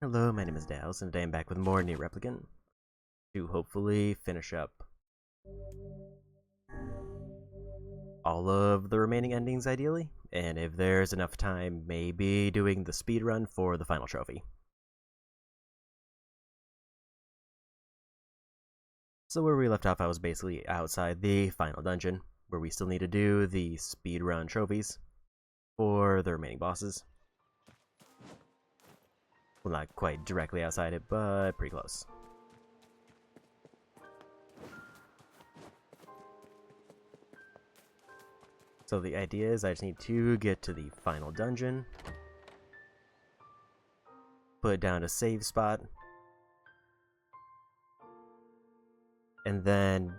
Hello, my name is Dales, and today I'm back with more Nier Replicant to hopefully finish up all of the remaining endings, ideally, and if there's enough time, maybe doing the speedrun for the final trophy. So where we left off, I was basically outside the final dungeon, where we still need to do the speedrun trophies for the remaining bosses. Well, not quite directly outside it, but pretty close. So the idea is I just need to get to the final dungeon, put down a save spot, and then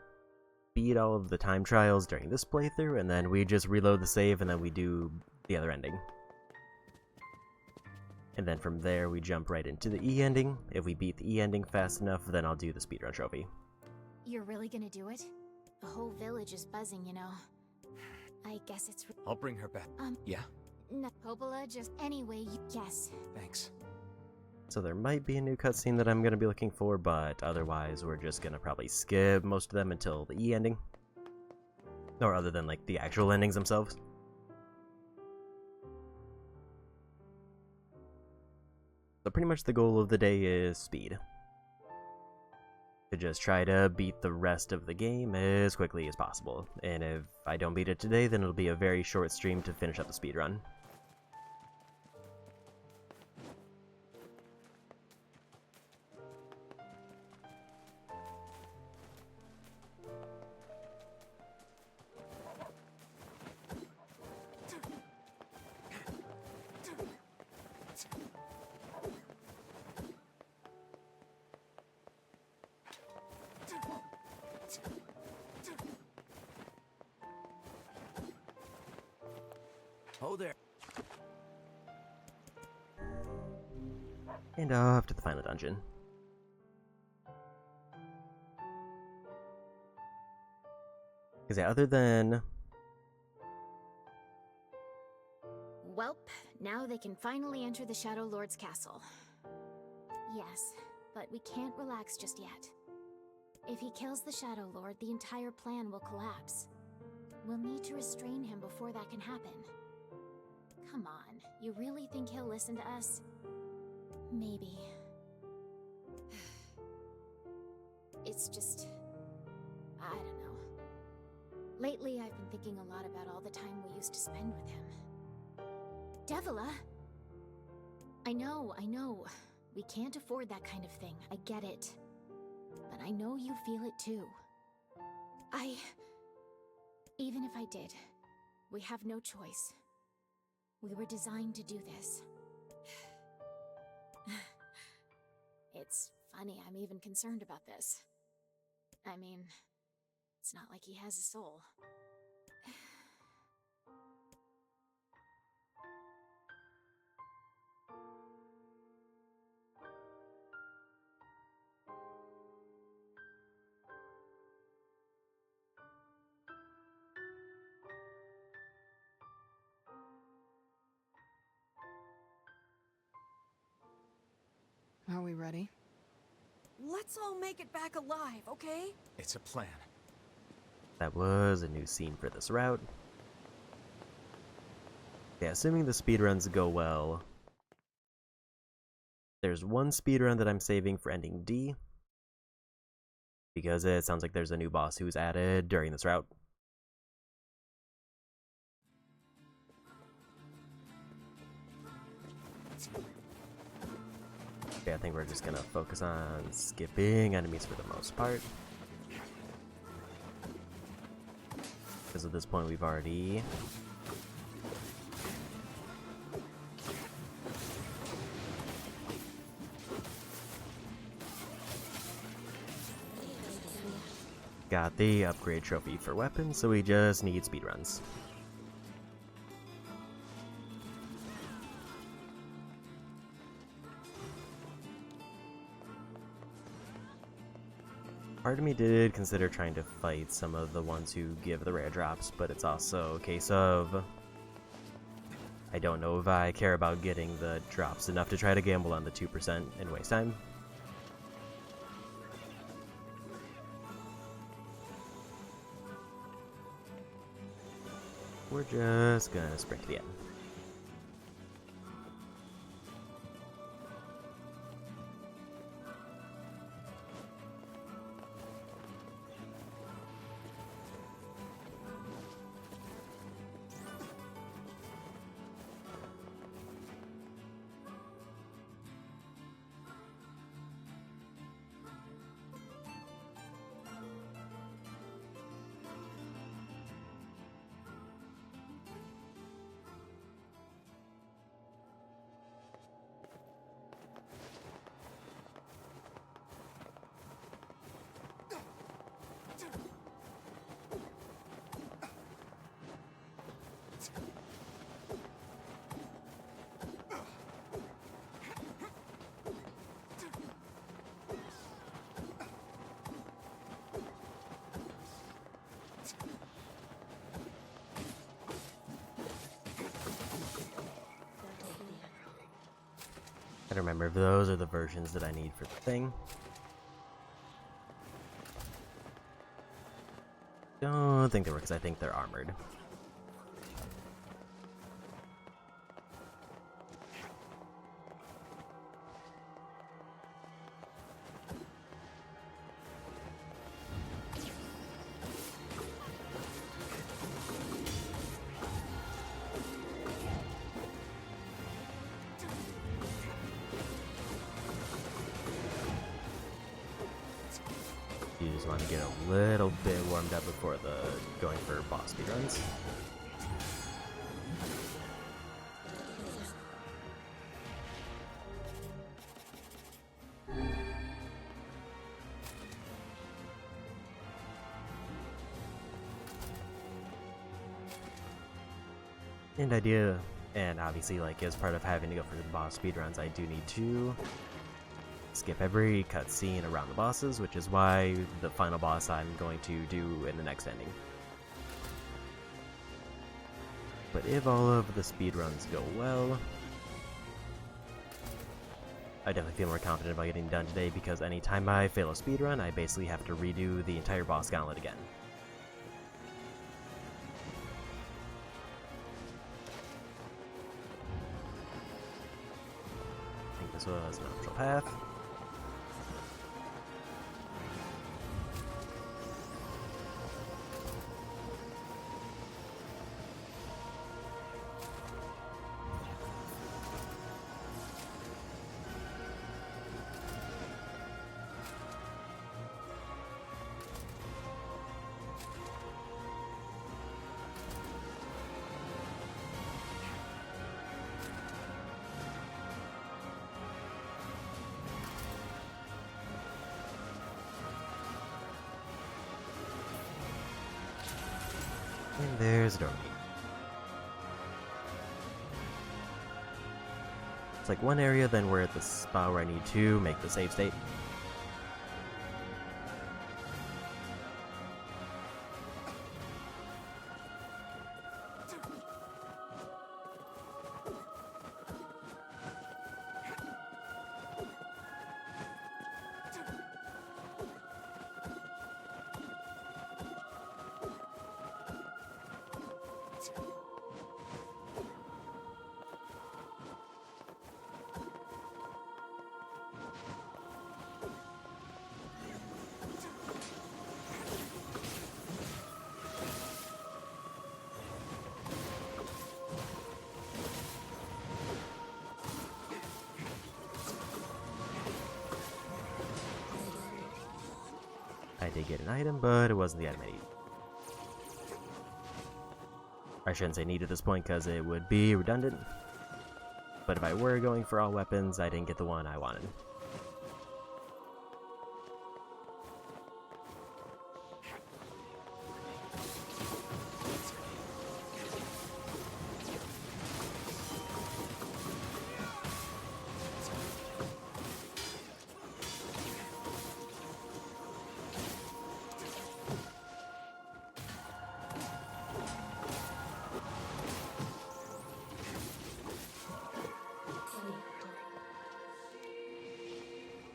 beat all of the time trials during this playthrough, and then we just reload the save, and then we do the other ending. And then from there, we jump right into the E ending. If we beat the E ending fast enough, then I'll do the speedrun trophy. You're really gonna do it? The whole village is buzzing, you know. I guess it's... I'll bring her back. Yeah? No, Popola, just... Anyway, yes. Thanks. So there might be a new cutscene that I'm going to be looking for, but otherwise we're just going to probably skip most of them until the E ending. Or other than, like, the actual endings themselves. So pretty much the goal of the day is speed. To just try to beat the rest of the game as quickly as possible. And if I don't beat it today, then it'll be a very short stream to finish up the speedrun. Oh there. And off to the final dungeon. Because yeah, other than... Welp, now they can finally enter the Shadow Lord's castle. Yes, but we can't relax just yet. If he kills the Shadow Lord, the entire plan will collapse. We'll need to restrain him before that can happen. Come on, you really think he'll listen to us? Maybe. It's just... I don't know. Lately, I've been thinking a lot about all the time we used to spend with him. Devila! I know. We can't afford that kind of thing, I get it. But I know you feel it too. Even if I did, we have no choice. We were designed to do this. It's funny I'm even concerned about this. I mean, it's not like he has a soul. Are we ready? Let's all make it back alive, okay? It's a plan. That was a new scene for this route. Yeah, assuming the speedruns go well, there's one speedrun that I'm saving for ending D, because it sounds like there's a new boss who's added during this route. Okay, I think we're just gonna focus on skipping enemies for the most part. Because at this point we've already... got the upgrade trophy for weapons, so we just need speedruns. Part of me did consider trying to fight some of the ones who give the rare drops, but it's also a case of I don't know if I care about getting the drops enough to try to gamble on the 2% and waste time. We're just gonna sprint to the end. I don't remember if those are the versions that I need for the thing. Don't think they were, because I think they're armored. You just want to get a little bit warmed up before going for boss speedruns. And obviously, like, as part of having to go for the boss speedruns, I do need to skip every cutscene around the bosses, which is why the final boss I'm going to do in the next ending. But if all of the speedruns go well, I definitely feel more confident about getting done today, because anytime I fail a speedrun, I basically have to redo the entire boss gauntlet again. I think this was an optional path. And there's a door. It's like one area, then we're at the spot where I need to make the save state. I did get an item, but it wasn't the item I needed. I shouldn't say need at this point, because it would be redundant. But if I were going for all weapons, I didn't get the one I wanted.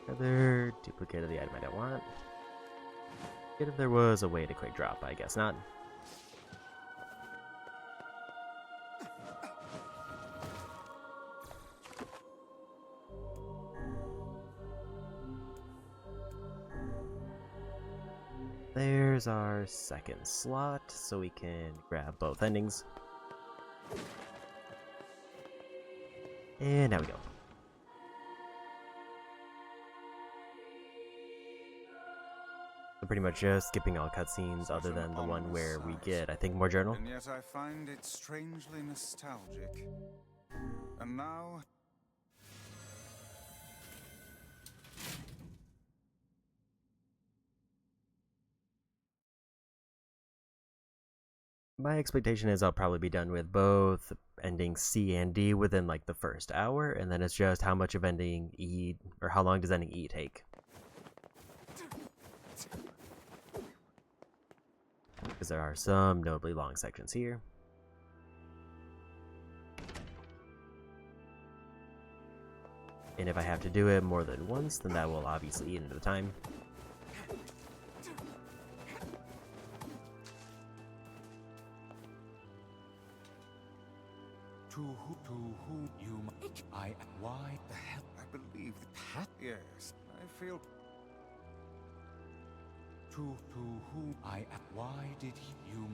Another duplicate of the item I don't want. If there was a way to quick drop, I guess not. There's our second slot, so we can grab both endings. And now we go. So pretty much just skipping all cutscenes other than the one where we get, I think, more journal. And yet I find it strangely nostalgic. And now... My expectation is I'll probably be done with both ending C and D within like the first hour, and then it's just how much of ending E, or how long does ending E take? Because there are some notably long sections here. And if I have to do it more than once, then that will obviously eat into the time. To who you... Why the hell? I believe the hat? Yes, I feel... To who why did you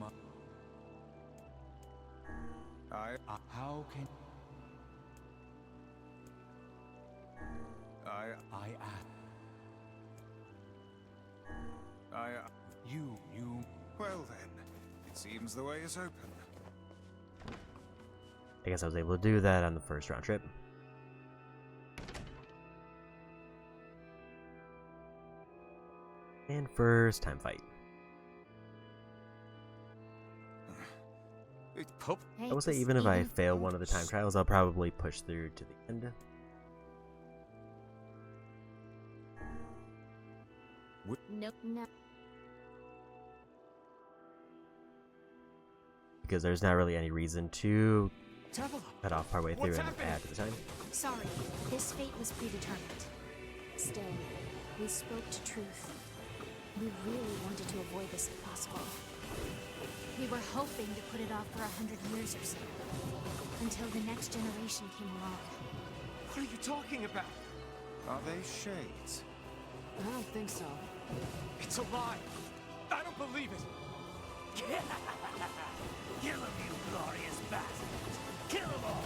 how can you well then, it seems the way is open. I guess I was able to do that on the first round trip. And first time fight. I will say even if I fail one of the time trials, I'll probably push through to the end. Nope, no. Because there's not really any reason to cut off partway through and add to the time. Sorry, this fate was predetermined. Still, we spoke to truth. We really wanted to avoid this if possible. We were hoping to put it off for 100 years or so, until the next generation came along. What are you talking about? Are they shades? I don't think so. It's a lie. I don't believe it. Kill them, you glorious bastards! Kill them all!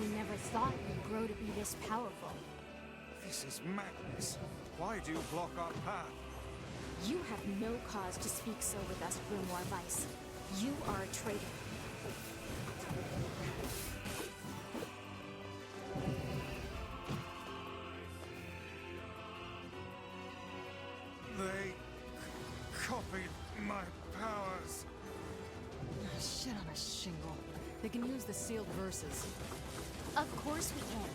We never thought we'd grow to be this powerful. This is madness. Why do you block our path? You have no cause to speak so with us, Grimoire Vice. You are a traitor. They copied my powers. Shit on a shingle. They can use the sealed verses. Of course we can.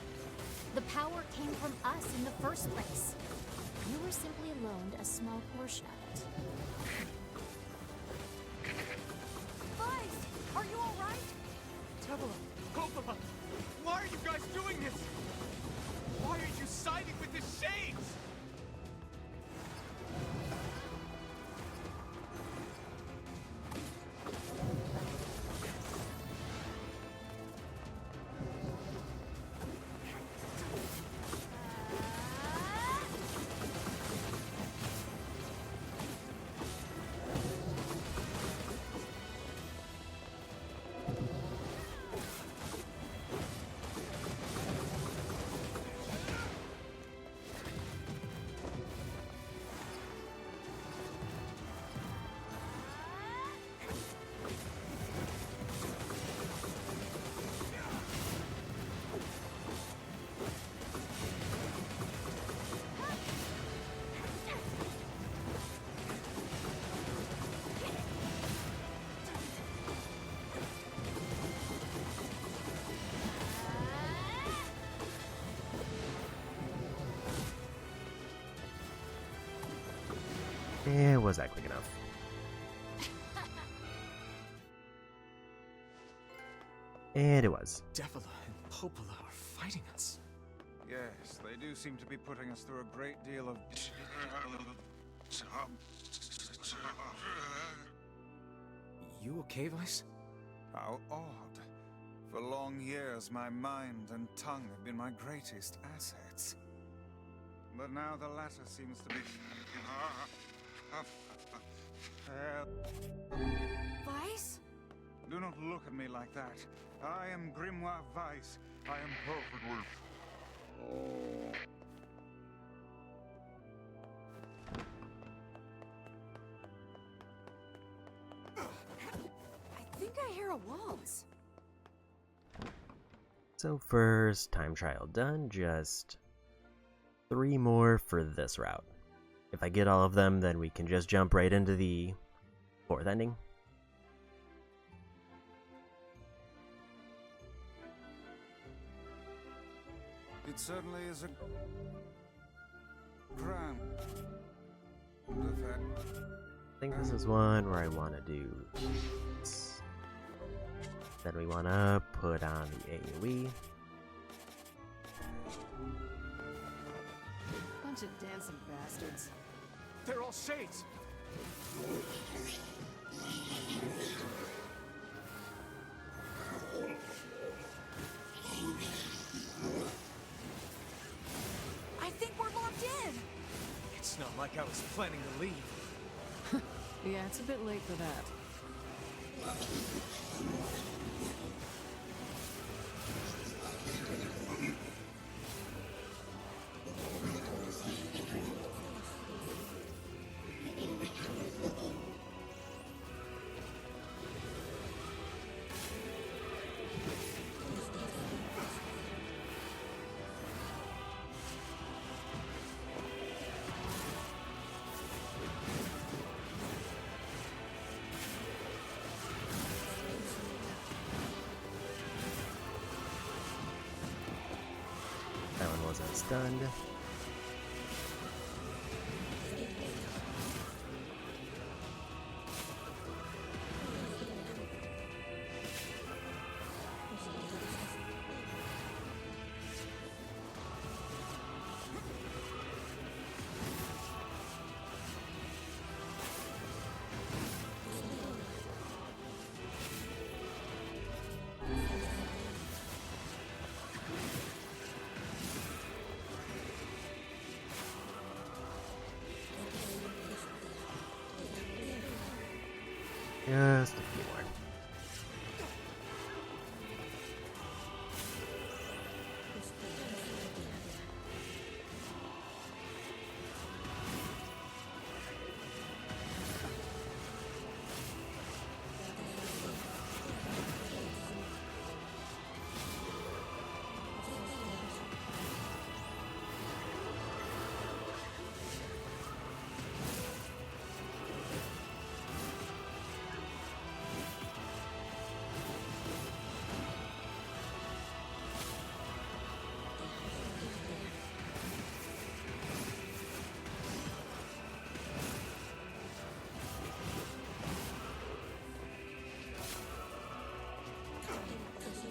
The power came from us in the first place. You were simply loaned a small portion of it. Vice, are you all right? Both of us. Why are you guys doing this? Why are you siding with the Shades? Was that quick enough? And it was. Devila and Popola are fighting us. Yes, they do seem to be putting us through a great deal of... You okay, Vice? How odd. For long years, my mind and tongue have been my greatest assets. But now the latter seems to be... Vice? Do not look at me like that. I am Grimoire Vice. I am perfectly... I think I hear a waltz. So first time trial done, just 3 more for this route. If I get all of them, then we can just jump right into the 4th ending. It certainly is a... grand effect. I think this is one where I want to do this. Then we want to put on the AoE. Bunch of dancing bastards. They're all shades. I think we're locked in. It's not like I was planning to leave. Yeah, it's a bit late for that. That one wasn't stunned. Just a few more.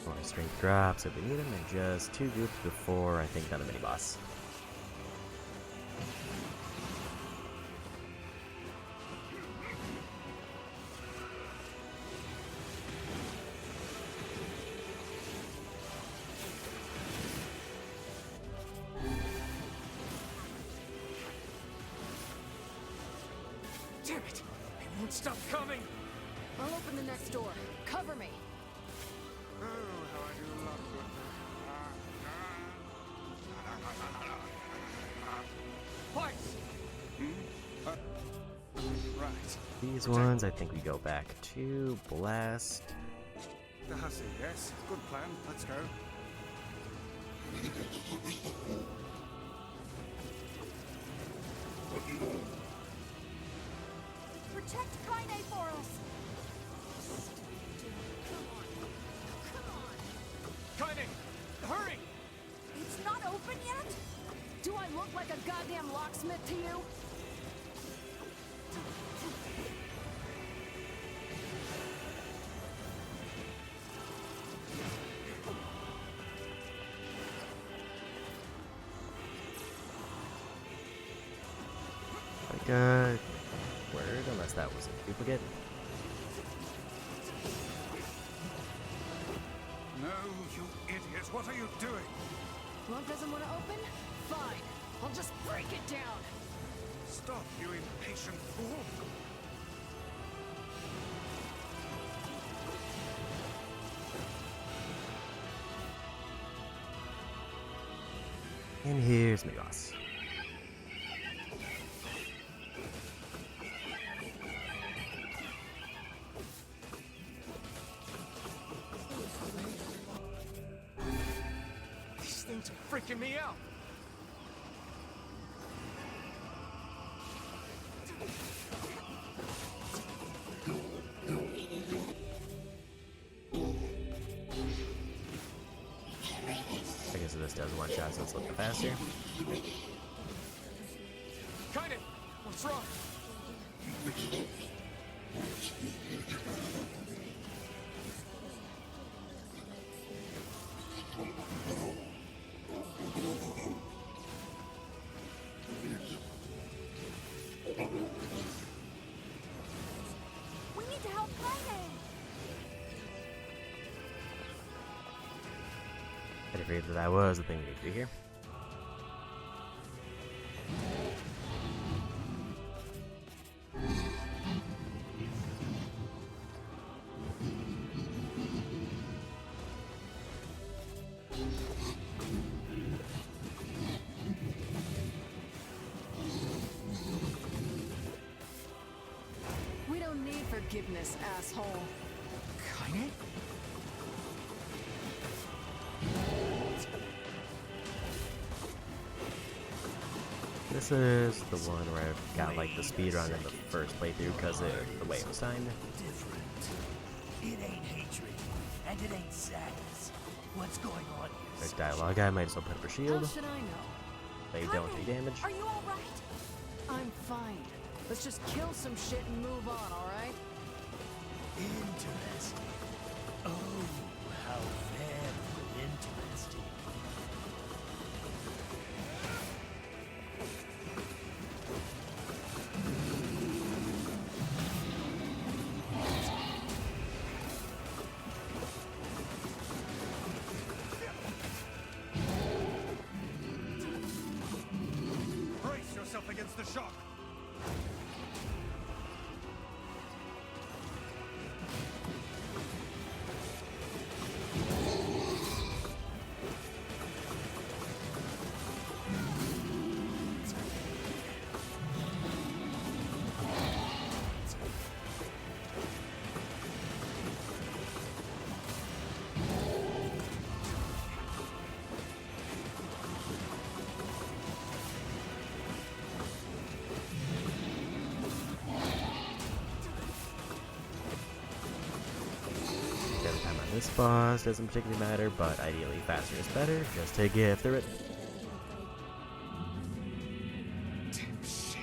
More strength drops if we need them, and just 2 groups before I think another mini boss. Damn it! They won't stop coming! I'll open the next door. Cover me. Oh, how I do love good. Vice! Right. These ones I think we go back to Blast. The hussy, yes. Good plan. Let's go. Protect Kaine for us. Kaine! Hurry! It's not open yet? Do I look like a goddamn locksmith to you? Like, word, unless that was a duplicate. No, you idiot! What are you doing? Lock doesn't want to open? Fine. I'll just break it down. Stop, you impatient fool! And here's my boss. These things are freaking me out. I guess this does one shot, so it's a little faster. Kaine, what's wrong? We need to help Kaine! I figured that was the thing we need to do here. We don't need forgiveness, asshole. Kaine? This is the one where I got like the speedrun in the first playthrough because of the way it was timed. Different. It ain't hatred, and it ain't sadness. What's going on here? There's dialogue. I might as well put up a How shield. should I know? They don't take damage. Are you alright? I'm fine. Let's just kill some shit and move on, alright? Interesting. Oh, how very interesting. Brace yourself against the shock! Every time on this boss doesn't particularly matter, but ideally faster is better, just to get through it. Damn shit.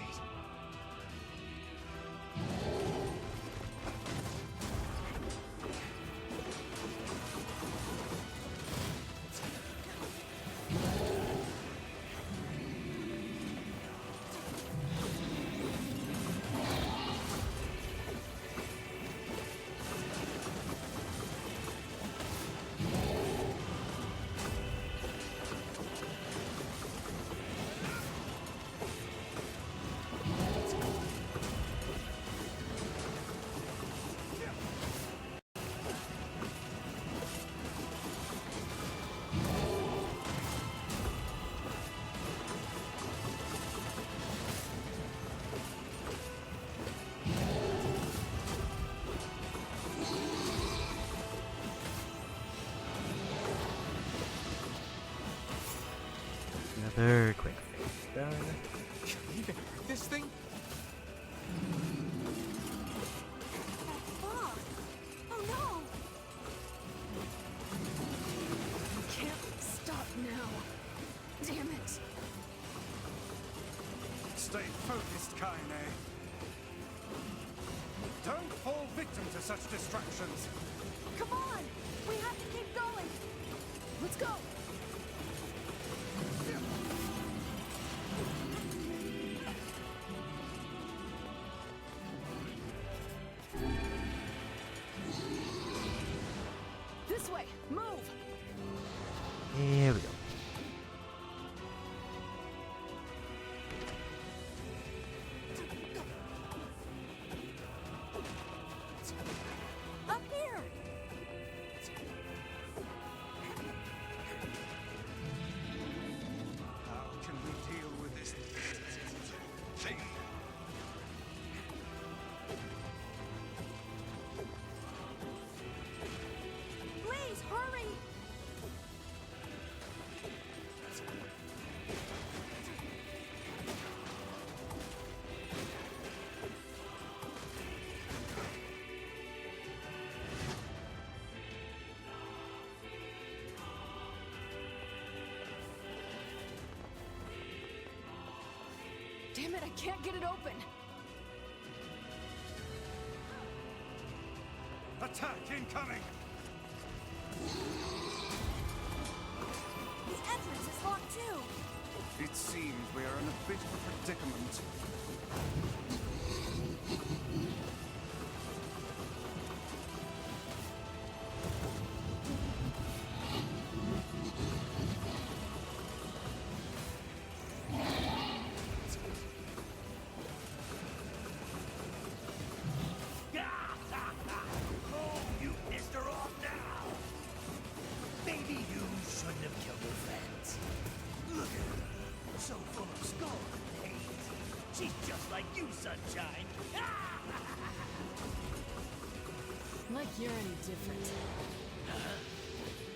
Another quick fix done. Can you even hurt this thing? Fuck! Oh no! Can't stop now. Damn it. Stay focused, Kaine. Don't fall victim to such distractions. Come on! We have to keep going! Let's go! This way! Move! Here we go. Up here! How can we deal with this thing? Please, hurry! Damn it, I can't get it open! Attack incoming! The entrance is locked too! It seems we are in a bit of a predicament. Oh, you pissed her off now! Maybe you shouldn't have killed her friends. Look at her, so full of scorn and hate. She's just like you, Sunshine. Like you're any different.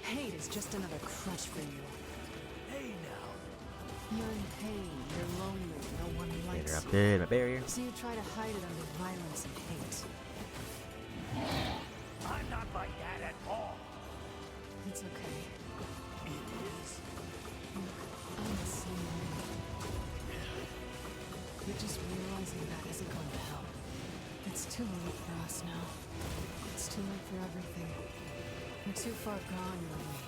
Hate is just another crutch for you. Hey now, You're in pain, you're lonely, no one likes you. Interrupted my barrier. So you try to hide it under violence and hate. I'm not like that at all. It's okay. It is. I'm the same way. But just realizing that isn't going to help. It's too late for us now. It's too late for everything. We're too far gone, you and me.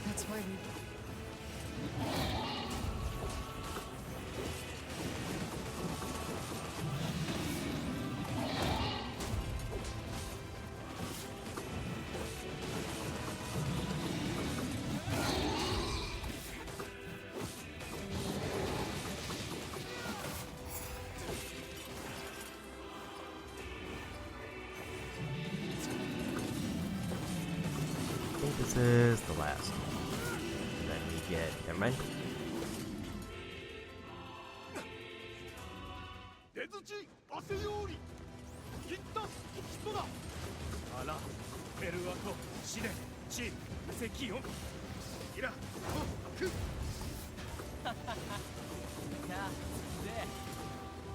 That's why we... I think this is the last. And then we get. Never mind. 出づち汗ようり切った人だあらベルアト試練チ積音イラク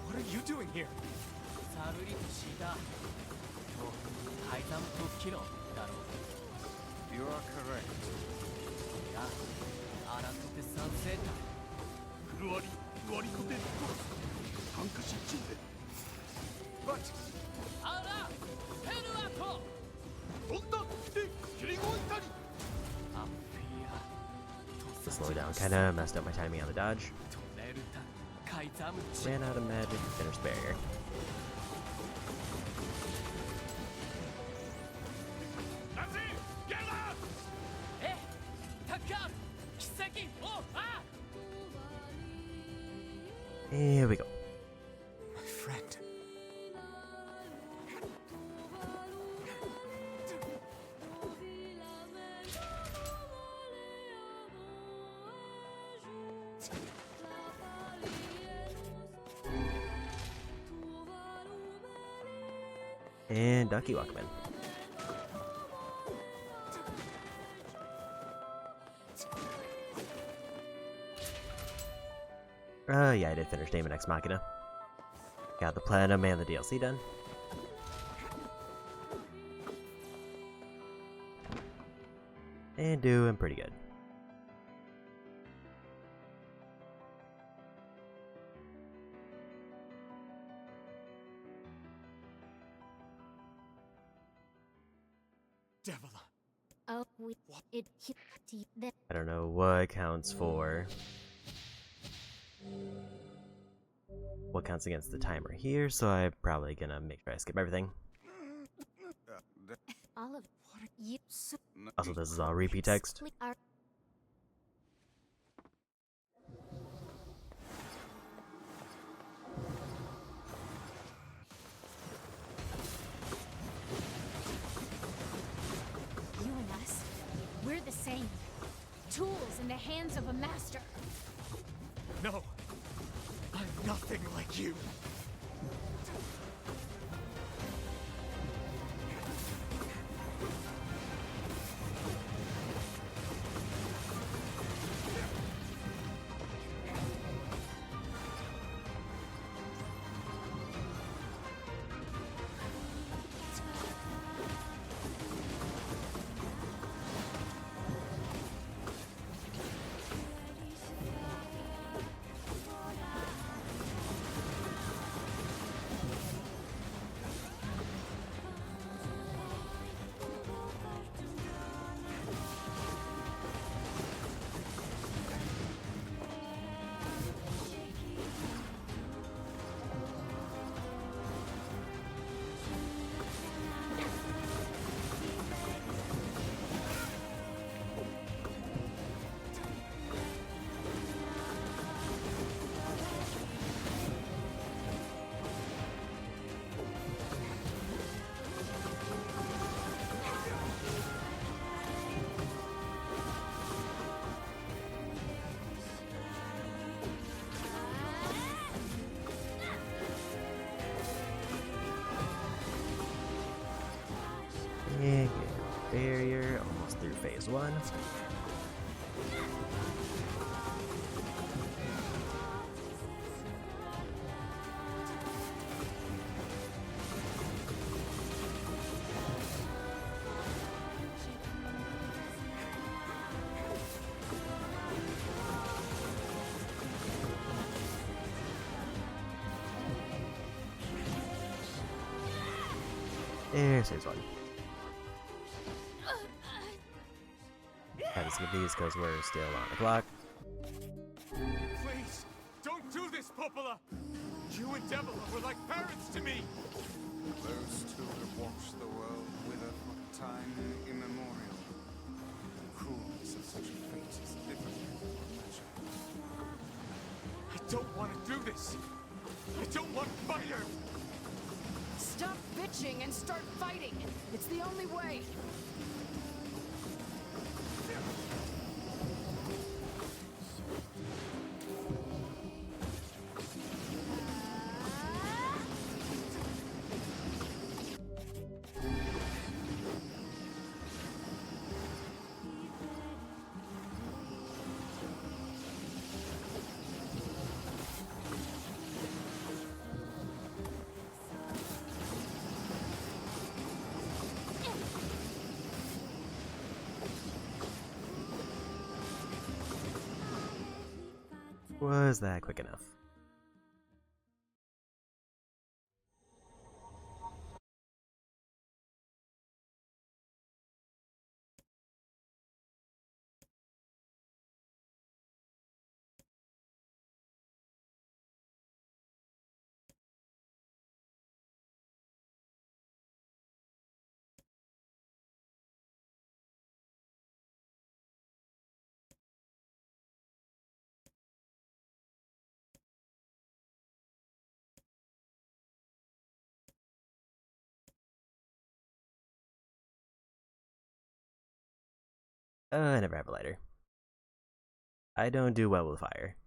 What are you doing here? サブリとシータと改ざん特機能だろう You are correct. いやあらとて賛成だフルワリ割りコテトロスハンカシチンで But あらペルアトどんだって切り動いたり アンフィア The slowdown kinda messed up my timing on the dodge. トレルタ改ざんチ Ran out of magic to finish the barrier. ナズゲーダえタッカー奇跡おあ Here we go. my friend. And Ducky Walkman. Yeah, I did finish Daemon X Machina. Got the Platinum and the DLC done. And doing pretty good. devil. Oh, I don't know what counts for. What counts against the timer here, so I'm probably gonna make sure I skip everything. all of you. Also, this is all repeat text. Are you and us? We're the same. Tools in the hands of a master. No, I'm nothing like you. Yeah, barrier, almost through phase 1. There's phase 1. Had to skip these because we're still on the clock. Please, don't do this, Popola! You and Devila were like parents to me! Those two have watched the world wither for time immemorial. The cruelness of such a fate is difficult to measure. I don't want to do this! I don't want to fight her! Stop bitching and start fighting! It's the only way! Was that quick enough? I never have a lighter. I don't do well with fire.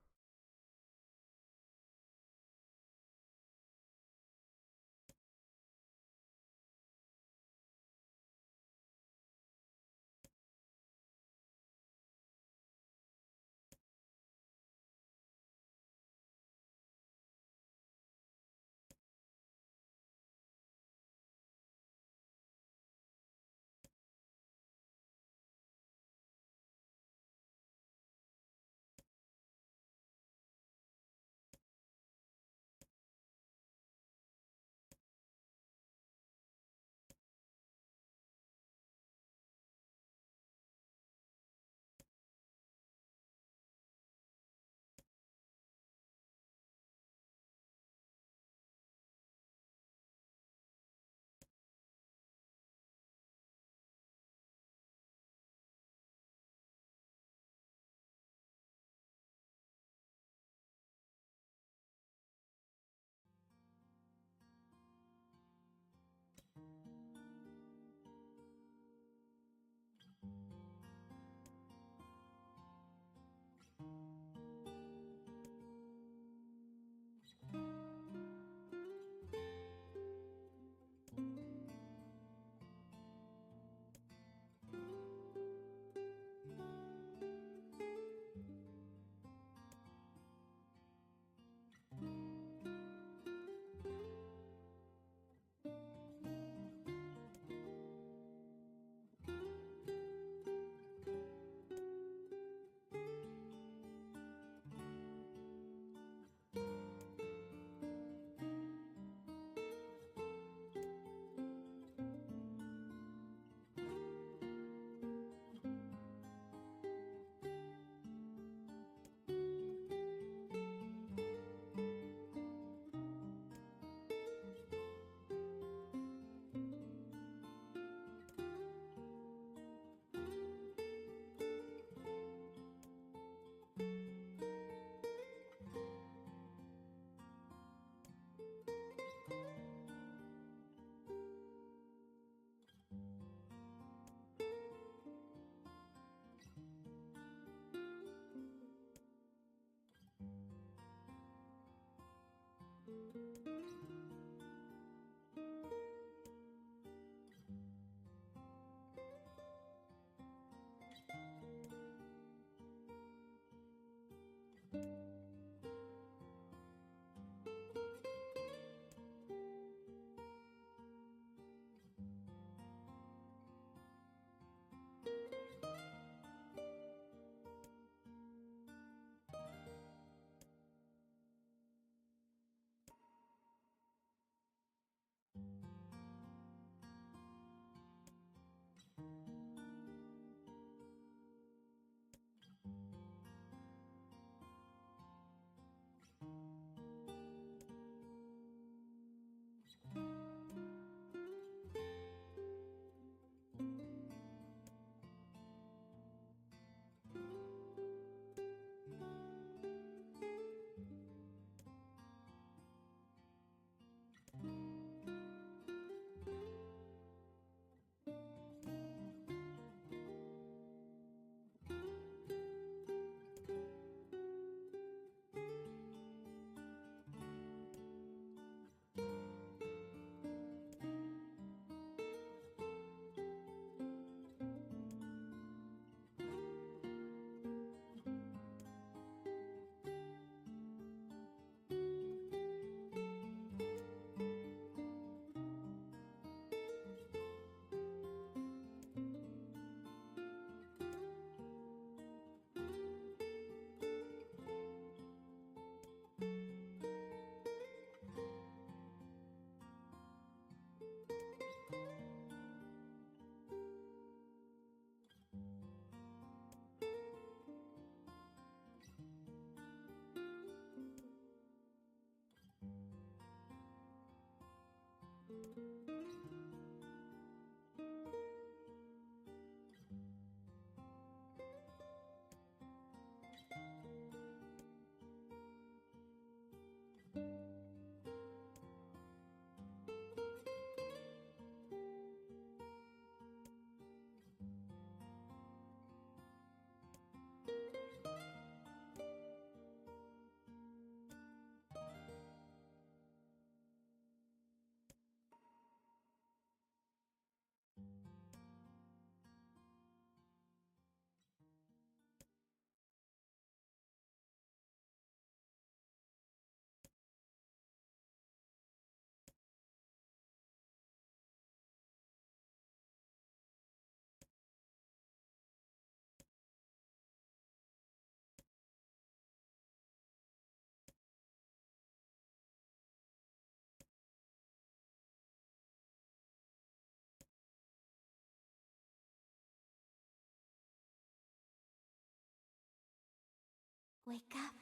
Wake up.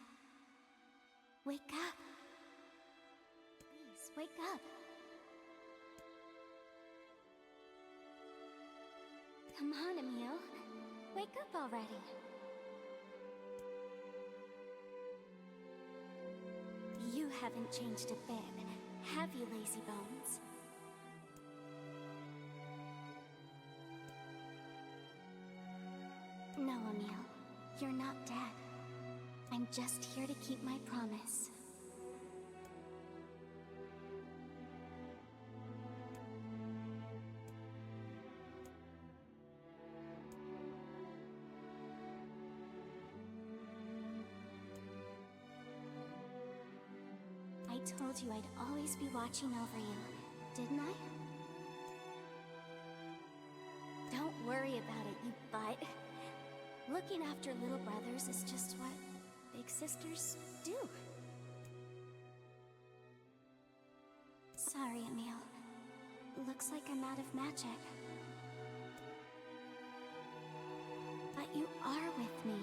Wake up. Please, wake up. Come on, Emil. Wake up already. You haven't changed a bit, have you, lazy bones? No, Emil. You're not dead. I'm just here to keep my promise. I told you I'd always be watching over you, didn't I? Don't worry about it, you butt. Looking after little brothers is just what big sisters do. Sorry, Emil. Looks like I'm out of magic. But you are with me.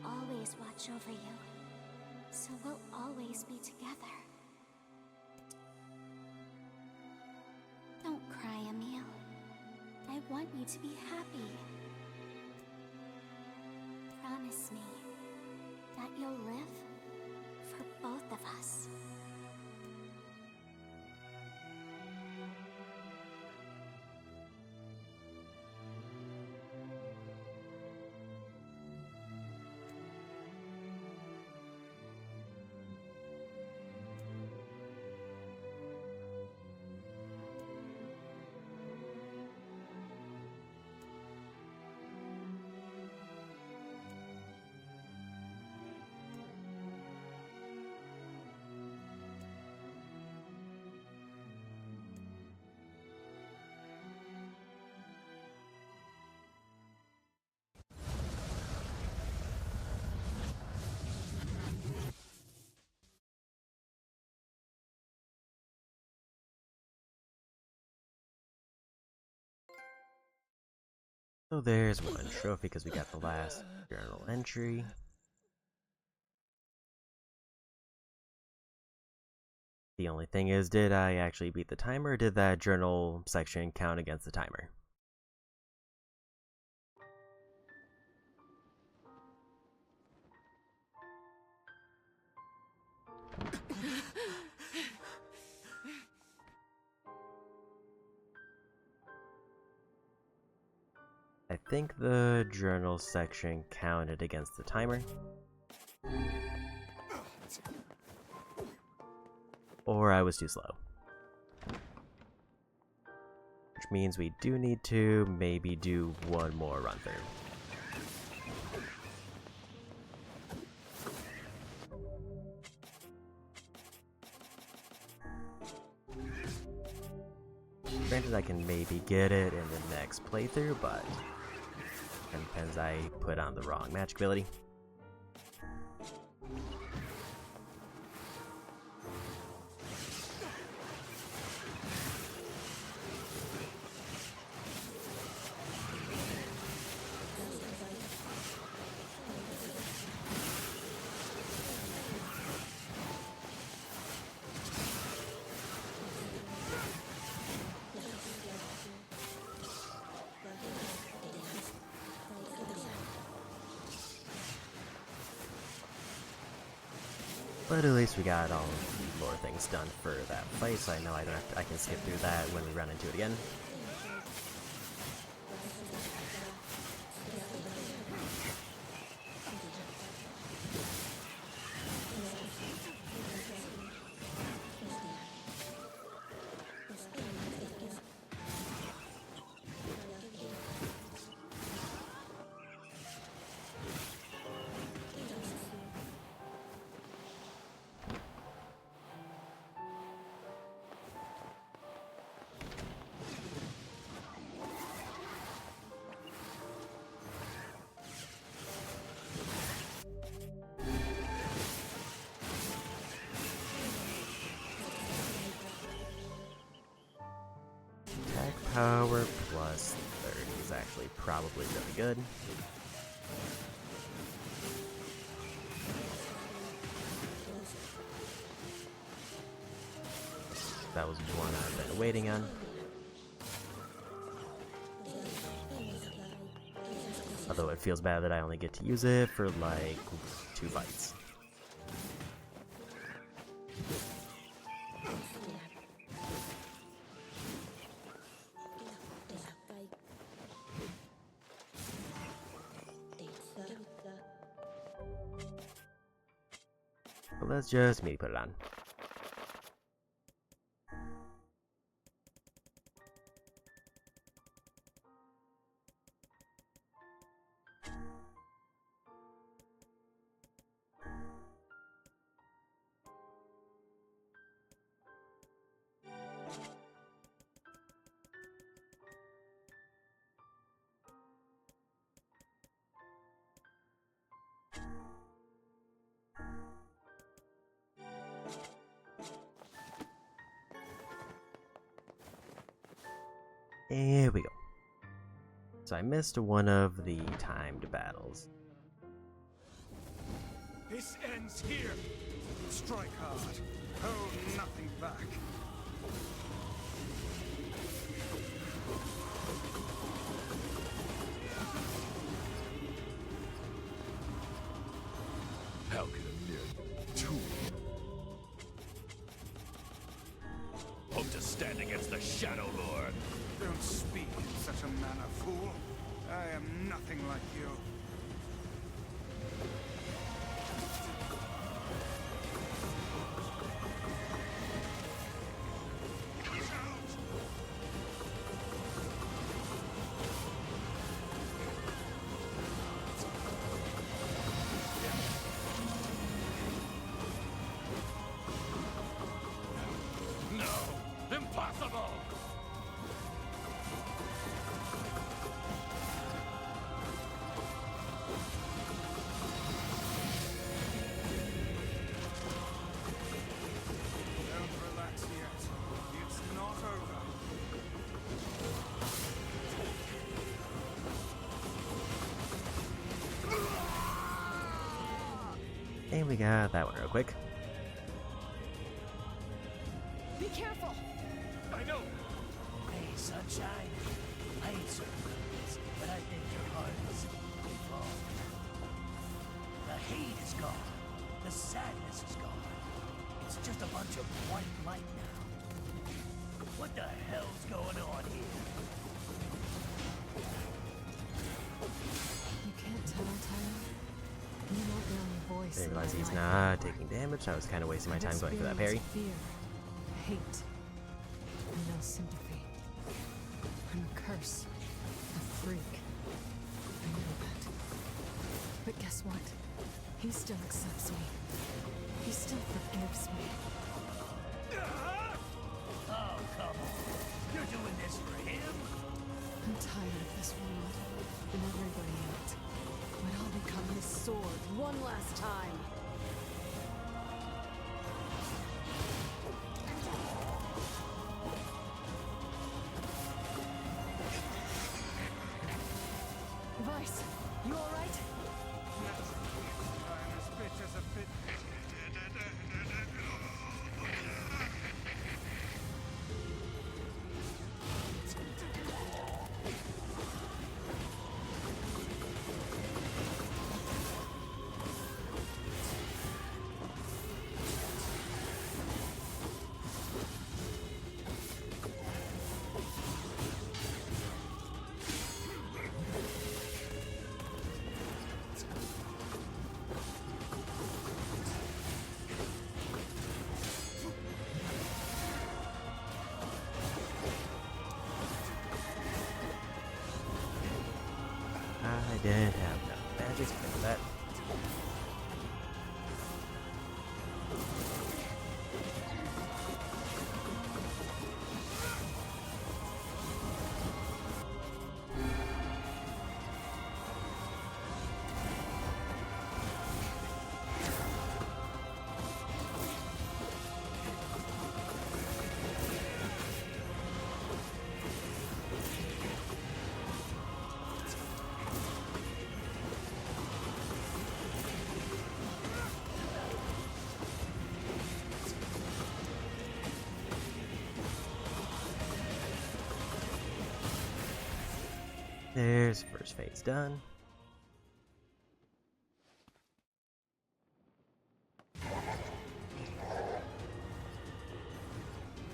I'll always watch over you. So we'll always be together. Don't cry, Emil. I want you to be happy. Promise me that you'll live for both of us. So there's one trophy because we got the last journal entry. The only thing is, did I actually beat the timer, or did that journal section count against the timer? I think the journal section counted against the timer. Or I was too slow. Which means we do need to maybe do one more run through. Granted, I can maybe get it in the next playthrough, but it depends, I put on the wrong magic ability. But at least we got all the lore things done for that fight, so I know I can skip through that when we run into it again. Power plus 30 is actually probably really good. That was one I've been waiting on. Although it feels bad that I only get to use it for like 2 fights. But let's just maybe put it on. There we go. So I missed one of the timed battles. This ends here. Strike hard. Hold nothing back. How can a mere tool hope to stand against the Shadow Lord? Don't speak in such a manner, fool. I am nothing like you. No! Impossible! And we got that one real quick. Be careful! I know. Hey, sunshine. I ain't certain of this, but I think your heart is full. The hate is gone. The sadness is gone. It's just a bunch of white light now. What the hell's going on here? You can't tell, Tyler. You know the only voice I in realize my he's life not anymore. taking damage. I was kind of wasting my I've time going for that parry. experienced fear, hate, and no sympathy. I'm a curse, a freak. I know that. But guess what? He still accepts me. He still forgives me. Oh, come on. You're doing this for him? I'm tired of this world and everybody in it. But I'll become his sword one last time. Vice, you alright? I'm as fit as a fit. I didn't have enough magic for that. There's first phase done.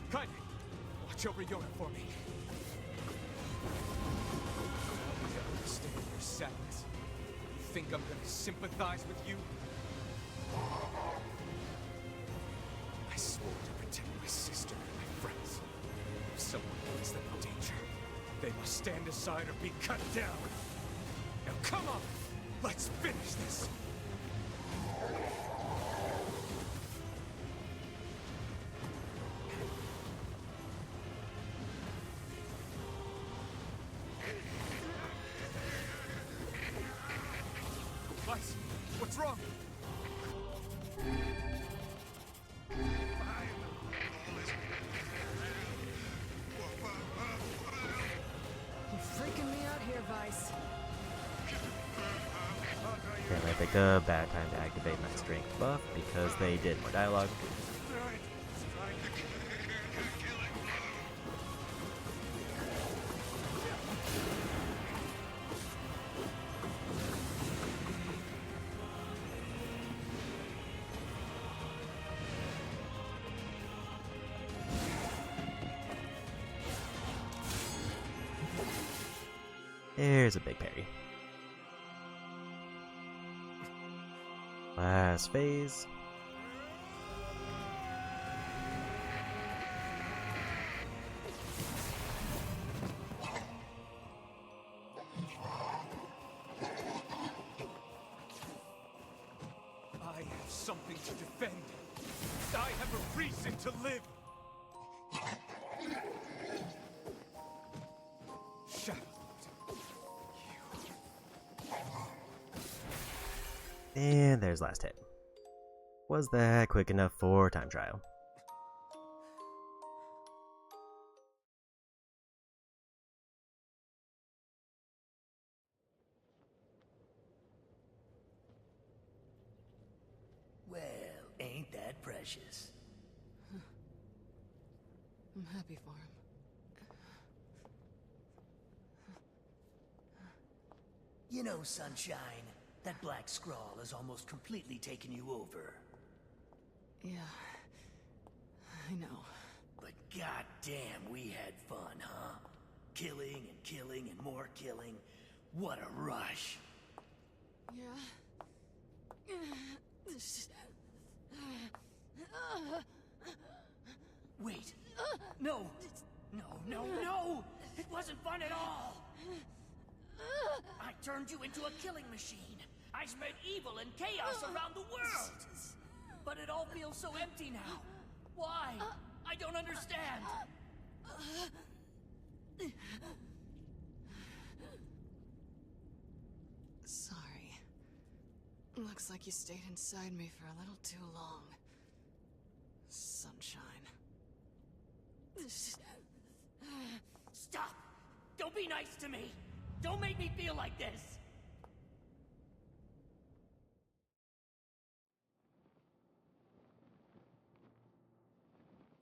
Kaine, watch over Yona for me. I understand your sadness. You think I'm gonna sympathize with you? I swore to protect my sister and my friends. If someone puts them in danger, they must stand aside or be cut down. Now come on, let's finish this. Vice, what's wrong? You're freaking me out here, Vice. And I picked a bad time to activate my strength buff because they did more dialogue. There's a big parry. Last phase. I have something to defend. I have a reason to live. Shadow And there's last hit. Was that quick enough for time trial? wishes. I'm happy for him. You know, Sunshine, that black scrawl has almost completely taken you over. Yeah, I know. But goddamn, we had fun, huh? Killing and killing and more killing. What a rush. Yeah. Wait. No. No. It wasn't fun at all. I turned you into a killing machine. I spread evil and chaos around the world. But it all feels so empty now. Why? I don't understand. Sorry. Looks like you stayed inside me for a little too long. Sunshine. Stop! Don't be nice to me! Don't make me feel like this!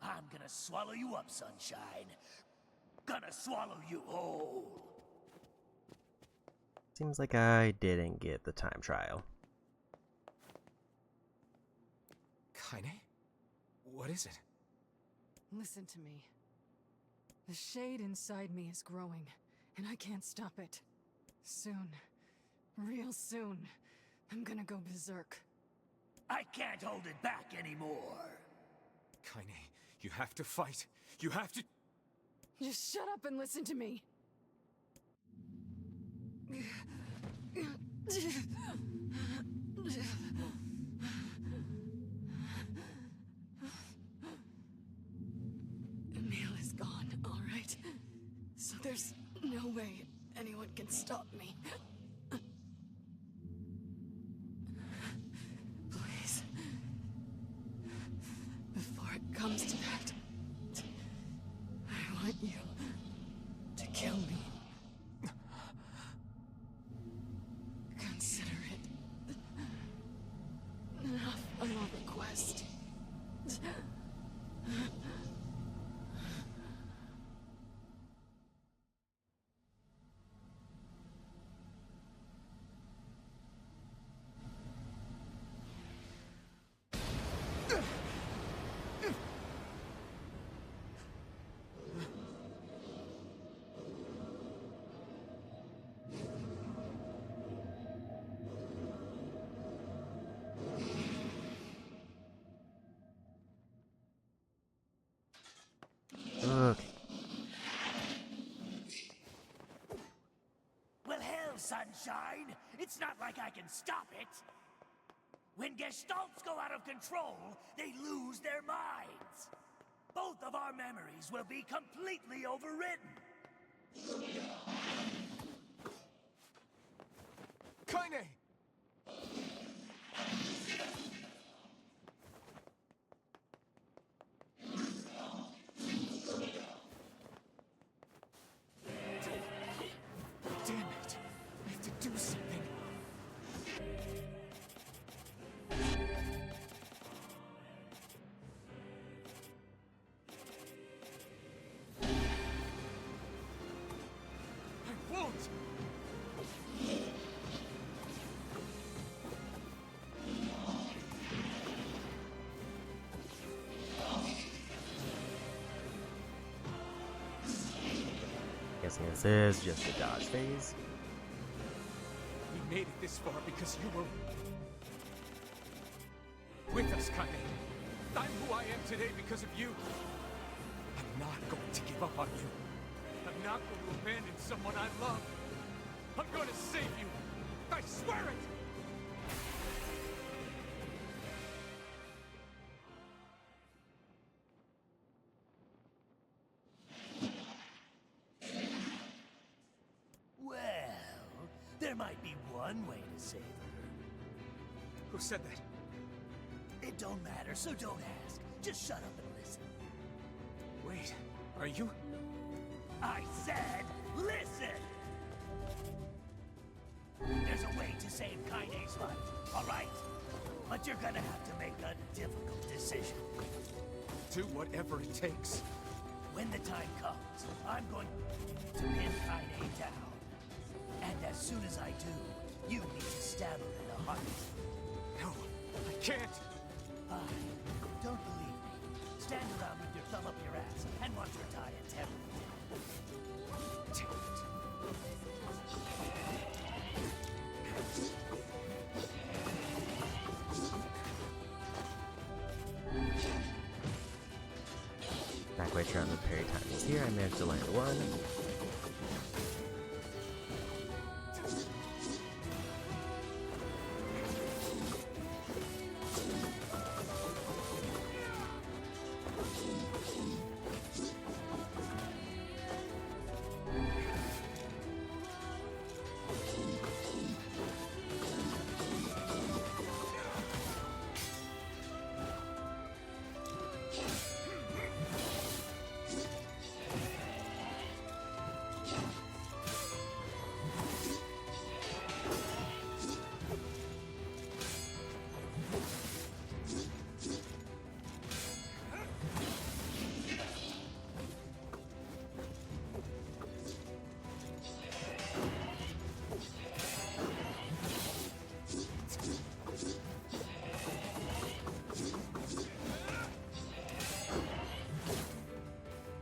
I'm gonna swallow you up, Sunshine. Gonna swallow you whole. Seems like I didn't get the time trial. Kaine? What is it? Listen to me. The shade inside me is growing, and I can't stop it. Soon, real soon, I'm gonna go berserk. I can't hold it back anymore. Kaine, you have to fight. You have to... Just shut up and listen to me. Emil is gone, all right? So there's no way anyone can stop me. Please. Before it comes to that, I want you to kill me. Consider it enough of a request. Okay. Well, hell, Sunshine! It's not like I can stop it! When Gestalts go out of control, they lose their minds! Both of our memories will be completely overridden! Kaine! Damn it! I have to do something. I won't! Guessing this is just a dodge phase. We made it this far because you were with us, Kaine. I'm who I am today because of you. I'm not going to give up on you. I'm not going to abandon someone I love. I'm going to save you. I swear it! Well, there might be one way to save her. Who said that? It don't matter, so don't ask. Just shut up and listen. Wait, are you? I said, listen! There's a way to save Kaine's life, all right? But you're gonna have to make a difficult decision. Do whatever it takes. When the time comes, I'm going to pin Kaine down. And as soon as I do, you need to stab her in the heart. No, I can't. Fine. Don't believe me. Stand around with your thumb up your ass and watch her die a terrible death. Damn it. Not quite sure on the parry timings here. I managed to land one.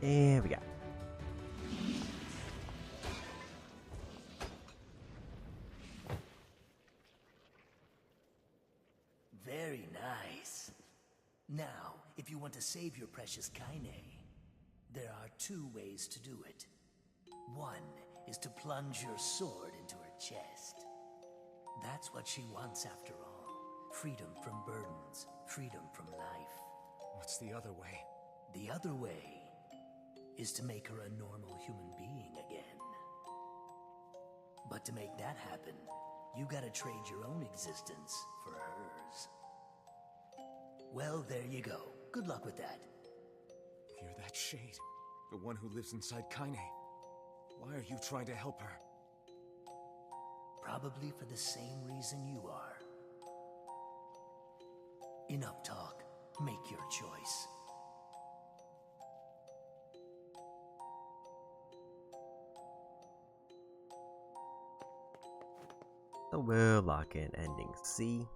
And we got. Very nice. Now, if you want to save your precious Kaine, there are two ways to do it. One is to plunge your sword into her chest. That's what she wants after all. Freedom from burdens, freedom from life. What's the other way? The other way is to make her a normal human being again. But to make that happen, you gotta trade your own existence for hers. Well, there you go. Good luck with that. You're that shade. The one who lives inside Kaine. Why are you trying to help her? Probably for the same reason you are. Enough talk. Make your choice. So we'll lock in ending C.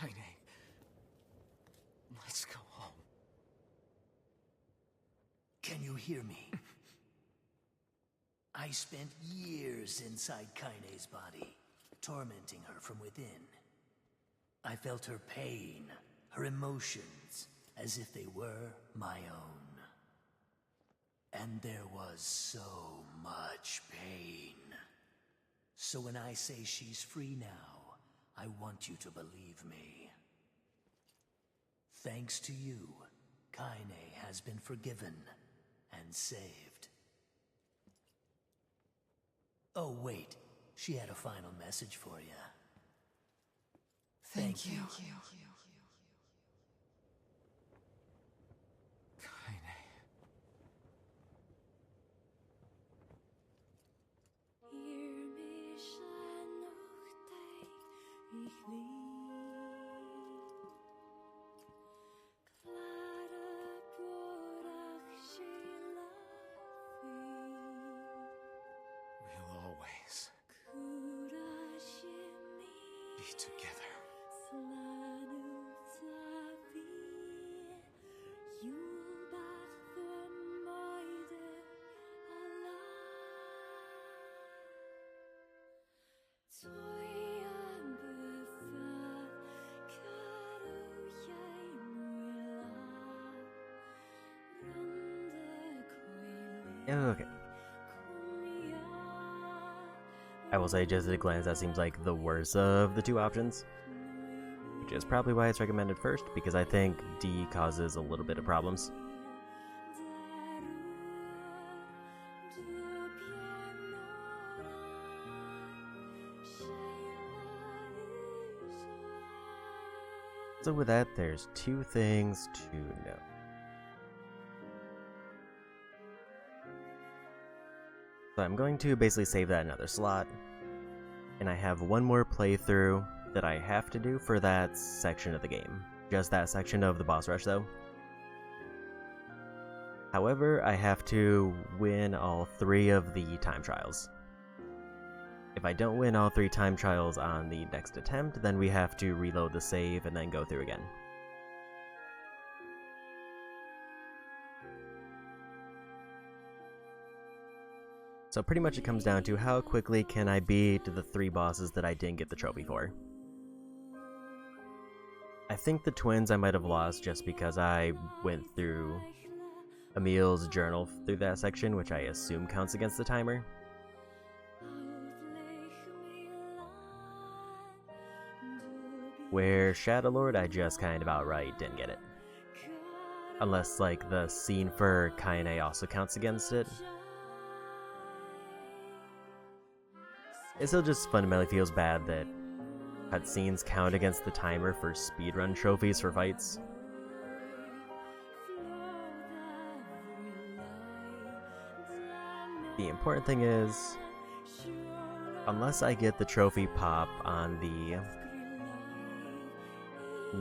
Kaine. Let's go home. Can you hear me? I spent years inside Kaine's body, tormenting her from within. I felt her pain, her emotions, as if they were my own. And there was so much pain. So when I say she's free now, I want you to believe me. Thanks to you, Kaine has been forgiven and saved. Oh, wait. She had a final message for you. Thank you. Kaine. We'll always be together. Tôi an bờ vai Okay. I will say, just at a glance, that seems like the worst of the two options. Which is probably why it's recommended first, because I think D causes a little bit of problems. So with that, there's two things to know. So I'm going to basically save that another slot, and I have one more playthrough that I have to do for that section of the game. Just that section of the boss rush though. However, I have to win all 3 of the time trials. If I don't win all 3 time trials on the next attempt, then we have to reload the save and then go through again. So pretty much it comes down to how quickly can I beat the 3 bosses that I didn't get the trophy for. I think the twins I might have lost just because I went through Emil's journal through that section, which I assume counts against the timer. Where Shadow Lord, I just kind of outright didn't get it. Unless, like, the scene for Kaine also counts against it. It still just fundamentally feels bad that cutscenes count against the timer for speedrun trophies for fights. The important thing is, unless I get the trophy pop on the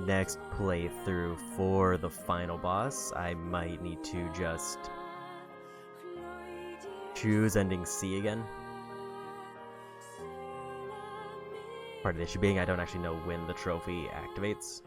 next playthrough for the final boss, I might need to just choose ending C again. Part of the issue being I don't actually know when the trophy activates.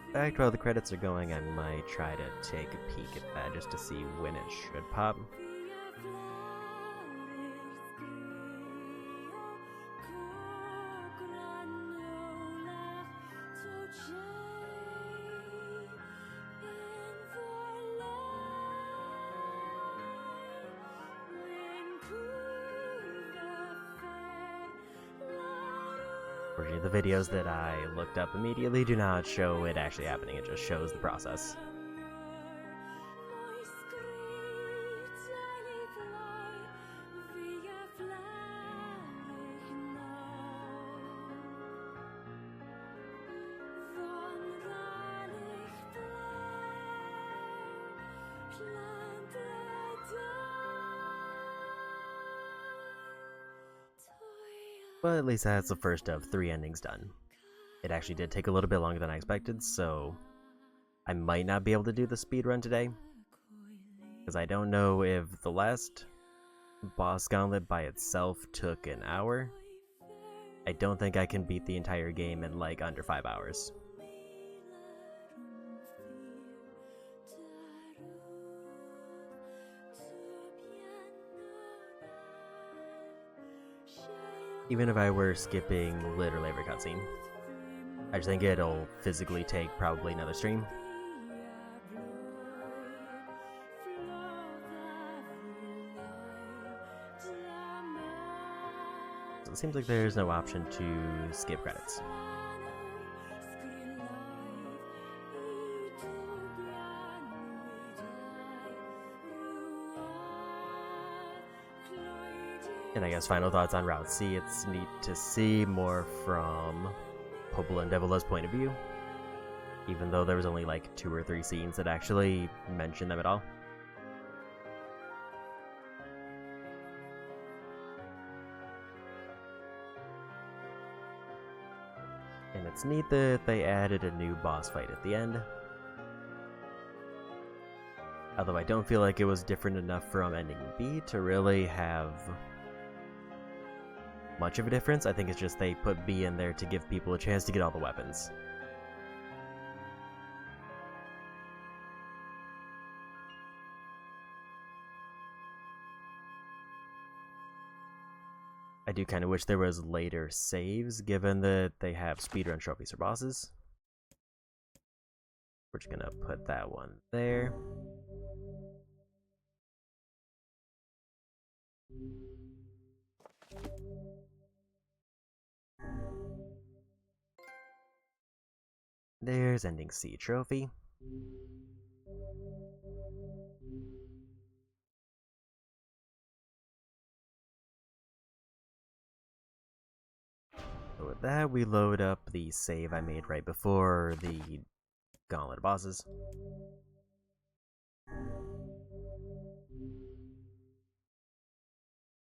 In fact, while the credits are going, I might try to take a peek at that just to see when it should pop. The videos that I looked up immediately do not show it actually happening, it just shows the process. But at least that's the first of 3 endings done. It actually did take a little bit longer than I expected, so I might not be able to do the speedrun today. Because I don't know if the last boss gauntlet by itself took an hour. I don't think I can beat the entire game in like under 5 hours. Even if I were skipping literally every cutscene. I just think it'll physically take probably another stream. So it seems like there's no option to skip credits. And I guess final thoughts on Route C, it's neat to see more from Popol and Devola's point of view, even though there was only like 2 or 3 scenes that actually mention them at all. And it's neat that they added a new boss fight at the end. Although I don't feel like it was different enough from ending B to really have much of a difference. I think it's just they put B in there to give people a chance to get all the weapons. I do kind of wish there was later saves, given that they have speedrun trophies for bosses. We're just gonna put that one there. There's Ending C trophy. So with that, we load up the save I made right before the Gauntlet of Bosses.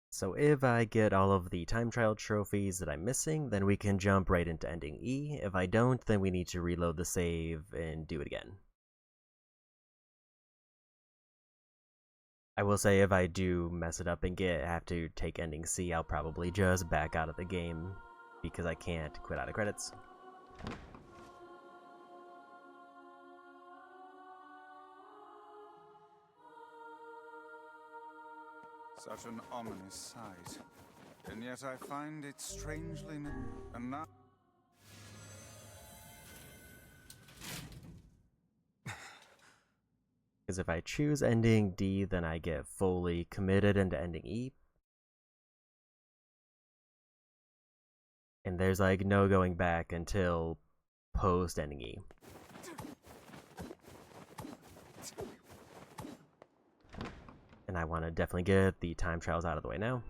So if I get all of the time trial trophies that I'm missing, then we can jump right into Ending E. If I don't, then we need to reload the save and do it again. I will say if I do mess it up and have to take Ending C, I'll probably just back out of the game because I can't quit out of credits. Such an ominous sight, and yet I find it strangely and now. Because if I choose Ending D, then I get fully committed into Ending E. And there's like no going back until post Ending E. And I want to definitely get the time trials out of the way now.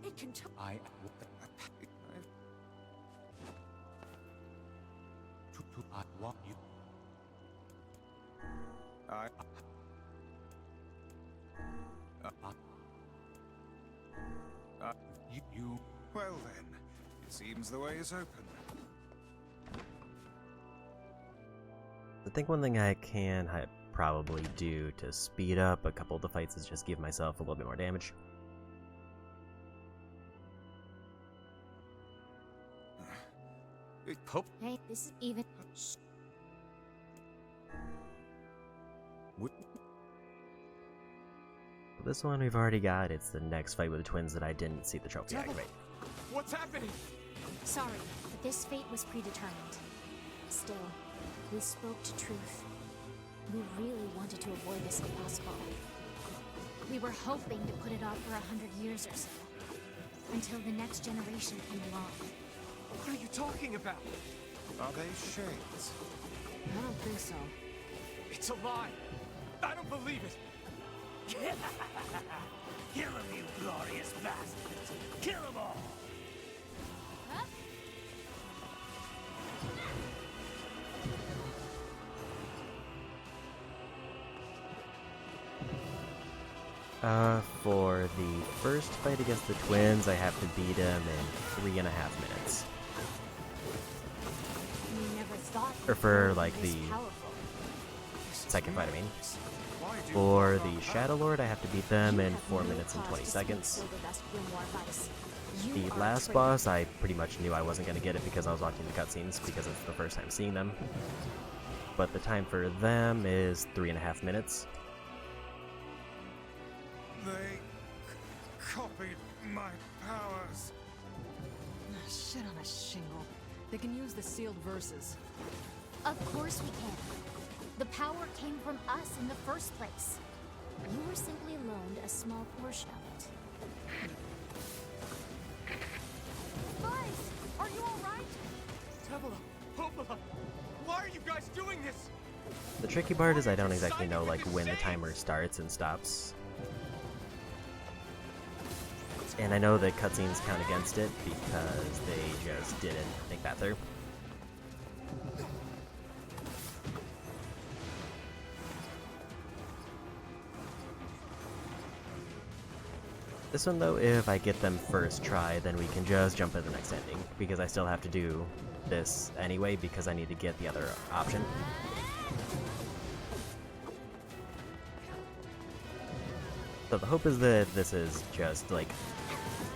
It can I want you. You. Well then, it seems the way is open. I think one thing I can probably do to speed up a couple of the fights is just give myself a little bit more damage. Hey, this is even. This one we've already got. It's the next fight with the twins that I didn't see the trophy activate. What's happening? Sorry, but this fate was predetermined. Still, we spoke to truth. We really wanted to avoid this if possible. We were hoping to put it off for 100 years or so, until the next generation came along. What are you talking about? Are they shades? I don't think so. It's a lie. I don't believe it. Kill him, you glorious bastards! Kill them all! Huh? For the first fight against the twins, I have to beat him in 3.5 minutes. We never thought. Or for, like, this the powerful. second fight, I mean. Why do For the Shadow Lord, I have to beat them in 4 minutes and 20 seconds. The last boss, I pretty much knew I wasn't going to get it because I was watching the cutscenes, because it's the first time seeing them. But the time for them is 3.5 minutes. They copied my powers. Shit on a shingle. They can use the sealed verses. Of course we can. The power came from us in the first place. You were simply loaned a small portion of it. Guys, are you alright? Tevela, Popola, why are you guys doing this? The tricky part is I don't exactly know like when the timer starts and stops. And I know that cutscenes count against it because they just didn't think that through. This one though, if I get them first try, then we can just jump into the next ending, because I still have to do this anyway because I need to get the other option. So the hope is that this is just like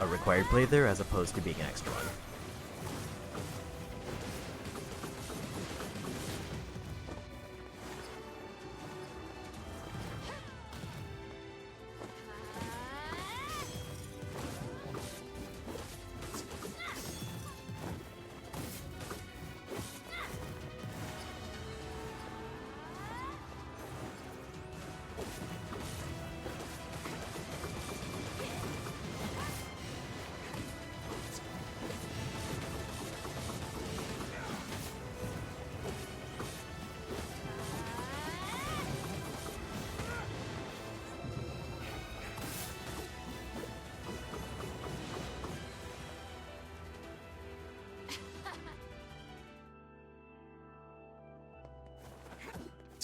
a required playthrough as opposed to being an extra one.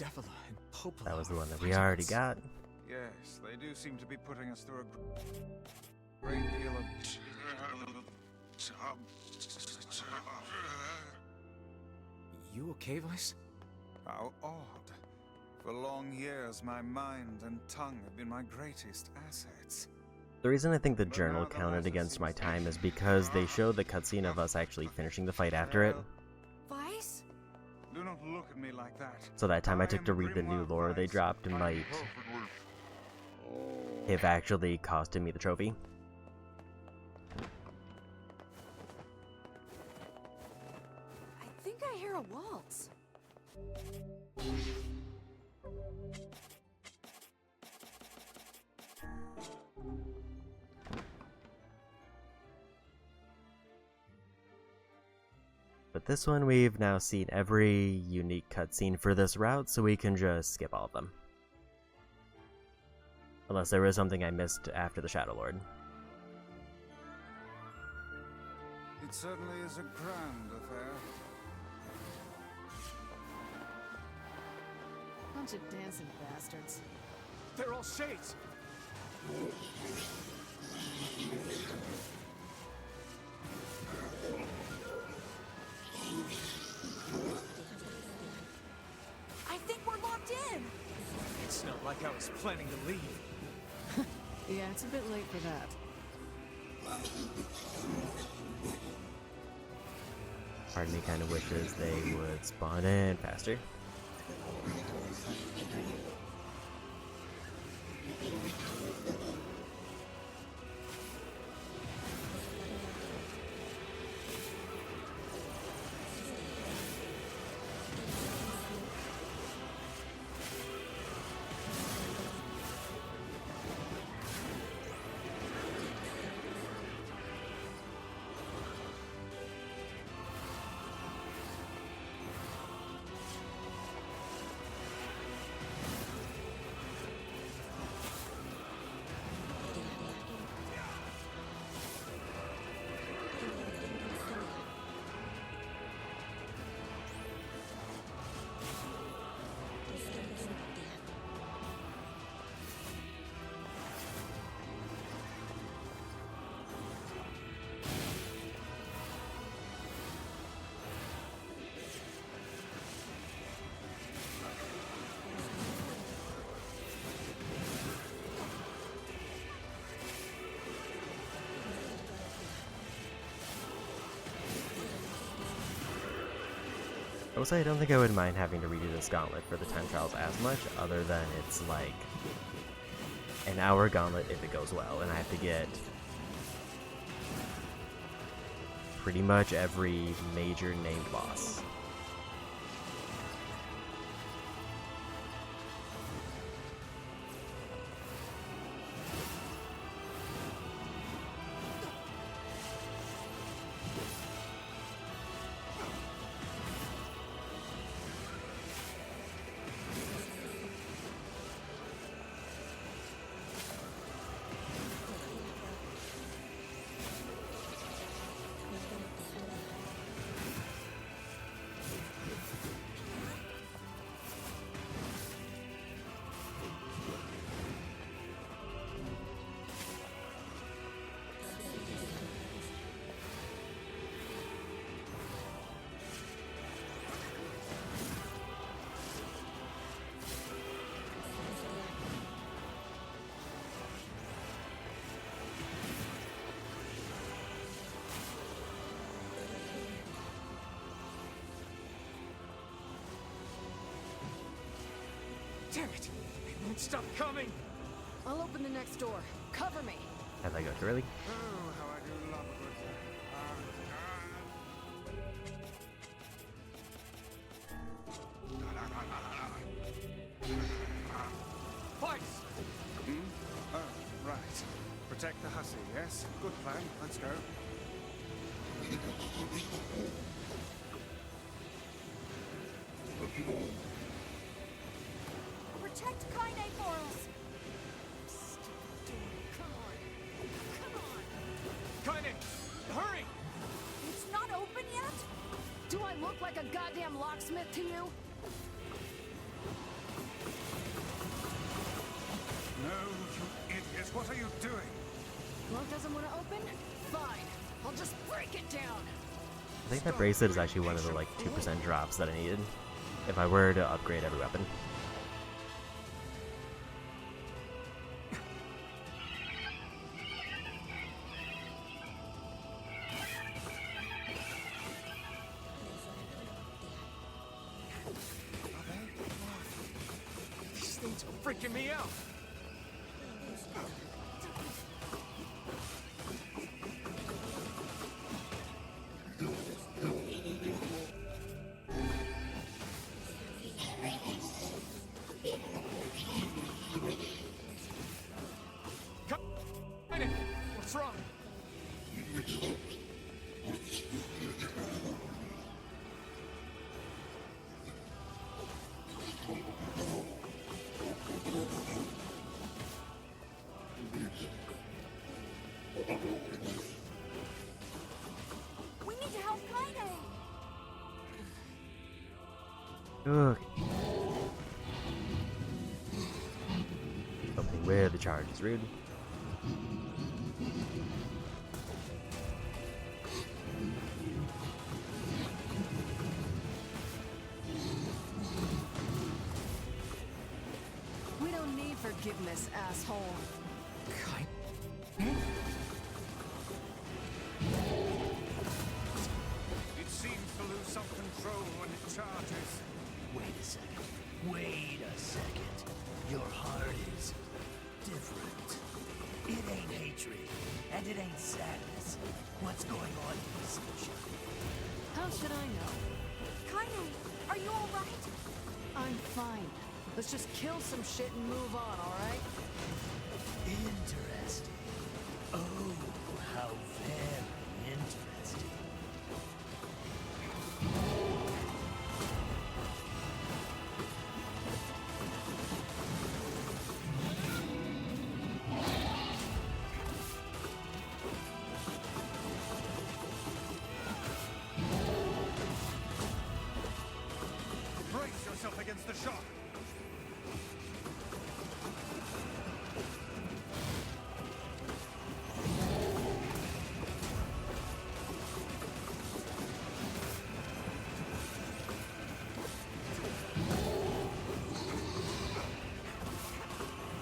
Devil and Poplar. That was the one that we already got. Yes, they do seem to be putting us through a great deal of... You okay, Vice? How odd. For long years, my mind and tongue have been my greatest assets. The reason I think the journal counted against my time is because they showed the cutscene of us actually finishing the fight after it. Vice? Do not look at me like that. So that time I took to read the new lore they dropped might have actually costed me the trophy. I think I hear a waltz. But this one, we've now seen every unique cutscene for this route, so we can just skip all of them. Unless there was something I missed after the Shadow Lord. It certainly is a grand affair. Bunch of dancing bastards. They're all shades! I think we're locked in. It's not like I was planning to leave. Yeah, it's a bit late for that. Part of me kind of wishes they would spawn in faster. I will say I don't think I would mind having to redo this gauntlet for the time trials as much, other than it's like an hour gauntlet if it goes well, and I have to get pretty much every major named boss. Damn it! They won't stop coming! I'll open the next door. Cover me. Have I go too early? Oh, how I do love a good Vice! Oh, right. Protect the hussy, yes? Good plan. Let's go. Protect Kaine for us. Kaine! Hurry! It's not open yet? Do I look like a goddamn locksmith to you? you idiot! What are you doing? Lock doesn't want to open? Fine. I'll just break it down. I think that bracelet is actually one of the like 2% drops that I needed if I were to upgrade every weapon. These things are freaking me out. What's wrong? We need to help Kaine! Ugh. Opening with the charge is rude. We don't need forgiveness, asshole. It seems to lose some control when it charges. Wait a second. Wait a second. Your heart is different. It ain't hatred, and it ain't sadness. What's going on in this mission? How should I know? Kaine, are you alright? I'm fine. Let's just kill some shit and move on, alright? Interesting. Oh, how very interesting. Brace yourself against the shock.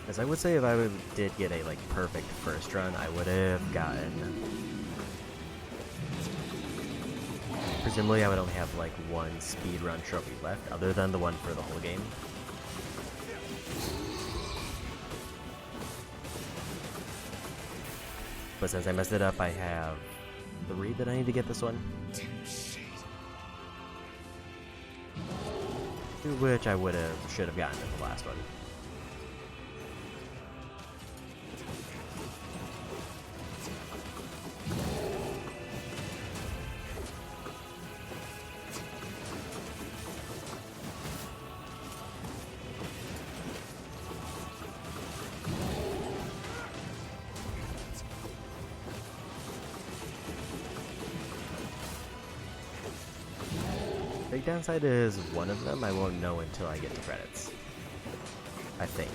As I would say, if I did get a like perfect first run, I would have gotten. Presumably, I would only have like one speedrun trophy left, other than the one for the whole game. But since I messed it up, I have 3 that I need to get this one. Which I should have gotten in the last one. Big downside is one of them I won't know until I get to credits. I think.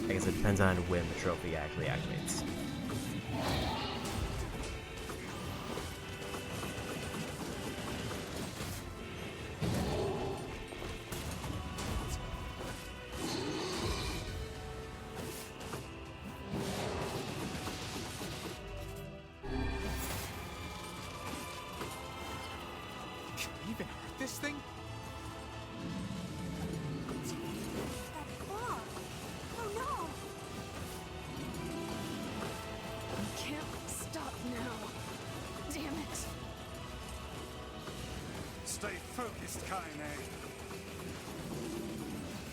I guess it depends on when the trophy actually activates. Can we even hurt this thing? That fog! Oh no! I can't stop now. Damn it. Stay focused, Kaine.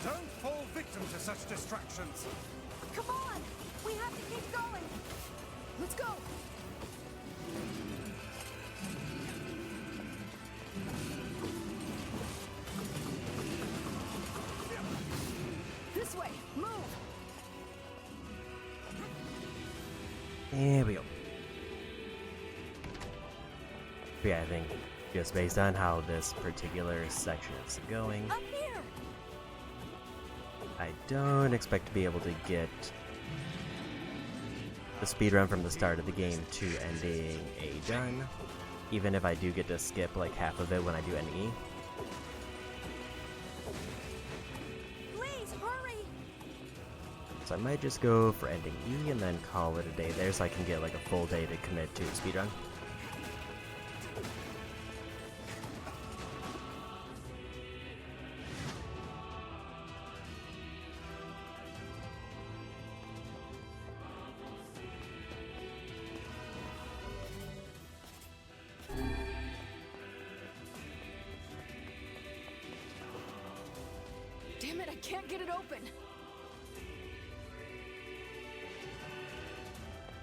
Don't fall victim to such distractions. Come on! We have to keep going! Let's go. This way. Move. There we go. But yeah, I think just based on how this particular section is going, Up here! I don't expect to be able to get the speedrun from the start of the game to ending a done, even if I do get to skip like half of it when I do an E. Please hurry! So I might just go for ending E and then call it a day there so I can get like a full day to commit to the speedrun. Damn it, I can't get it open!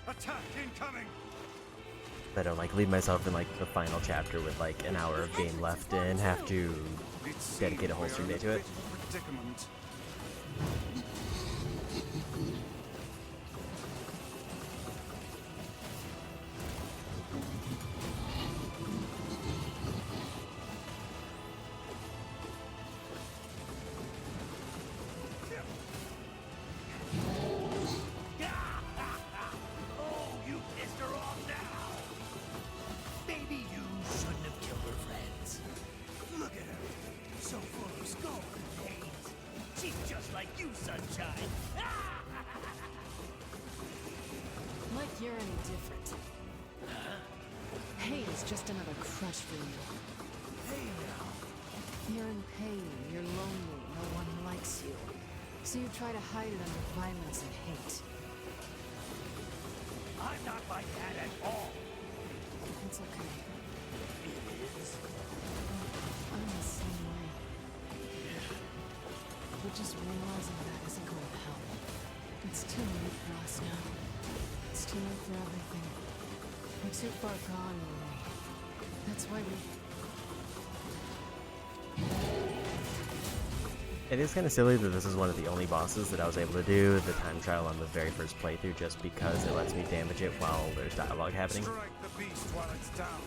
Attack incoming! I don't like leave myself in like the final chapter with like an hour of game left and have to dedicate a whole stream day to it. Predicament. Oh, you pissed her off now! Maybe you shouldn't have killed her friends. Look at her, so full of scorn and hate. She's just like you, Sunshine. Like you're any different. Hate is just another crutch for you. Hey now. You're in pain, you're lonely, no one likes you. So you try to hide it under violence and hate. I'm not like that at all. It's okay. It is. I'm the same way. But just realizing that isn't going to help. It's too late for us now. It's too late for everything. We're too far gone, Renee. That's why we... It is kind of silly that this is one of the only bosses that I was able to do the time trial on the very first playthrough just because it lets me damage it while there's dialogue happening. Strike the beast while it's down.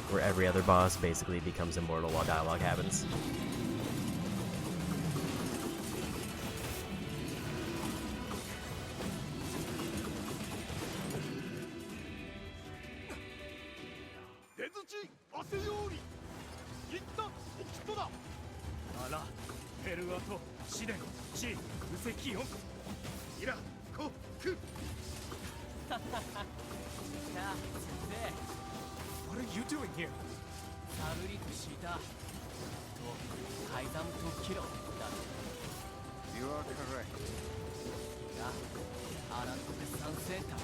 Where every other boss basically becomes immortal while dialogue happens. What are you doing here? サルリとシータと改ざんとキロだ You are correct. がアラントテサンセーター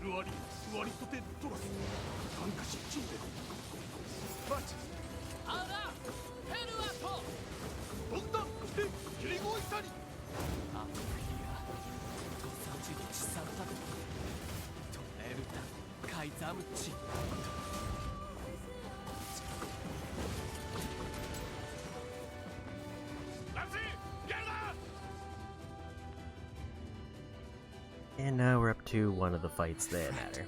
クルワリ割とてトラス参加し中で But アラヘルアトどんだして切り声したりアプリアとサチリチサルタとトエルタ改ざんチ And now we're up to one of the fights that matter.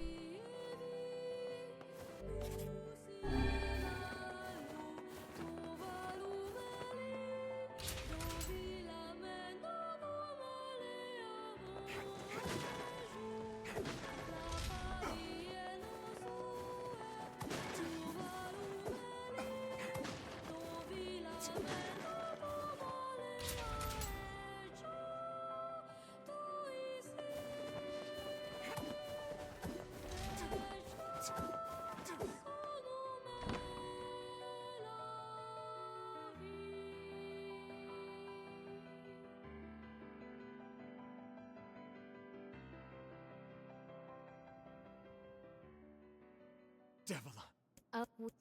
Devil,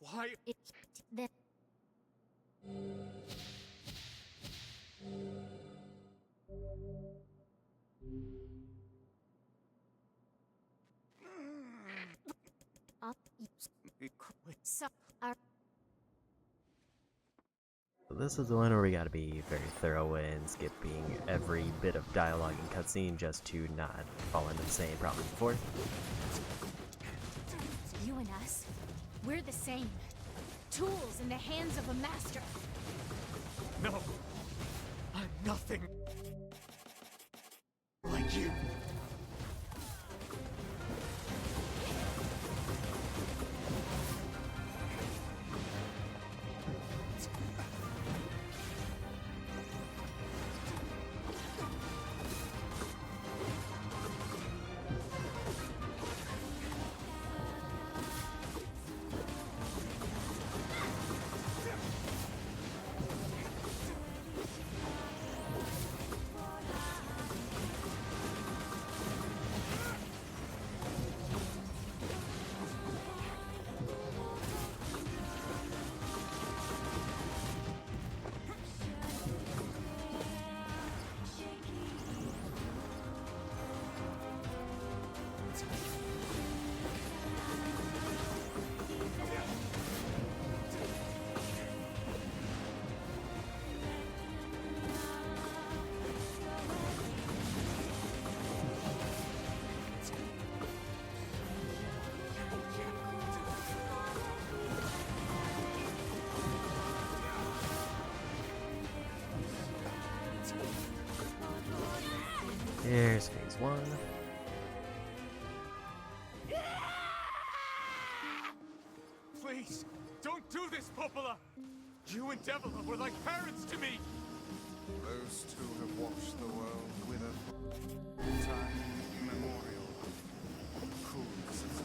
why? Then so So this is the one where we gotta be very thorough in skipping every bit of dialogue and cutscene just to not fall into the same problem before. you and us, we're the same. tools in the hands of a master. No! I'm nothing like you! Here's phase 1. Please, don't do this, Popola! You and Devila were like parents to me! Those two have watched the world wither for time immemorial.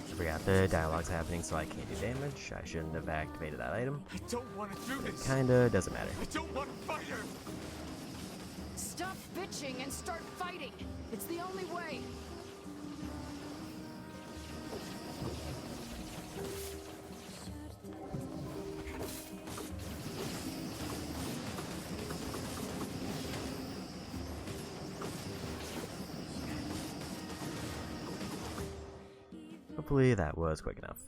I forgot the dialogue's happening, so I can't do damage. I shouldn't have activated that item. I don't want to do this! Kinda doesn't matter. I don't want to fight her! Stop bitching and start fighting! It's the only way! Hopefully that was quick enough.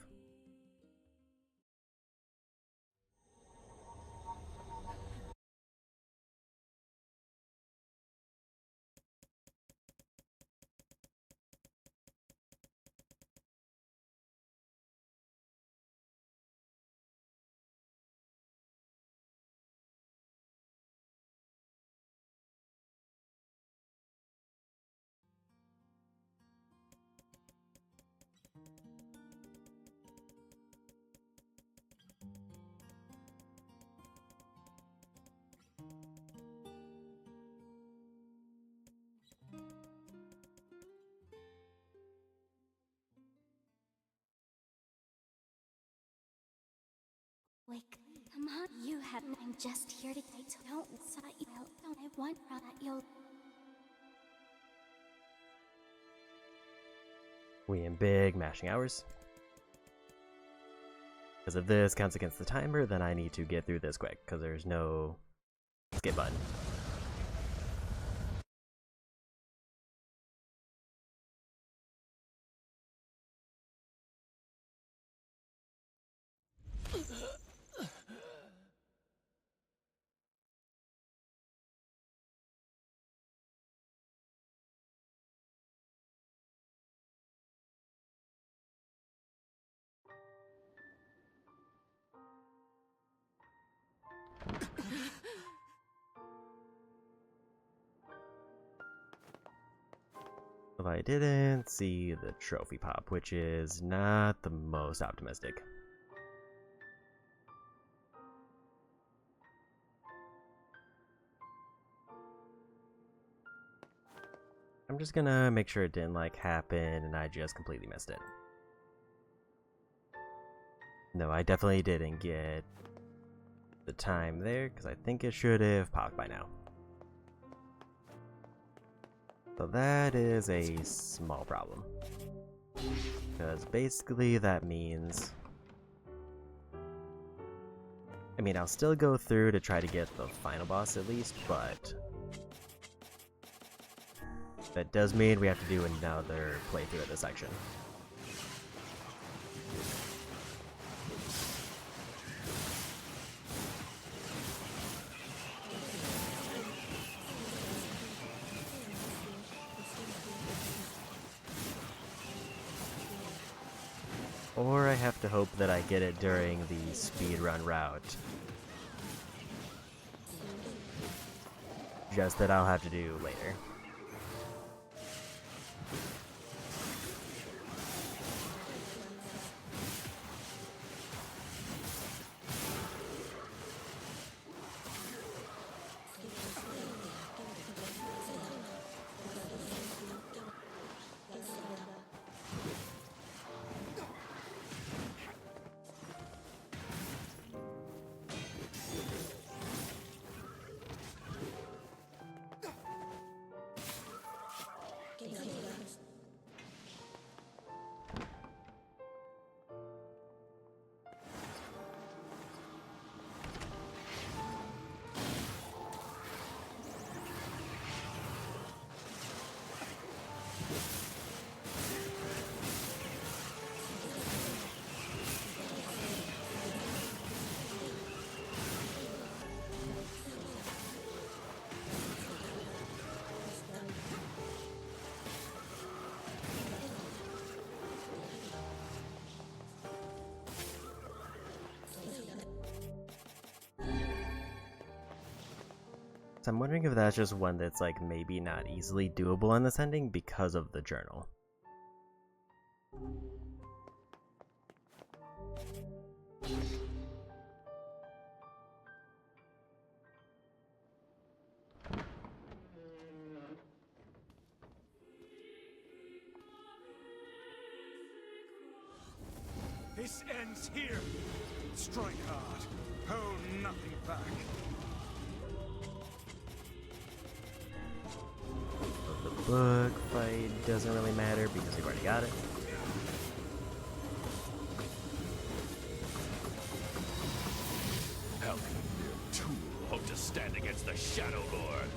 Wake, come on, you have. I'm just here to get. Don't sigh. Don't I want that you'll. We in big mashing hours. Because if this counts against the timer, then I need to get through this quick, because there's no skip button. If I didn't see the trophy pop, which is not the most optimistic. I'm just gonna make sure it didn't like happen and I just completely missed it. No, I definitely didn't get the time there because I think it should have popped by now. So that is a small problem. Because basically that means... I mean, I'll still go through to try to get the final boss at least, but... that does mean we have to do another playthrough of this section. Or I have to hope that I get it during the speedrun route. Just that I'll have to do later. So I'm wondering if that's just one that's like maybe not easily doable on this ending because of the journal. This ends here. Strike hard. Hold nothing back. The book fight doesn't really matter because we've already got it. How can a mere tool hope to stand against the Shadow Lord?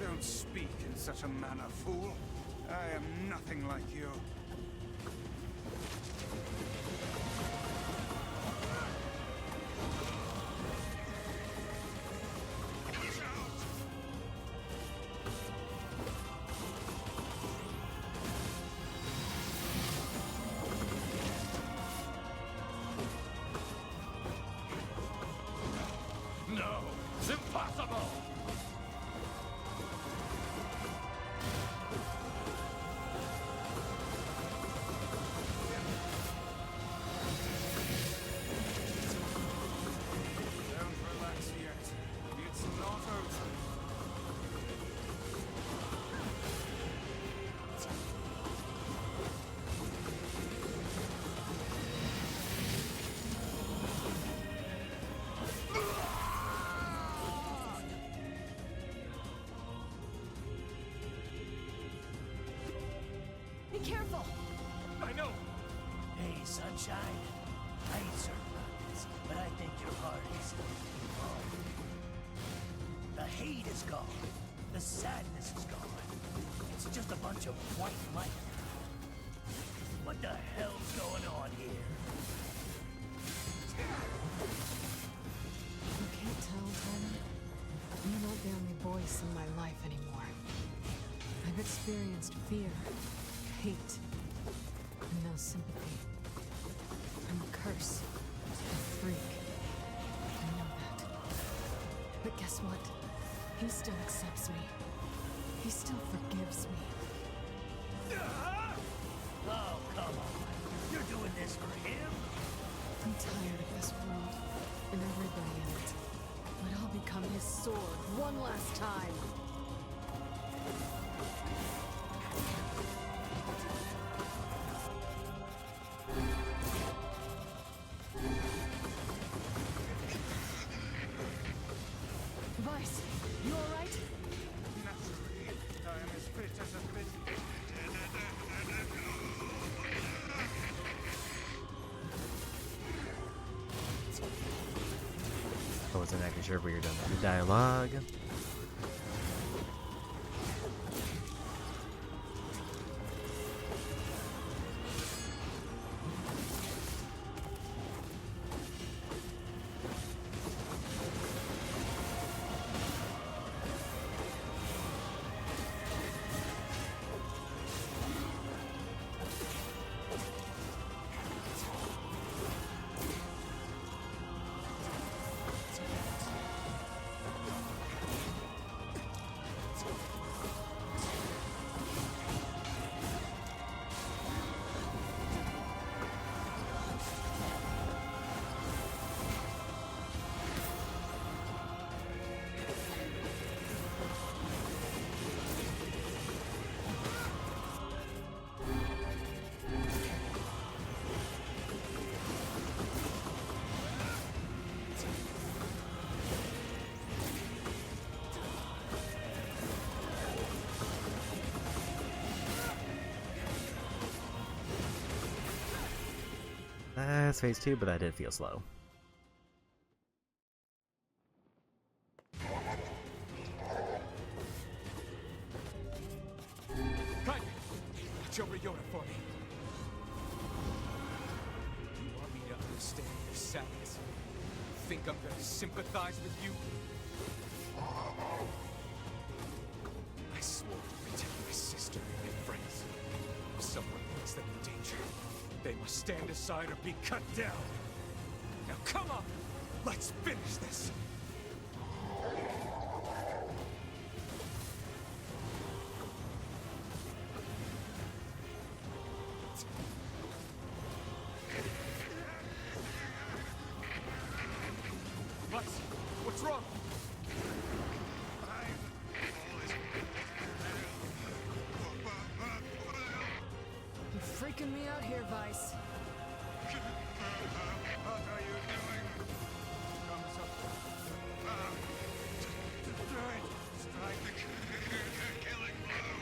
Don't speak in such a manner, fool. I am nothing like you. No, it's impossible! Don't relax yet. It's not over. Be careful! I know! Hey, Sunshine. I ain't certain about this, but I think your heart is wrong. The hate is gone. The sadness is gone. It's just a bunch of white light. What the hell's going on here? You can't tell, Tyler. You're not the only voice in my life anymore. I've experienced fear, hate, and no sympathy. I'm a curse, a freak. I know that. But guess what? He still accepts me. He still forgives me. Oh, come on. You're doing this for him? I'm tired of this world and everybody in it. But I'll become his sword one last time. Vice, you alright? Naturally, I am as fit as a bit. I wasn't actually sure if we were done with the dialogue. That's phase 2, but that did feel slow. Kaine, watch over Yoda for me. You want me to understand your sadness? Think I'm gonna sympathize with you? I swore to protect my sister and my friends. If someone puts them in danger, they must stand aside or be cut down. Now come on! Let's finish this! Max, what's wrong? You're freaking me out here, Vice. What are you doing? Comes up. Strike the killing blow.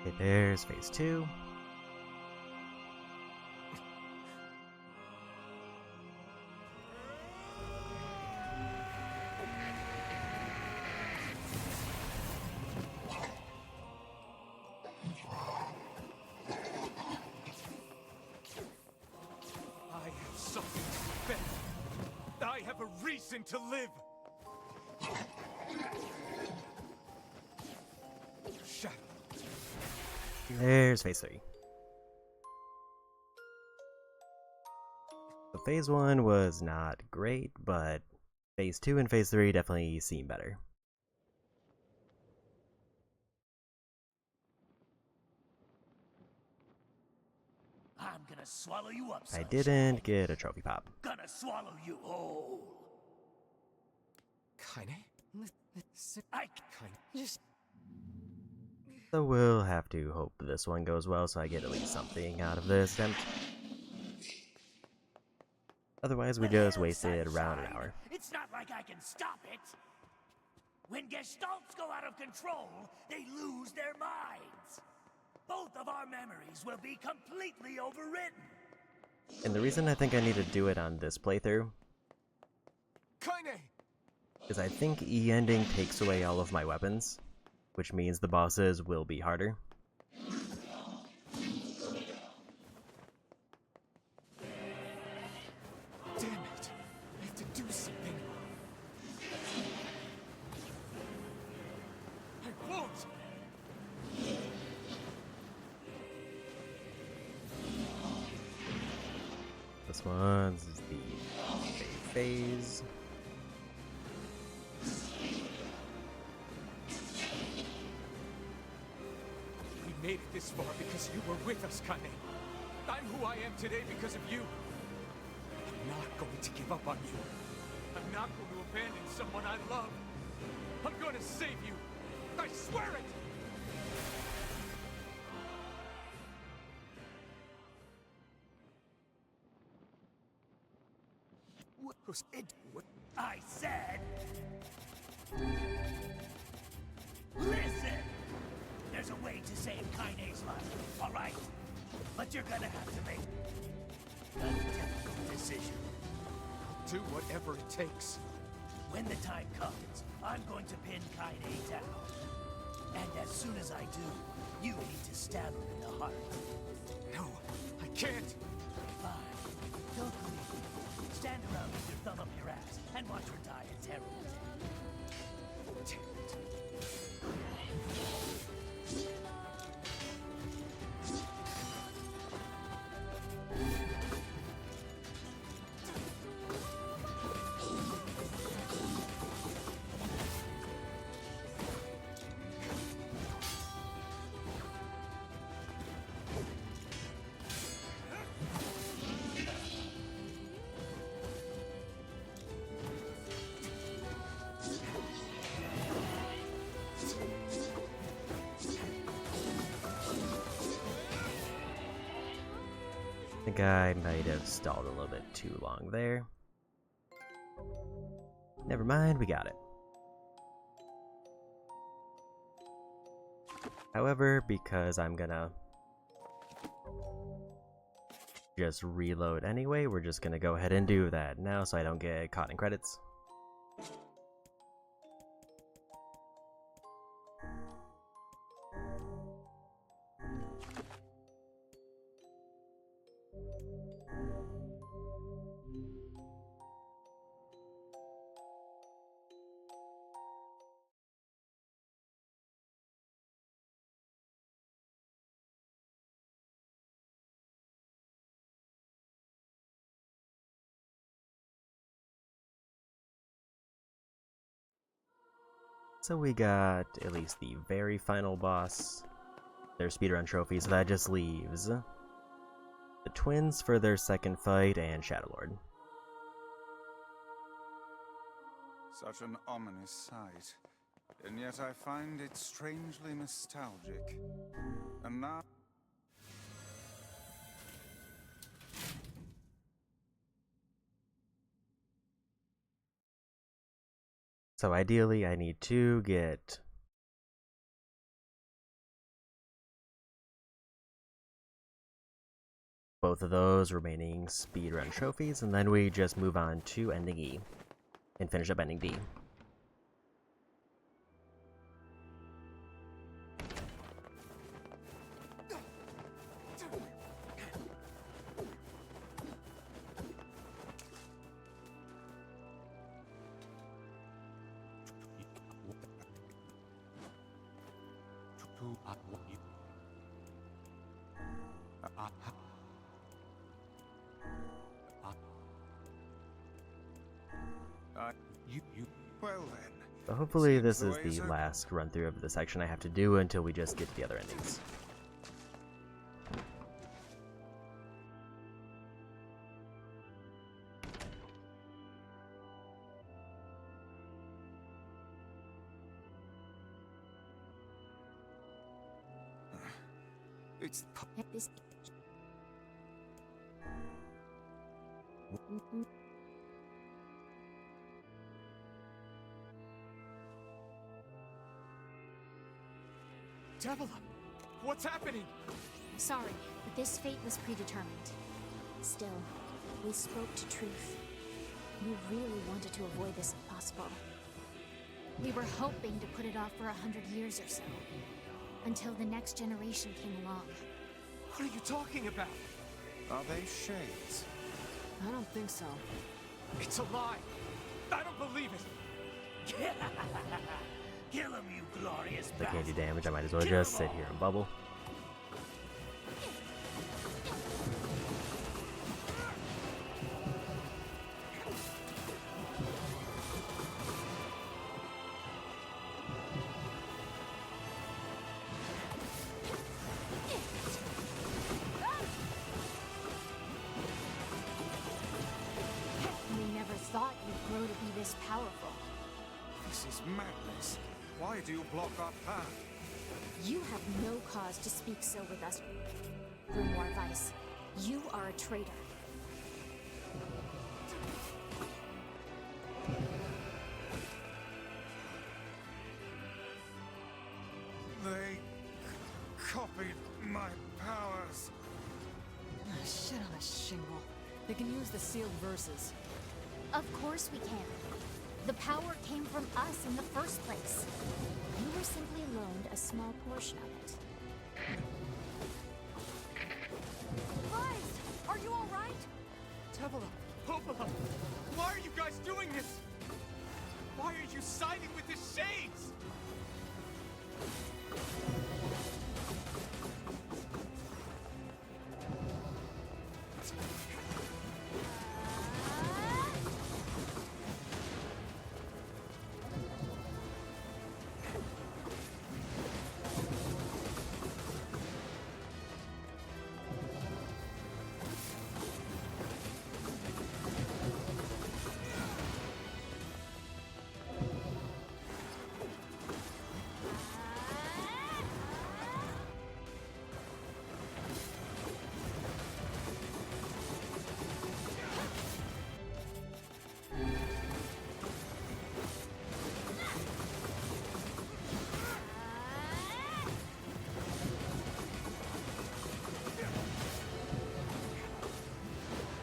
Okay, there's phase 2. I have something to defend. I have a reason to live. Shadow. There's phase 3. So phase 1 was not great, but phase 2 and phase 3 definitely seem better. I'm gonna swallow you up, I sunshine. didn't get a trophy pop. Gonna swallow you whole. Kaine? I Kaine. So we'll have to hope this one goes well so I get at least something out of this attempt. Otherwise, we just wasted around an hour. It's not like I can stop it. When gestalts go out of control, they lose their minds. Both of our memories will be completely overwritten. And the reason I think I need to do it on this playthrough Kaine! is I think E-ending takes away all of my weapons, which means the bosses will be harder. Damn it! I have to do something. I won't! This one's the phase. We made it this far because you were with us, Kaine. I'm who I am today because of you. I'm not going to give up on you. I'm not going to abandon someone I love. I'm going to save you. I swear it! I said... Listen! There's a way to save Kaine's life, alright? But you're gonna have to make a difficult decision. Do whatever it takes. When the time comes, I'm going to pin Kaine down. And as soon as I do, you need to stab him in the heart. No, I can't. Fine. Don't believe me. Stand around with your thumb up your ass and watch her die a terrible death. Damn it. I think I might have stalled a little bit too long there. Never mind, we got it. However, because I'm gonna just reload anyway, we're just gonna go ahead and do that now so I don't get caught in credits. So we got at least the very final boss, their speedrun trophy, so that just leaves the twins for their second fight and Shadowlord. Such an ominous sight, and yet I find it strangely nostalgic. And now... So ideally, I need to get both of those remaining speedrun trophies, and then we just move on to ending E and finish up ending D. Well then. So hopefully this is the last run through of the section I have to do until we just get to the other endings. It's... This Devil, what's happening? Sorry, but this fate was predetermined. Still, we spoke to truth. We really wanted to avoid this if possible. We were hoping to put it off for 100 years or so, until the next generation came along. What are you talking about? Are they shades? I don't think so. It's a lie. I don't believe it. Kill him, you glorious If I can't do bastard. damage, I might as well just sit here and bubble. We never thought you'd grow to be this powerful. This is madness. Why do you block our path? You have no cause to speak so with us, Grimoire Vice. You are a traitor. They copied my powers. Shit on a shingle. They can use the sealed verses. Of course we can. The power came from us in the first place. You were simply loaned a small portion of it. Guys, are you all right? Devil, Popola, why are you guys doing this? Why are you siding with the shades?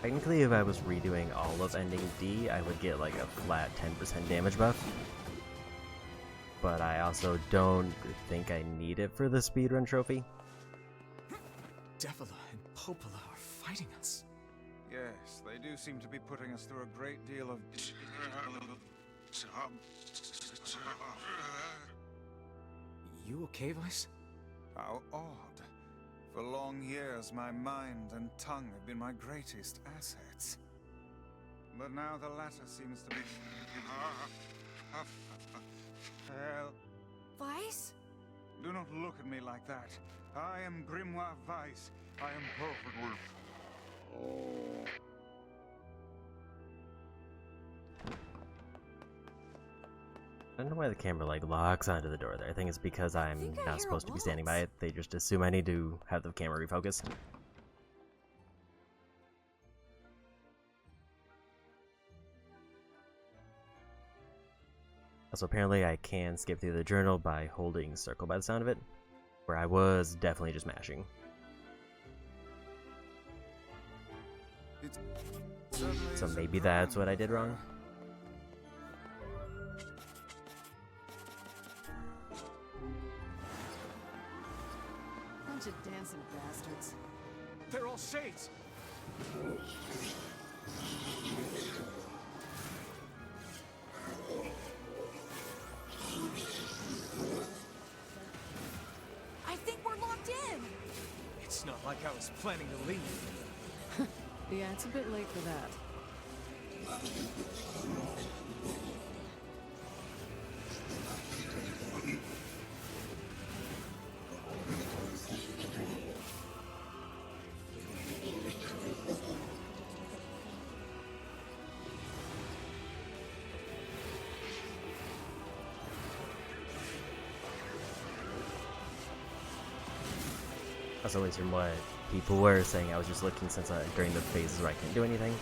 Technically, if I was redoing all of ending D, I would get like a flat 10% damage buff. But I also don't think I need it for the speedrun trophy. Devila and Popola are fighting us. Yes, they do seem to be putting us through a great deal of... You okay, Vice? How odd. For long years, my mind and tongue have been my greatest assets. But now the latter seems to be... Hell, Vice? do not look at me like that. I am Grimoire Vice. I am perfectly... I don't know why the camera like locks onto the door there. I think it's because I'm think I not hear supposed to be standing walls. by it. They just assume I need to have the camera refocus. Also, apparently I can skip through the journal by holding circle by the sound of it, where I was definitely just mashing. It So maybe that's what I did wrong. Bunch of dancing bastards. They're all shades! I think we're locked in! It's not like I was planning to leave. Yeah, it's a bit late for that. That's always from what people were saying. I was just looking since during the phases where I couldn't do anything.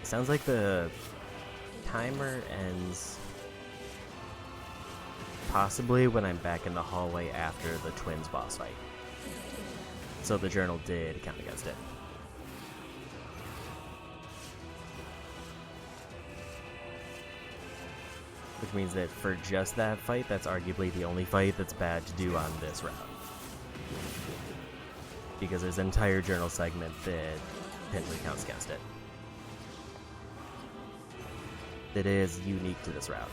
It sounds like the timer ends possibly when I'm back in the hallway after the twins boss fight. So the journal did count against it. Which means that for just that fight, that's arguably the only fight that's bad to do on this route. Because there's an entire journal segment that potentially counts against it. That is unique to this route.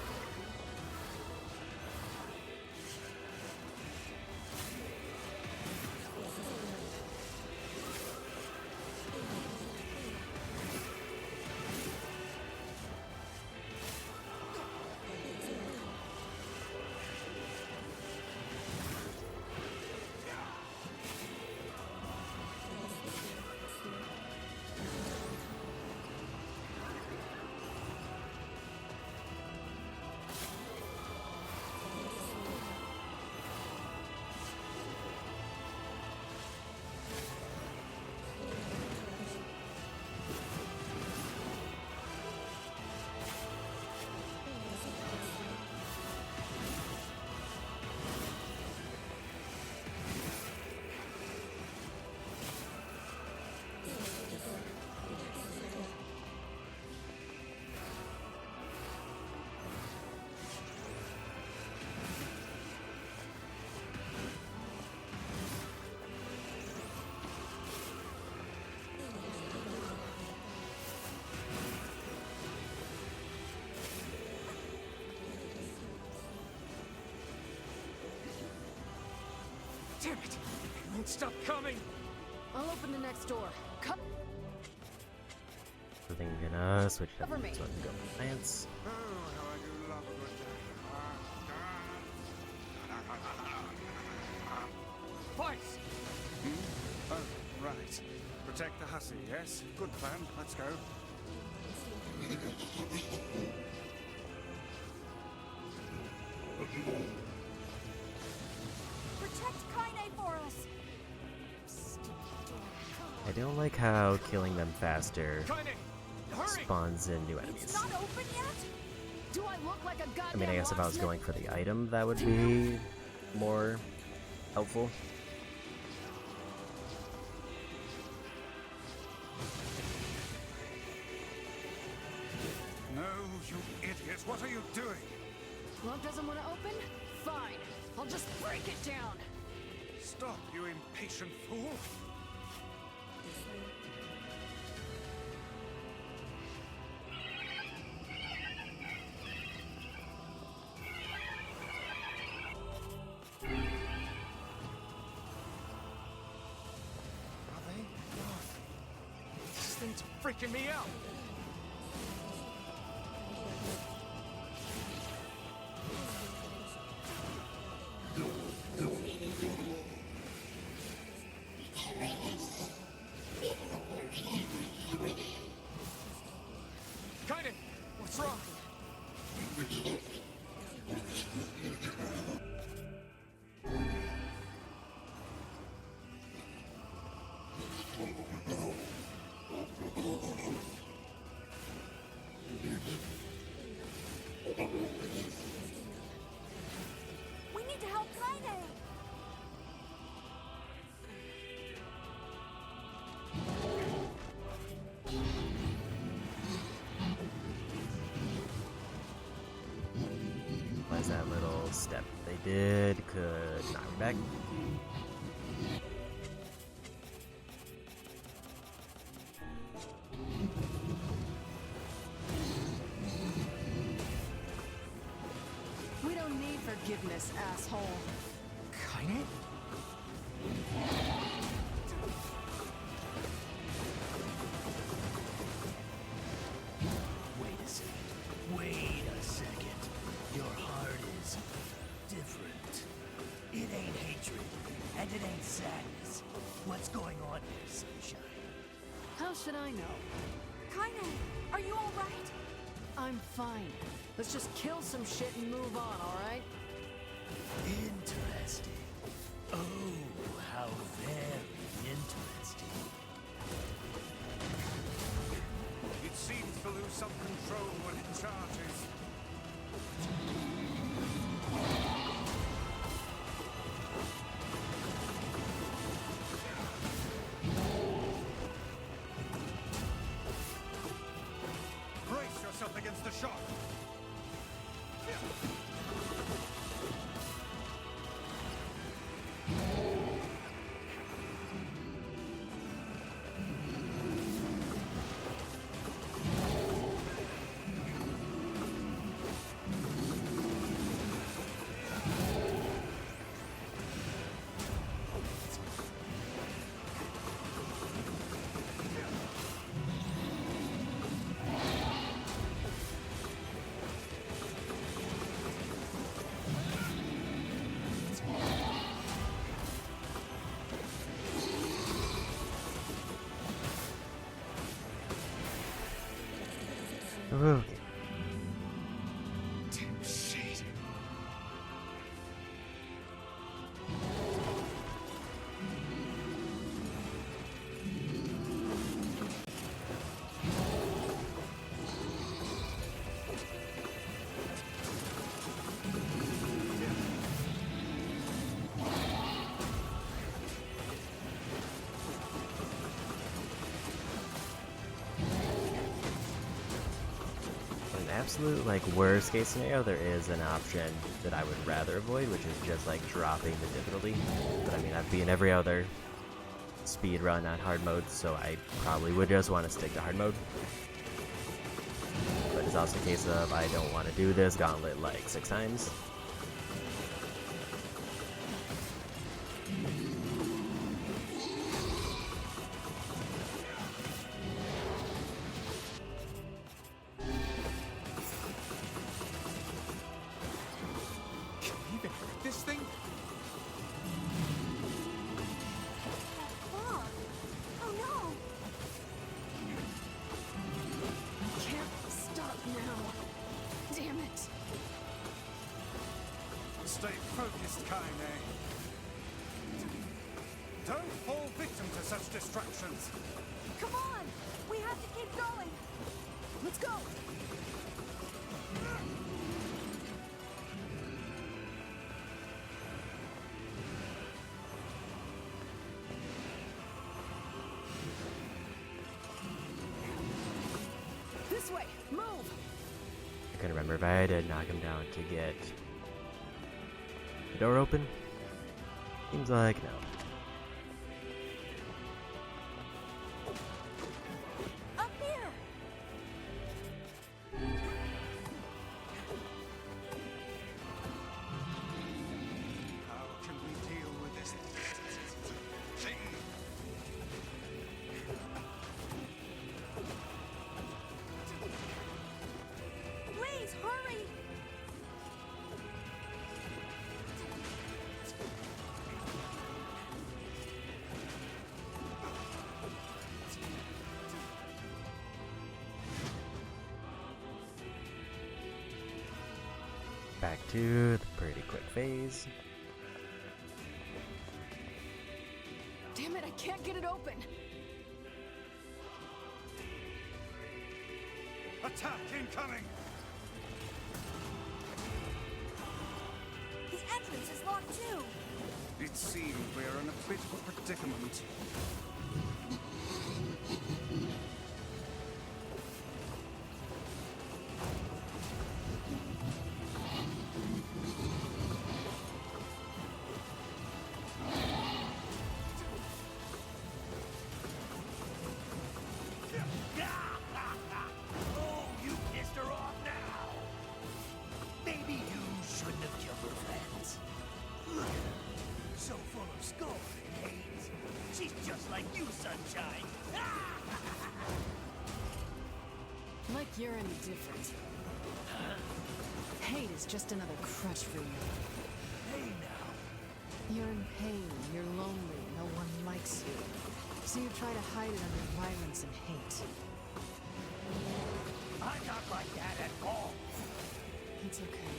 Damn it! It won't stop coming! I'll open the next door. Come. I think I'm gonna switch it up Cover me. so I can go for plants. Oh, how I do love a good Vice! Oh, right. Protect the hussy, yes? Good plan. Let's go. Protect Kaine for us! I don't like how killing them faster Kaine! Hurry! spawns in new It's enemies. not open yet? Do I look like a goddamn I mean, I guess if I was locksmith? going for the item, that would be more helpful. What are you doing? Lock doesn't want to open? Fine. I'll just break it down. Stop, you impatient fool! Are they? These things are freaking me out! Kaiden, what's wrong? We need to help Kaine! Was that little step they did could knock me back. We don't need forgiveness, asshole. Kaine? Wait a second. Wait a second. Your heart is different. It ain't hatred, and it ain't sadness. What's going on here, Sunshine? How should I know? Kaine, are you alright? I'm fine. Let's just kill some shit and move on, alright? Interesting. Oh, how very interesting. It seems to lose some control when it charges. Brace yourself against the shock. Okay. Damn shit. Absolute like worst case scenario, there is an option that I would rather avoid, which is just like dropping the difficulty. But I mean, I've beaten every other speed run on hard mode, so I probably would just want to stick to hard mode. But it's also a case of I don't want to do this gauntlet like 6 times. Can you even hurt this thing? Fog! Oh no! Can't stop now. Damn it. Stay focused, Kaine. Don't fall victim to such distractions. Come on! We have to keep going! Let's go. This way. Move. Couldn't remember if I had to knock him down to get the door open. Seems like no. Up here! How can we deal with this thing? Please, hurry! Back to the pretty quick phase. Damn it, I can't get it open! Attack incoming! The entrance is locked too! It seems we are in a bit of a predicament. Oh, you pissed her off now! Maybe you shouldn't have killed her friends. Look at her. So full of scorn and hate. She's just like you, Sunshine. Like you're any different. Hate is just another crutch for you. Hey now. You're in pain, you're lonely, no one likes you. So you try to hide it under violence and hate. I'm not like that at all. It's okay.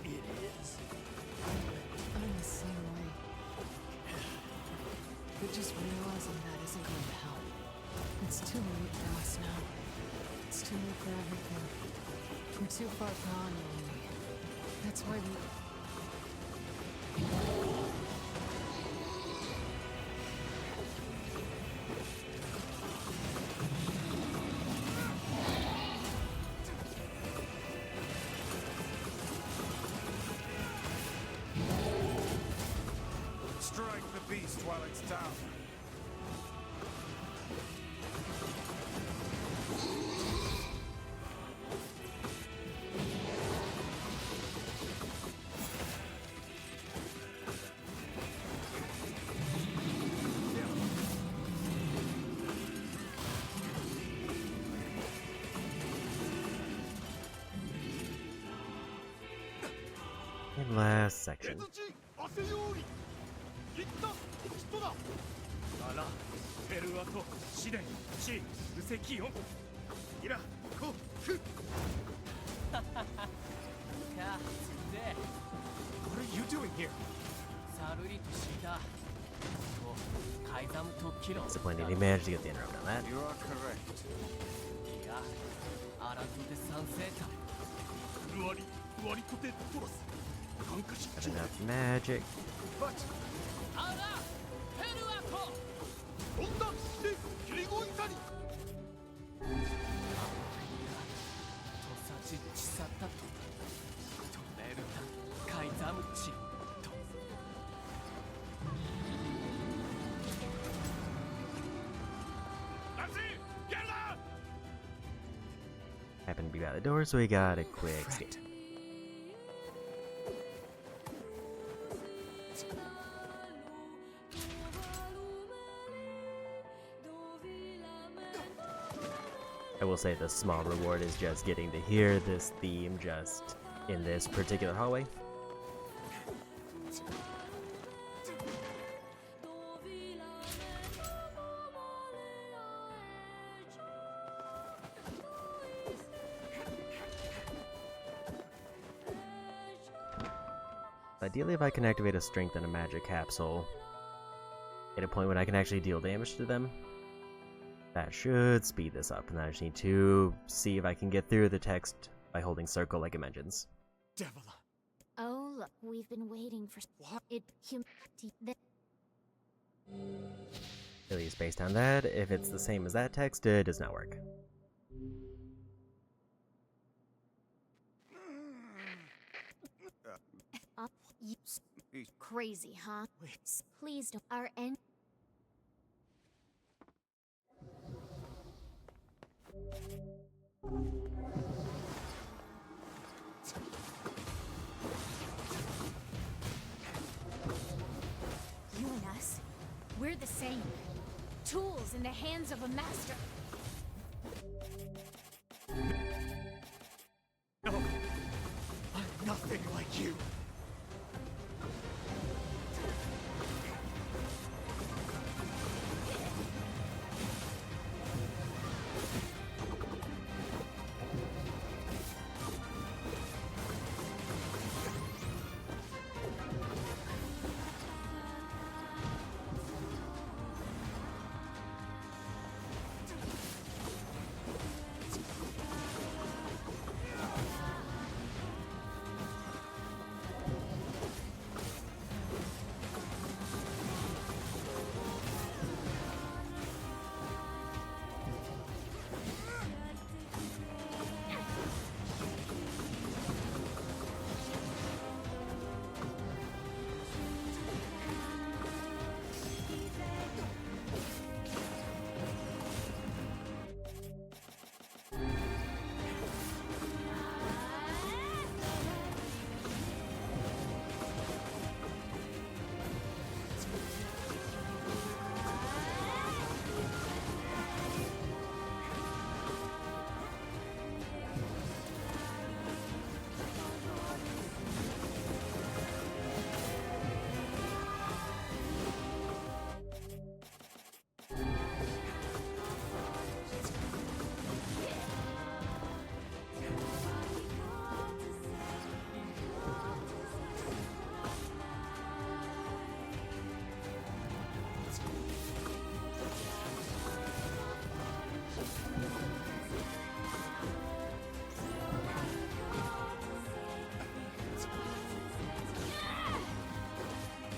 It is. I'm the same way. But just realizing that isn't going to help. It's too late for us now. It's too late for everything. We're too far gone, you and me. That's why we... Strike the beast while it's down. And last section. あら、フェルアと試練、地、無責4。イラ、コ、フ。かすぜ What are you doing here? さるりとしたと改ざむときろ Disappointed he managed to get the interrupt on that. You are correct. いやあらずで賛成たフルワリ、ワリコテトラス。感化し Got enough magic. But あらフェルアコ温暖してキリゴイタリ。とさじちさったととめるた改ざむちと Happened to be by the door, so we got a quick skate. I will say the small reward is just getting to hear this theme just in this particular hallway. Ideally, if I can activate a strength and a magic capsule at a point when I can actually deal damage to them, that should speed this up. And I just need to see if I can get through the text by holding circle like it mentions. Devil. Oh, look, we've been waiting for it. At least based on that, if it's the same as that text, it does not work. crazy, huh? Wait. Please don't. Our end. You and us, we're the same. Tools in the hands of a master. No, I'm nothing like you.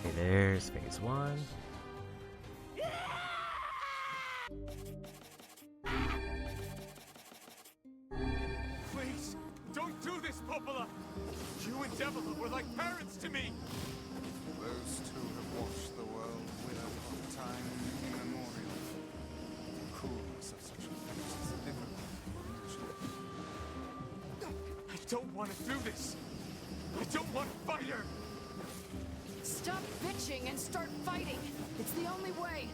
Okay, there's phase 1. Please, don't do this, Popola! You and Devila were like parents to me! Those two have watched the world wither from time immemorial. The coolness of such a fate is difficult to imagine. I don't want to do this! I don't want to fight her! Stop bitching and start fighting! It's the only way!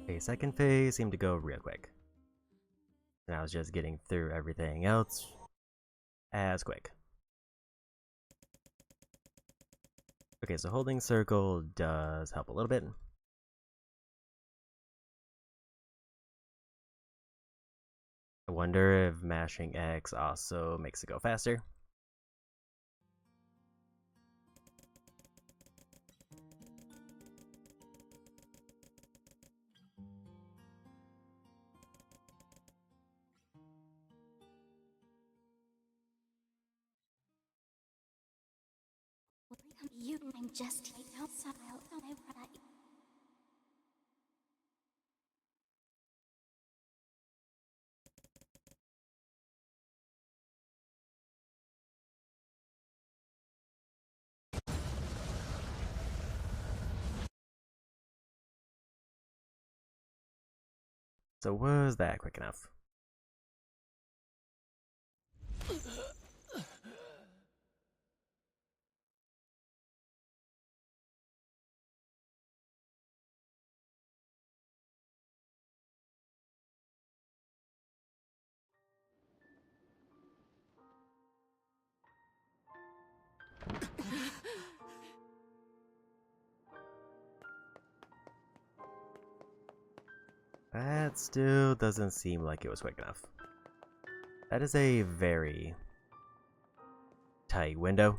Okay, second phase seemed to go real quick. And I was just getting through everything else as quick. Okay, so holding circle does help a little bit. I wonder if mashing X also makes it go faster. You I'm just outside. So was that quick enough? That still doesn't seem like it was quick enough. That is a very tight window.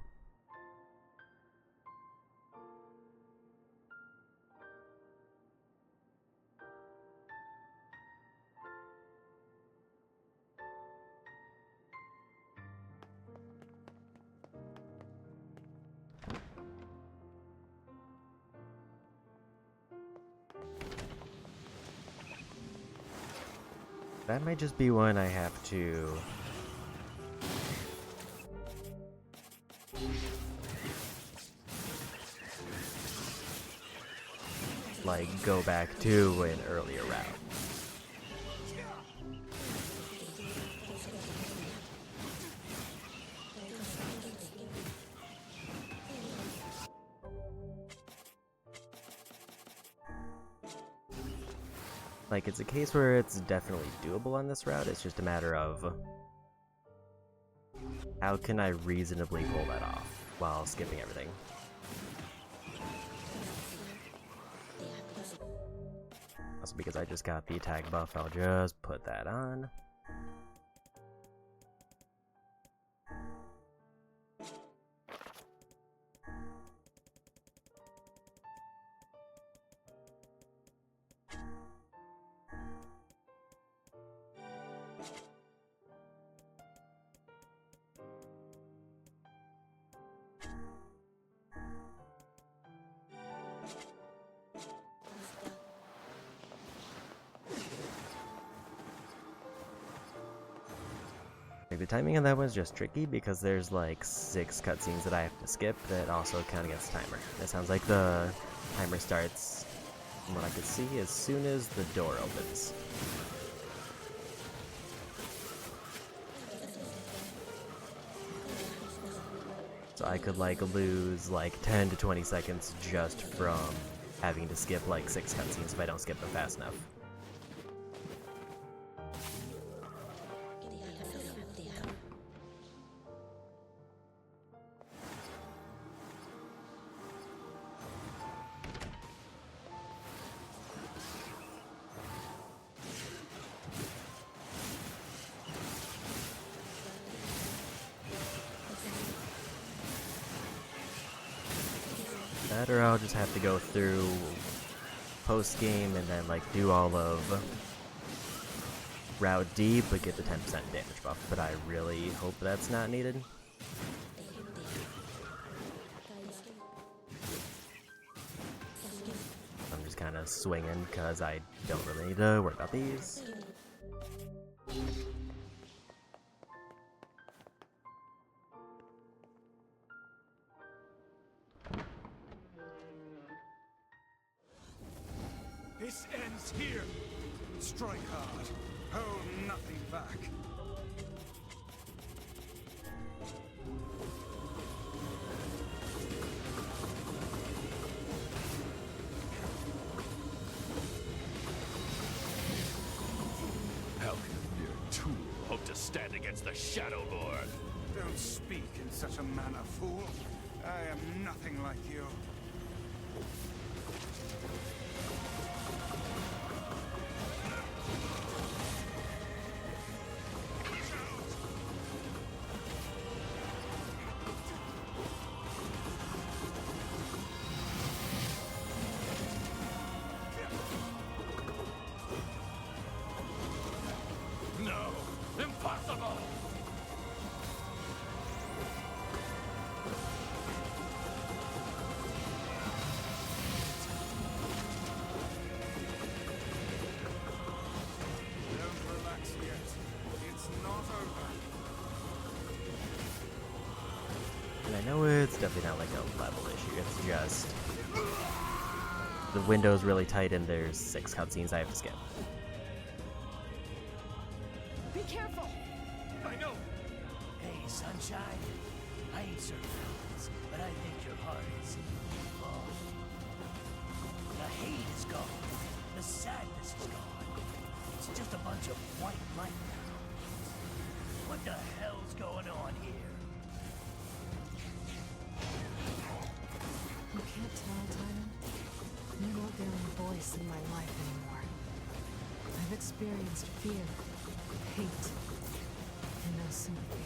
That might just be one I have to... like, go back to an earlier route. Like, it's a case where it's definitely doable on this route, it's just a matter of how can I reasonably pull that off while skipping everything. Also, because I just got the attack buff, I'll just put that on. Like, the timing on that one's just tricky because there's like 6 cutscenes that I have to skip that also count against the timer. It sounds like the timer starts, from what I could see, as soon as the door opens. So I could like lose like 10 to 20 seconds just from having to skip like 6 cutscenes if I don't skip them fast enough. That, or I'll just have to go through post-game and then like do all of Route D but get the 10% damage buff, but I really hope that's not needed. I'm just kind of swinging because I don't really need to worry about these. This ends here. Strike hard. Hold nothing back. How can a mere tool hope to stand against the Shadow Lord? Don't speak in such a manner, fool. I am nothing like you. No! Impossible! Don't relax yet. It's not over. And I know it's definitely not like a level issue, it's just the window's really tight and there's 6 cutscenes I have to skip. Be careful! I know! Hey, sunshine. I ain't certain else, but I think your heart is full. The hate is gone. The sadness is gone. It's just a bunch of white light now. What the hell's going on here? You can't tell, Tyron. You're not the only voice in my life anymore. I've experienced fear, hate, and no sympathy.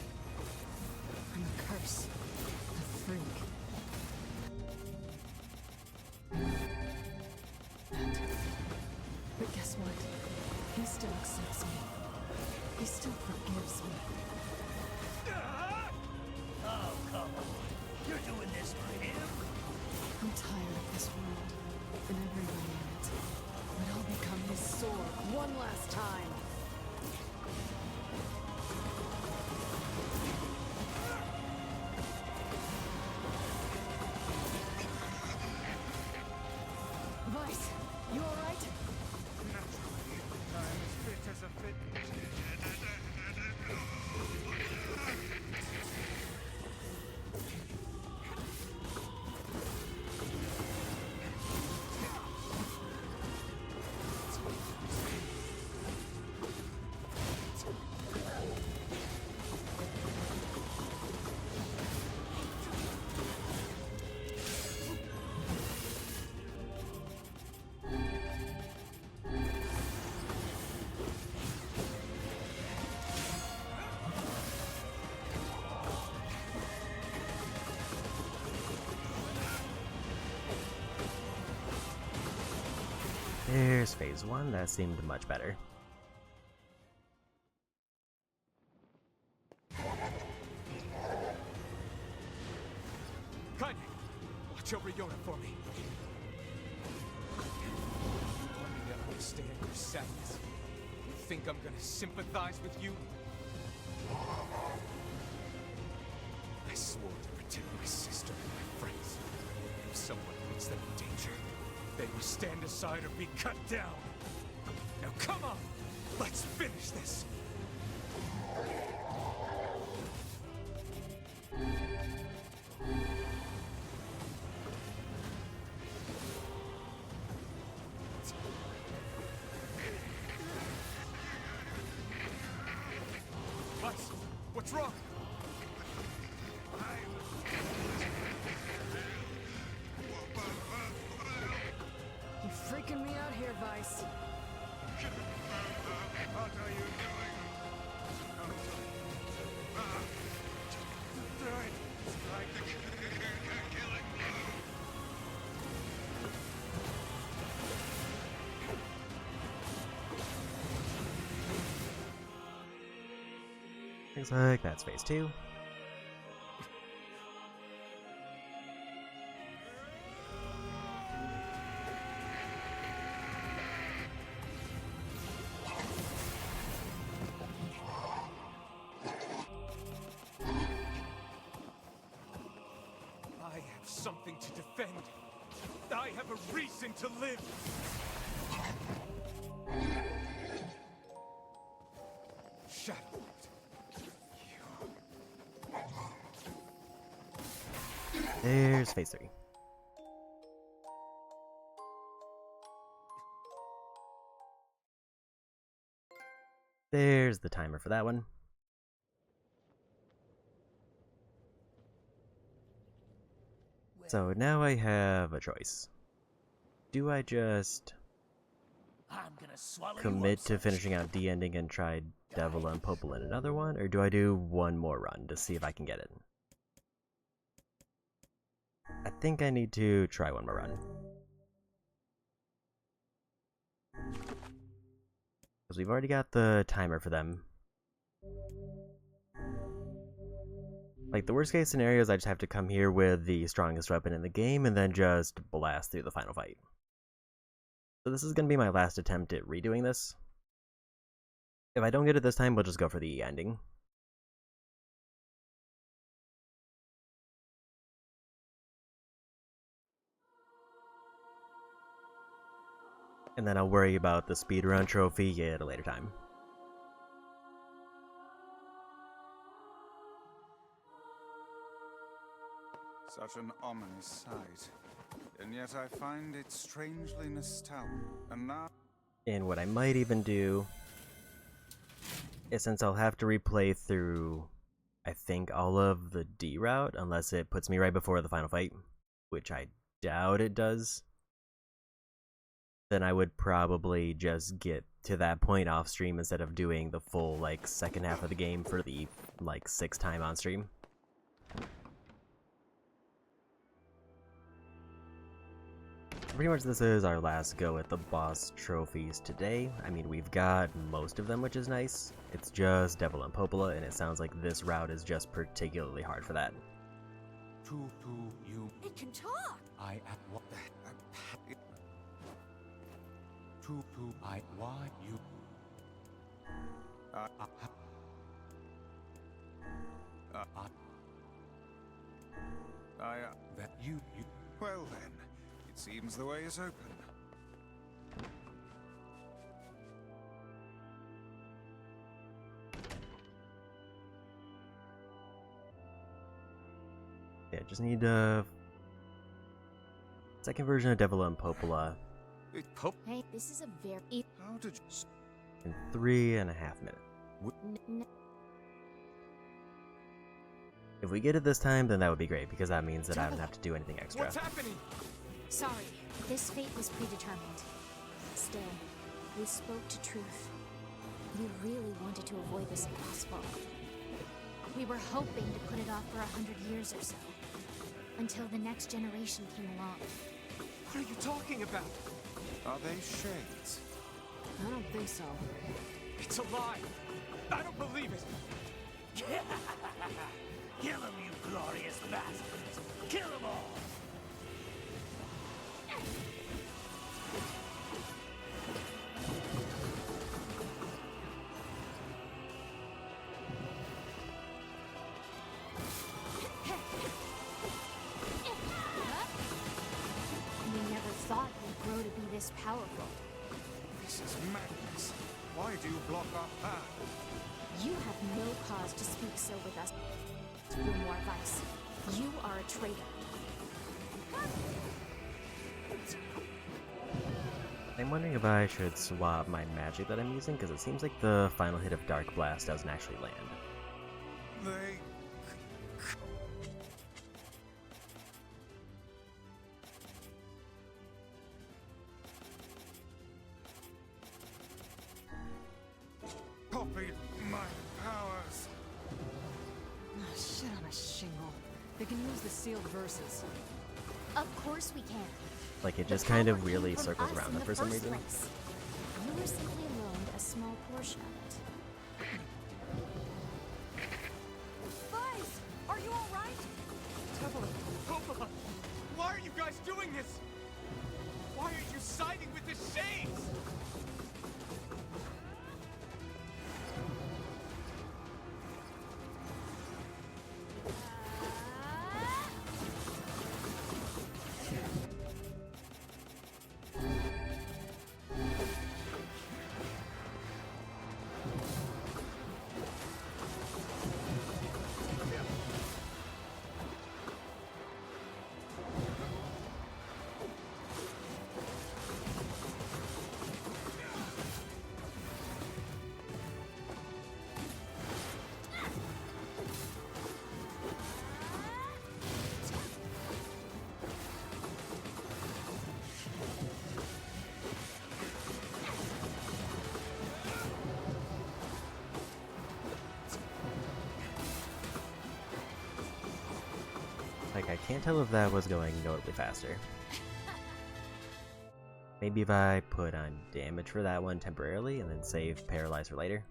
I'm a curse, a freak. But guess what? He still accepts me. He still forgives me. Oh, come on. You're doing this for him? I'm tired of this world, and everybody in it. But I'll become his sword one last time. phase 1. That seemed much better. Kanye, watch over Yona for me. You want me to understand your sadness? You think I'm gonna sympathize with you? I swore to protect my sister and my friends. If someone puts them in danger, they must stand aside or be cut down. Now come on, let's finish this. What's wrong? You're freaking me out here, Vice. What are you doing? Strike the killing blow. Looks like that's phase 2. I have something to defend. I have a reason to live. Shadow. There's phase 3. There's the timer for that one. So now I have a choice. Do I just I'm gonna swallow commit to finishing out D-Ending and try Devil and Popol in another one, or do I do one more run to see if I can get it? I think I need to try one more run. Because we've already got the timer for them. Like, the worst case scenario is I just have to come here with the strongest weapon in the game and then just blast through the final fight. So this is going to be my last attempt at redoing this. If I don't get it this time, we'll just go for the ending. And then I'll worry about the speedrun trophy at a later time. Such an ominous sight. And yet I find it strangely nostalgic. And now... And what I might even do is, since I'll have to replay through, I think, all of the D route, unless it puts me right before the final fight, which I doubt it does, then I would probably just get to that point off stream instead of doing the full, like, second half of the game for the, like, 6th time on stream. Pretty much this is our last go at the boss trophies today. I mean, we've got most of them, which is nice. It's just Devil and Popola, and it sounds like this route is just particularly hard for that. You. It can talk! I at what the I why you that you Well then, it seems the way is open. Yeah, just need a second version of Devil and Popola Hey, this is a very... How did you... in 3.5 minutes. If we get it this time, then that would be great, because that means that I don't have to do anything extra. What's happening? Sorry, this fate was predetermined. Still, we spoke to truth. We really wanted to avoid this if possible. We were hoping to put it off for 100 years or so, until the next generation came along. What are you talking about? Are they shades? don't think so. It's a lie! I don't believe it! Kill him, you glorious bastards! Kill them all! We never thought we'd grow to be this powerful. This is madness. Why do you block our path? You have no cause to speak so with us, Grimoire Vice. You are a traitor. I'm wondering if I should swap my magic that I'm using, because it seems like the final hit of Dark Blast doesn't actually land. They... copied my powers. Oh, shit on a shingle. They can use the sealed verses. Of course we can. Like, it The just kind of power weirdly came from circles us around in them the for some first reason. place. You were simply loaned a small portion of it. Vice, are you all right? Popola! Why are you guys doing this? Why are you siding with the Shades? Like, I can't tell if that was going notably faster. Maybe if I put on damage for that one temporarily and then save Paralyze for later.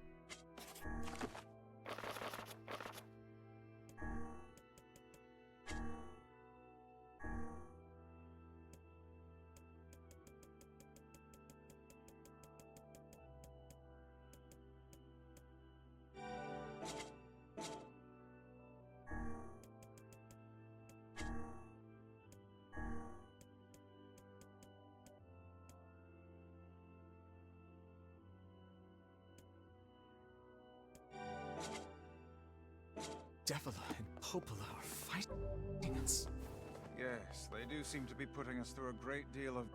Devila and Popola are fighting us. Yes, they do seem to be putting us through a great deal of...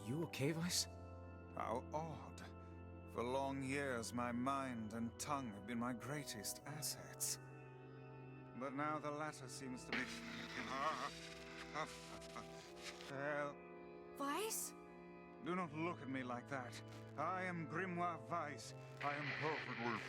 You okay, Vice? How odd. For long years, my mind and tongue have been my greatest assets. But now the latter seems to be... Well, Vice? do not look at me like that. I am Grimoire Vice. I am perfectly...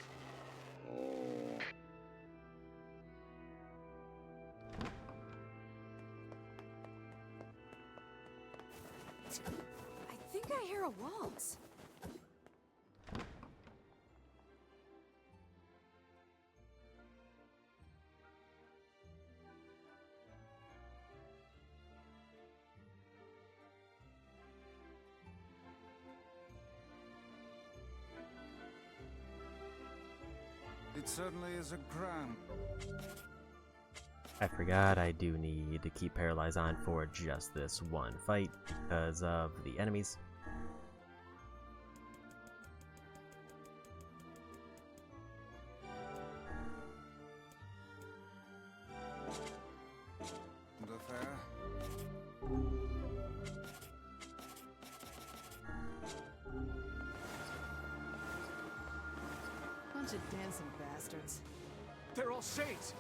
I think I hear a waltz. It certainly is a grand... I forgot I do need to keep Paralyze on for just this one fight because of the enemies. The fair. Bunch of dancing bastards. They're all Shades!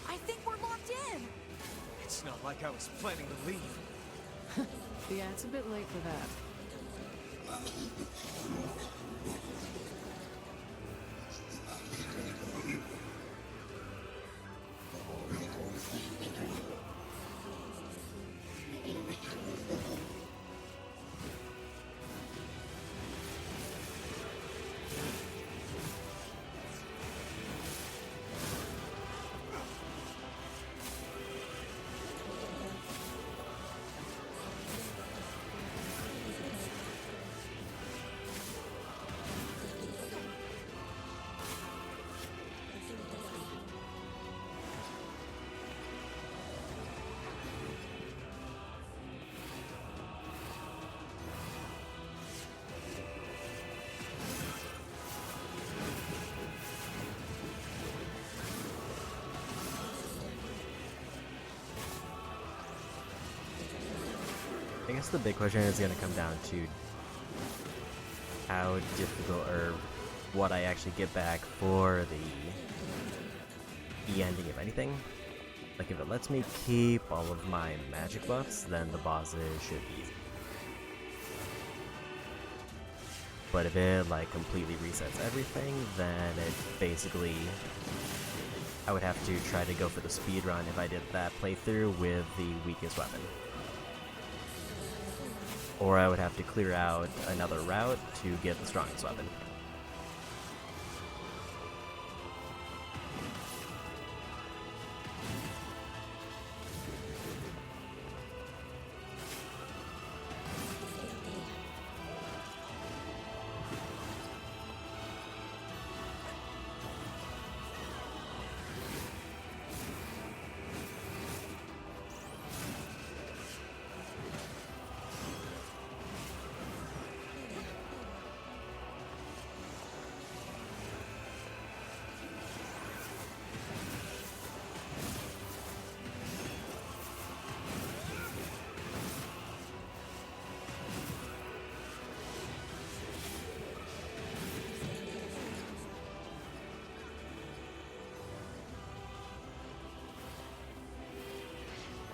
I think we're locked in. It's not like I was planning to leave. Yeah, it's a bit late for that. I guess the big question is going to come down to how difficult or what I actually get back for the ending, if anything. Like, if it lets me keep all of my magic buffs, then the bosses should be easy. But if it, like, completely resets everything, then it basically... I would have to try to go for the speed run if I did that playthrough with the weakest weapon. Or I would have to clear out another route to get the strongest weapon.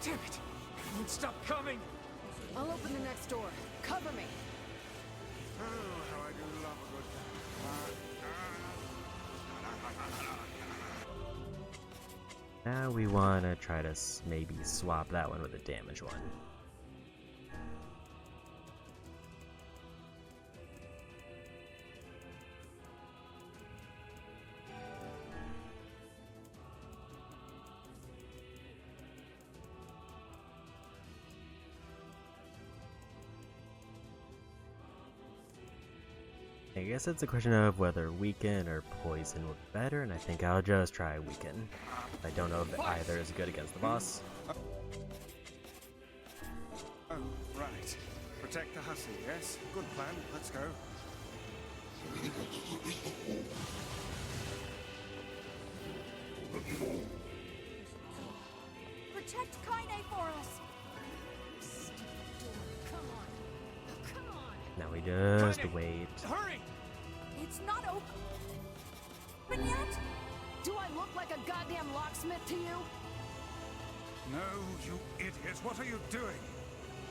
Damn it! It won't stop coming! I'll open the next door. Cover me. Oh, how I do love a good... Now we want to try to maybe swap that one with a damage one. I guess it's a question of whether weaken or poison would be better, and I think I'll just try weaken. I don't know if either is good against the boss. Oh, right. Protect the hussy, yes? Good plan. Let's go. Protect Kaine for us! Come on. Come on. Now we just Kaine, wait. Hurry! It's not open yet? Do I look like a goddamn locksmith to you? No, you idiot. What are you doing?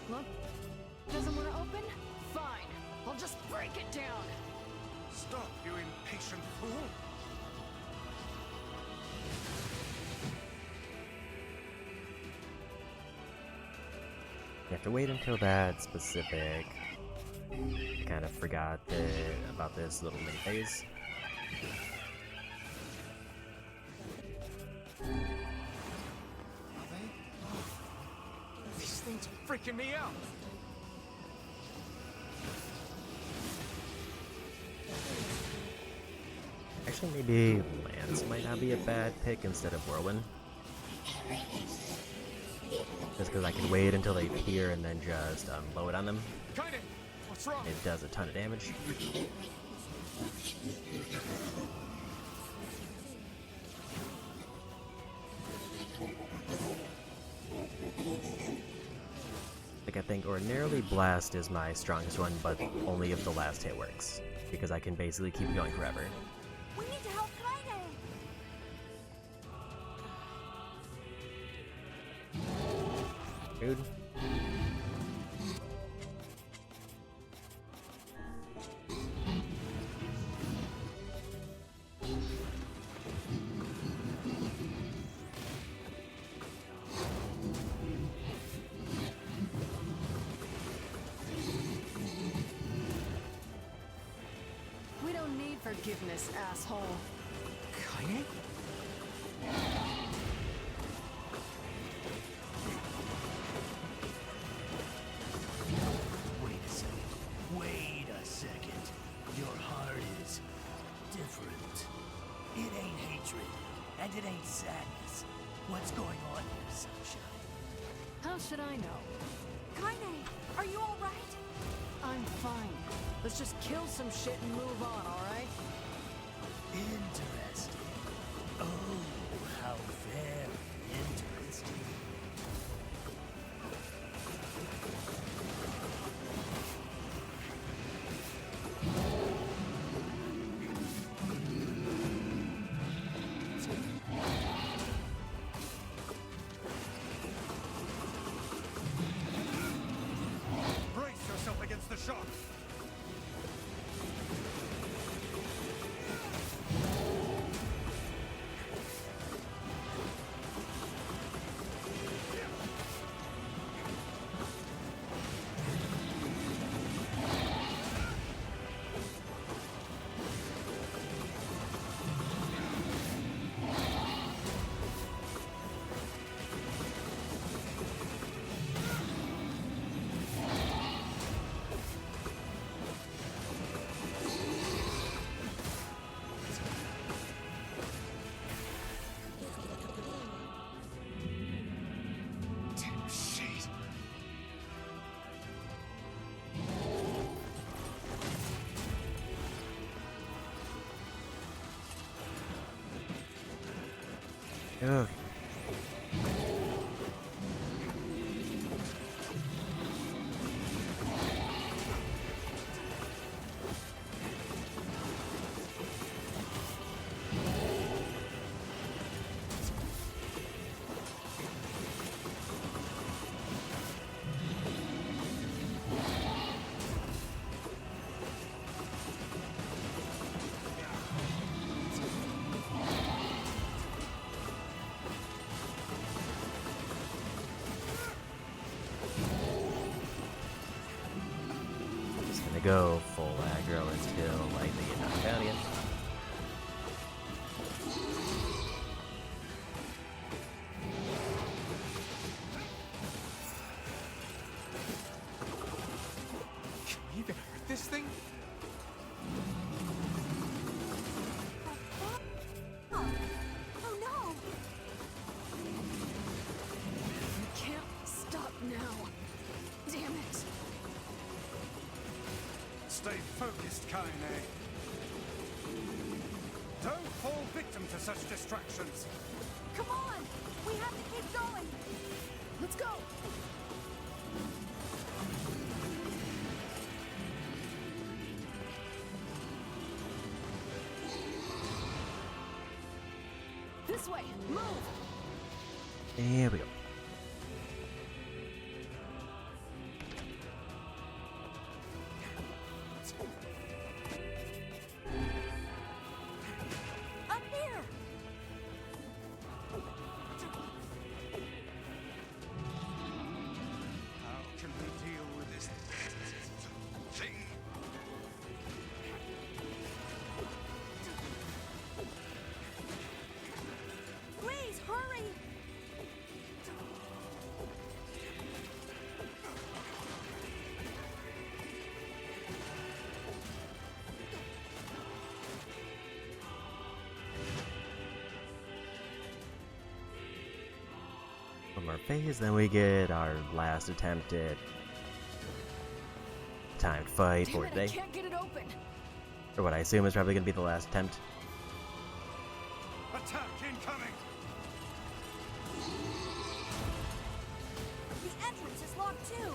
Look, doesn't want to open? Fine. I'll just break it down. Stop, you impatient fool. You have to wait until that specific... I kind of forgot about this little mini phase. These things are freaking me out! Actually, maybe Lance might not be a bad pick instead of Whirlwind. Just because I can wait until they appear and then just unload on them. Kaine, what's wrong? It does a ton of damage. Like, I think ordinarily Blast is my strongest one, but only if the last hit works. Because I can basically keep going forever. We need to help Kaine! Dude. forgiveness, asshole. Kaine? Wait a second. Wait a second. Your heart is different. It ain't hatred, and it ain't sadness. What's going on here, Sunshine? How should I know? Kaine, are you all right? I'm fine. Let's just kill some shit and move on, alright? Interesting. Oh, how very interesting. Brace yourself against the shock. Ugh. Just gonna go full aggro until I get knocked out again. Can we even hurt this thing? Oh no! You can't stop now. Damn it. Stay focused, Kaine. Don't fall victim to such distractions. Come on! We have to keep going! Let's go. This way. Move. There we go. Up here! How can we deal with this thing? Please, hurry! One more phase, then we get our last attempt at timed fight Damn for it, I today. can't get it open. Or what I assume is probably going to be the last attempt. Attack incoming! The entrance is locked too!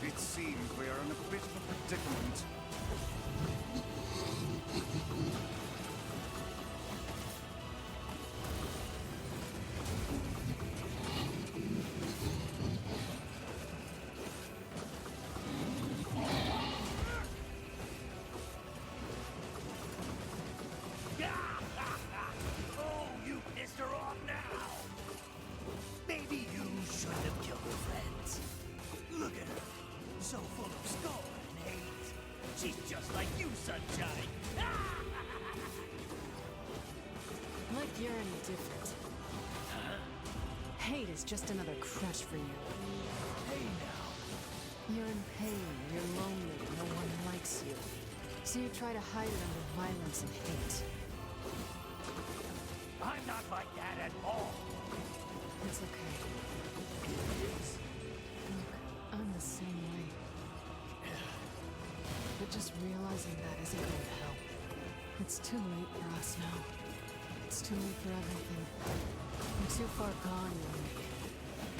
It seems we are in a bit of a predicament. Oh, you pissed her off now! Maybe you shouldn't have killed her friends. Look at her. So full of scorn and hate. She's just like you, Sunshine. You're indifferent. Hate is just another crutch for you. Hey now. You're in pain, you're lonely, no one likes you. So you try to hide it under violence and hate. I'm not like that at all. It's okay. Look, I'm the same way. But just realizing that isn't going to help. It's too late for us now. It's too late for everything. We're too far gone, you and me.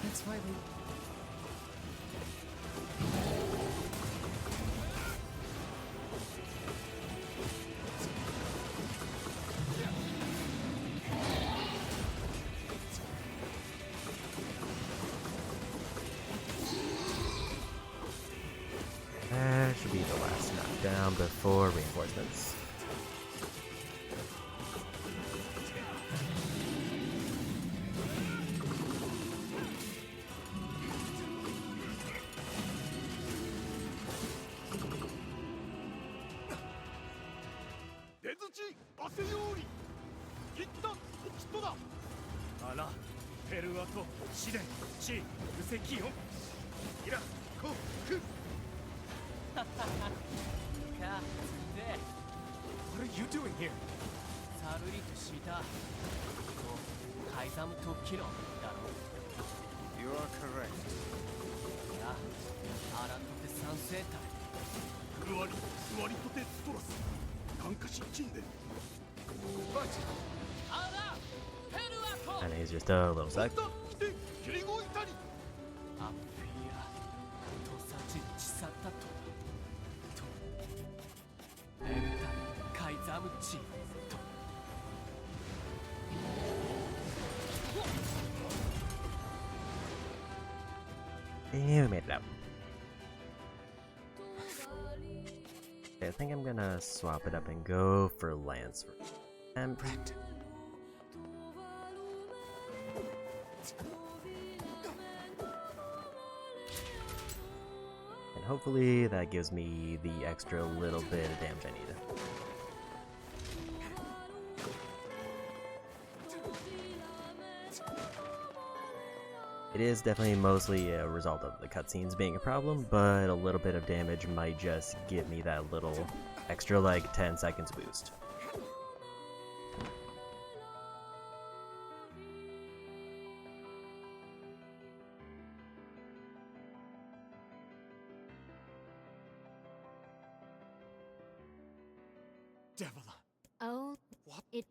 That's why we... That should be the last knockdown before reinforcements. What are you doing here? サルリとしたカイザム特機能だろ You are correct. いやアラントテ三生体フルワリとてストラス感化失禁で アラヘルアコ And he's just a little suck. 来てキリゴイタリアンフィアトサチチサタトエルタカイザムチ Yeah, we made it out. Okay, I think I'm gonna swap it up and go for Lance. And hopefully that gives me the extra little bit of damage I need. It is definitely mostly a result of the cutscenes being a problem, but a little bit of damage might just give me that little extra, like, 10 seconds boost. Devil. Oh, What? it.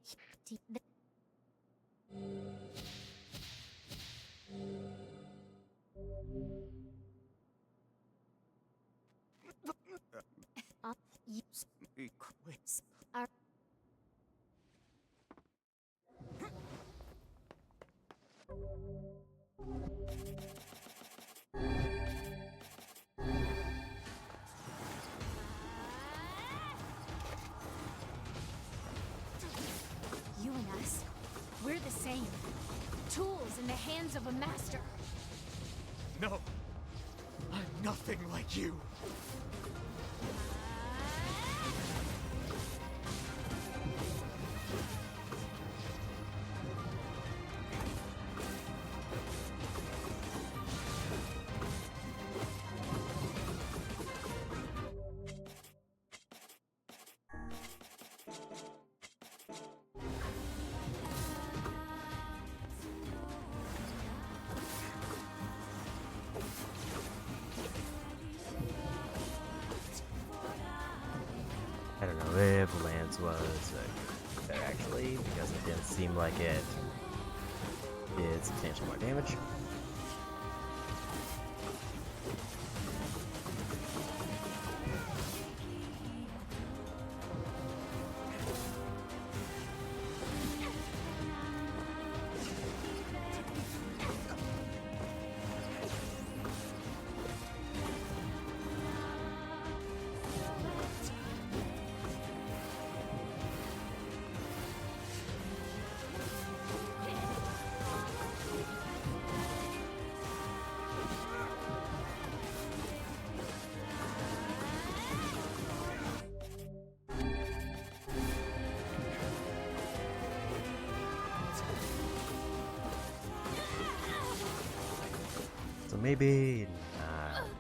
Are you and us? We're the same. Tools in the hands of a master. No. I'm nothing like you. I don't know if Lance was better actually, because it didn't seem like it did substantially more damage. So maybe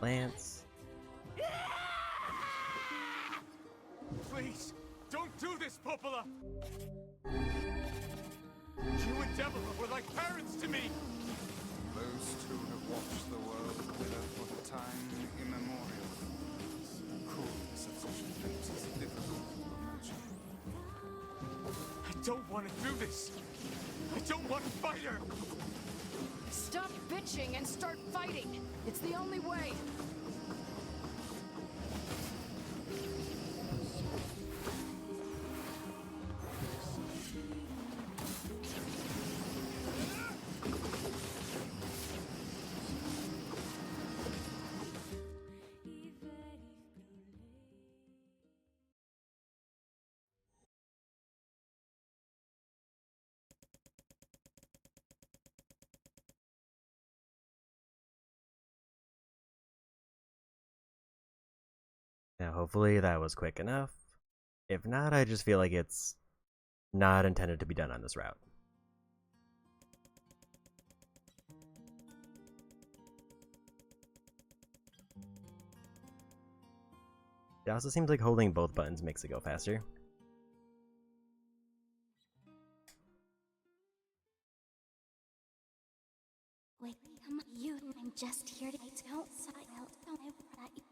Lance. Please, don't do this, Popola! You and Devila were like parents to me! Those two have watched the world together for time immemorial. The coolness of such a fate is difficult to imagine. I don't want to do this! I don't want to fight her! Stop bitching and start fighting! It's the only way! Now, hopefully that was quick enough. If not, I just feel like it's not intended to be done on this route. It also seems like holding both buttons makes it go faster. Wait, I'm just here to tell that you.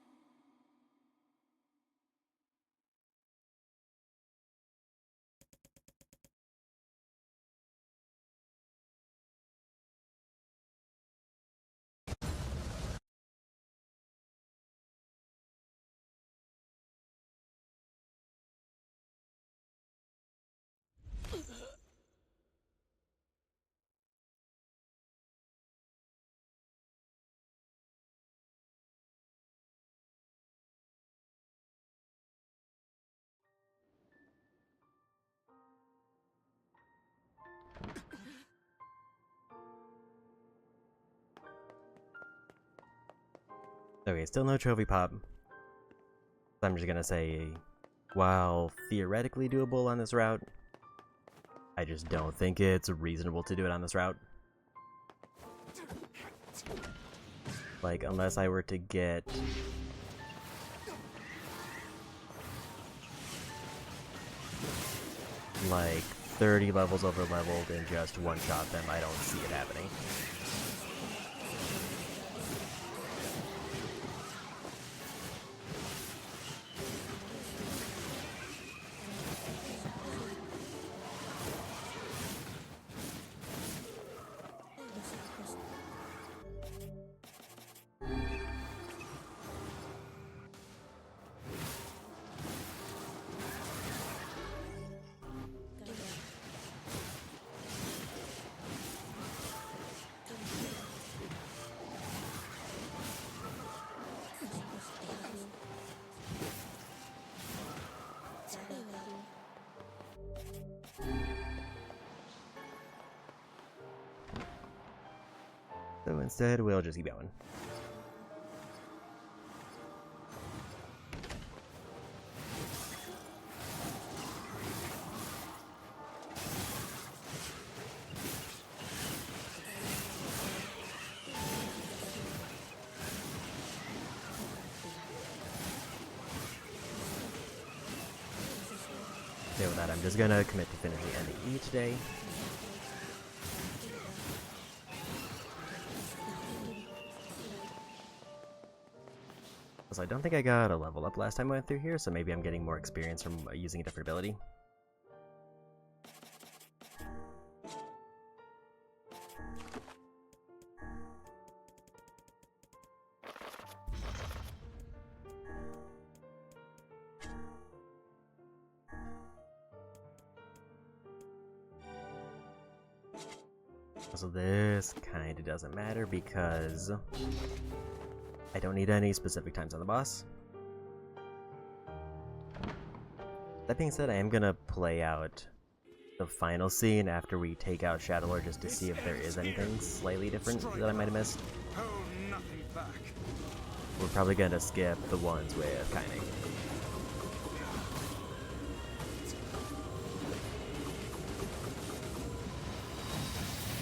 Okay, still no trophy pop. I'm just gonna say, while theoretically doable on this route, I just don't think it's reasonable to do it on this route. Like, unless I were to get like 30 levels over leveled and just one shot them, I don't see it happening. So instead, we'll just keep going. Okay, with that, I'm just gonna commit to finishing NE today. I don't think I got a level up last time I went through here, so maybe I'm getting more experience from using a different ability. So this kinda doesn't matter because I don't need any specific times on the boss. That being said, I am gonna play out the final scene after we take out Shadow Lord just to see if there is anything slightly different that I might have missed. Hold nothing back. We're probably gonna skip the ones with Kaining.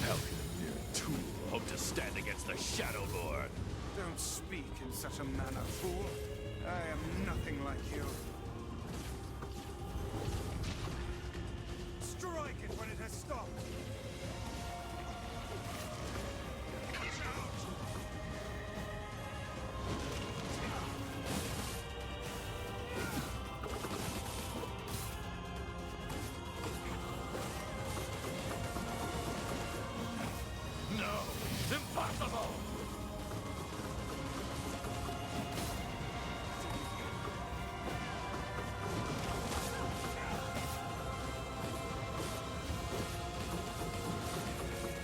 How can a mere tool hope to stand against the Shadow Lord. Don't speak in such a manner, fool. I am nothing like you. Strike it when it has stopped. No, it's impossible.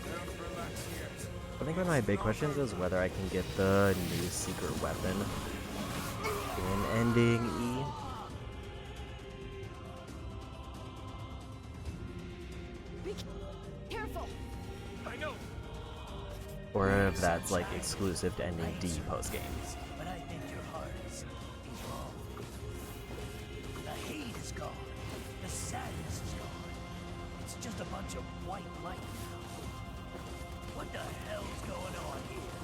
Don't relax yet. I think one of my big questions is whether I can get the new secret weapon in ending E. Be careful! I know. Or if that's like exclusive to ending D post game. But I think your heart is wrong. The hate is gone. The sadness is gone. It's just a bunch of white light now. What the hell's going on here?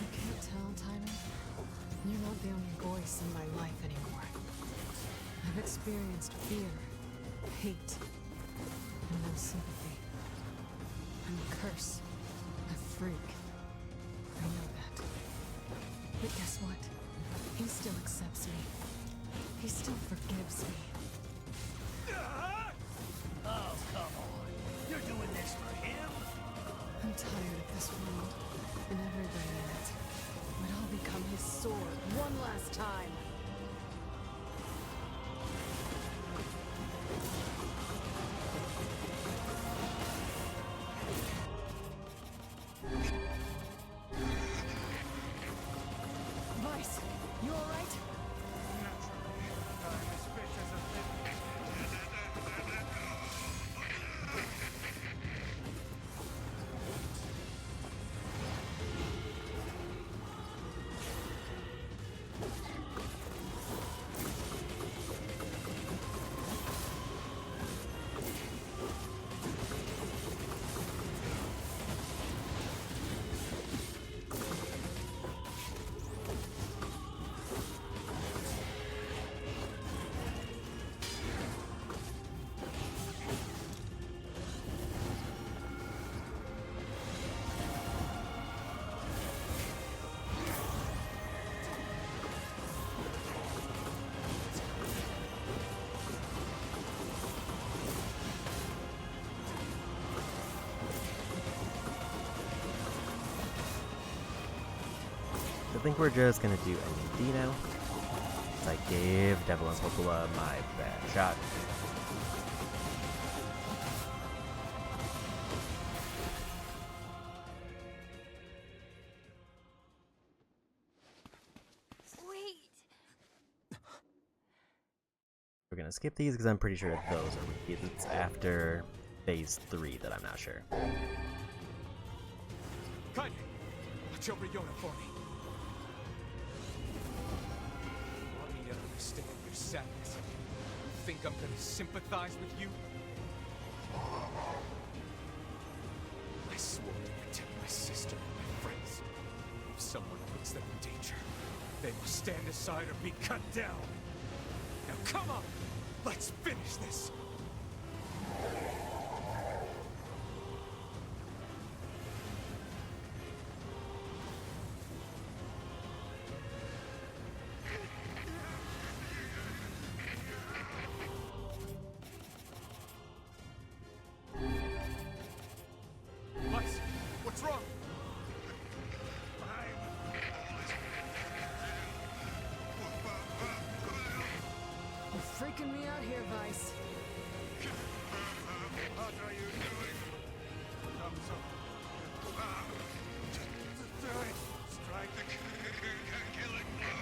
I can't tell, Timon. You're not the only voice in my life anymore. I've experienced fear, hate, and no sympathy. I'm a curse, a freak. I know that. But guess what? He still accepts me. He still forgives me. Oh, come on. You're doing this for him? I'm tired of this world and everybody in it. But I'll become his sword one last time. Vice, you alright? Naturally, I'm as fit as a fiddle. I think we're just gonna do ending D now. I gave Devil and Spokula my bad shot. Wait. We're gonna skip these because I'm pretty sure those are repeats. It's after phase 3 that I'm not sure. Kanye, watch over Yona for me. Want me to understand your sadness? You think I'm gonna sympathize with you? I swore to protect my sister and my friends. If someone puts them in danger, they must stand aside or be cut down. Now come on, let's finish this. Vice, what's wrong? You're freaking me out here, Vice. What are you doing? Come so. Strike the killing blow.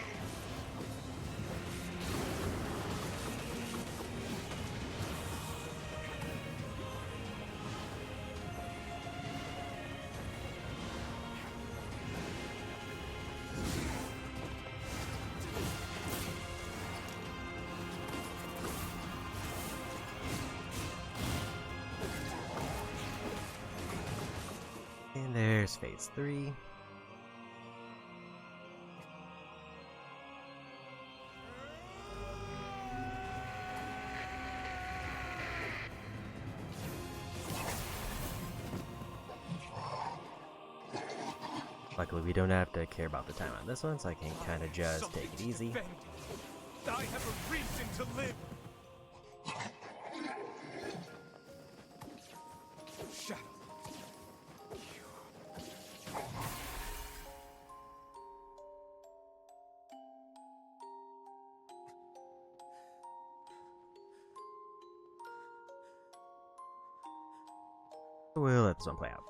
Phase 3. Luckily, we don't have to care about the time on this one, so I can kind of just take it easy. I have a reason to live. Shadow. We'll let this one play out.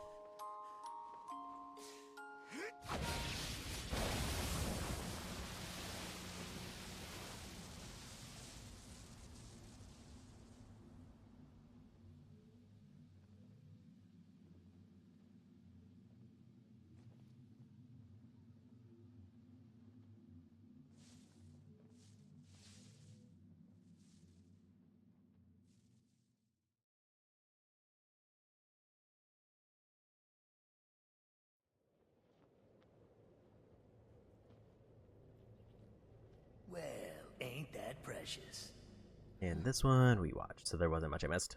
Well, ain't that precious? And this one we watched, so there wasn't much I missed.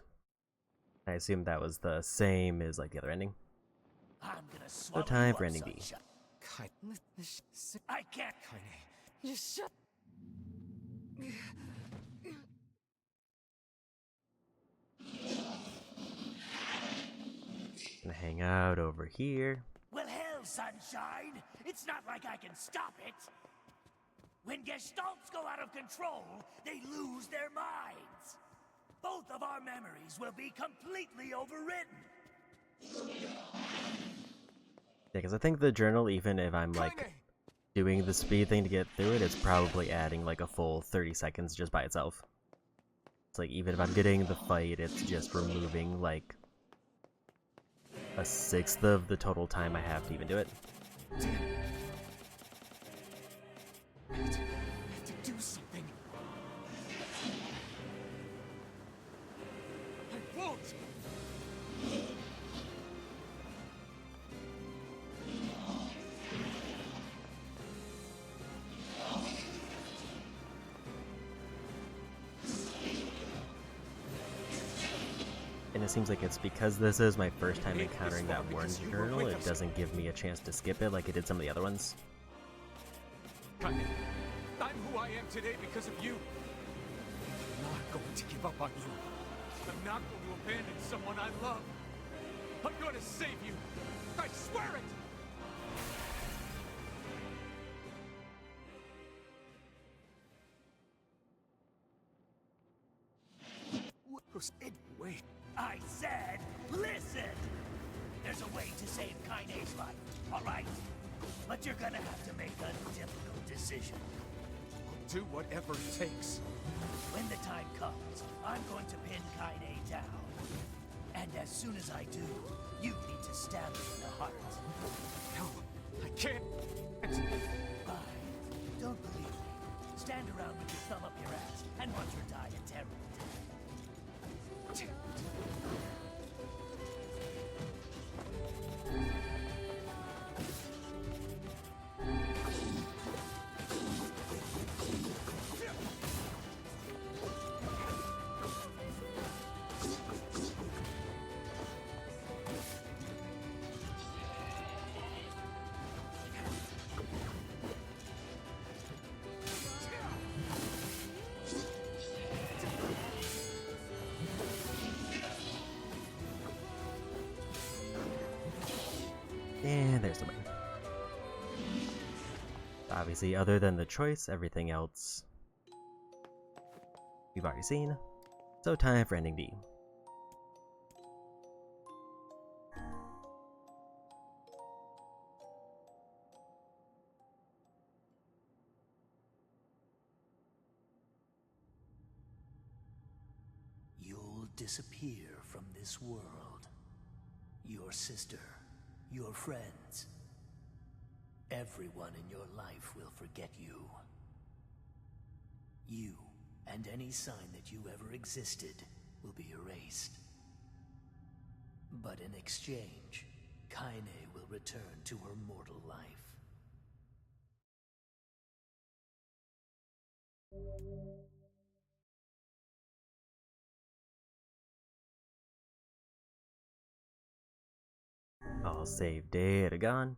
I assume that was the same as like the other ending. I'm gonna swallow time you for up, ending B. sunshine. I can't. Just shut. Gonna hang out over here. Well, hell, sunshine. It's not like I can stop it. When gestalts go out of control, they lose their minds. Both of our memories will be completely overwritten. Yeah, because I think the journal, even if I'm like doing the speed thing to get through it, it's probably adding like a full 30 seconds just by itself. It's like even if I'm getting the fight, it's just removing like a sixth of the total time I have to even do it. I have to do something. I won't. And it seems like it's because this is my first time encountering that warned journal, it doesn't give me a chance to skip it like it did some of the other ones. I'm who I am today because of you. I'm not going to give up on you. I'm not going to abandon someone I love. I'm going to save you. I swear it! Wait. I said, listen! There's a way to save Kaine's life, all right? But you're gonna have to make a difficult decision. I'll do whatever it takes. When the time comes, I'm going to pin Kaine down. And as soon as I do, you need to stab me in the heart. No, I can't. Fine. Don't believe me. Stand around with your thumb up your ass and watch her die a terrible death. And there's the win. Obviously, other than the choice, everything else we've already seen. So time for ending D. You'll disappear from this world. Your sister, your friends, everyone in your life will forget you. You and any sign that you ever existed will be erased. But in exchange, Kaine will return to her mortal life. All save data gone.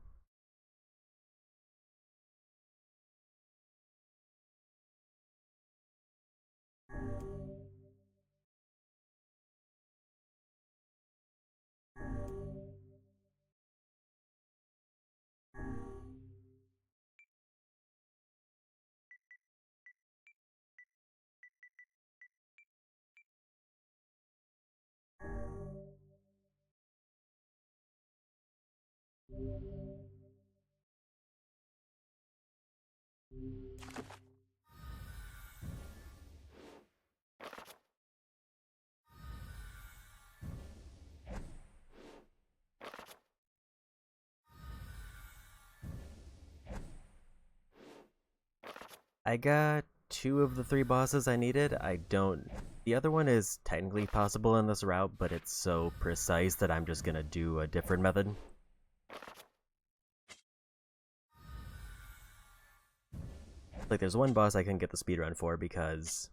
I got 2 of the 3 bosses I needed. The other one is technically possible in this route, but it's so precise that I'm just gonna do a different method. Like, there's one boss I can get the speedrun for because,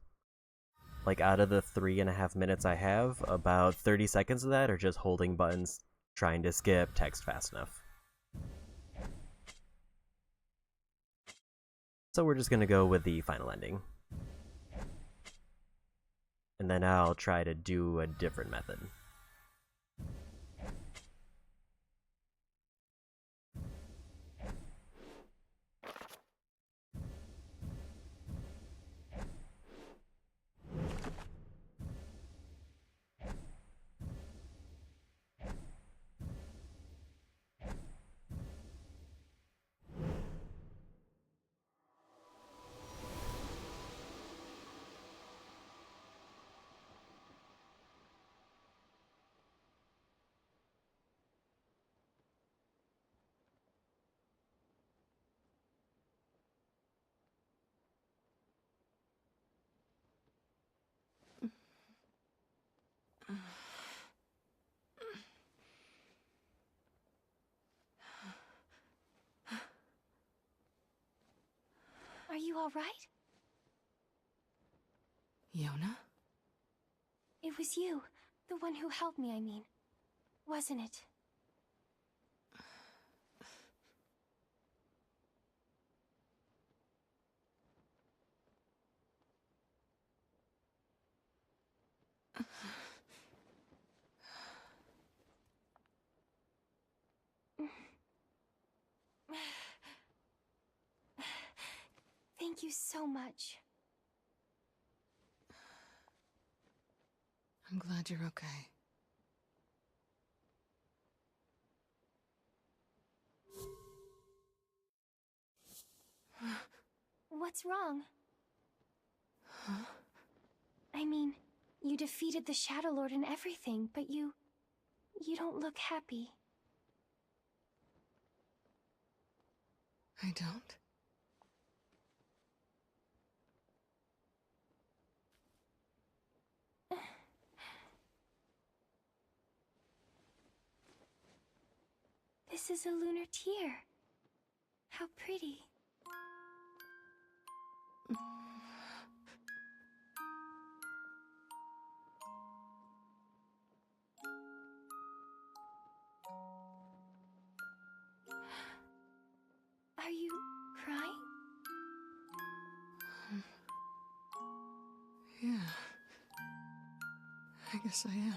like, out of the 3.5 minutes I have, about 30 seconds of that are just holding buttons, trying to skip text fast enough. So we're just gonna go with the final ending. And then I'll try to do a different method. Are you all right? Yona? It was you, the one who helped me, I mean. Wasn't it? Thank you so much. I'm glad you're okay. What's wrong? Huh? I mean, you defeated the Shadow Lord and everything, but you don't look happy. I don't? This is a lunar tear. How pretty. Are you crying? Yeah. I guess I am.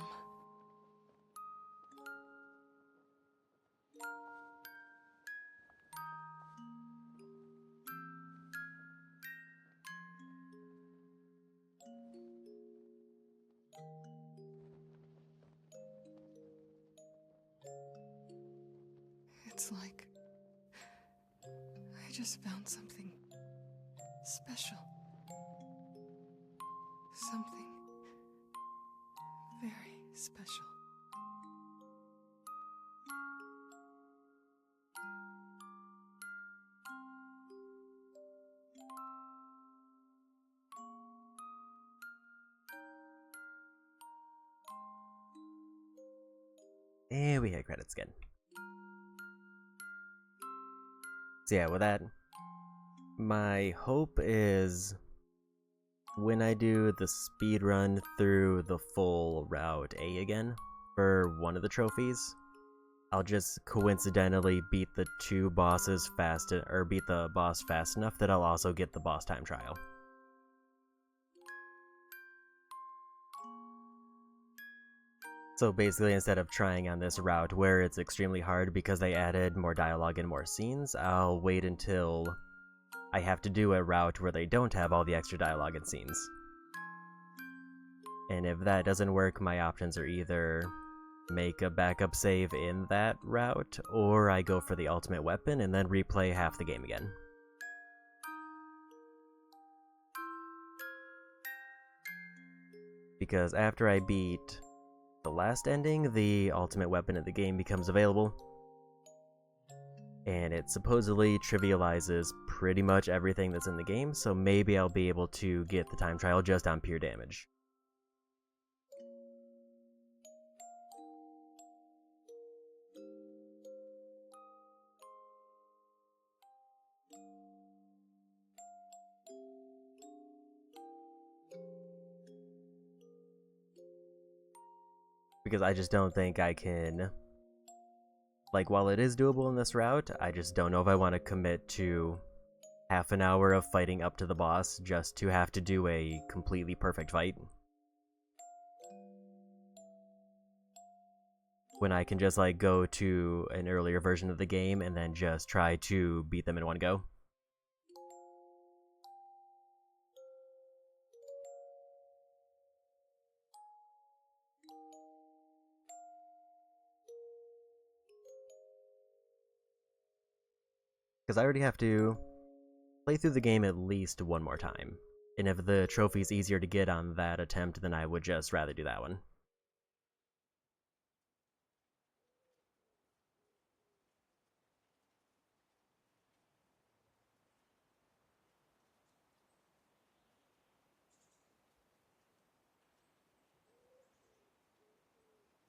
It's like I just found something special. Something very special. And we hit credits again. So yeah, with that, my hope is when I do the speed run through the full Route A again for one of the trophies, I'll just coincidentally beat the two bosses beat the boss fast enough that I'll also get the boss time trial. So basically, instead of trying on this route where it's extremely hard because they added more dialogue and more scenes, I'll wait until I have to do a route where they don't have all the extra dialogue and scenes. And if that doesn't work, my options are either make a backup save in that route, or I go for the ultimate weapon and then replay half the game again. Because after I beat the last ending, the ultimate weapon in the game becomes available, and it supposedly trivializes pretty much everything that's in the game, so maybe I'll be able to get the time trial just on pure damage. Because I just don't think I can... Like, while it is doable in this route, I just don't know if I want to commit to half an hour of fighting up to the boss just to have to do a completely perfect fight. When I can just, like, go to an earlier version of the game and then just try to beat them in one go. Because I already have to play through the game at least one more time. And if the trophy's easier to get on that attempt, then I would just rather do that one.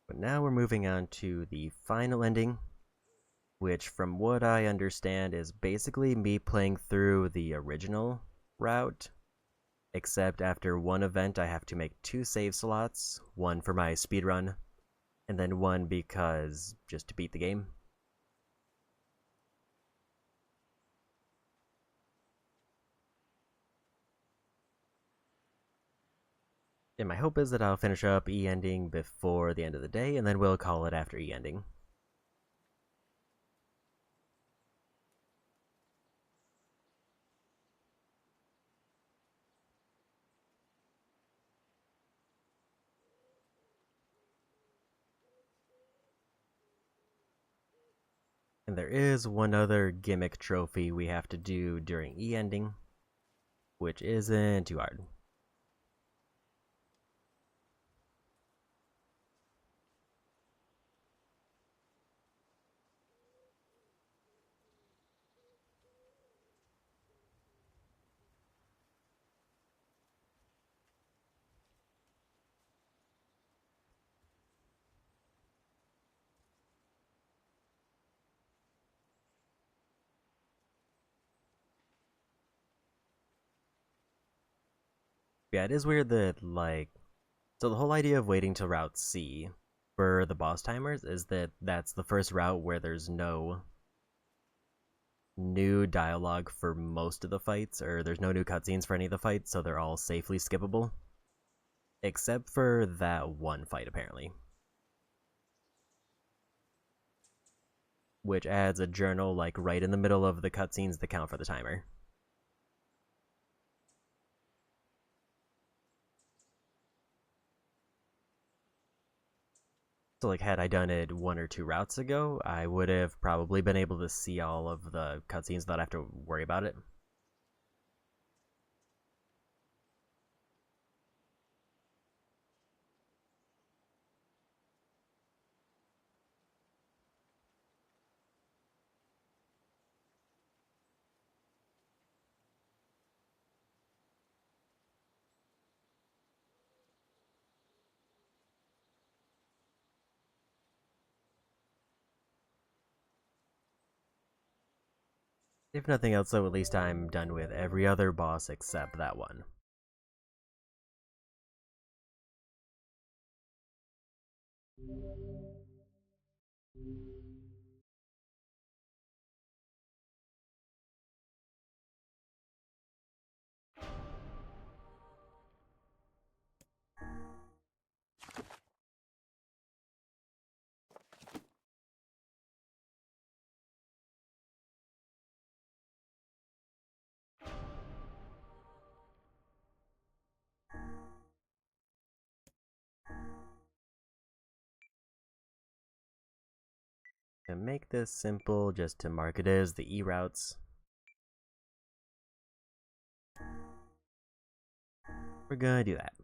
But now we're moving on to the final ending, which from what I understand is basically me playing through the original route, except after one event I have to make 2 save slots, one for my speedrun, and then one because just to beat the game. And my hope is that I'll finish up E-ending before the end of the day, and then we'll call it after E-ending. And there is one other gimmick trophy we have to do during E-ending, which isn't too hard. Yeah, it is weird that, like... So the whole idea of waiting till Route C for the boss timers is that that's the first route where there's no new dialogue for most of the fights, or there's no new cutscenes for any of the fights, so they're all safely skippable. Except for that one fight, apparently. Which adds a journal, like, right in the middle of the cutscenes that count for the timer. So, like, had I done it 1 or 2 routes ago, I would have probably been able to see all of the cutscenes without have to worry about it. If nothing else, though, at least I'm done with every other boss except that one. To make this simple, just to mark it as the E routes, we're gonna do that.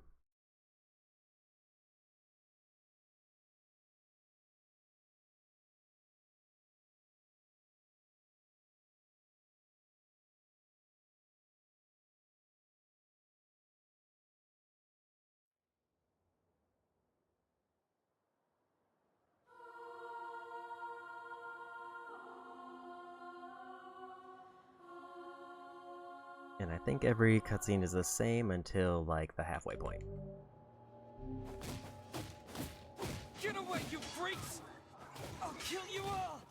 And I think every cutscene is the same until, like, the halfway point. Get away, you freaks! I'll kill you all!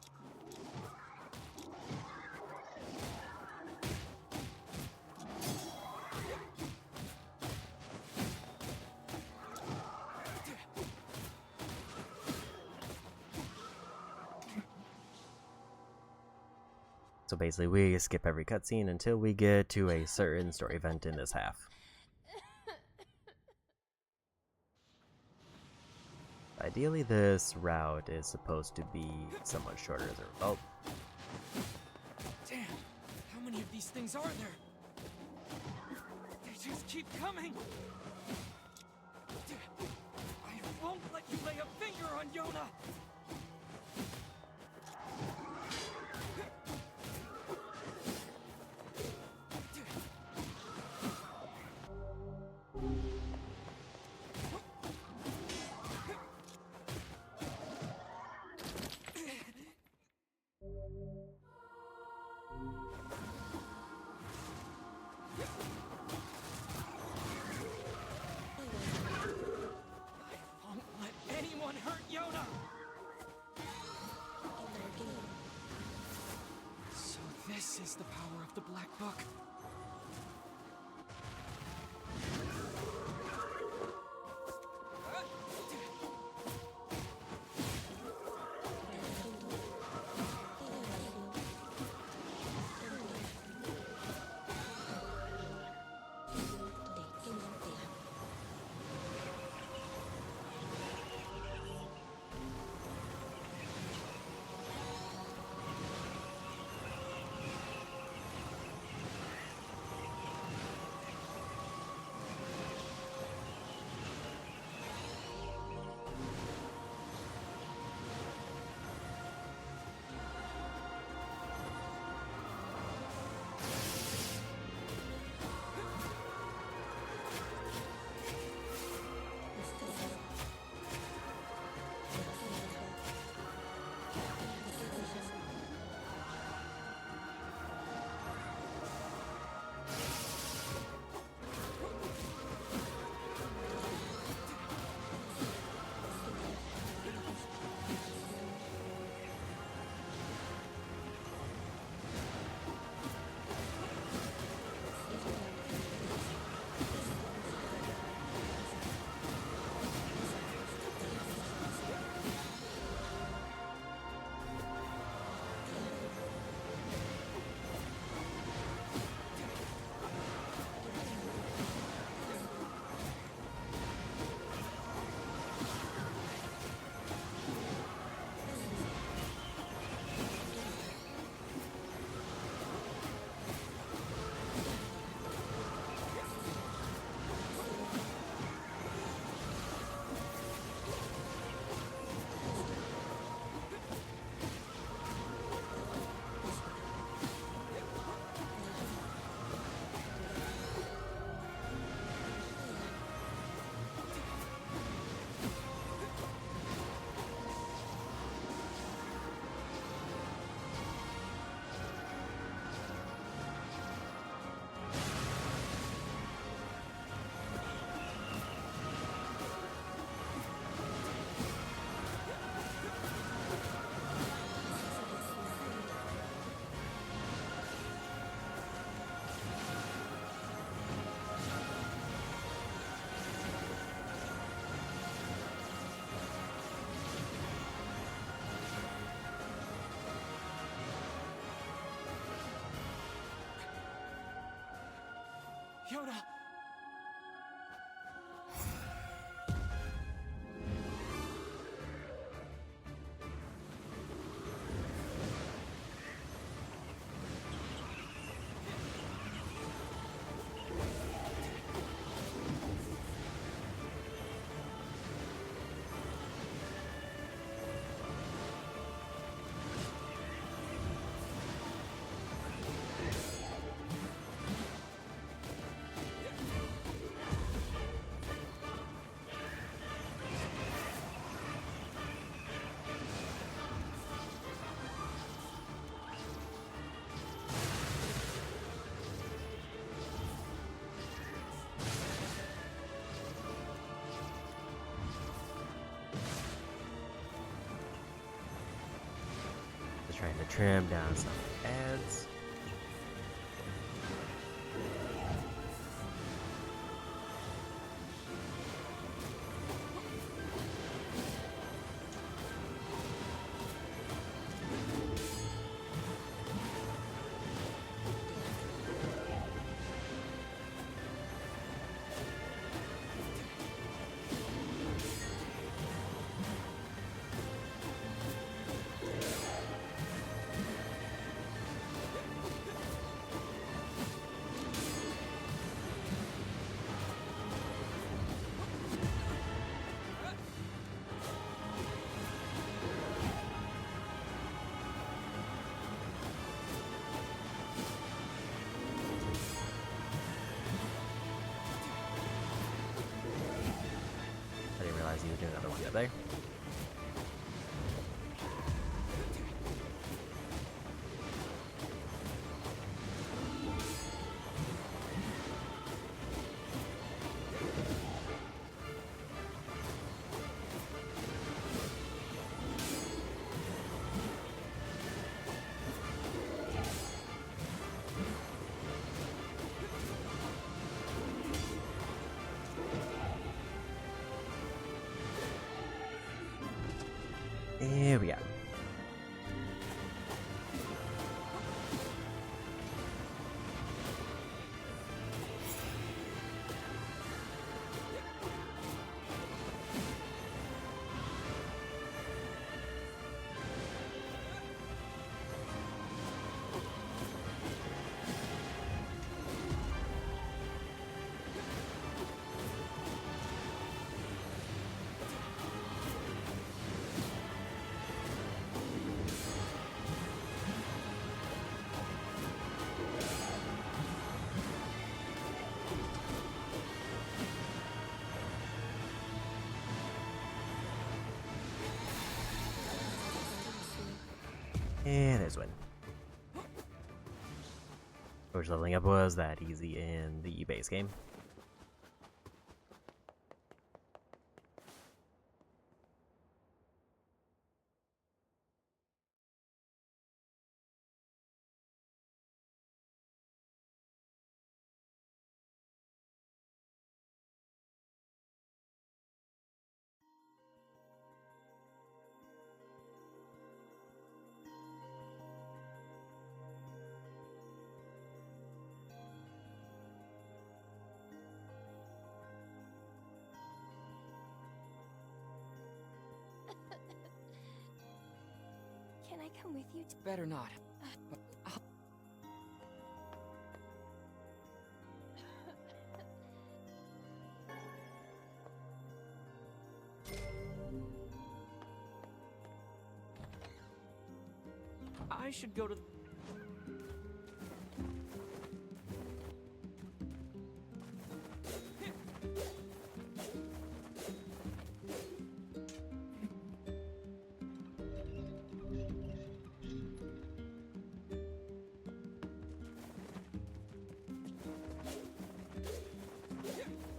So basically, we skip every cutscene until we get to a certain story event in this half. Ideally, this route is supposed to be somewhat shorter as a result. Damn! How many of these things are there? They just keep coming! I won't let you lay a finger on Yona! This is the power of the Black Book. Yoda! Just trying to trim down some ads. I didn't realize he was doing another one yet there. Here we go. And there's one. Which leveling up was that easy in the base game. Can I come with you? Better not. I should go to...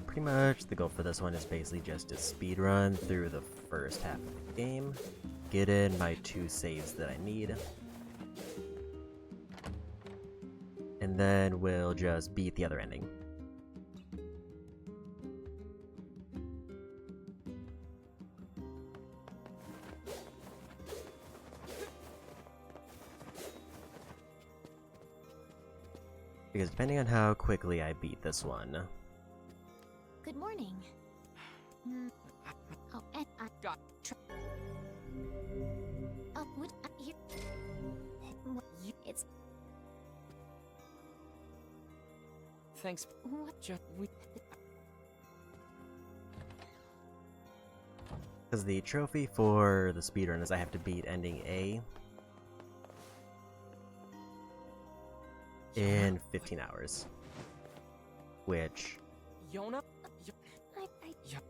Pretty much the goal for this one is basically just to speed run through the first half of the game, get in my 2 saves that I need, and then we'll just beat the other ending. Because depending on how quickly I beat this one, Good morning. Oh, and I Got- Oh, would you? It's Thanks. what? Just we. because the trophy for the speedrun is I have to beat ending A in 15 hours. Which, Yona.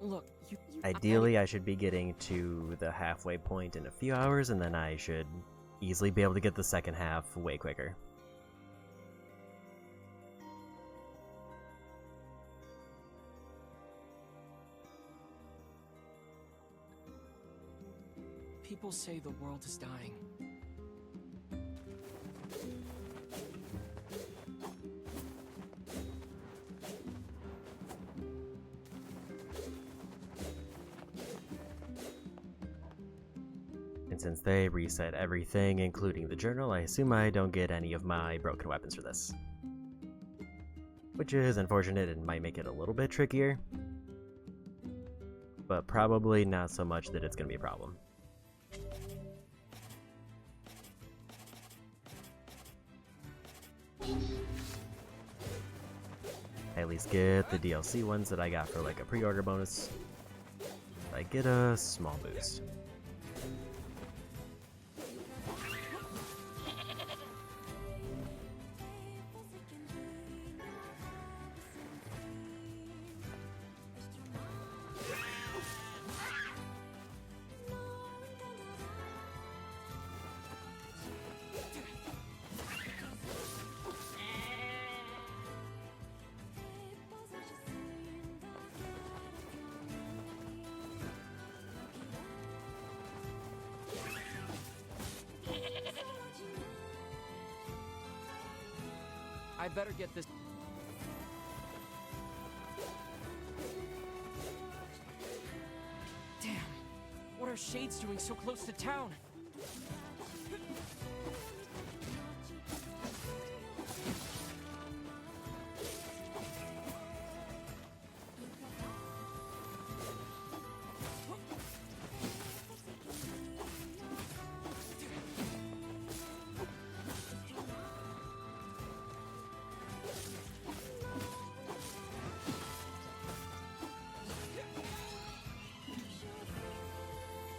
Look, you. ideally, I should be getting to the halfway point in a few hours, and then I should easily be able to get the second half way quicker. People say the world is dying. And since they reset everything, including the journal, I assume I don't get any of my broken weapons for this. Which is unfortunate and might make it a little bit trickier. But probably not so much that it's going to be a problem. I at least get the DLC ones that I got for like a pre-order bonus. I get a small boost. I better get this. Damn. What are Shades doing so close to town?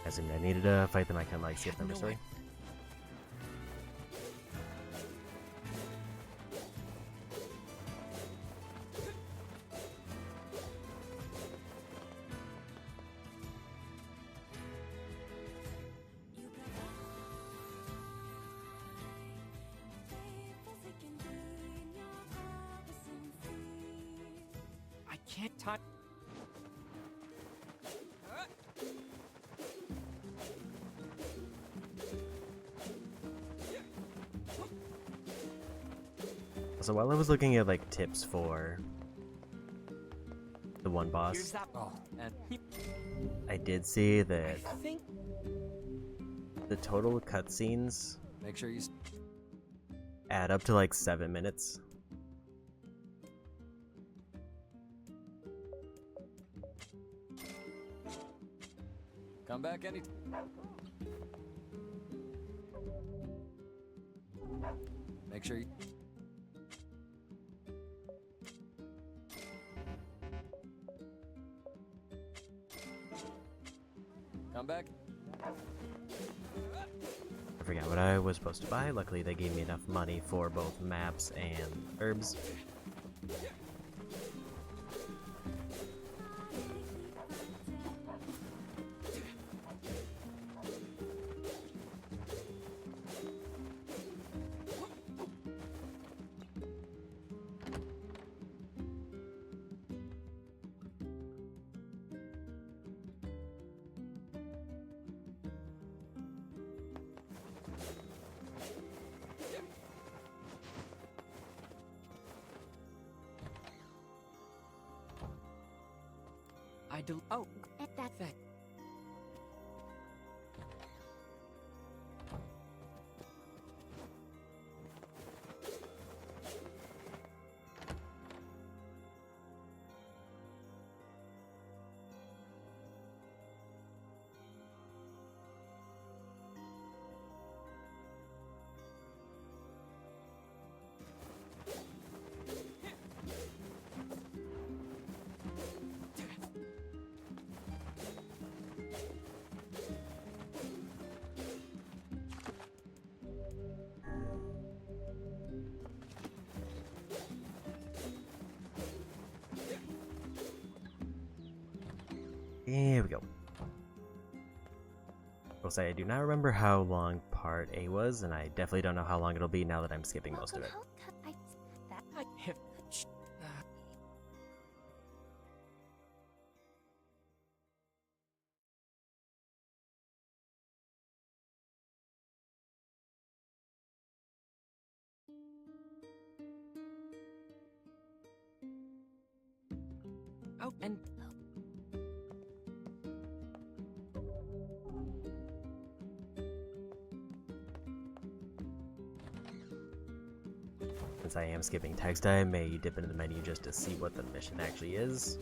I assumed I needed to fight them. I can like skip them or No story. way. I can't time. So while I was looking at like tips for the one Here's boss, that. Oh, and I did see I that think. the total cutscenes Make sure you. add up to like 7 minutes. Come back any. Make sure you. Come back. I forgot what I was supposed to buy. Luckily, they gave me enough money for both maps and herbs. Oh, At that. thank. Here we go. I'll say I do not remember how long part A was, and I definitely don't know how long it'll be now that I'm skipping most of it. Oh, and Since I am skipping text, I may dip into the menu just to see what the mission actually is.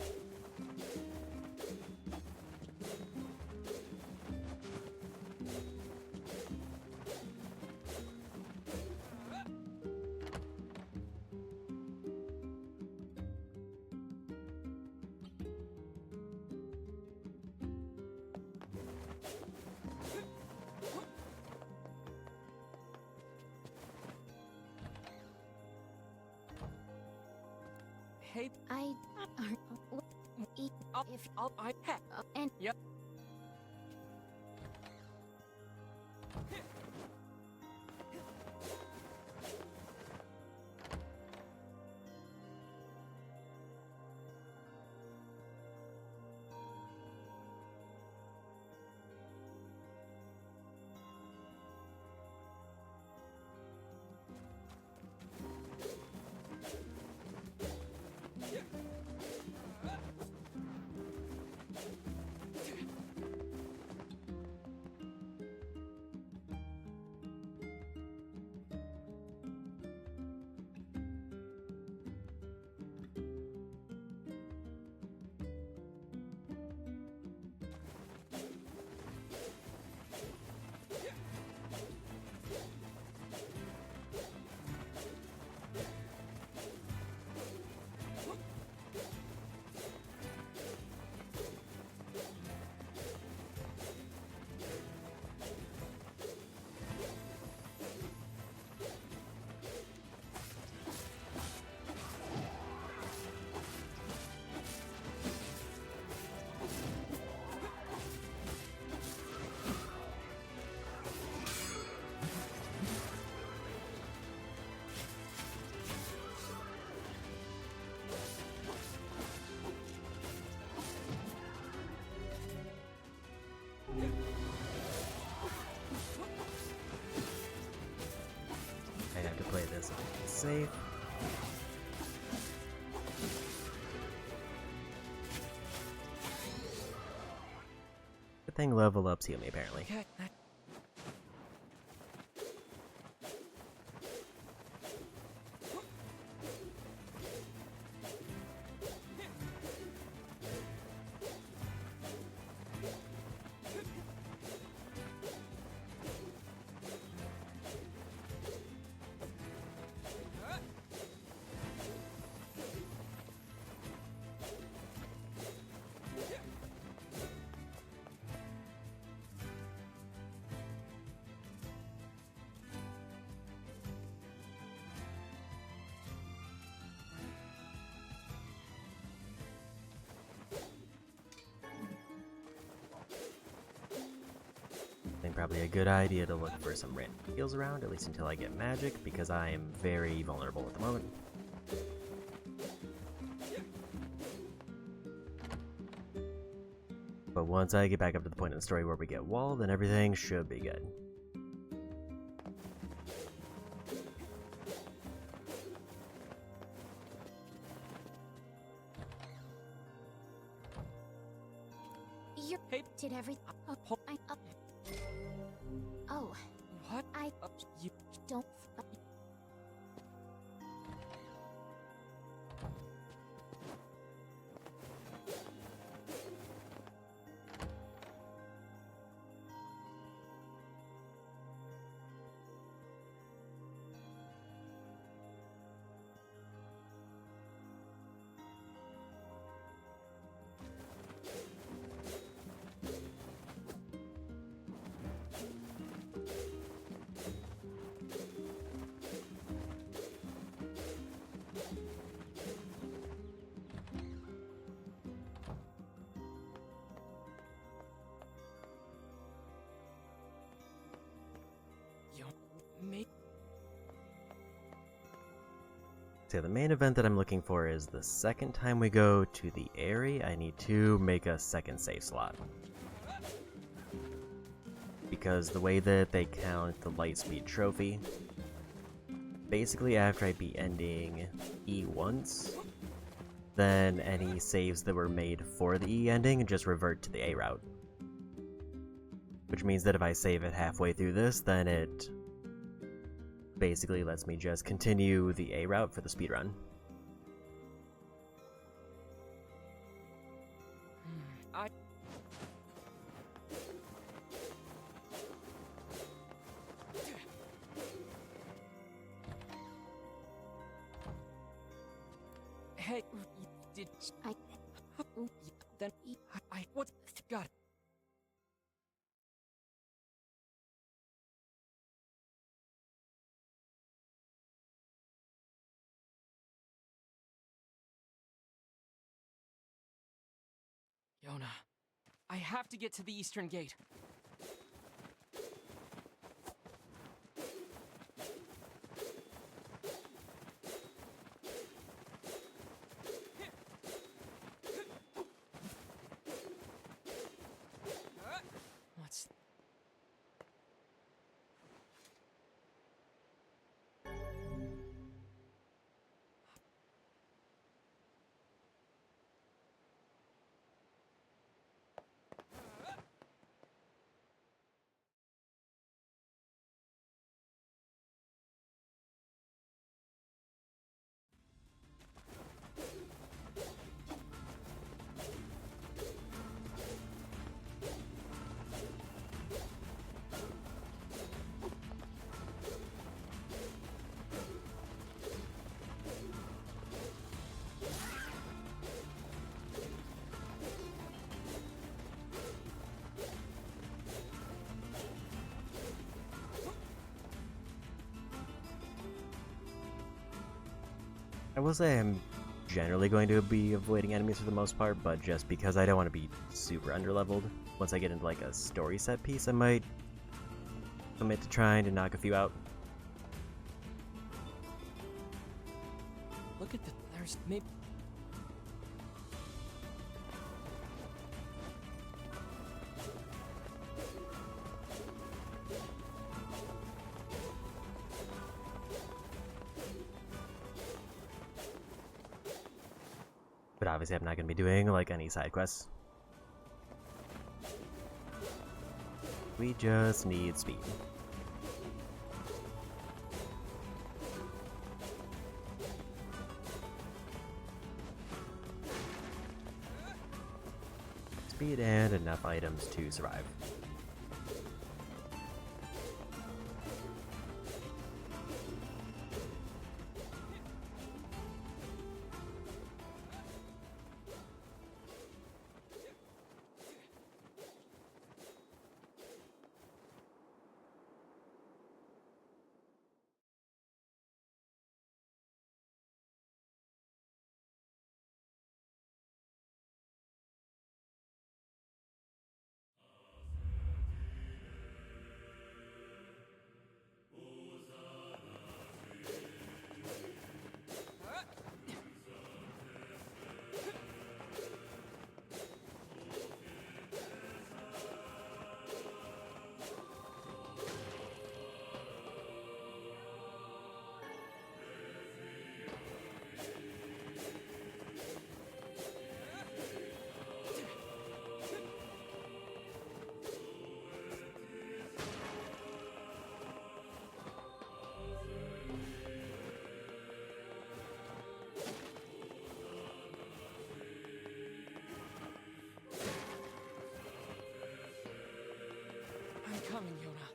hey, I I have. and Yep. I have to play this safe. Good thing level ups heal me, apparently. Okay. I think probably a good idea to look for some random heals around, at least until I get magic, because I am very vulnerable at the moment. But once I get back up to the point in the story where we get wall, then everything should be good. you Hey. did everything. Oh, What? I You don't. So the main event that I'm looking for is the second time we go to the area, I need to make a second save slot. Because the way that they count the Lightspeed trophy, basically after I beat ending E once, then any saves that were made for the E ending just revert to the A route. Which means that if I save it halfway through this, then it basically lets me just continue the A route for the speedrun. Hey, did I- then I what got it. Yona, I have to get to the eastern gate. What's... I will say I'm generally going to be avoiding enemies for the most part, but just because I don't want to be super underleveled. Once I get into like a story set piece, I might commit to trying to knock a few out. Look at the... there's maybe... But obviously I'm not going to be doing like any side quests. We just need speed. Speed and enough items to survive. I'm coming, Yona.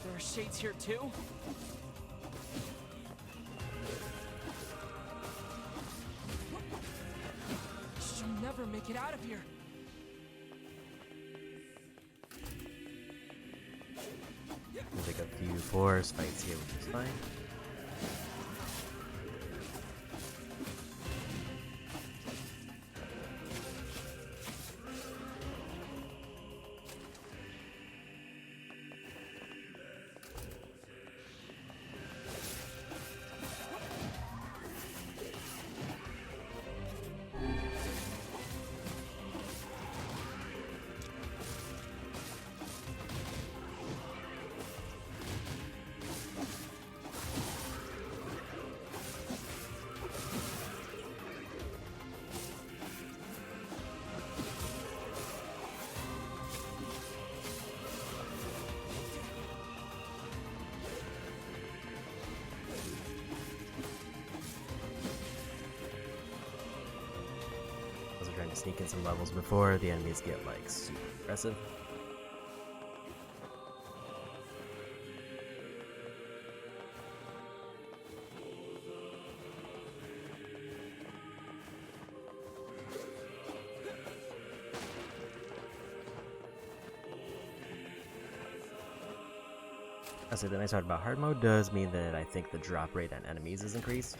There are shades here too? She'll never make it out of here. We'll take a few force fights here, which is fine. to sneak in some levels before the enemies get like super aggressive. Also, the nice part about hard mode does mean that I think the drop rate on enemies is increased.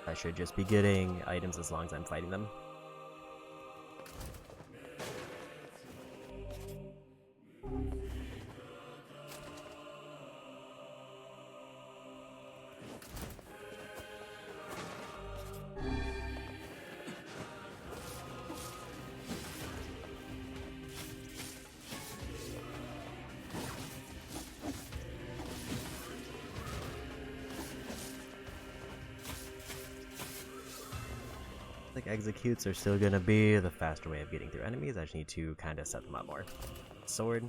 I should just be getting items as long as I'm fighting them. I think executes are still gonna be the faster way of getting through enemies. I just need to kind of set them up more. Sword.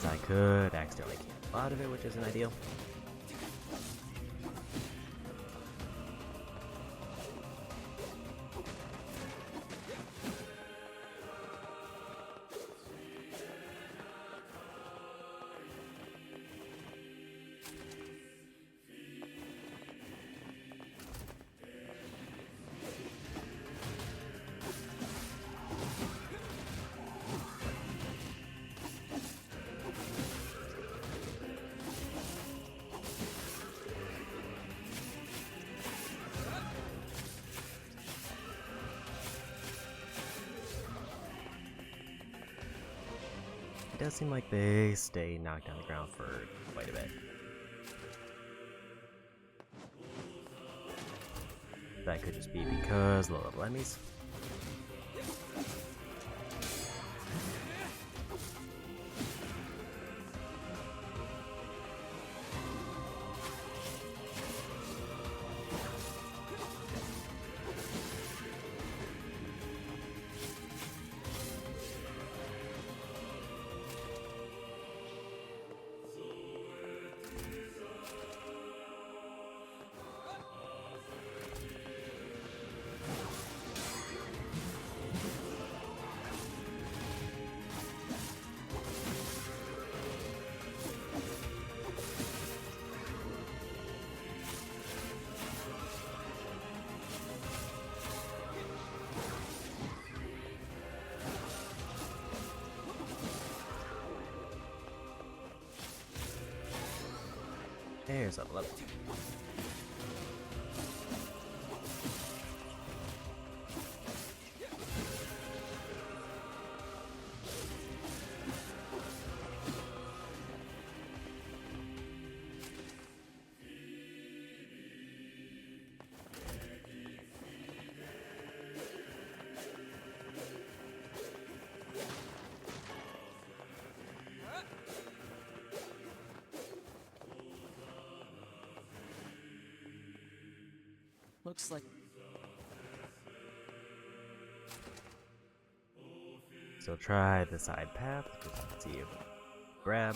I could accidentally camp out of it, which isn't ideal. It does seem like they stay knocked on the ground for quite a bit. That could just be because low level enemies. There's a level. Looks like... So try the side path, just see you grab.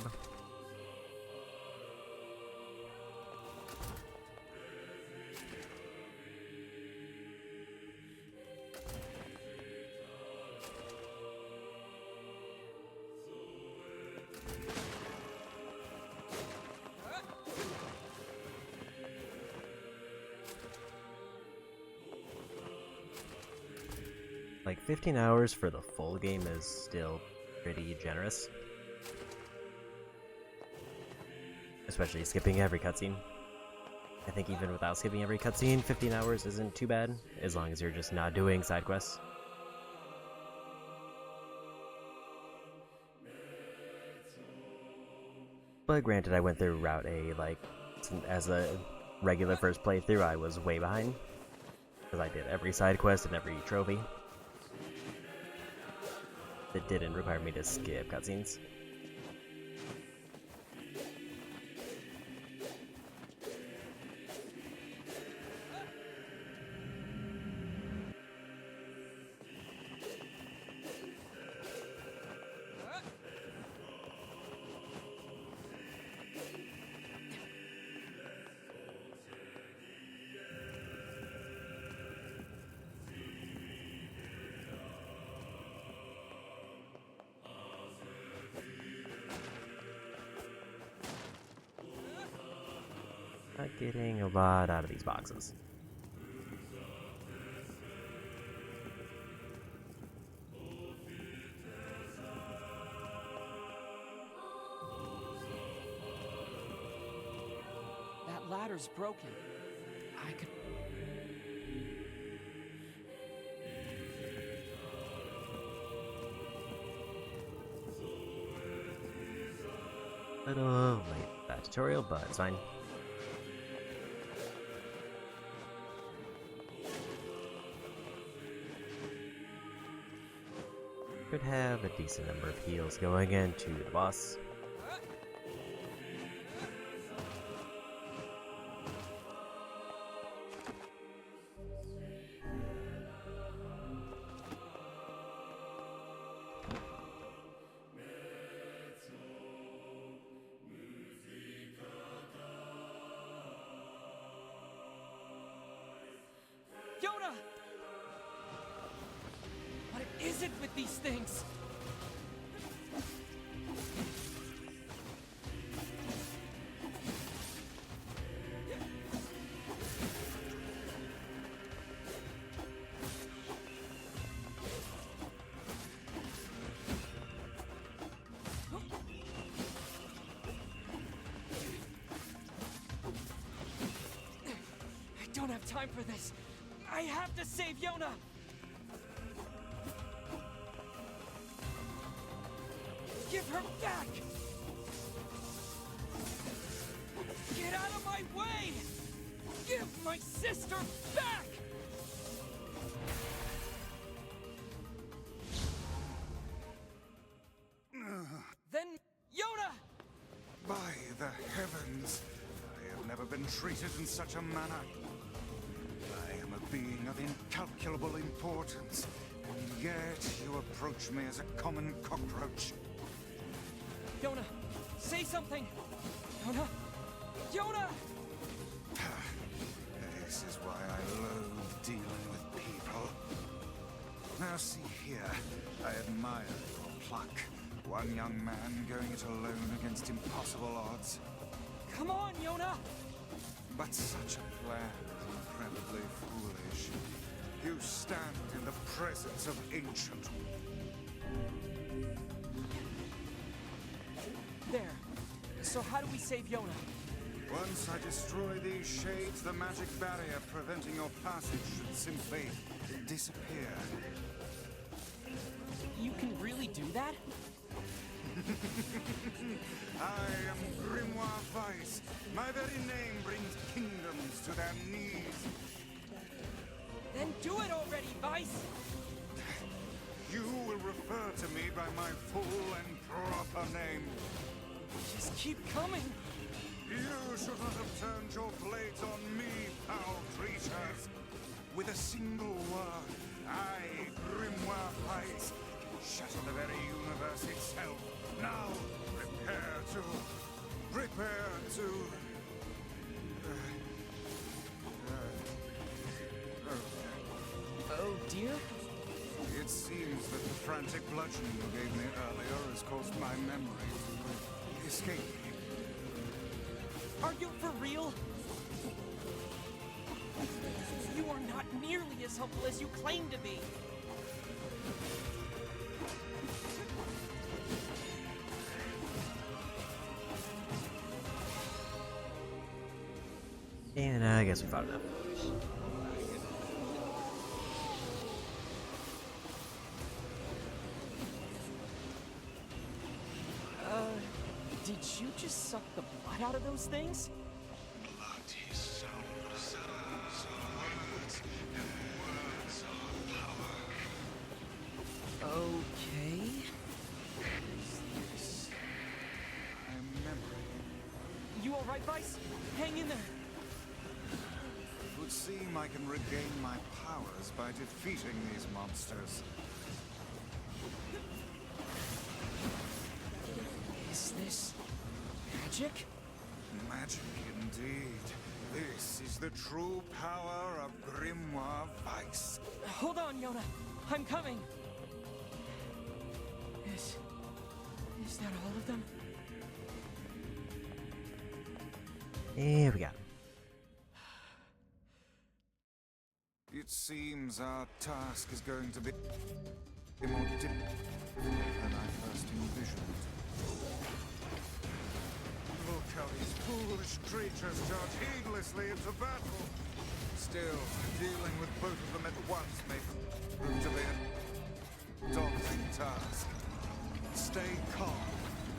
Like 15 hours for the full game is still pretty generous. especially skipping every cutscene. I think even without skipping every cutscene, 15 hours isn't too bad, as long as you're just not doing side quests. But granted, I went through Route A, like, as a regular first playthrough, I was way behind, because I did every side quest and every trophy. It didn't require me to skip cutscenes. Not getting a lot out of these boxes. That ladder's broken. I could... Little late for that tutorial, but it's fine. Could have a decent number of heals going into the boss. Yona! What is it with these things? I don't have time for this. I have to save Yona! Give her back! Get out of my way! Give my sister back! Then, Yona! By the heavens, I have never been treated in such a manner. I am a being of incalculable importance, and yet you approach me as a common cockroach. Yona, say something! Yona! Yona! This is why I loathe dealing with people. Now see here, I admire your pluck. One young man going it alone against impossible odds. Come on, Yona! But such a plan is incredibly foolish. You stand in the presence of ancient... There. So how do we save Yona? Once I destroy these shades, the magic barrier preventing your passage should simply disappear. You can really do that? I am Grimoire Vice. My very name brings kingdoms to their knees. Then do it already, Vice! You will refer to me by my full and proper name. Just keep coming! You should not have turned your blades on me, foul creatures. With a single word, I, Grimoire Vice, can shatter the very universe itself. Now, prepare to... Oh dear? It seems that the frantic bludgeoning you gave me earlier has caused my memory to escape me. Are you for real? You are not nearly as helpful as you claim to be! And I guess we fought enough. Did you just suck the blood out of those things? Blood is sound, sounds are words, and words are power. Okay. What's this? I'm memory. You alright, Vice? Hang in there. It would seem I can regain my powers by defeating these monsters. Is this magic? Magic indeed. This is the true power of Grimoire Vice. Hold on, Yona. I'm coming. Is that all of them? And we got him. It seems our task is going to be more difficult than I first envisioned. Look how these foolish creatures charge heedlessly into battle. Still, dealing with both of them at once may prove to be a daunting task. Stay calm.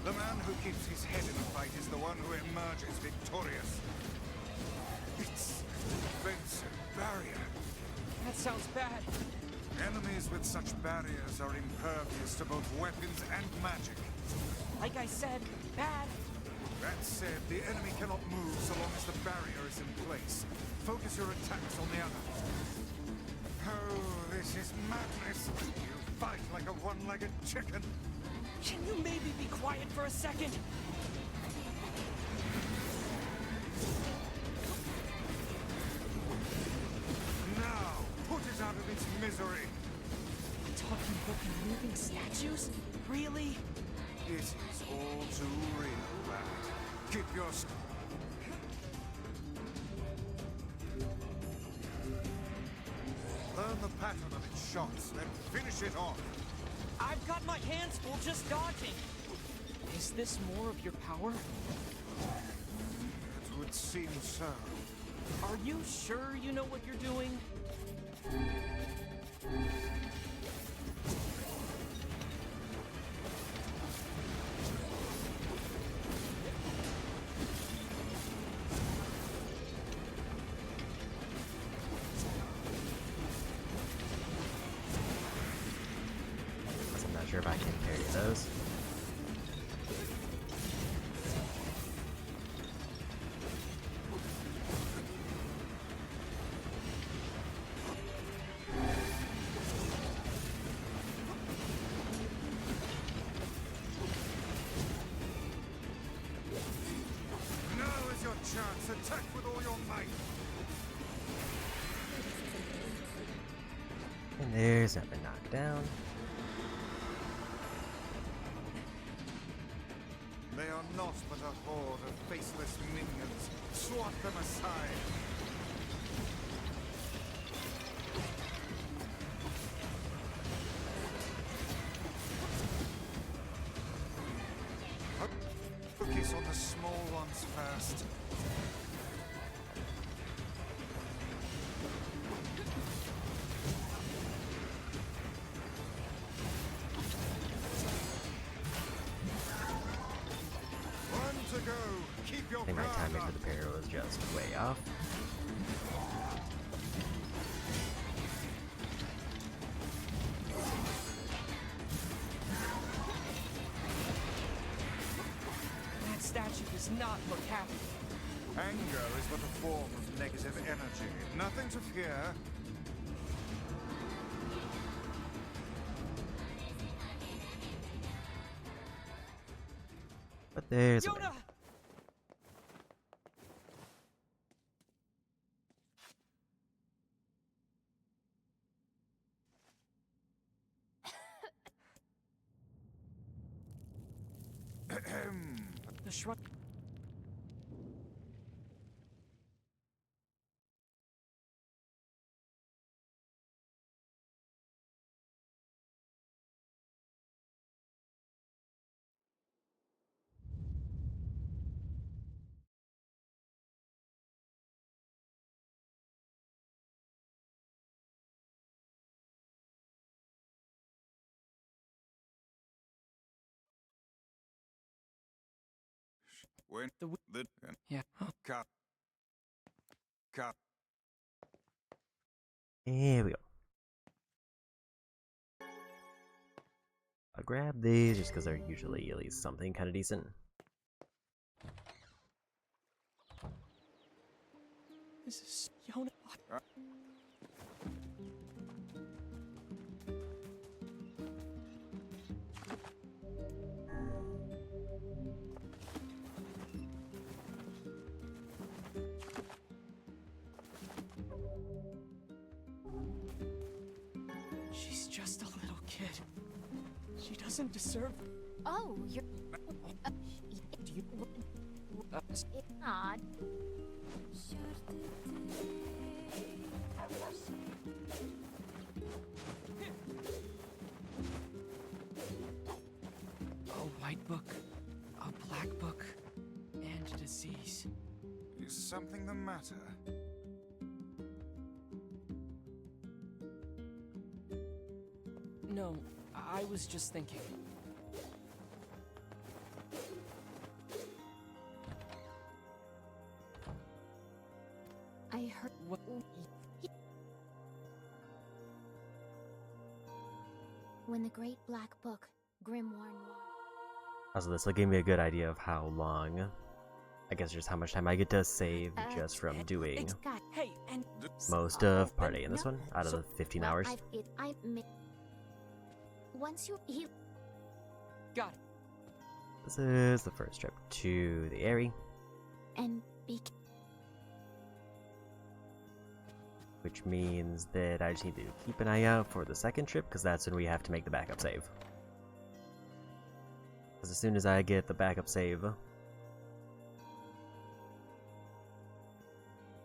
The man who keeps his head in a fight is the one who emerges victorious. It's a defensive barrier. That sounds bad. Enemies with such barriers are impervious to both weapons and magic. Like I said, bad. That said, the enemy cannot move so long as the barrier is in place. Focus your attacks on the other. Oh, this is madness. You fight like a one-legged chicken. Can you maybe be quiet for a second? Now, put it out of its misery. Talking book and moving statues? Really? It is all too real, lad. Keep your... Learn the pattern of its shots, then finish it off. I've got my hands full just dodging. Is this more of your power? It would seem so. Are you sure you know what you're doing? I'm not sure if I can parry those. Now is your chance. Attack with all your might. And there's nothing knocked down. They are not but a horde of faceless minions. Swat them aside. Focus on the small ones first. One to go. Keep your I think my guard timing up. for the parry was just way off. That statue does not look happy. Anger is but a form of negative energy. Nothing to fear. But there's a win. Yoda! The shrug. When the Yeah. cut. Here we go. I'll grab these just because they're usually at least something kind of decent. This is Yona. She's just a little kid. She doesn't deserve. Oh, you're. Do you? It's odd. A white book, a black book, and a disease. Is something the matter? No, I was just thinking. I heard. What? When the Great Black Book, Grimoire Noir. Also, this will give me a good idea of how long, I guess just how much time I get to save just from doing Got Hey, and most of Part A in this one, out of the 15 hours. Once you heal. got it. This is the first trip to the Aerie, And be. which means that I just need to keep an eye out for the second trip, because that's when we have to make the backup save. Because as soon as I get the backup save,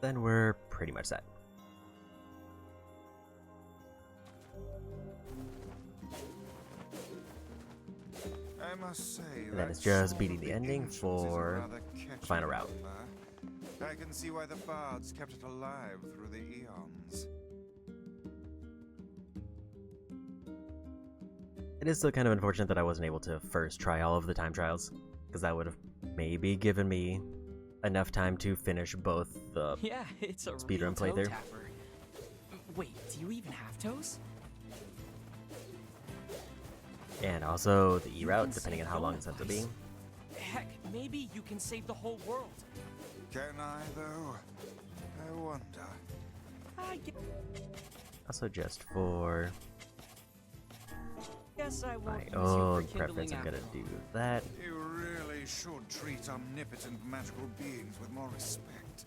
then we're pretty much set. I must say, And then that it's just Song beating of the ending Ancients is a for rather catchy final route. number. I can see why the bards kept it alive through the eons. It is still kind of unfortunate that I wasn't able to first try all of the time trials, because that would have maybe given me enough time to finish both the Yeah, it's a speedrun real toe playthrough. tapper. Wait, do you even have toes? and also the E route, can depending on save how long your it's set to lives. be. Heck, maybe you can save the whole world. Can I, though? I wonder. I Also, just for guess I won't my use you own for preference, I'm kindling gonna after do all. that. You really should treat omnipotent magical beings with more respect.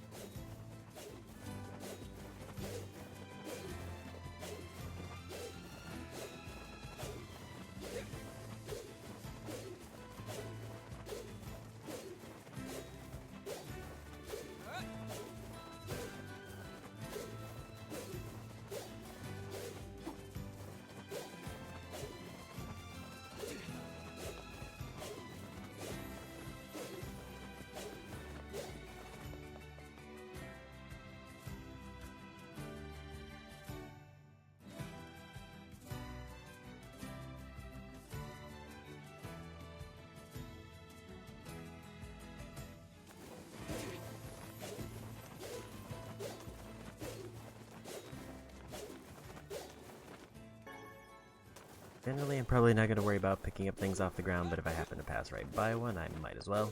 Generally, I'm probably not going to worry about picking up things off the ground, but if I happen to pass right by one, I might as well.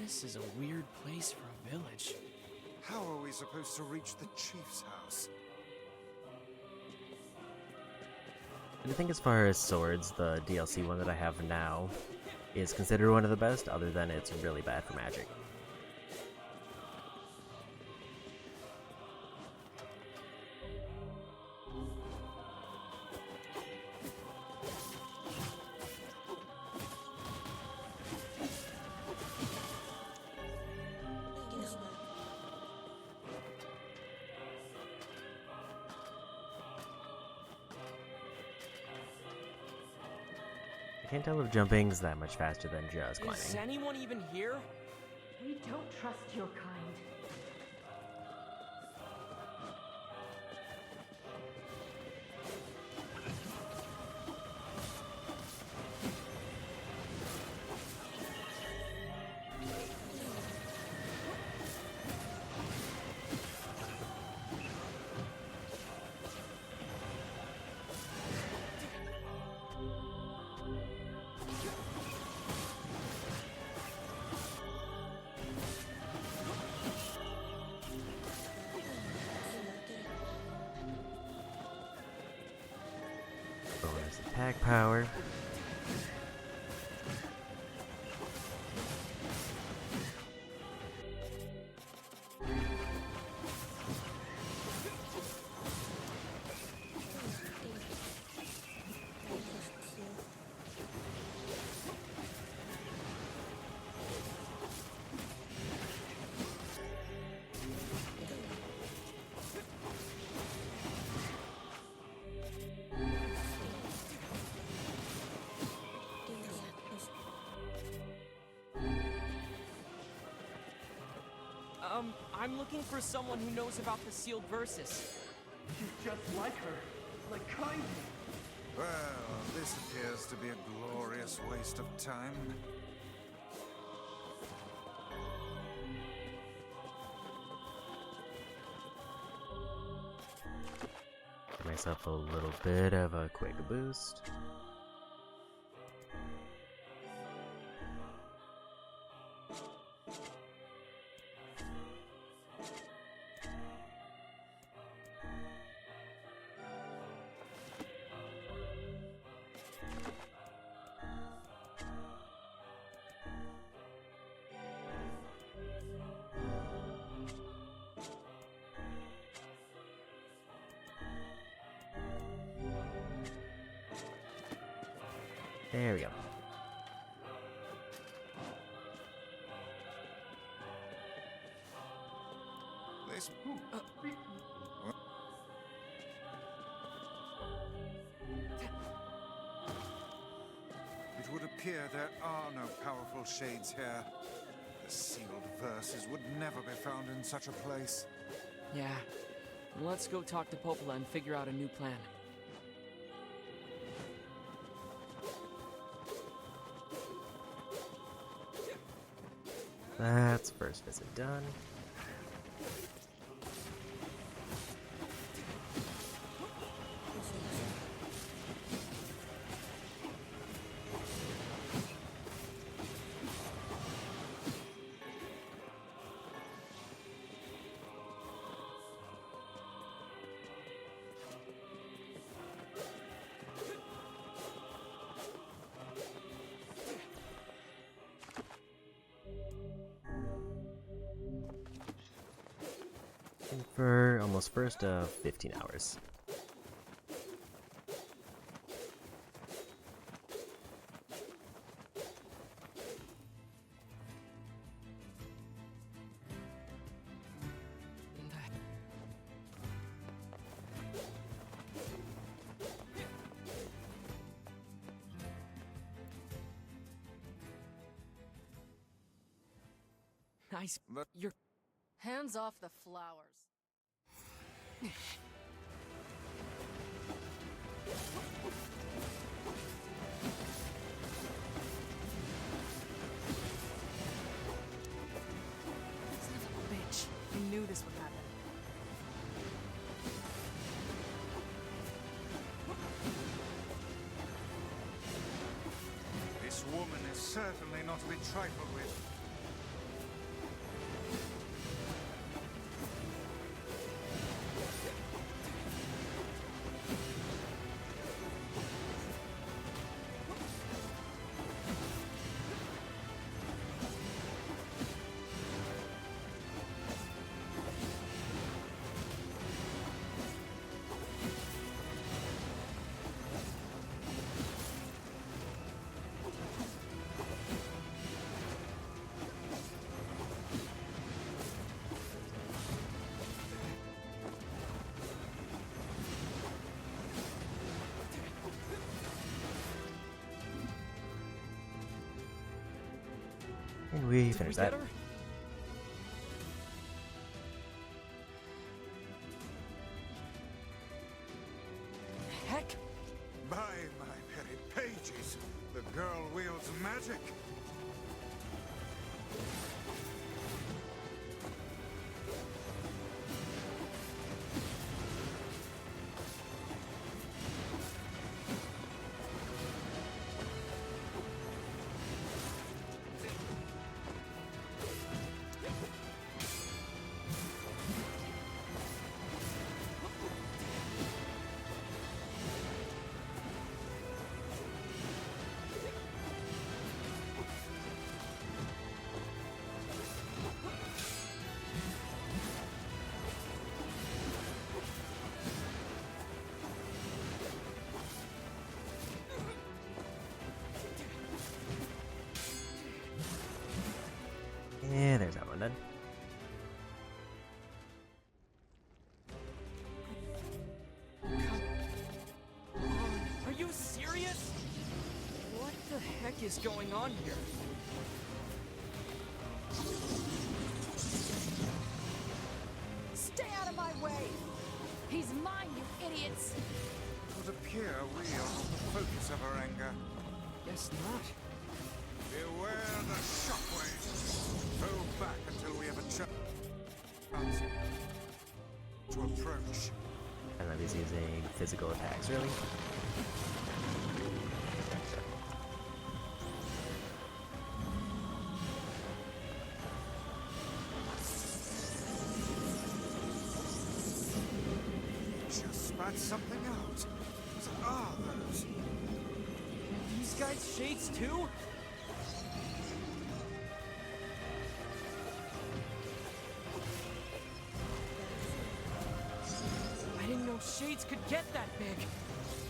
This is a weird place for a village. How are we supposed to reach the chief's house? And I think as far as swords, the DLC one that I have now is considered one of the best, other than it's really bad for magic. I can't tell if jumping's that much faster than just Is climbing. anyone even here? We don't trust your kind. attack power. I'm looking for someone who knows about the sealed verses. She's just like her. Like kindly. Well, this appears to be a glorious waste of time. Give myself a little bit of a quick boost. There we go. This... It would appear there are no powerful shades here. The sealed verses would never be found in such a place. Yeah. Let's go talk to Popola and figure out a new plan. That's first visit done. For almost first of 15 hours. Nice. Your Hands off the flowers. Son of a bitch. I knew this would happen. This woman is certainly not to be trifled with. And we finished that. Heck! By my very pages, the girl wields magic. then. Are you serious? What the heck is going on here? Stay out of my way! He's mine, you idiots! It would appear we are not the focus of her anger. Guess not. Beware the shockwave. Hold back until we have a chance to approach. And then he's using physical attacks, really? Just spat something out. What are those? These guys shades too? I didn't know shades could get that big.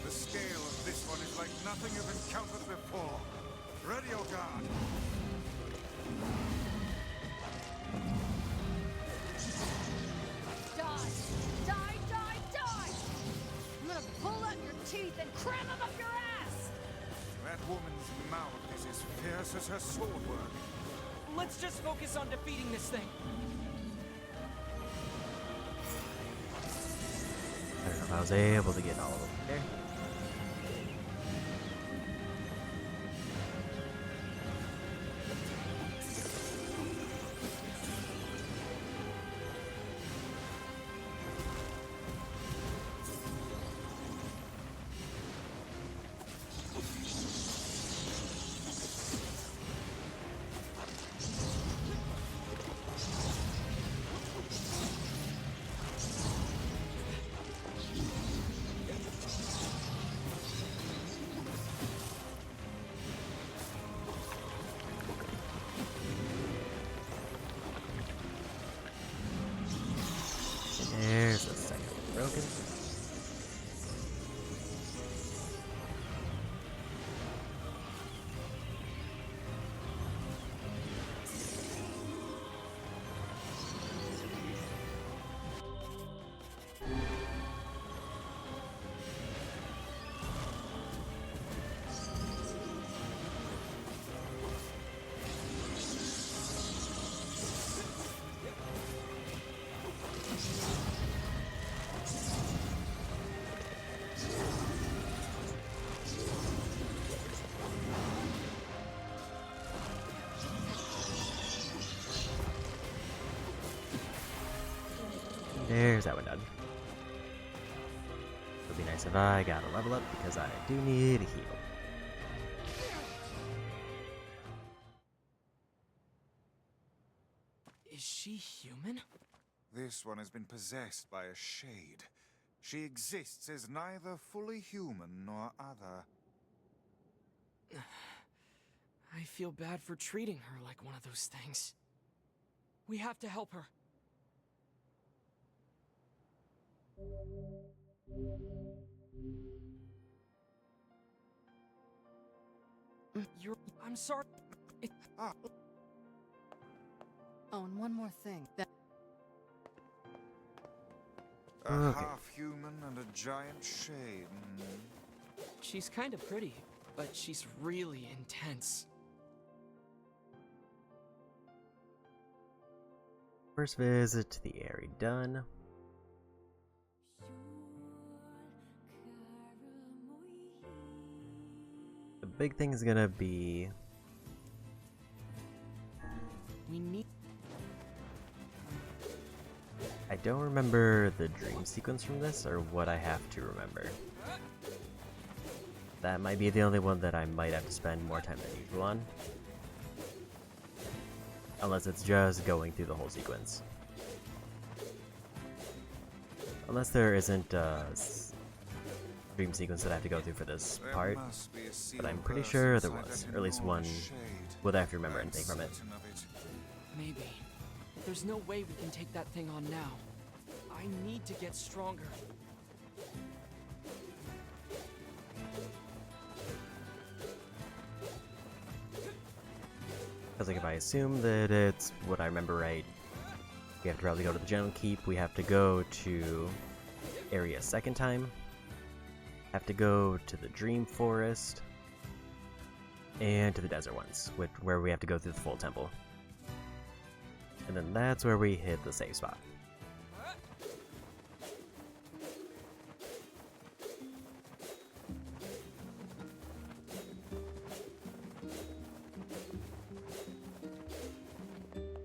The scale of this one is like nothing you've encountered before. Ready your guard. Die! Die, die, die! I'm gonna pull out your teeth and cram them up your ass! That woman's mouth is as fierce as her sword work. Let's just focus on defeating this thing. I don't know if I was able to get all of them there. There's the second one broken. There's that one done. It would be nice if I got a level up because I do need a heal. Is she human? This one has been possessed by a shade. She exists as neither fully human nor other. I feel bad for treating her like one of those things. We have to help her. I'm sorry. Oh, and one more thing. A Okay. half-human and a giant shade. She's kind of pretty, but she's really intense. First visit to the area done. The big thing is gonna be We need. I don't remember the dream sequence from this or what I have to remember. That might be the only one that I might have to spend more time than usual on. Unless it's just going through the whole sequence. Unless there isn't a dream sequence that I have to go through for this There part. must be a But I'm sealed pretty verse sure there inside was, that or at least one enormous shade. would I have to remember I'm anything from it. certain of it. Maybe. There's no way we can take that thing on now. I need to get stronger. Because like if I assume that it's what I remember right, we have to probably go to the General Keep, we have to go to area second time, have to go to the Dream Forest, and to the desert ones, where we have to go through the full temple. And then that's where we hit the save spot.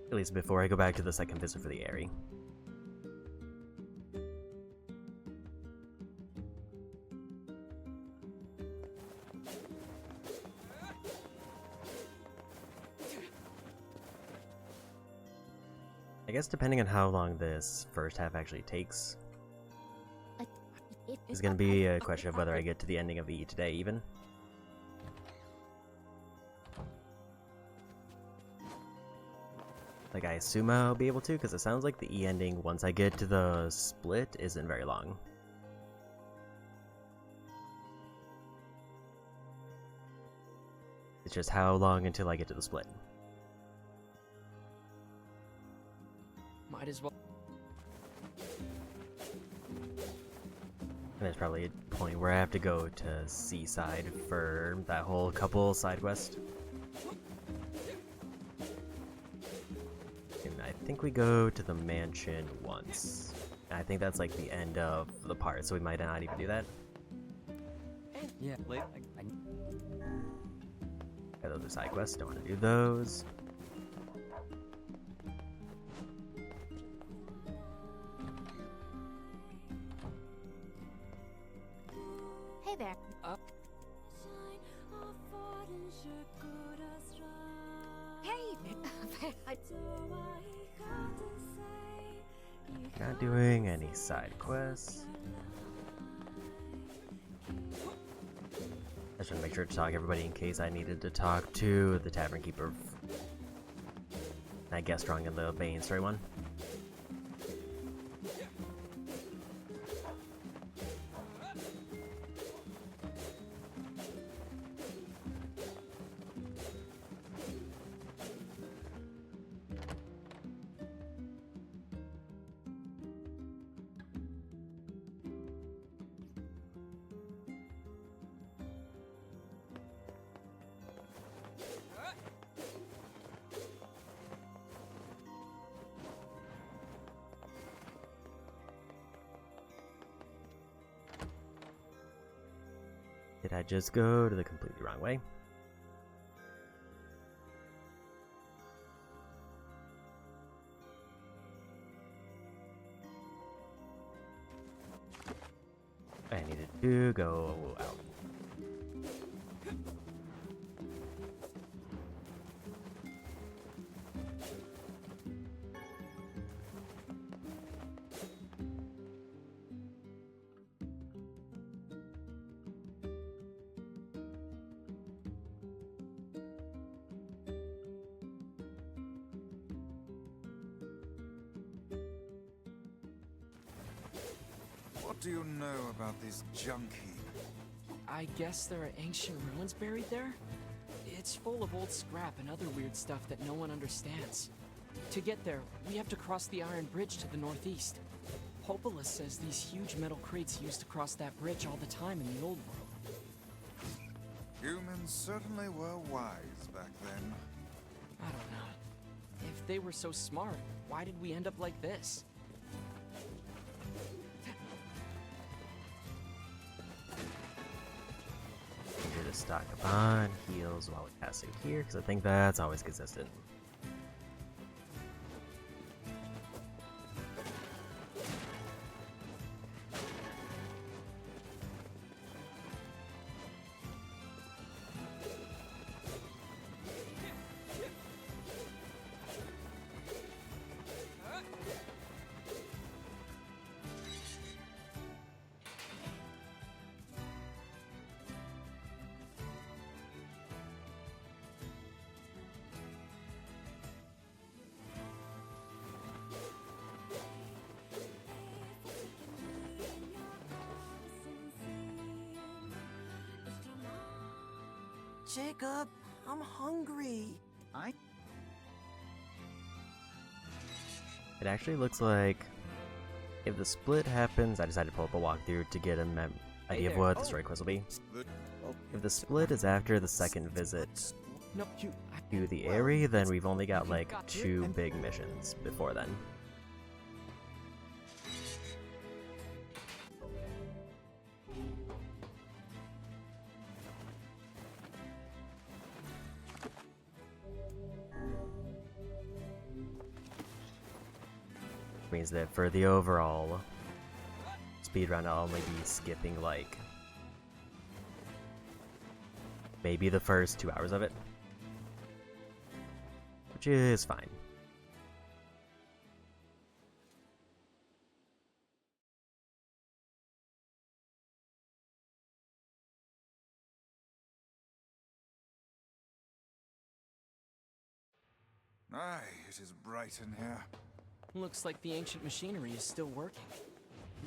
At least before I go back to the second visit for the Aerie. I guess depending on how long this first half actually takes, it's gonna be a question of whether I get to the ending of E today even. Like, I assume I'll be able to, because it sounds like the E ending, once I get to the split, isn't very long. It's just how long until I get to the split. Might as well. And there's probably a point where I have to go to Seaside for that whole couple side quest. And I think we go to the mansion once. And I think that's like the end of the part, so we might not even do that. Yeah, late. Yeah, those are side quests, don't want to do those. Hey there. Hey! Not doing any side quests. I just want to make sure to talk to everybody in case I needed to talk to the Tavern Keeper. I guess wrong in the main story one. Did I just go to the completely wrong way? I needed to go out. What do you know about this junk heap? I guess there are ancient ruins buried there? It's full of old scrap and other weird stuff that no one understands. To get there, we have to cross the Iron Bridge to the northeast. Populus says these huge metal crates used to cross that bridge all the time in the old world. Humans certainly were wise back then. I don't know. If they were so smart, why did we end up like this? Here to stock up on heals while we pass through here, because I think that's always consistent. Jacob, I'm hungry. It actually looks like if the split happens, I decided to pull up a walkthrough to get an idea of what the story quest will be. If the split is after the second visit No, to the area, then we've only got like 2 big missions before then. Means that for the overall speedrun, I'll only be skipping like maybe the first 2 hours of it, which is fine. Aye, it is bright in here. looks like the ancient machinery is still working.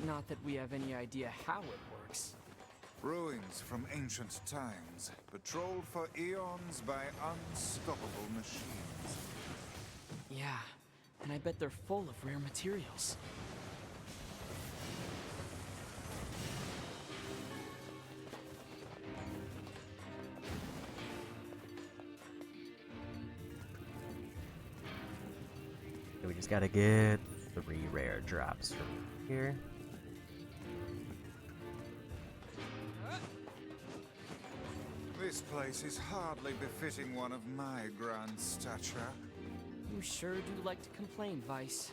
Not that we have any idea how it works. Ruins from ancient times, patrolled for eons by unstoppable machines. Yeah, and I bet they're full of rare materials. We just gotta get 3 rare drops from here. This place is hardly befitting one of my grand stature. You sure do like to complain, Vice.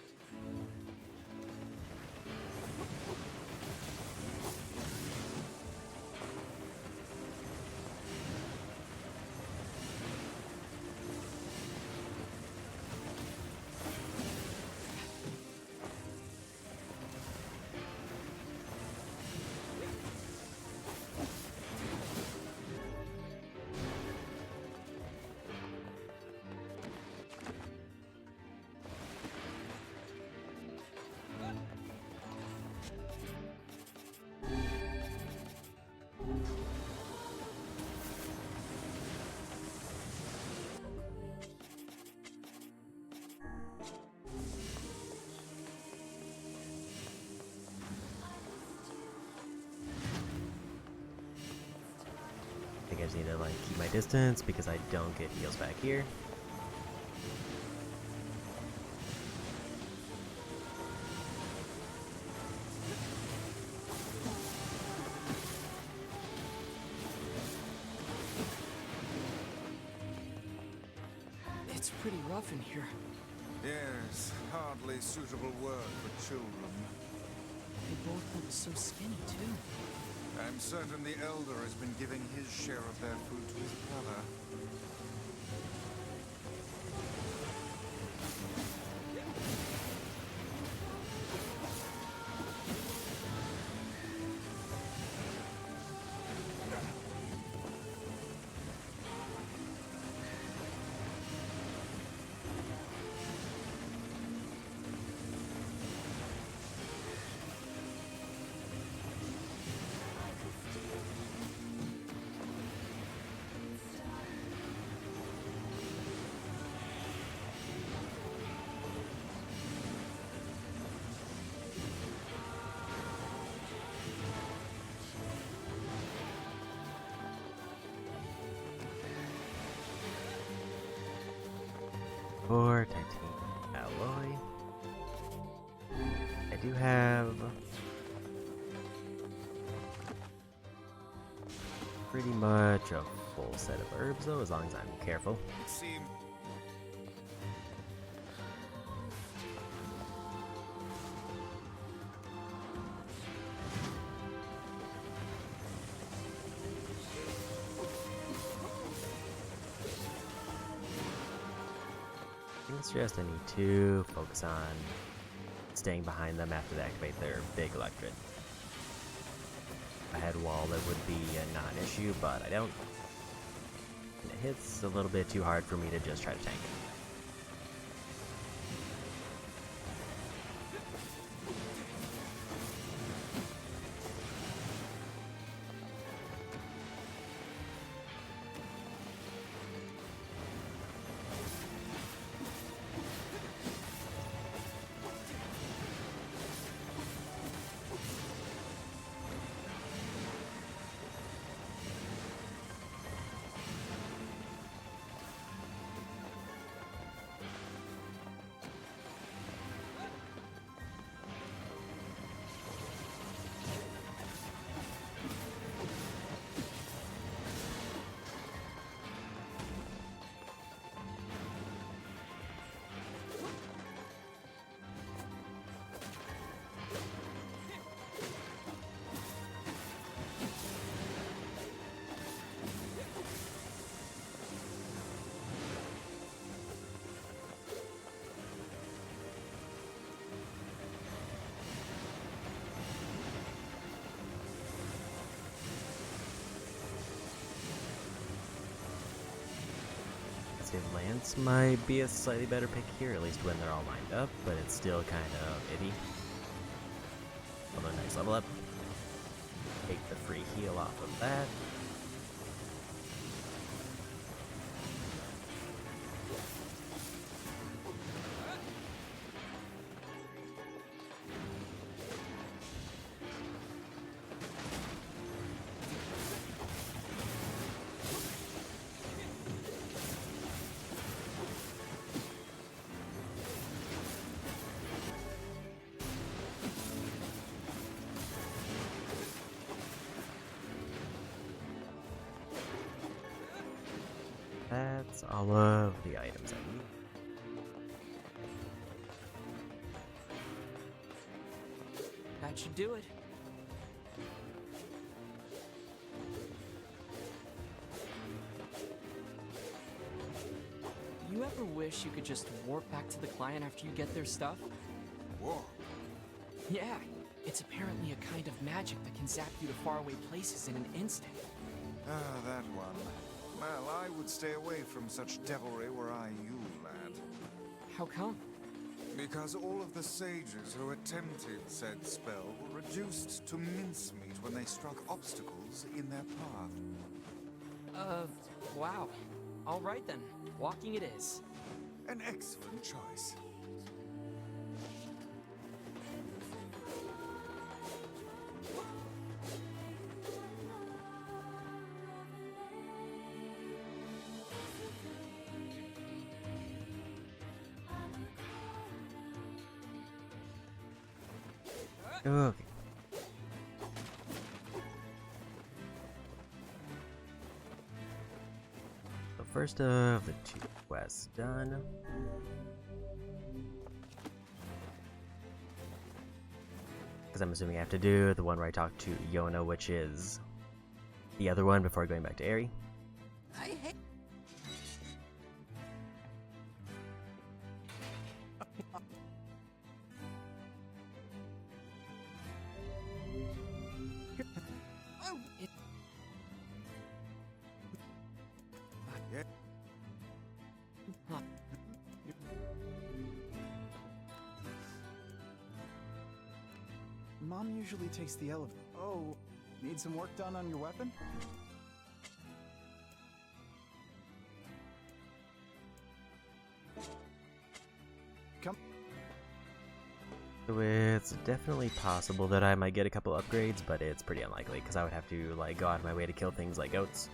I think I just need to like keep my distance because I don't get heals back here. It's pretty rough in here. Yes, hardly suitable work for children. They both look so skinny, too. I'm certain the Elder has been giving his share of their food to his brother. For titanium alloy, I do have pretty much a full set of herbs though, as long as I'm careful. It seems It's just I need to focus on staying behind them after they activate their big electric. If I had wall, it would be a non-issue, but I don't. And it hits a little bit too hard for me to just try to tank it. Defensive Lance might be a slightly better pick here, at least when they're all lined up, but it's still kind of iffy. Although nice level up. Take the free heal off of that. That's all of the items I need. That should do it. You ever wish you could just warp back to the client after you get their stuff? Whoa. Yeah, it's apparently a kind of magic that can zap you to faraway places in an instant. Ah, that one. Well, I would stay away from such devilry were I you, lad. How come? Because all of the sages who attempted said spell were reduced to mincemeat when they struck obstacles in their path. Wow. All right then, walking it is. An excellent choice. Okay. So first of the 2 quests done. Because I'm assuming I have to do the one where I talk to Yona, which is the other one before going back to Aerie. I hate. Mom usually takes the elevator. Oh, need some work done on your weapon? Come. So it's definitely possible that I might get a couple upgrades, but it's pretty unlikely because I would have to like go out of my way to kill things like goats.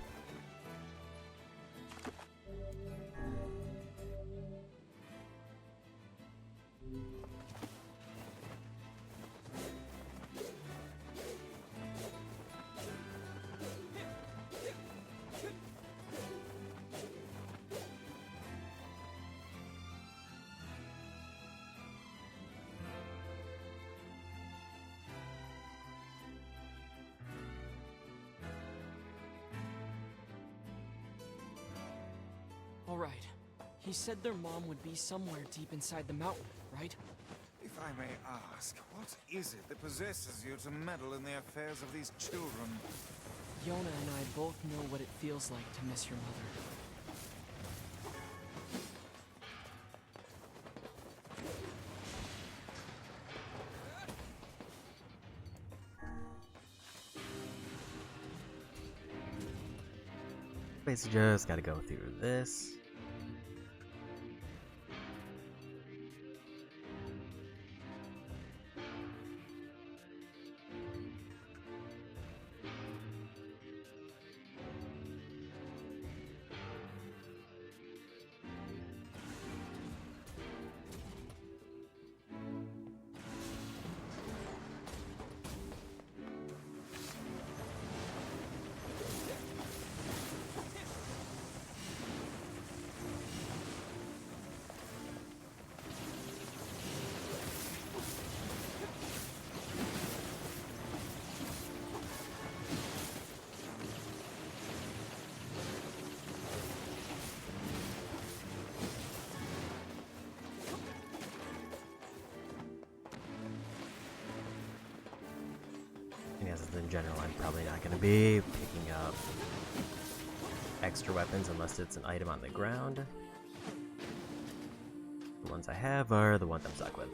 All right. He said their mom would be somewhere deep inside the mountain, right? If I may ask, what is it that possesses you to meddle in the affairs of these children? Yona and I both know what it feels like to miss your mother. Basically just gotta go through this. In general, I'm probably not going to be picking up extra weapons unless it's an item on the ground. ones I have are the ones I'm stuck with.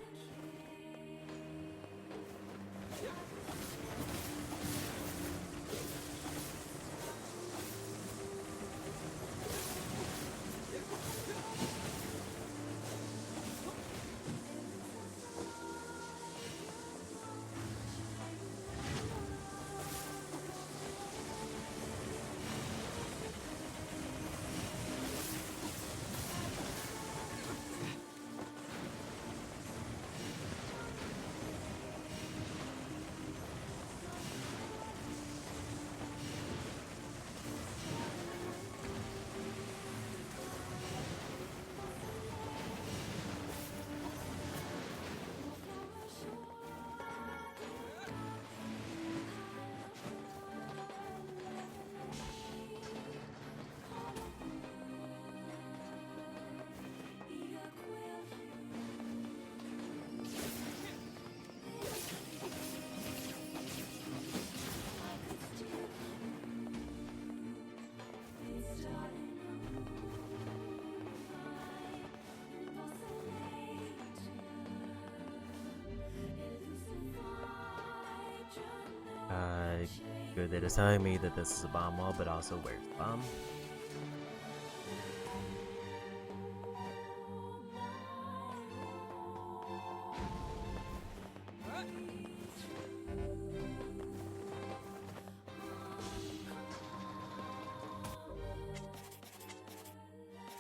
Good that it's telling me that this is a bomb wall, but also where's the bomb?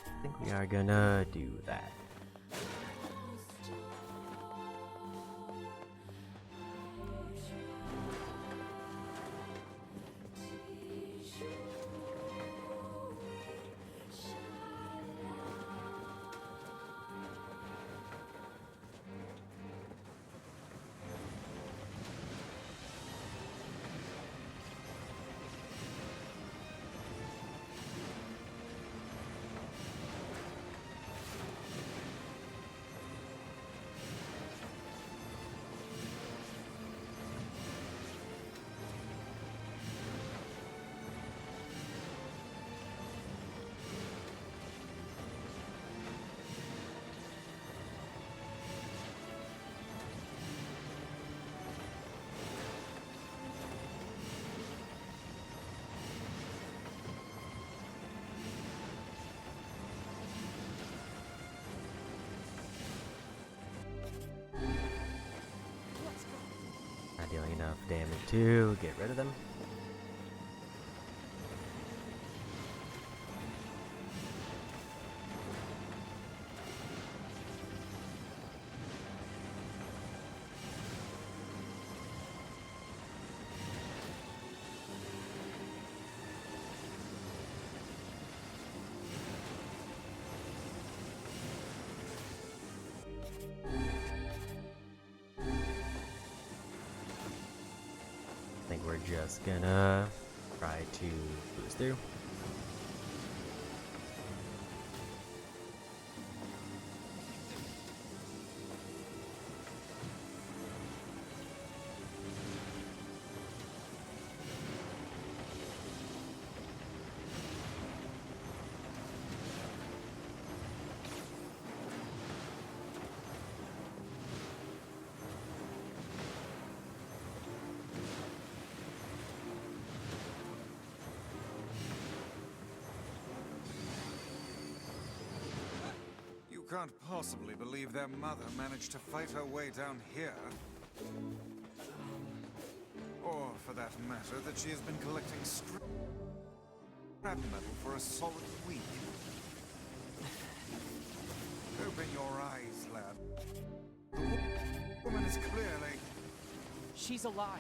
I think we are gonna do that. Not dealing enough damage to get rid of them. I think we're just gonna try to boost through. Can't possibly believe their mother managed to fight her way down here. Or, for that matter, that she has been collecting scrap metal for a solid week. Open your eyes, lad. The woman is clearly... She's alive.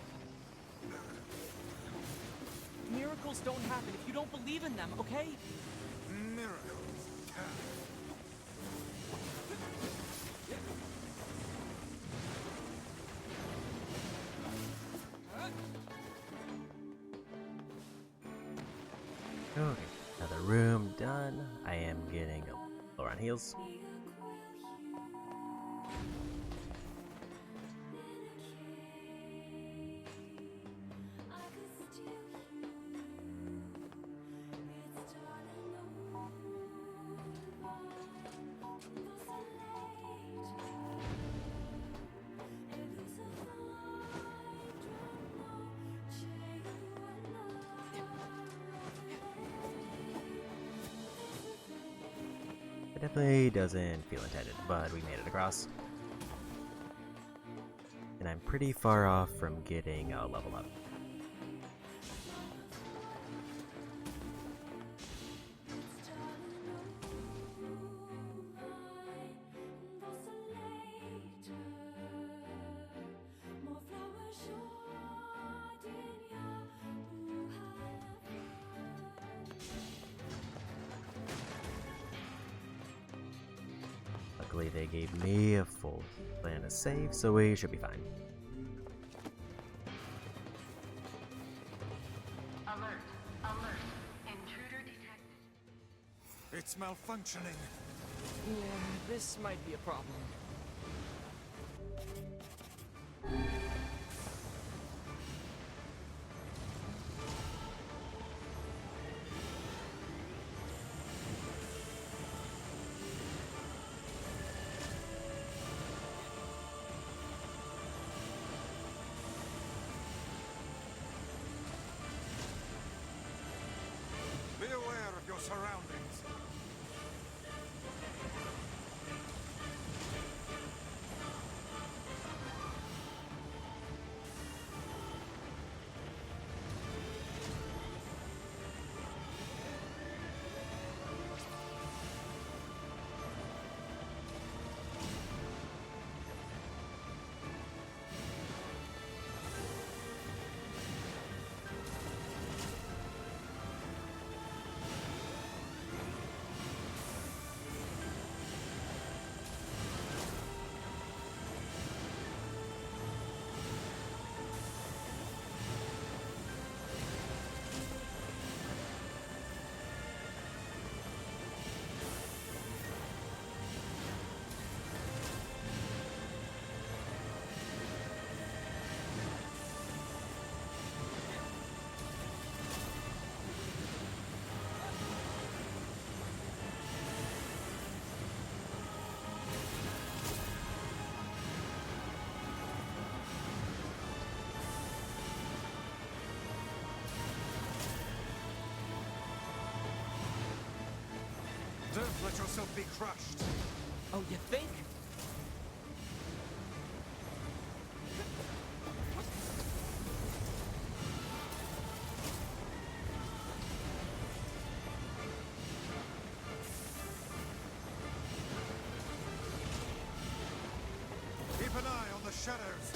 Miracles don't happen if you don't believe in them, okay? Miracles. Okay, another room done. I am getting a lower on heals. It definitely doesn't feel intended, but we made it across. And I'm pretty far off from getting a level up. Luckily, they gave me a full plan to save, so we should be fine. Alert! Alert! Intruder detected. It's malfunctioning. Yeah, this might be a problem. Be aware of your surroundings. Don't let yourself be crushed. Oh, you think? Keep an eye on the shadows.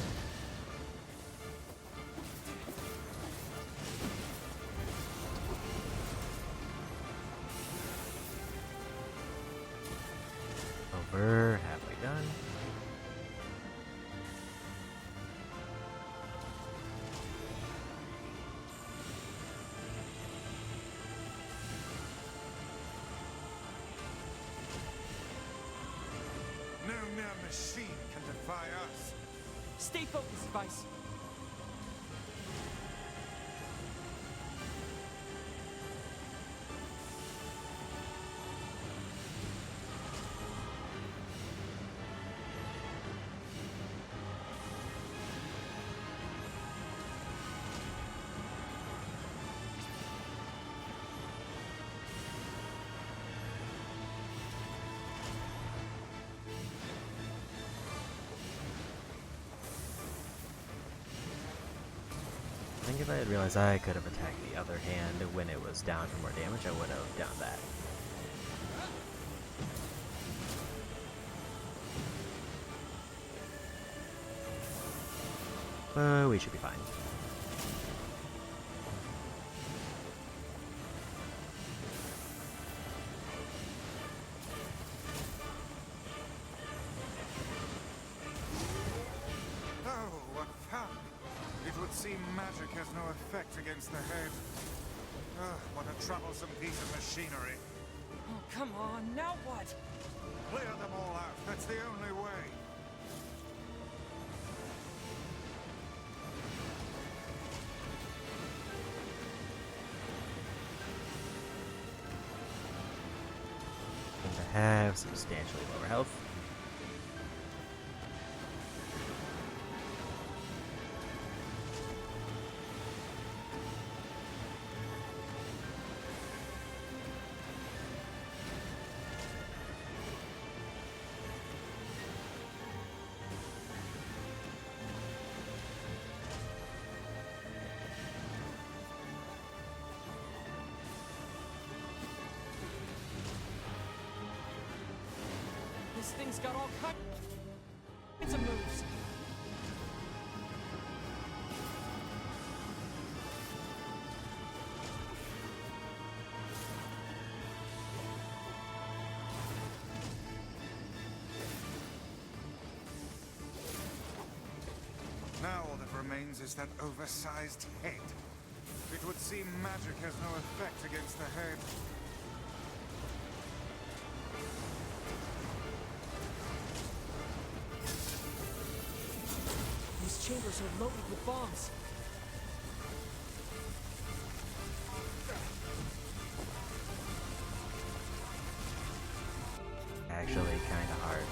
Over, halfway done. No mere machine can defy us. Stay focused, Vice. I think if I had realized I could have attacked the other hand when it was down for more damage, I would have done that. But we should be fine. Oh, what fun! It would seem magic has no effect against the head. What a troublesome piece of machinery. Oh, come on, now what? Clear them all out. That's the only way. And to have substantially lower health. This thing's got all kinds of moves. Now all that remains is that oversized head. It would seem magic has no effect against the head. These chambers are loaded with bombs. Actually, kind of hard.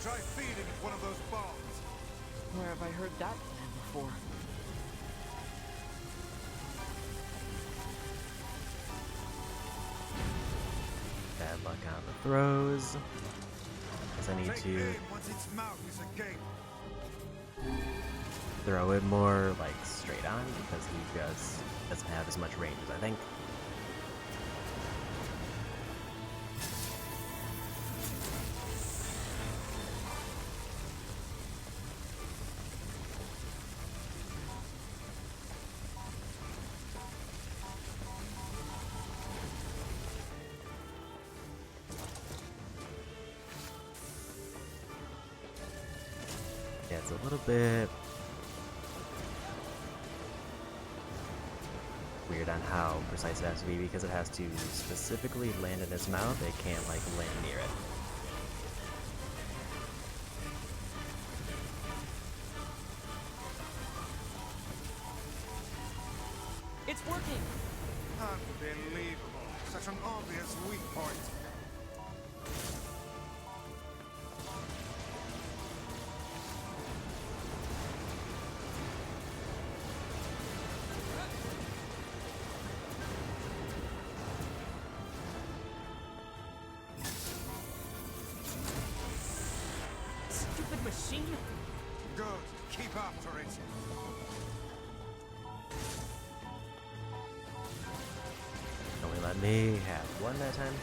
Try feeding it one of those bombs. Where have I heard that plan before? Bad luck on the throws. Guess I need Take to aim once its mouth is agape. throw it more like straight on because he just doesn't have as much range as I think. Yeah, it's a little bit weird on how precise it has to be because it has to specifically land in his mouth. It can't like land near it. It's working! Unbelievable. Such an obvious weak point. Stupid machine! Good. Keep after it. Only let me have one that time.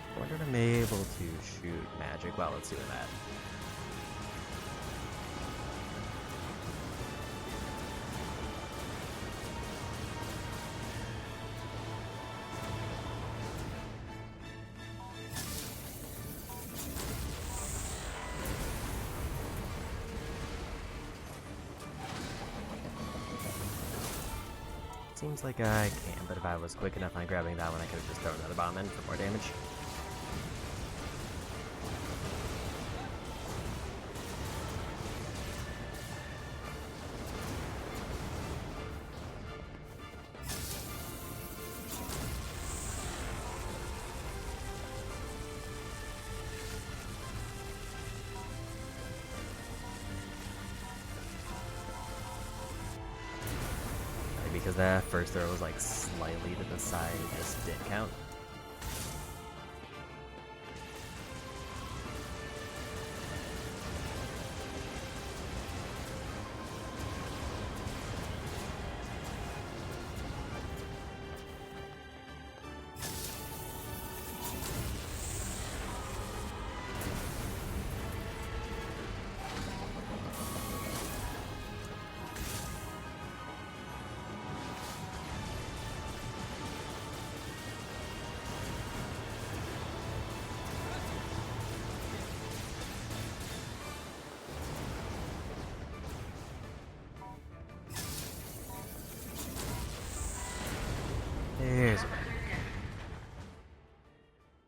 I wonder if I'm able to shoot magic while it's doing that. Seems like I can, but if I was quick enough on grabbing that one, I could have just thrown another bomb in for more damage. Because that first throw was like slightly to the side, it just didn't count. There's a man.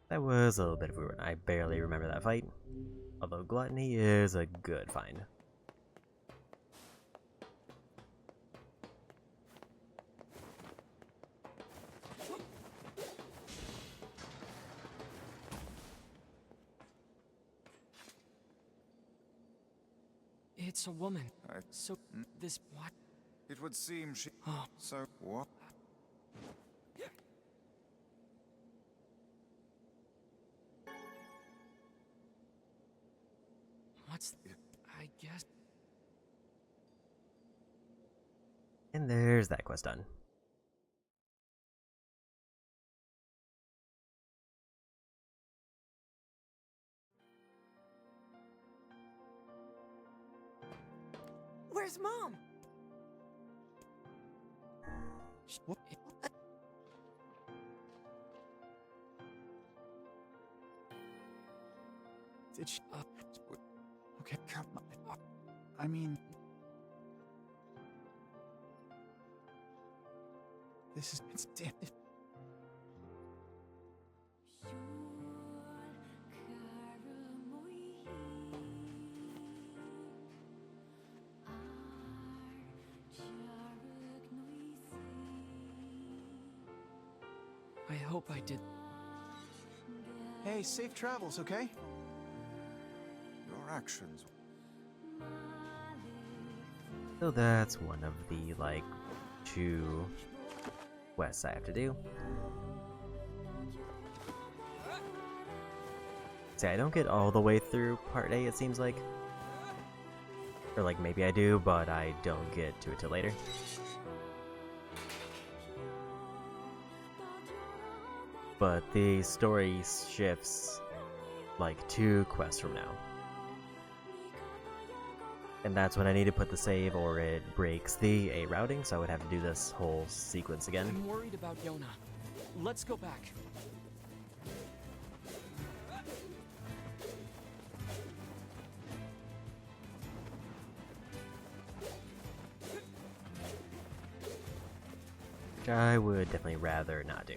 That was a little bit of a run. I barely remember that fight. Although Gluttony is a good find. It's a woman. I- So, this... What? It would seem she... Oh. So, what? What's... I guess... And there's that quest done. Where's Mom? What? Did she... okay, come on. I mean... This is... It's damn... I hope I did... Hey, safe travels, okay? Your actions... So that's one of the, like, 2 quests I have to do. See, I don't get all the way through Part A, it seems like. Or, like, maybe I do, but I don't get to it till later. But the story shifts, like, 2 quests from now. And that's when I need to put the save, or it breaks the A routing, so I would have to do this whole sequence again. I'm worried about Yona. Let's go back. Which I would definitely rather not do.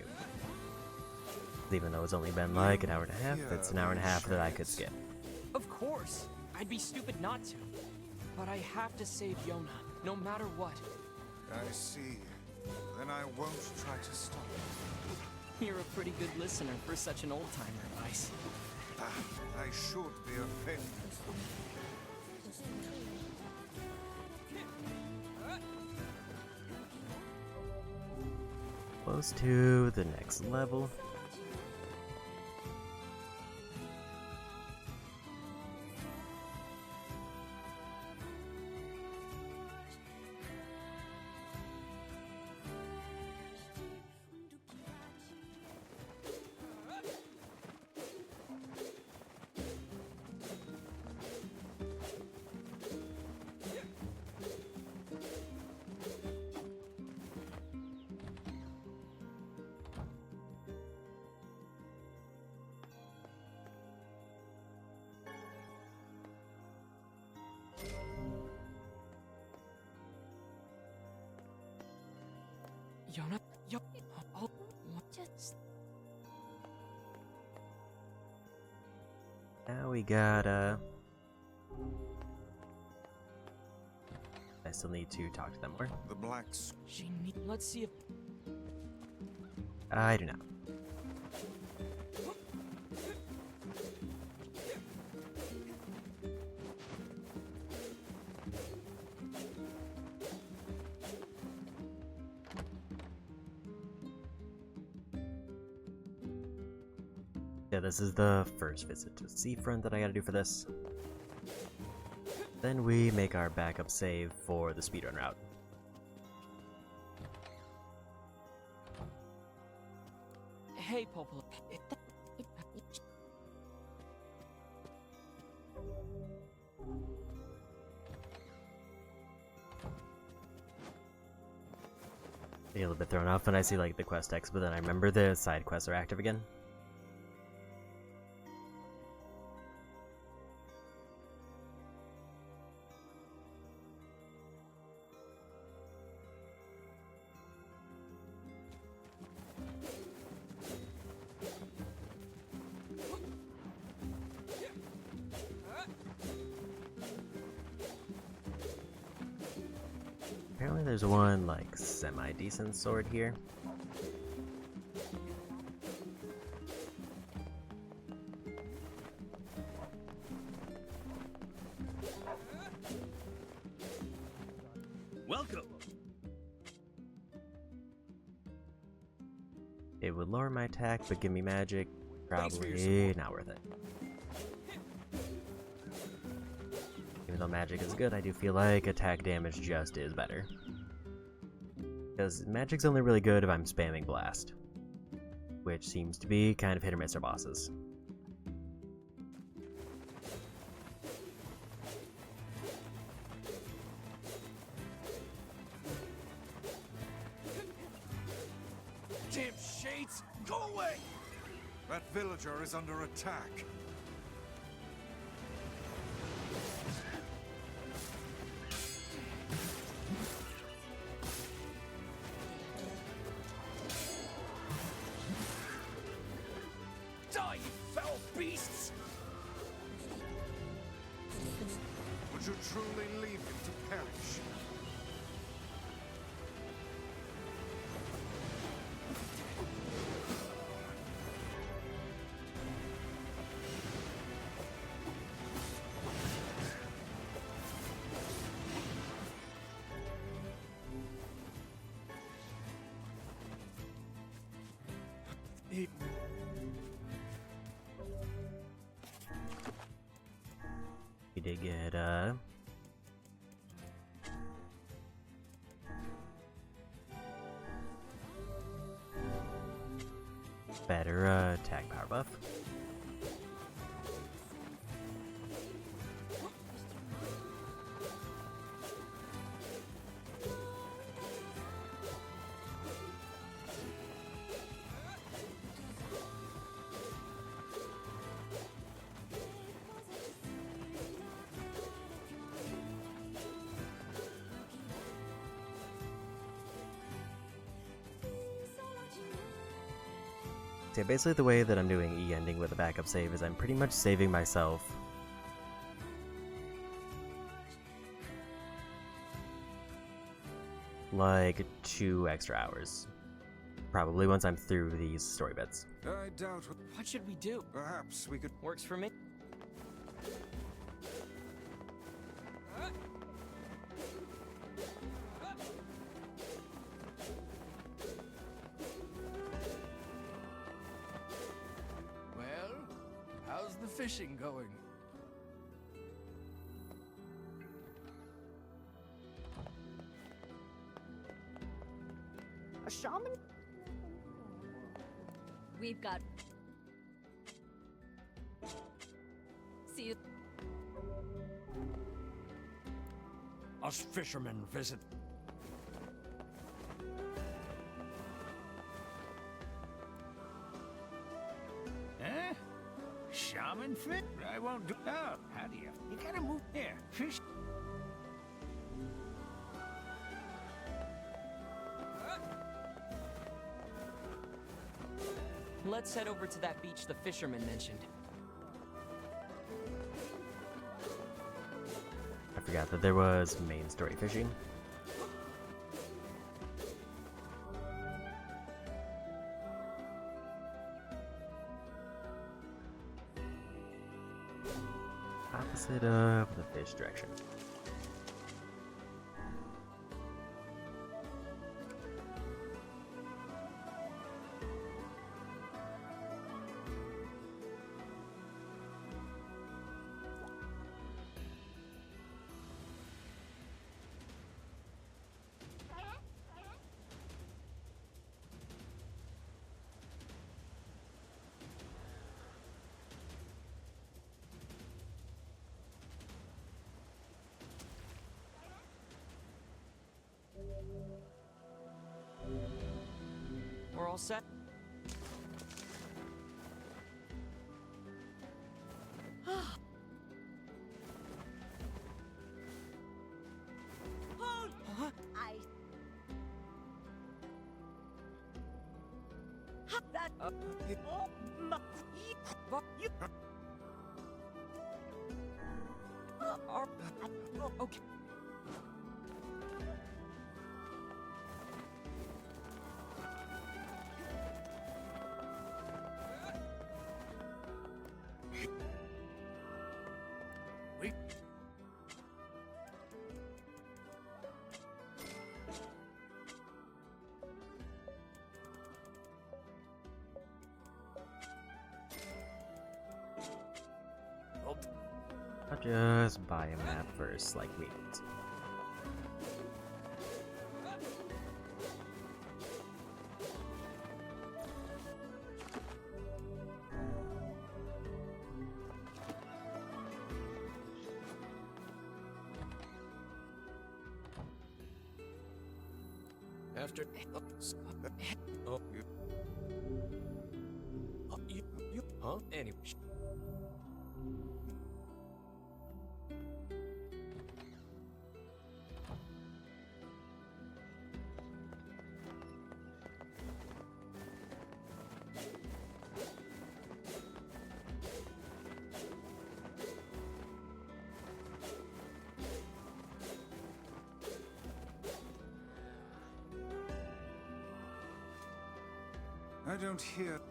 Even though it's only been like an hour and a half, it's an hour and a half that I could skip. Of course! I'd be stupid not to. But I have to save Yona, no matter what. I see. Then I won't try to stop you. You're a pretty good listener for such an old-timer, Ice. I should be offended. Close to the next level. Yona, just... Now we gotta... I still need to talk to them more. The blacks. Let's see if... I do not. Yeah, this is the first visit to Seafront that I gotta do for this. Then we make our backup save for the speedrun route. Hey, Popol. I get a little bit thrown off when I see like the quest text, but then I remember the side quests are active again. Apparently there's one, like, semi-decent sword here. Welcome. It would lower my attack, but give me magic. Thanks for your Probably support. not worth it. Even though magic is good, I do feel like attack damage just is better. Because magic's only really good if I'm spamming blast, which seems to be kind of hit or miss our bosses. Damn shades, go away! That villager is under attack. Die, you foul beasts! Would you truly leave him to perish? We did get, better, attack power buff. So basically the way that I'm doing E-ending with a backup save is I'm pretty much saving myself like 2 extra hours. Probably once I'm through these story bits. I doubt. What should we do? Perhaps we could. Works for me. Well, how's the fishing going? A shaman? We've got... See you... Us fishermen visit. Eh? Shaman fit? I won't do that. How do you? You gotta move here. Fish. Let's head over to that beach the fisherman mentioned. I forgot that there was main story fishing. Opposite of the fish direction. We're all set? Okay. I'll just buy a map first, like we need. After... Oh, you... You... Huh? Anyway... I don't hear.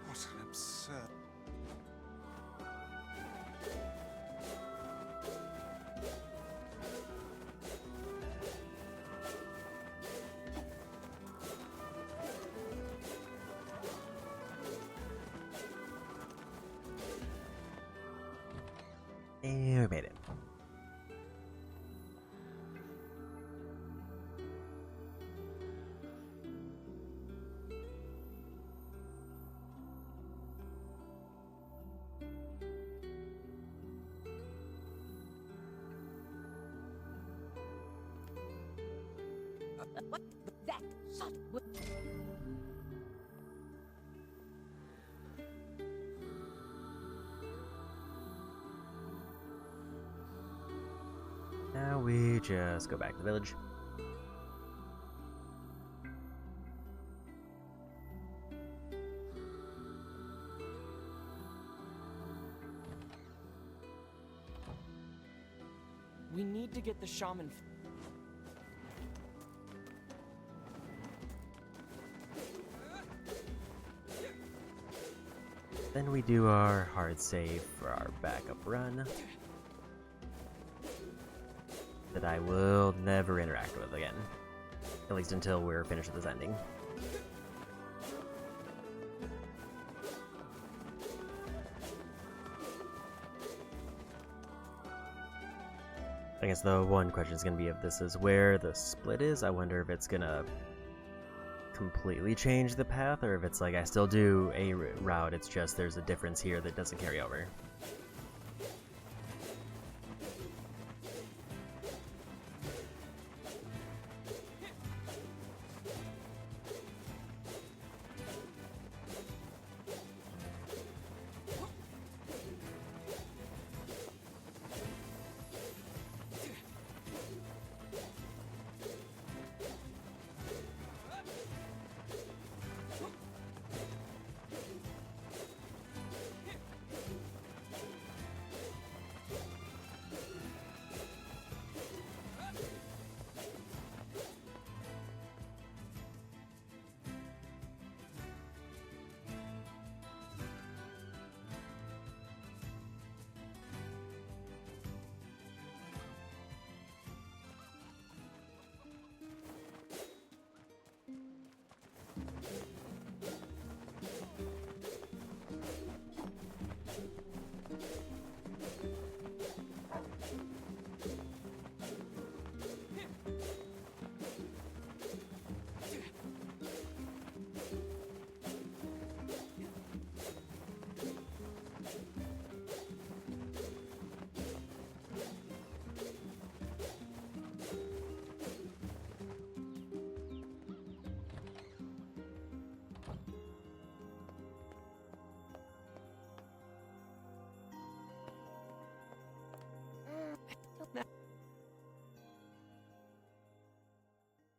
What an absurd. And we made it. What? That son of Now we just go back to the village. We need to get the shaman. Then we do our hard save for our backup run that I will never interact with again, at least until we're finished with this ending. I guess the one question is going to be if this is where the split is. I wonder if it's going to completely change the path, or if it's like I still do a route, it's just there's a difference here that doesn't carry over.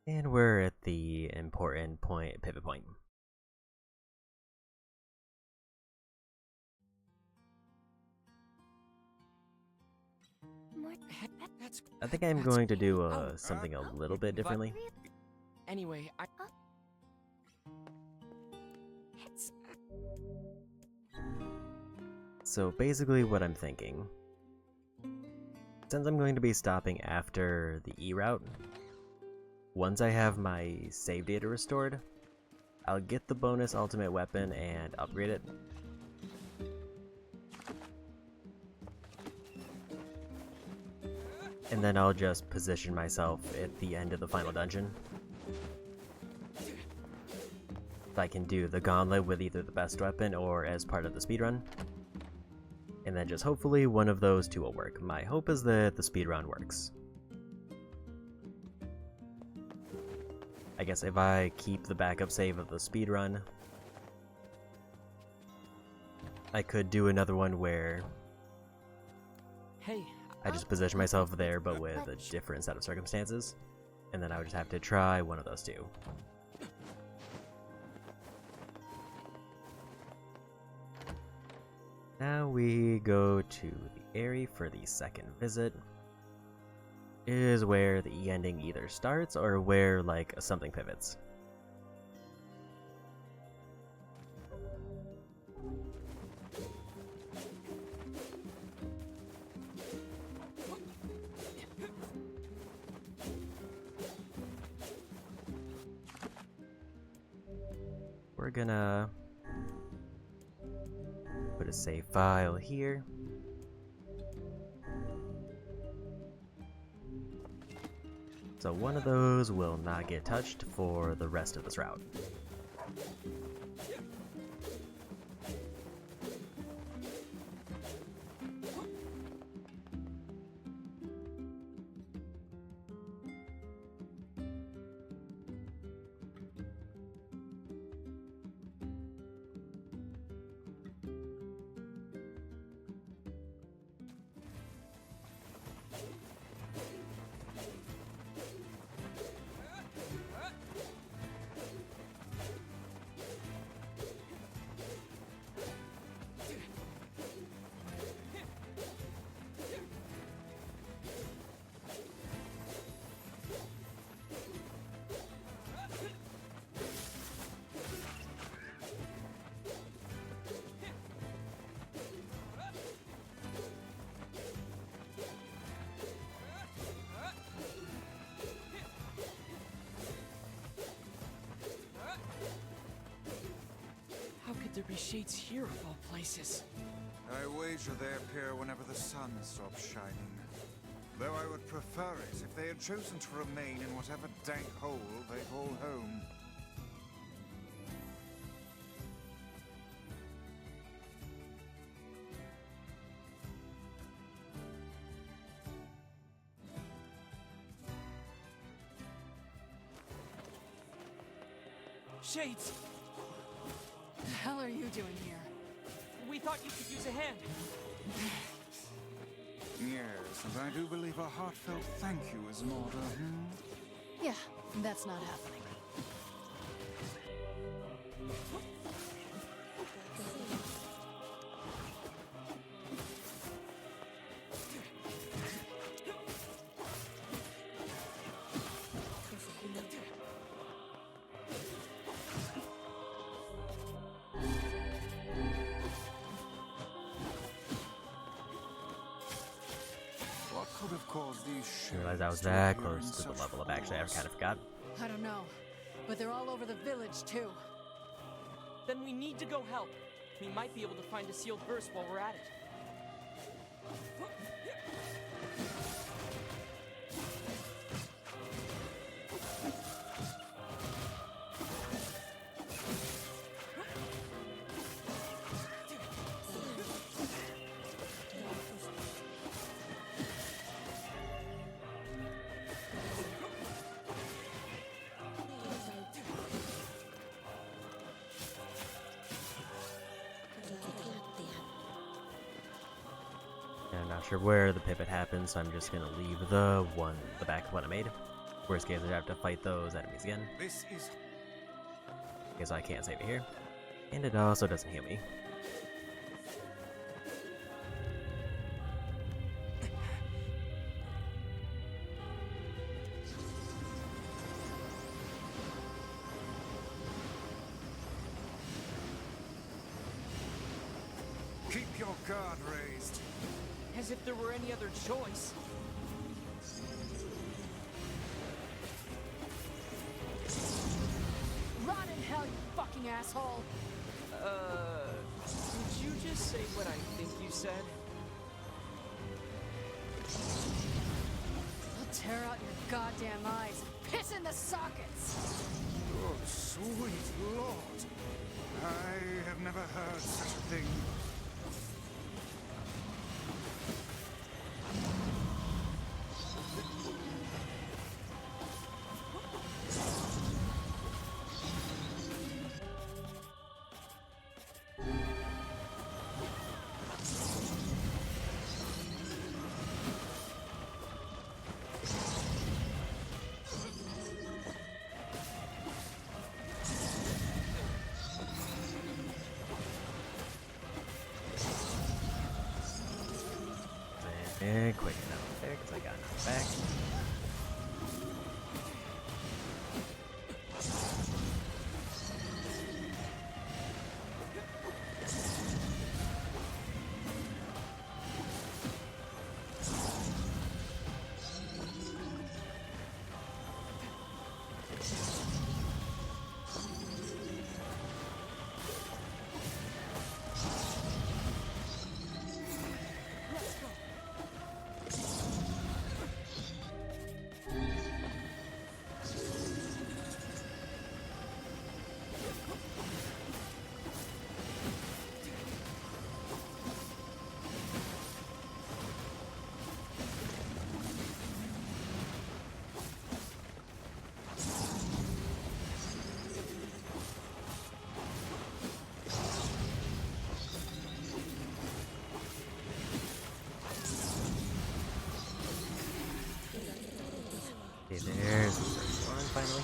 And we're at the important point, pivot point. I think I'm going to do something a little bit differently. Anyway, So basically what I'm thinking, since I'm going to be stopping after the E route, once I have my save data restored, I'll get the bonus ultimate weapon and upgrade it. And then I'll just position myself at the end of the final dungeon. If I can do the gauntlet with either the best weapon or as part of the speedrun. And then just hopefully one of those two will work. My hope is that the speedrun works. I guess if I keep the backup save of the speedrun, I could do another one where I just position myself there but with a different set of circumstances. And then I would just have to try one of those two. Now we go to the area for the second visit. Is where the E ending either starts or where like something pivots. We're gonna put a save file here. So one of those will not get touched for the rest of this route. There be shades here of all places. I wager they appear whenever the sun stops shining. Though I would prefer it if they had chosen to remain in whatever dank hole they call home. Shades! What the hell are you doing here? We thought you could use a hand. Yes, and I do believe a heartfelt thank you is in order. Yeah, that's not happening. I realized I was that close to the level up. Actually, I kind of forgot. I don't know, but they're all over the village too. Then we need to go help. We might be able to find a sealed verse while we're at it. I'm not sure where the pivot happens, so I'm just gonna leave the backup one I made. Worst case, I have to fight those enemies again. Because I can't save it here. And it also doesn't heal me. Keep your guard raised. As if there were any other choice. hell, you fucking asshole! Did you just say what I think you said? I'll tear out your goddamn eyes and piss in the sockets! Oh, sweet lord. I have never heard such a thing. And quick enough there, because I got enough back. Okay, there's the first one finally.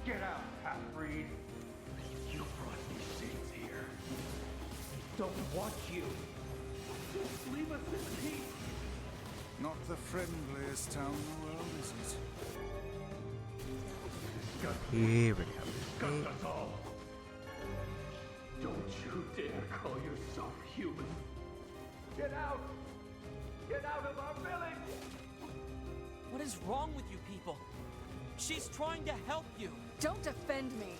Get out, half-breed. You brought these things here. They don't want you. Just leave us in peace. Not the friendliest town in the world, is it? Here we go. Got us all. Don't you dare call yourself human. Get out! Get out of our village! What is wrong with you people? She's trying to help you. Don't offend me!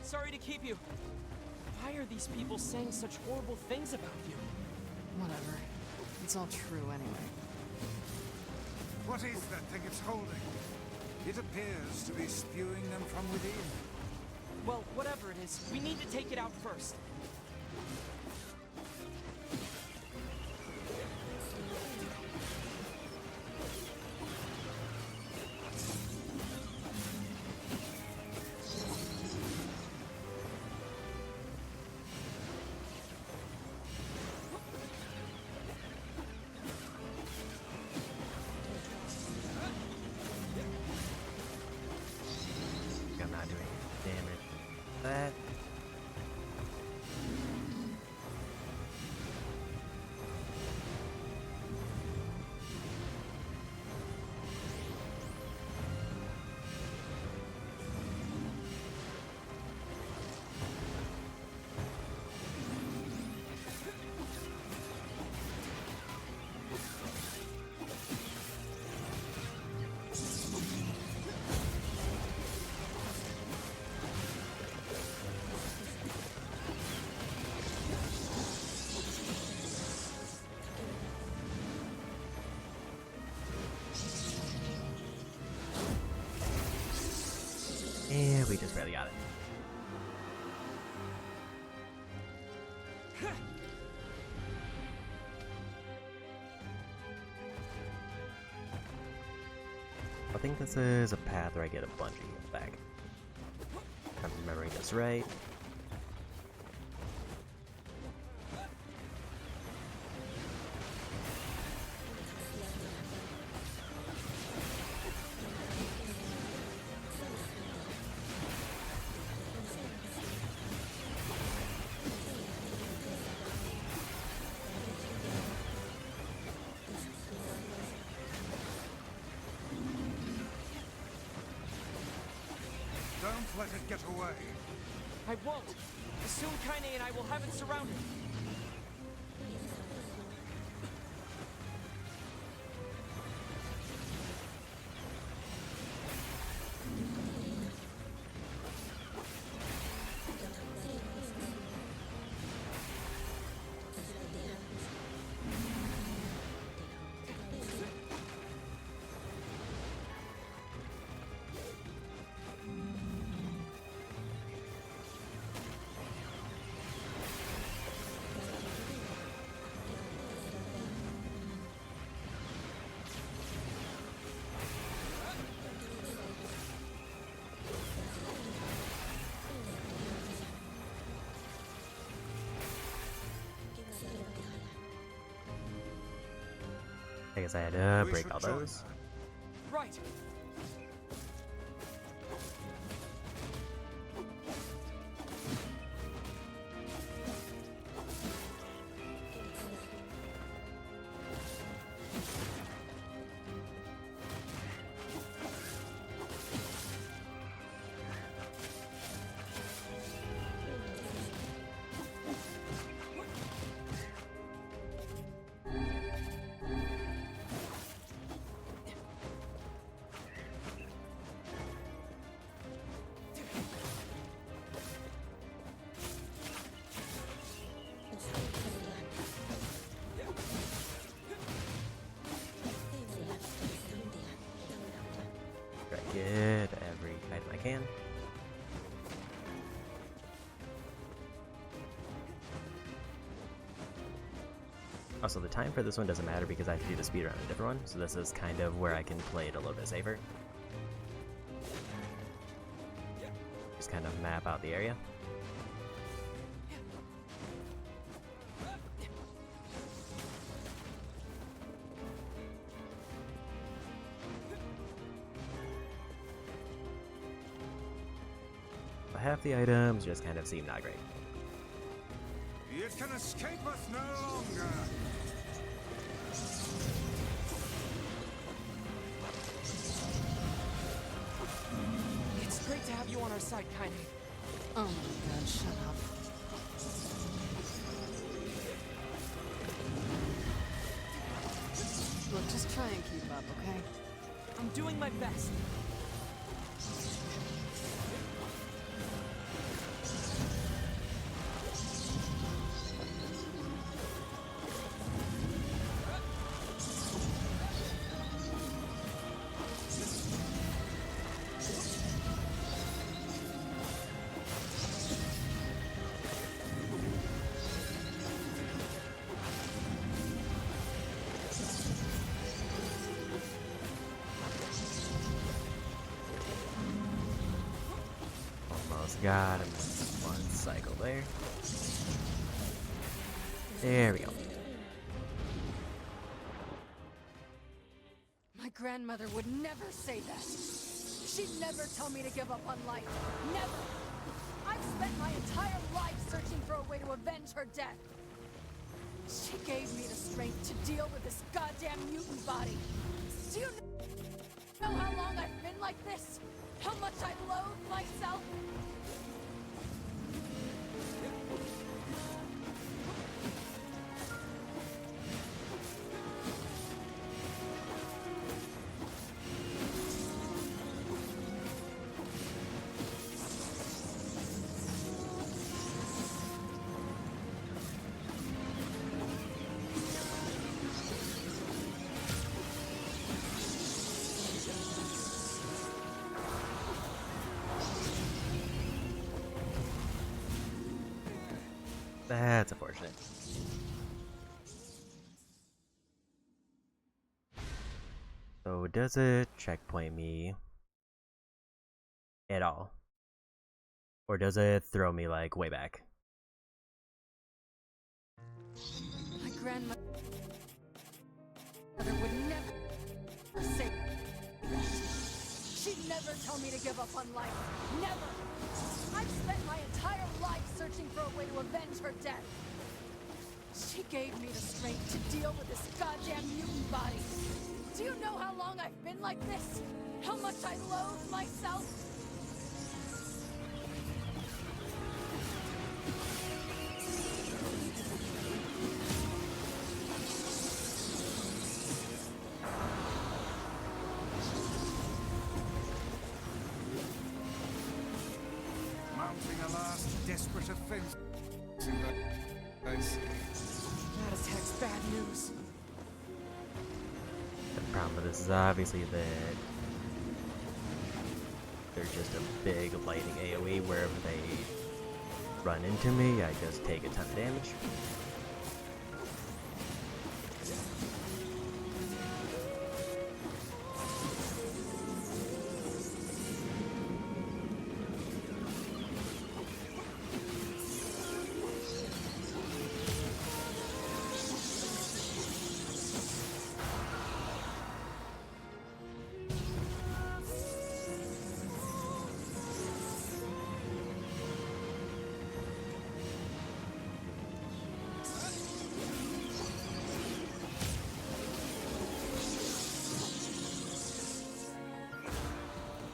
Sorry to keep you. Why are these people saying such horrible things about you? Whatever. It's all true anyway. What is that thing it's holding? It appears to be spewing them from within. Well, whatever it is, we need to take it out first. I'm not doing damage. That. we just barely got it. I think this is a path where I get a bungee back. If I'm remembering this right. Don't let it get away. I won't. Soon Kaine and I will have it surrounded. I guess I had to We break should all join those. Right. Try to get every item I can. Also, the time for this one doesn't matter because I have to do the speed on a different one, so this is kind of where I can play it a little bit safer. Just kind of map out the area. But half the items just kind of seem not great. It can escape us no longer. It's great to have you on our side, Kaine. Oh my god, shut up. Look, just try and keep up, okay? I'm doing my best. Almost got him. One cycle there. There we go. My grandmother would never say that. She'd never tell me to give up on life. Never. I've spent my entire life searching for a way to avenge her death. She gave me the strength to deal with this goddamn mutant body. Do you know how long I've been like this? How much I loathe myself? That's unfortunate. So does it checkpoint me at all? Or does it throw me like way back? My grandmother would never say that. She'd never tell me to give up on life. Never! I've spent my entire life searching for a way to avenge her death. She gave me the strength to deal with this goddamn mutant body. Do you know how long I've been like this? How much I loathe myself? Mounting a last desperate offense. I see. That attack's bad news. The problem with this is obviously that there's just a big lightning AoE wherever they run into me. I just take a ton of damage.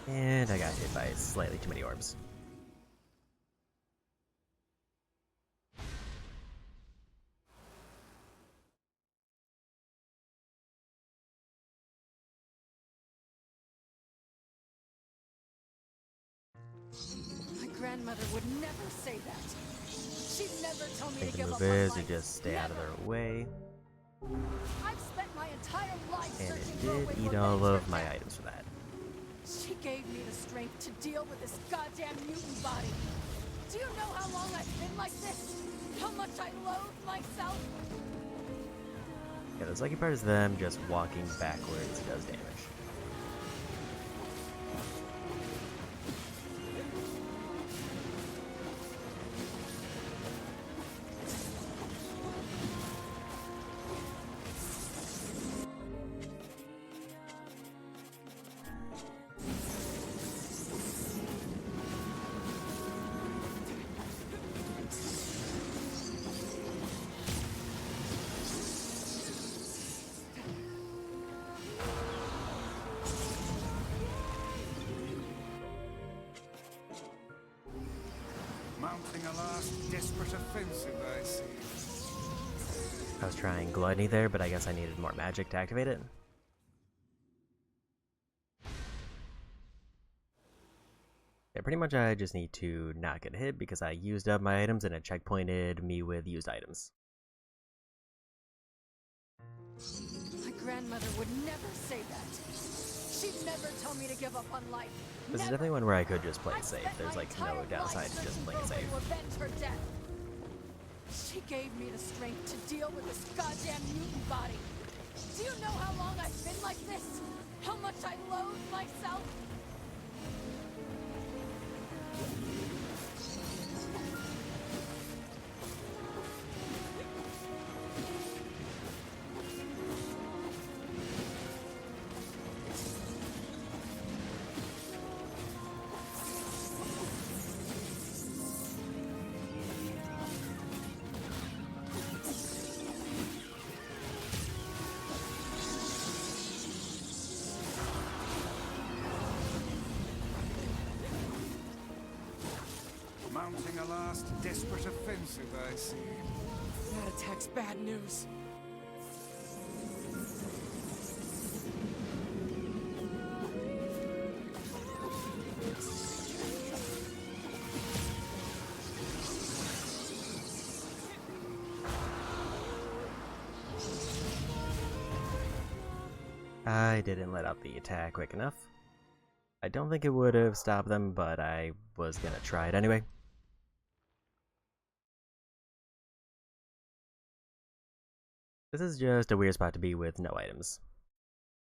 And I got hit by slightly too many orbs. My grandmother would never say that. She'd never tell me I think to the give move up on is to life. just stay out of their way. I've spent my entire life And searching it for a way did to eat avenge all her of my death. items for that. She gave me the strength to deal with this goddamn mutant body. Do you know how long I've been like this? How much I loathe myself? Yeah, the sucky part is them just walking backwards does damage. Mounting a last desperate offensive, I see. I was trying Gluttony there, but I guess I needed more magic to activate it. Yeah, pretty much I just need to not get hit because I used up my items and it checkpointed me with used items. My grandmother would never say that. She'd never tell me to give up on life. This is Never. definitely one where I could just play I've safe. spent There's my like no entire downside life to just searching playing for a way safe. to avenge her death. She gave me the strength to deal with this goddamn mutant body. Do you know how long I've been like this? How much I loathe myself? Mounting a last desperate offensive, I see. That attack's bad news. I didn't let out the attack quick enough. I don't think it would have stopped them, but I was gonna try it anyway. This is just a weird spot to be with no items.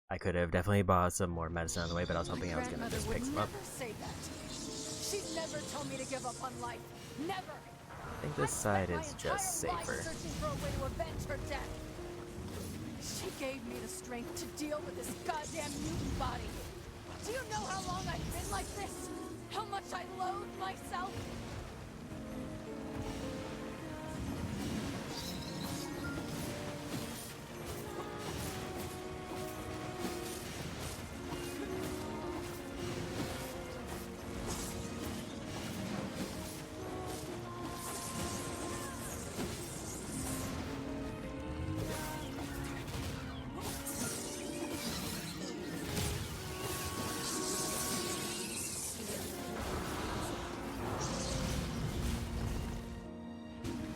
I could have definitely bought some more medicine on the way, but I was hoping I was gonna just pick some up. Say that. She'd never tell me to give up on life. Never. I think this side is just safer. Searching for a way to avenge her death. She gave me the strength to deal with this goddamn mutant body. Do you know how long I've been like this? How much I loathe myself?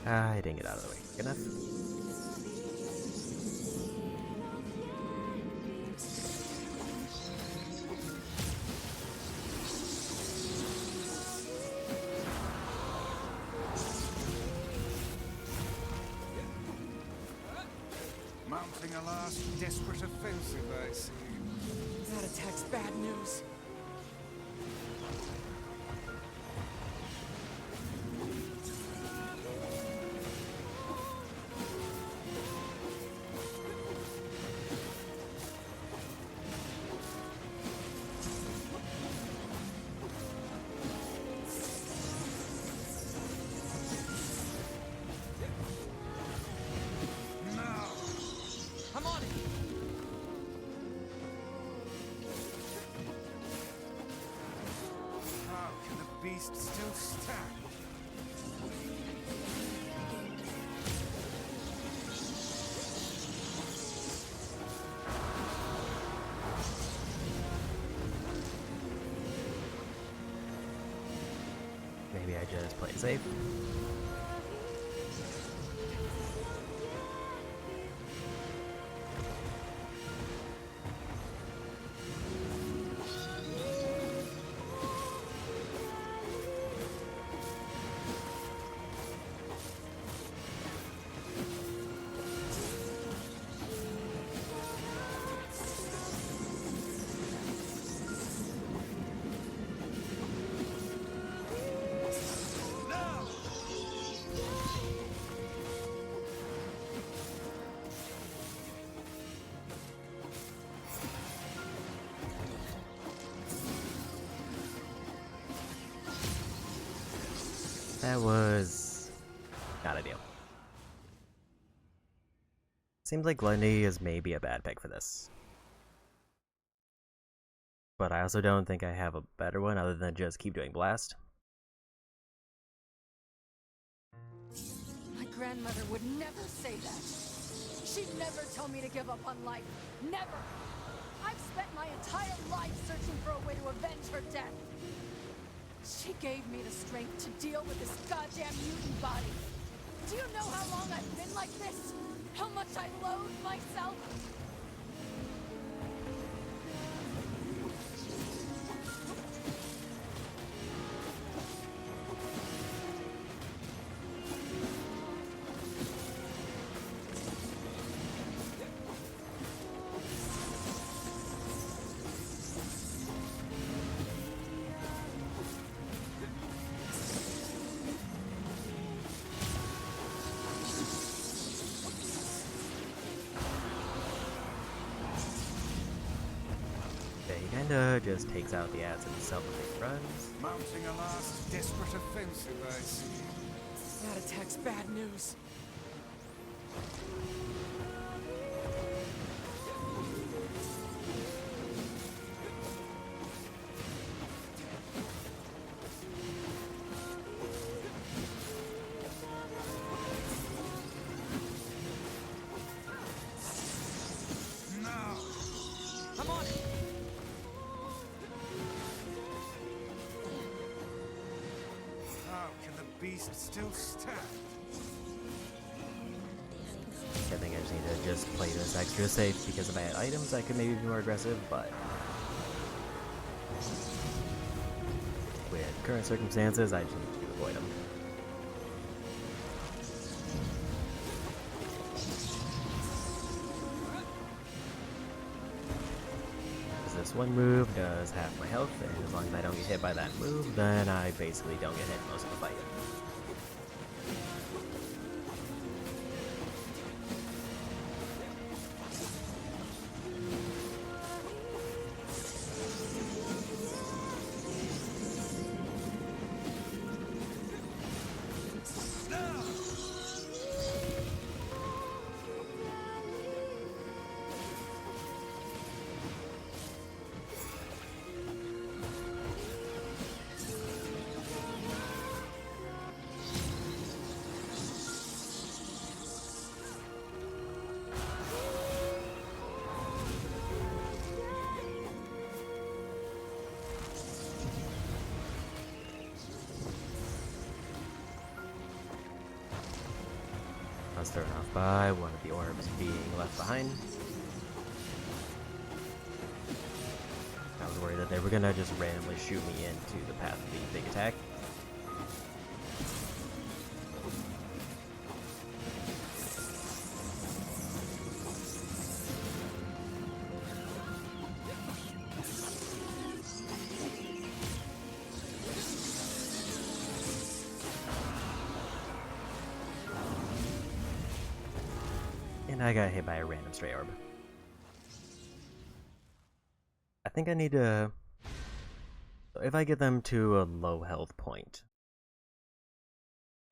I didn't get out of the way quick enough. Mounting a last desperate offensive, I see. That attack's bad news. I'm on it! How can the beast still stand? Maybe I just play it safe. That was not ideal. Seems like Gluttony is maybe a bad pick for this. But I also don't think I have a better one other than just keep doing Blast. My grandmother would never say that. She'd never tell me to give up on life. Never! I've spent my entire life searching for a way to avenge her death. She gave me the strength to deal with this goddamn mutant body. Do you know how long I've been like this? How much I loathe myself? Kinda just takes out the ads himself when he runs. Mounting a last desperate offensive, I see. That attack's bad news. I'm on it! How can the beast still stand? I think I just need to just play this extra safe because if I had items I could maybe be more aggressive, but with current circumstances I just need to avoid them. this one move does half my health, and as long as I don't get hit by that move, then I basically don't get hit most of the fight. I was thrown off by one of the orbs being left behind. I was worried that they were gonna just randomly shoot me into the path of the big attack. And I got hit by a random stray orb. I think I need to... If I get them to a low health point,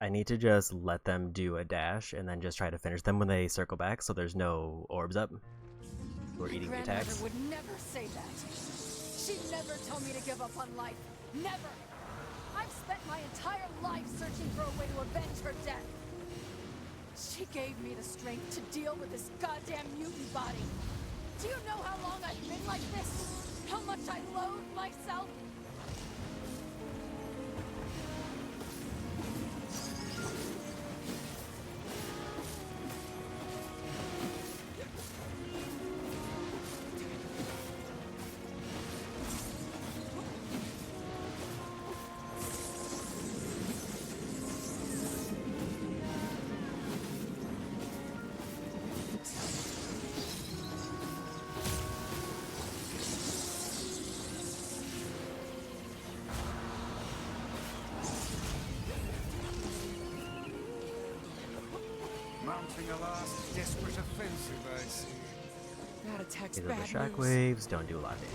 I need to just let them do a dash and then just try to finish them when they circle back so there's no orbs up who are eating the attacks. My grandmother would never say that. She'd never tell me to give up on life. Never! I've spent my entire life searching for a way to avenge her death. She gave me the strength to deal with this goddamn mutant body. Do you know how long I've been like this? How much I loathe myself? Mounting a last desperate offensive, I see. That attack's Either bad the news. shockwaves don't do a lot of damage.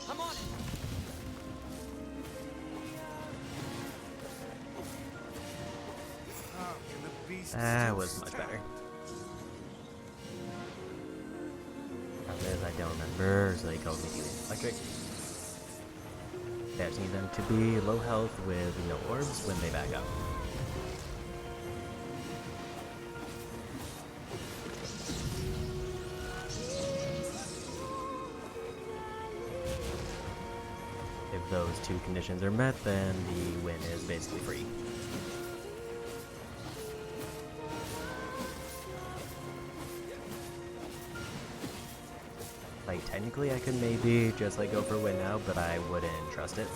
I'm on it! How can the beast That still was much stand? better. Problem is, I don't remember, so they told me to use electric. I just need them to be low health with no orbs when they back up. If those two conditions are met, then the win is basically free. Like, technically I could maybe just like go for a win now, but I wouldn't trust it.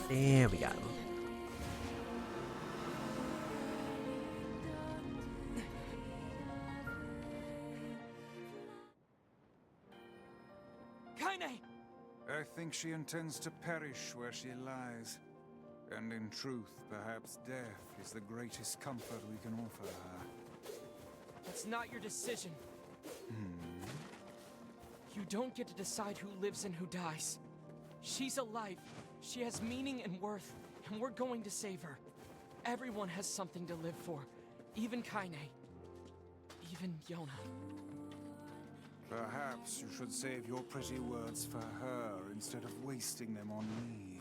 There we got him. Kaine! I think she intends to perish where she lies. And in truth, perhaps death is the greatest comfort we can offer her. That's not your decision. You don't get to decide who lives and who dies. She's alive. She has meaning and worth, and we're going to save her. Everyone has something to live for. Even Kaine. Even Yona. Perhaps you should save your pretty words for her instead of wasting them on me.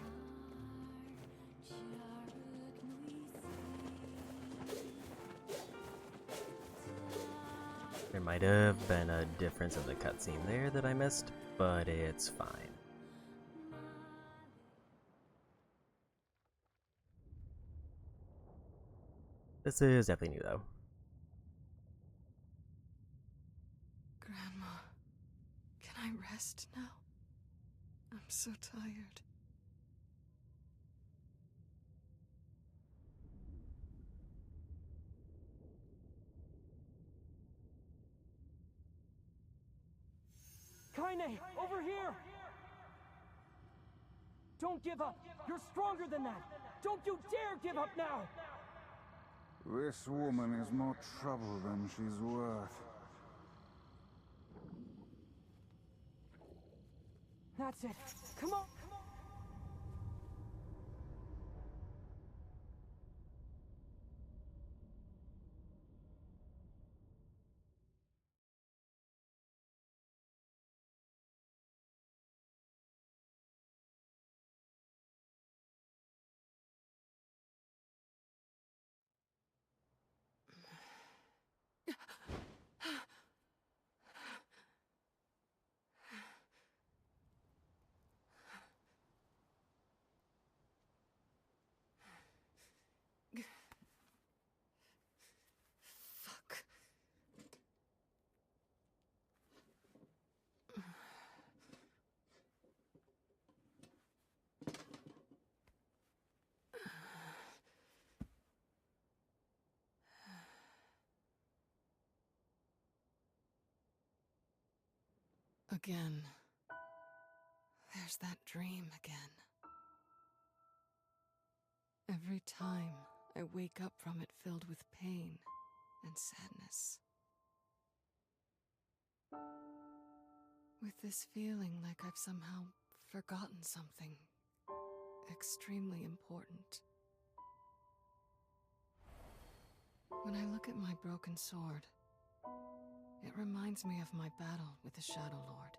There might have been a difference in the cutscene there that I missed, but it's fine. This is definitely new, though. Grandma, can I rest now? I'm so tired. Kaine, over here! Don't give up! You're stronger than that! Don't you dare give up now! This woman is more trouble than she's worth. That's it. Come on! Fuck. Again. There's that dream again. Every time I wake up from it filled with pain and sadness. With this feeling like I've somehow forgotten something extremely important. When I look at my broken sword, it reminds me of my battle with the Shadow Lord.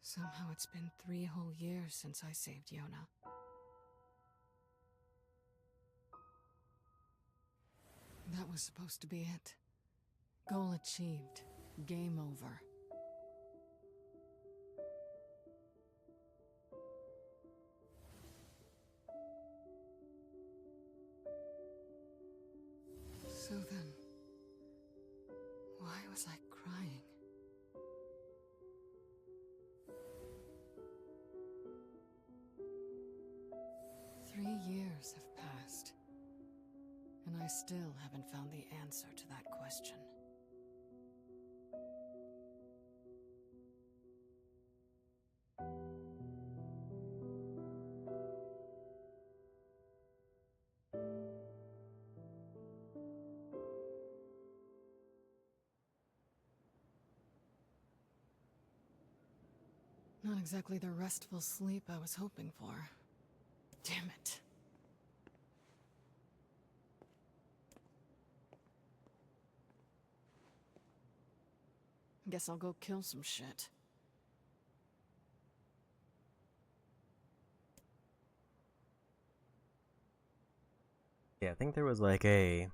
Somehow it's been 3 whole years since I saved Yona. That was supposed to be it. Goal achieved. Game over. So then, why was I crying? Years have passed, and I still haven't found the answer to that question. Not exactly the restful sleep I was hoping for. Damn it. Guess I'll go kill some shit. Yeah, I think there was like a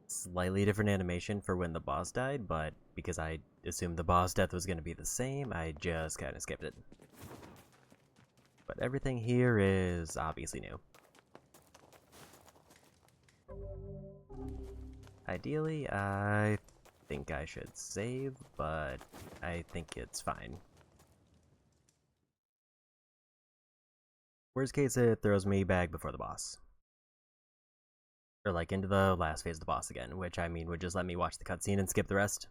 slightly different animation for when the boss died, but because I assumed the boss death was going to be the same, I just kind of skipped it. But everything here is obviously new. Ideally, I think I should save, but I think it's fine. Worst case, it throws me back before the boss. Or like into the last phase of the boss again, which I mean would just let me watch the cutscene and skip the rest.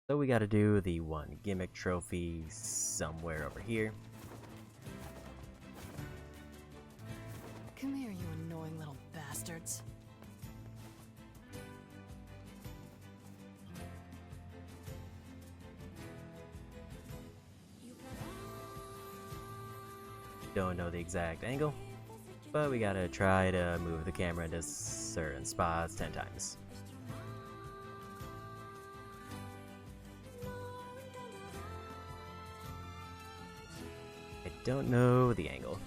So we gotta do the one gimmick trophy somewhere over here. Come here, you annoying little bastards. Don't know the exact angle, but we gotta try to move the camera into certain spots 10 times. I don't know the angle.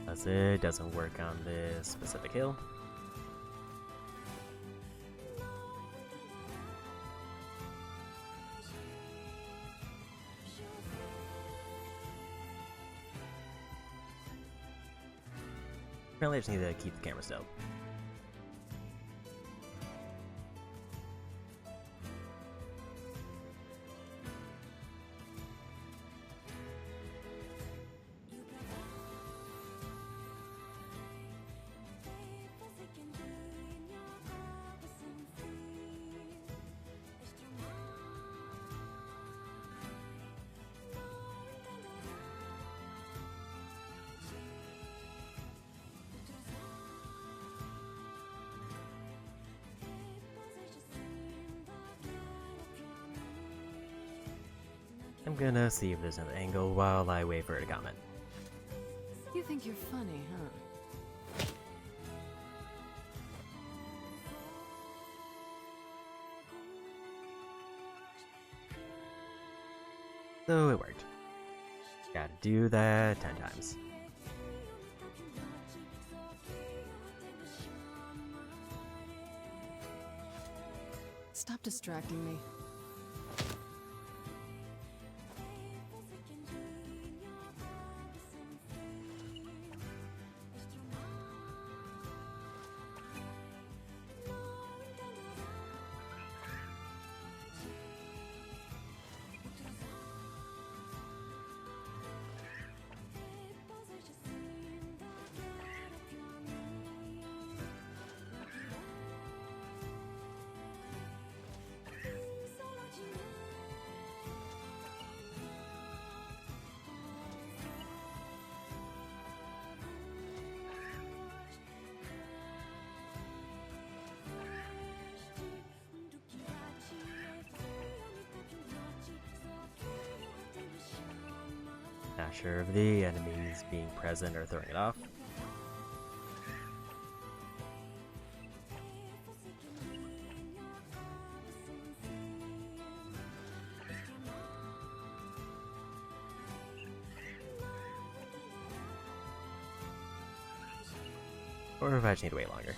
Plus it doesn't work on this specific hill. Apparently I just need to keep the camera still. I'm gonna see if there's another angle while I wait for her to comment. You think you're funny, huh? So it worked. Gotta do that 10 times. Stop distracting me. Not sure if the enemies being present or throwing it off. Or if I just need to wait longer.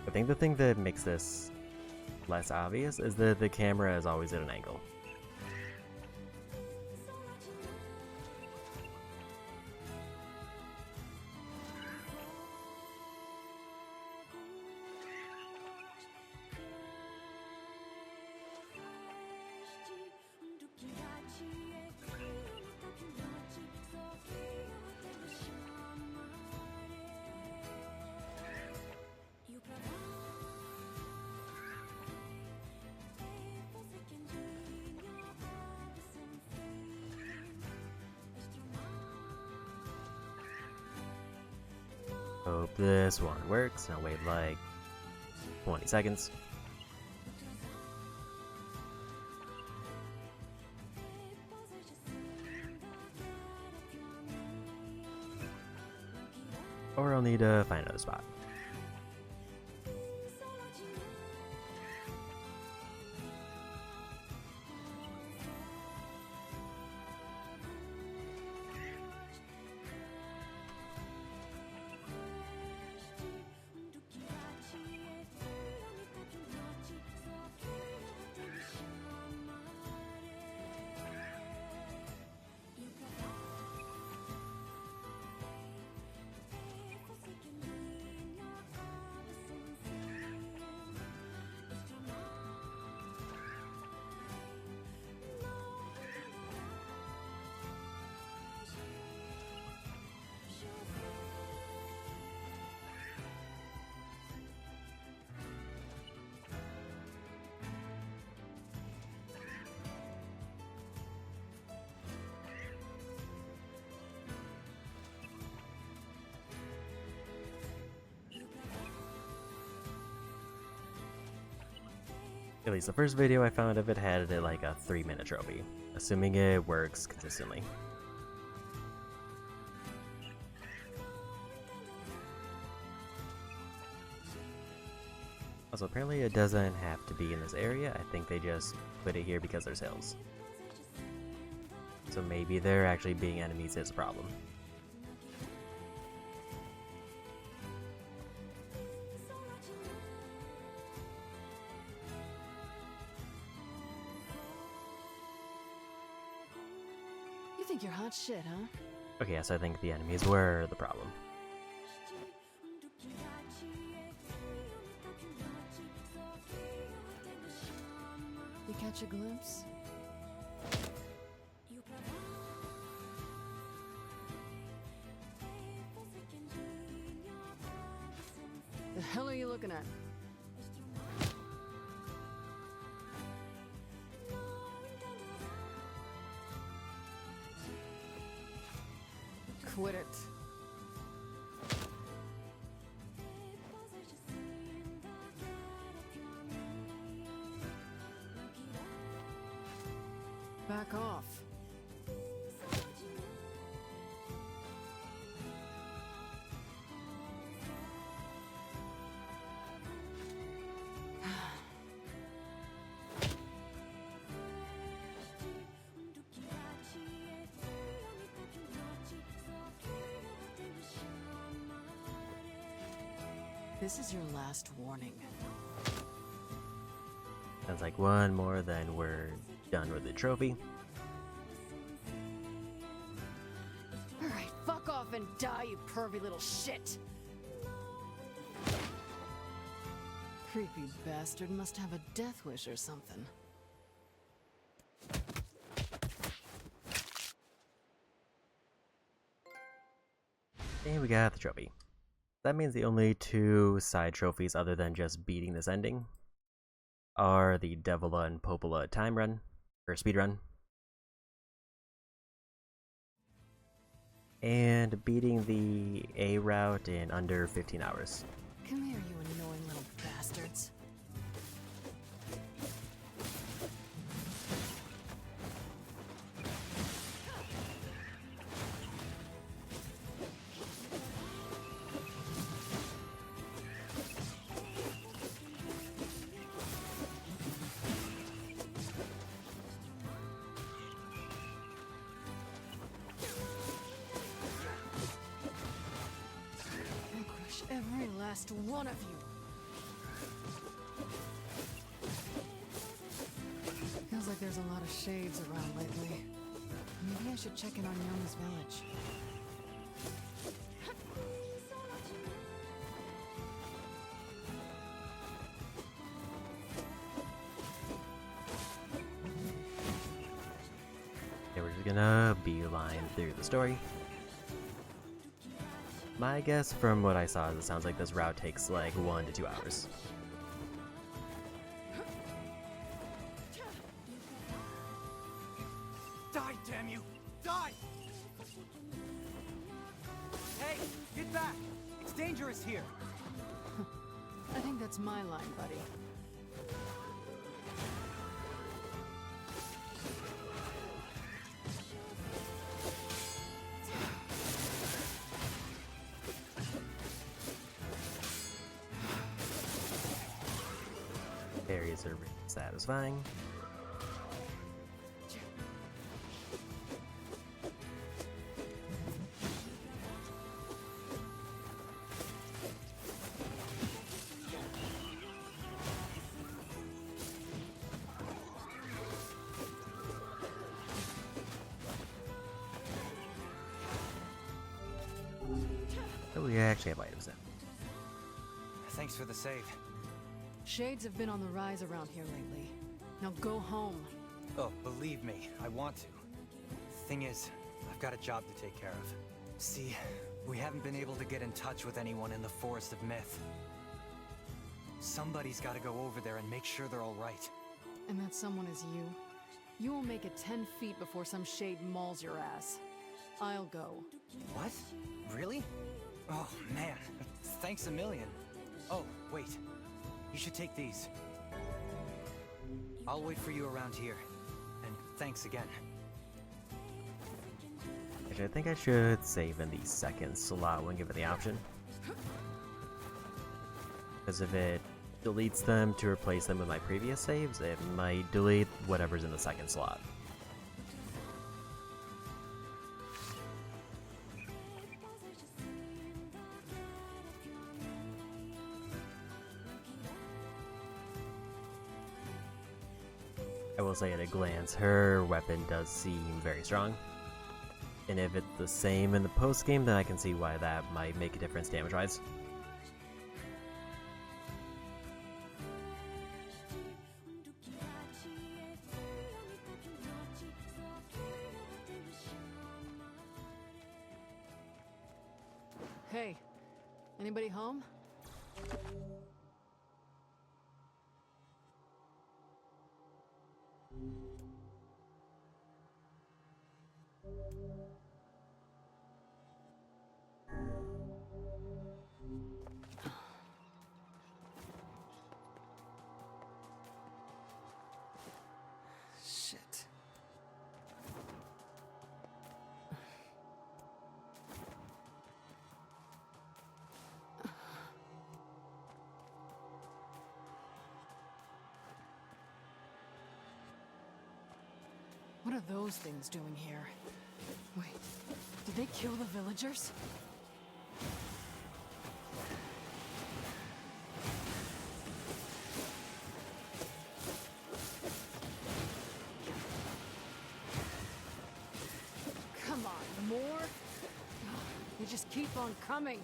I think the thing that makes this less obvious is that the camera is always at an angle. Hope this one works, and I'll wait like 20 seconds. Or I'll need to find another spot. At least the first video I found of it had like a 3-minute trophy, assuming it works consistently. Also, apparently it doesn't have to be in this area. I think they just put it here because there's hills. So maybe there actually being enemies is a problem. You think you're hot shit, huh? Okay, yes, I think the enemies were the problem. You catch a glimpse? The hell are you looking at? Quit it. Back off. This is your last warning. Sounds like one more, then we're done with the trophy. Alright, fuck off and die, you pervy little shit! Creepy bastard must have a death wish or something. And we got the trophy. That means the only 2 side trophies other than just beating this ending are the Devila and Popola time run, or speed run, and beating the A route in under 15 hours. Come here, you annoying little bastards. Every last one of you. Feels like there's a lot of shades around lately. Maybe I should check in on Yomi's village. Okay, we're just gonna beeline through the story. My guess from what I saw is it sounds like this route takes like 1 to 2 hours. Die, damn you! Die! Hey, get back! It's dangerous here. I think that's my line, buddy. Areas are really satisfying. Oh, we actually have items then. Thanks for the save. Shades have been on the rise around here lately. Now go home. Oh, believe me, I want to. Thing is, I've got a job to take care of. See, we haven't been able to get in touch with anyone in the Forest of Myth. Somebody's got to go over there and make sure they're all right. And that someone is you? You will make it 10 feet before some shade mauls your ass. I'll go. What? Really? Oh, man. Thanks a million. Oh, wait. You should take these. I'll wait for you around here. And thanks again. Actually, I think I should save in the second slot when given the option. Because if it deletes them to replace them with my previous saves, it might delete whatever's in the second slot. I will say at a glance, her weapon does seem very strong. And if it's the same in the post-game, then I can see why that might make a difference damage-wise. Hey, anybody home? Shit. What are those things doing here? Wait, did they kill the villagers? Come on, more? They just keep on coming.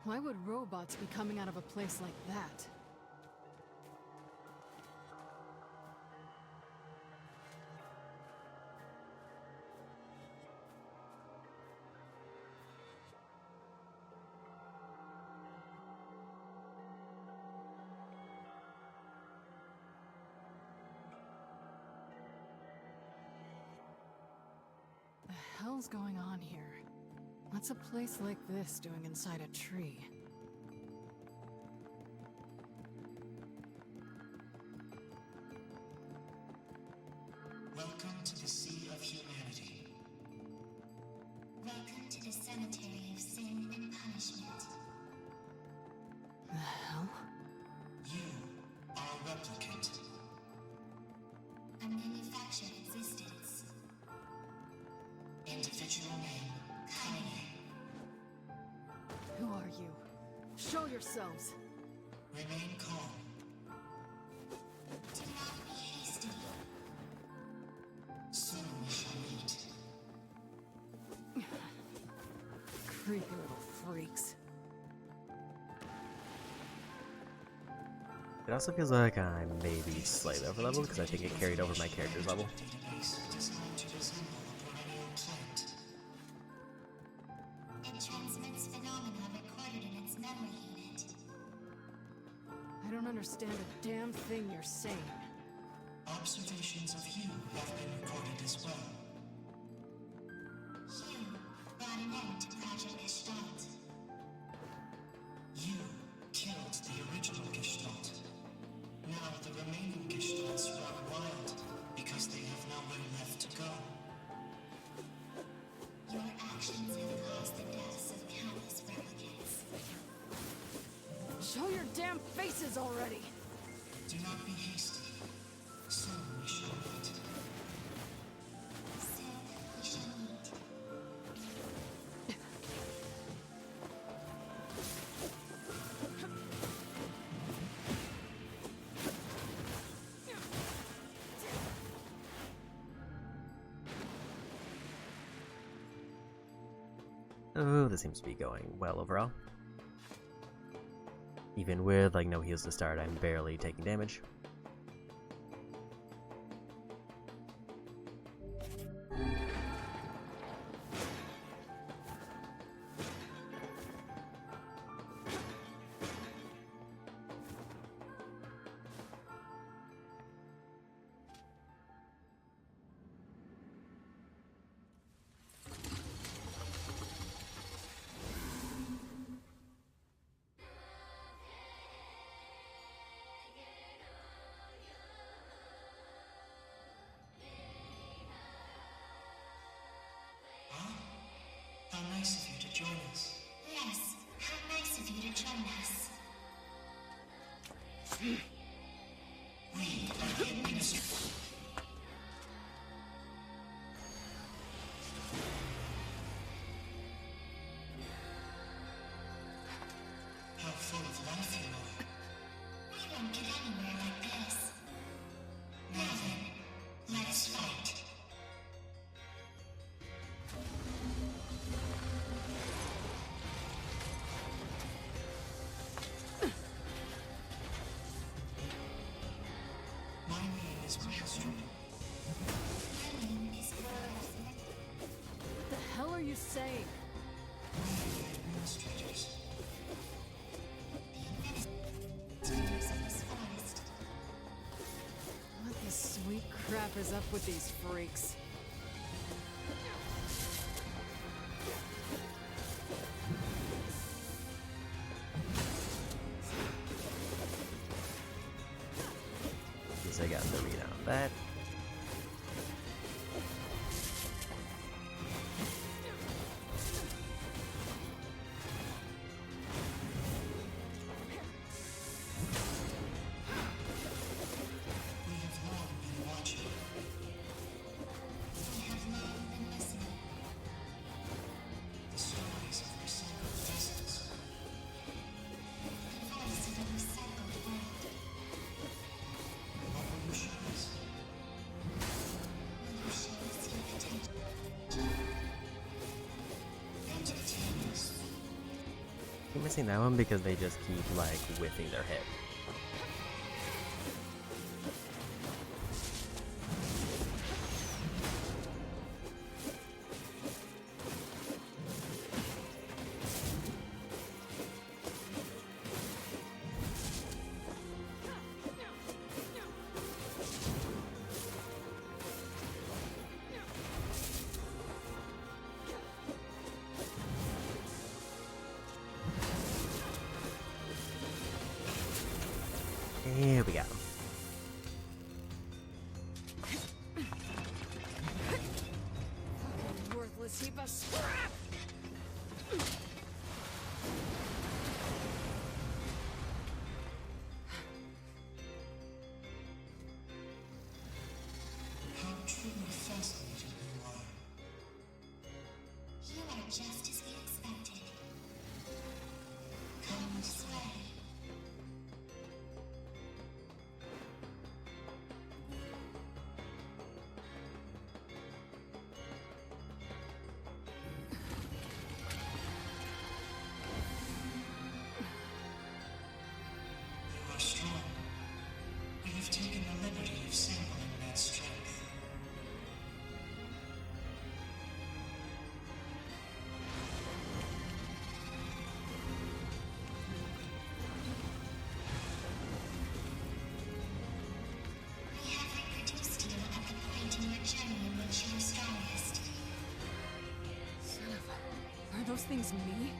Why would robots be coming out of a place like that? The hell's going on here? What's a place like this doing inside a tree? Welcome to the Sea of Humanity. Welcome to the Cemetery of Sin and Punishment. The hell? You are a replicant. A manufactured existence. Individual name, Kanye. Who are you? Show yourselves! Remain calm. Do not be hasty. Soon we shall meet. Creepy little freaks. It also feels like I'm maybe slightly over leveled because I think it carried over my character's level. Database designed to resemble a perennial plant. It transmits phenomena recorded in its memory unit. I don't understand a damn thing you're saying. Our observations of you have been recorded as well. You brought an end to Project Gestalt. You killed the original Gestalt. Now the remaining Gestalts run wild because they have nowhere left to go. Your actions have caused the deaths of countless replicants. Show your damn faces already! Do not be hasty. Soon we shall meet. Soon we shall meet. Oh, this seems to be going well overall. Even with like no heals to start, I'm barely taking damage. How nice of you to join us. Yes, how nice of you to join us. We are the administrators. How full of life you are. We won't get anywhere like this. Now then, let us fight. My name is Maelstrom. My name is Rose. What the hell are you saying? We are the administrators. Tears of this forest. What the sweet crap is up with these freaks? Guess I got the read on that. We have long been watching. We have long been listening. The stories of recycled vessels. The voice of a recycled world. What will you show us? Will you show us your potential? Entertain us. I'm missing that one because they just keep like whiffing their head. Here we go. Fucking worthless heap of scrap! How truly fascinating you are. You are just as we expected. Come this way. those things me?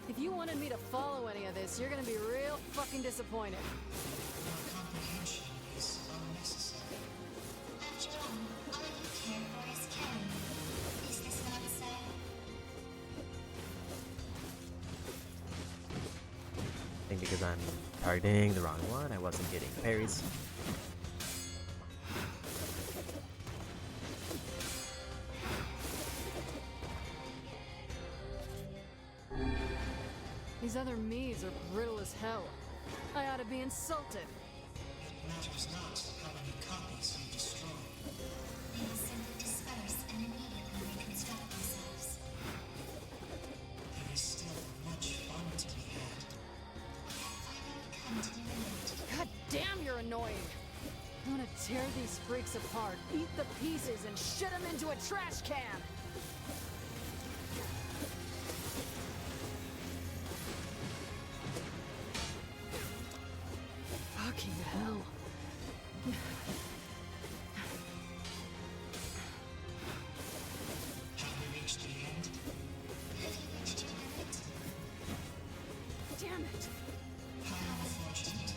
If you wanted me to follow any of this, you're gonna be real fucking disappointed. Comprehension is unnecessary. After all you care for is caring. Is this not so? I think because I'm targeting the wrong one, I wasn't getting parries. These other me's are brittle as hell. I ought to be insulted. It matters not how many copies you destroy. They will simply disperse and immediately reconstruct themselves. There is still much fun to be had. We have finally come to the end. God damn, you're annoying. I'm gonna tear these freaks apart, eat the pieces, and shit them into a trash can. Fucking hell. Have we reached the end? Have you reached your limit? Damn it. How unfortunate.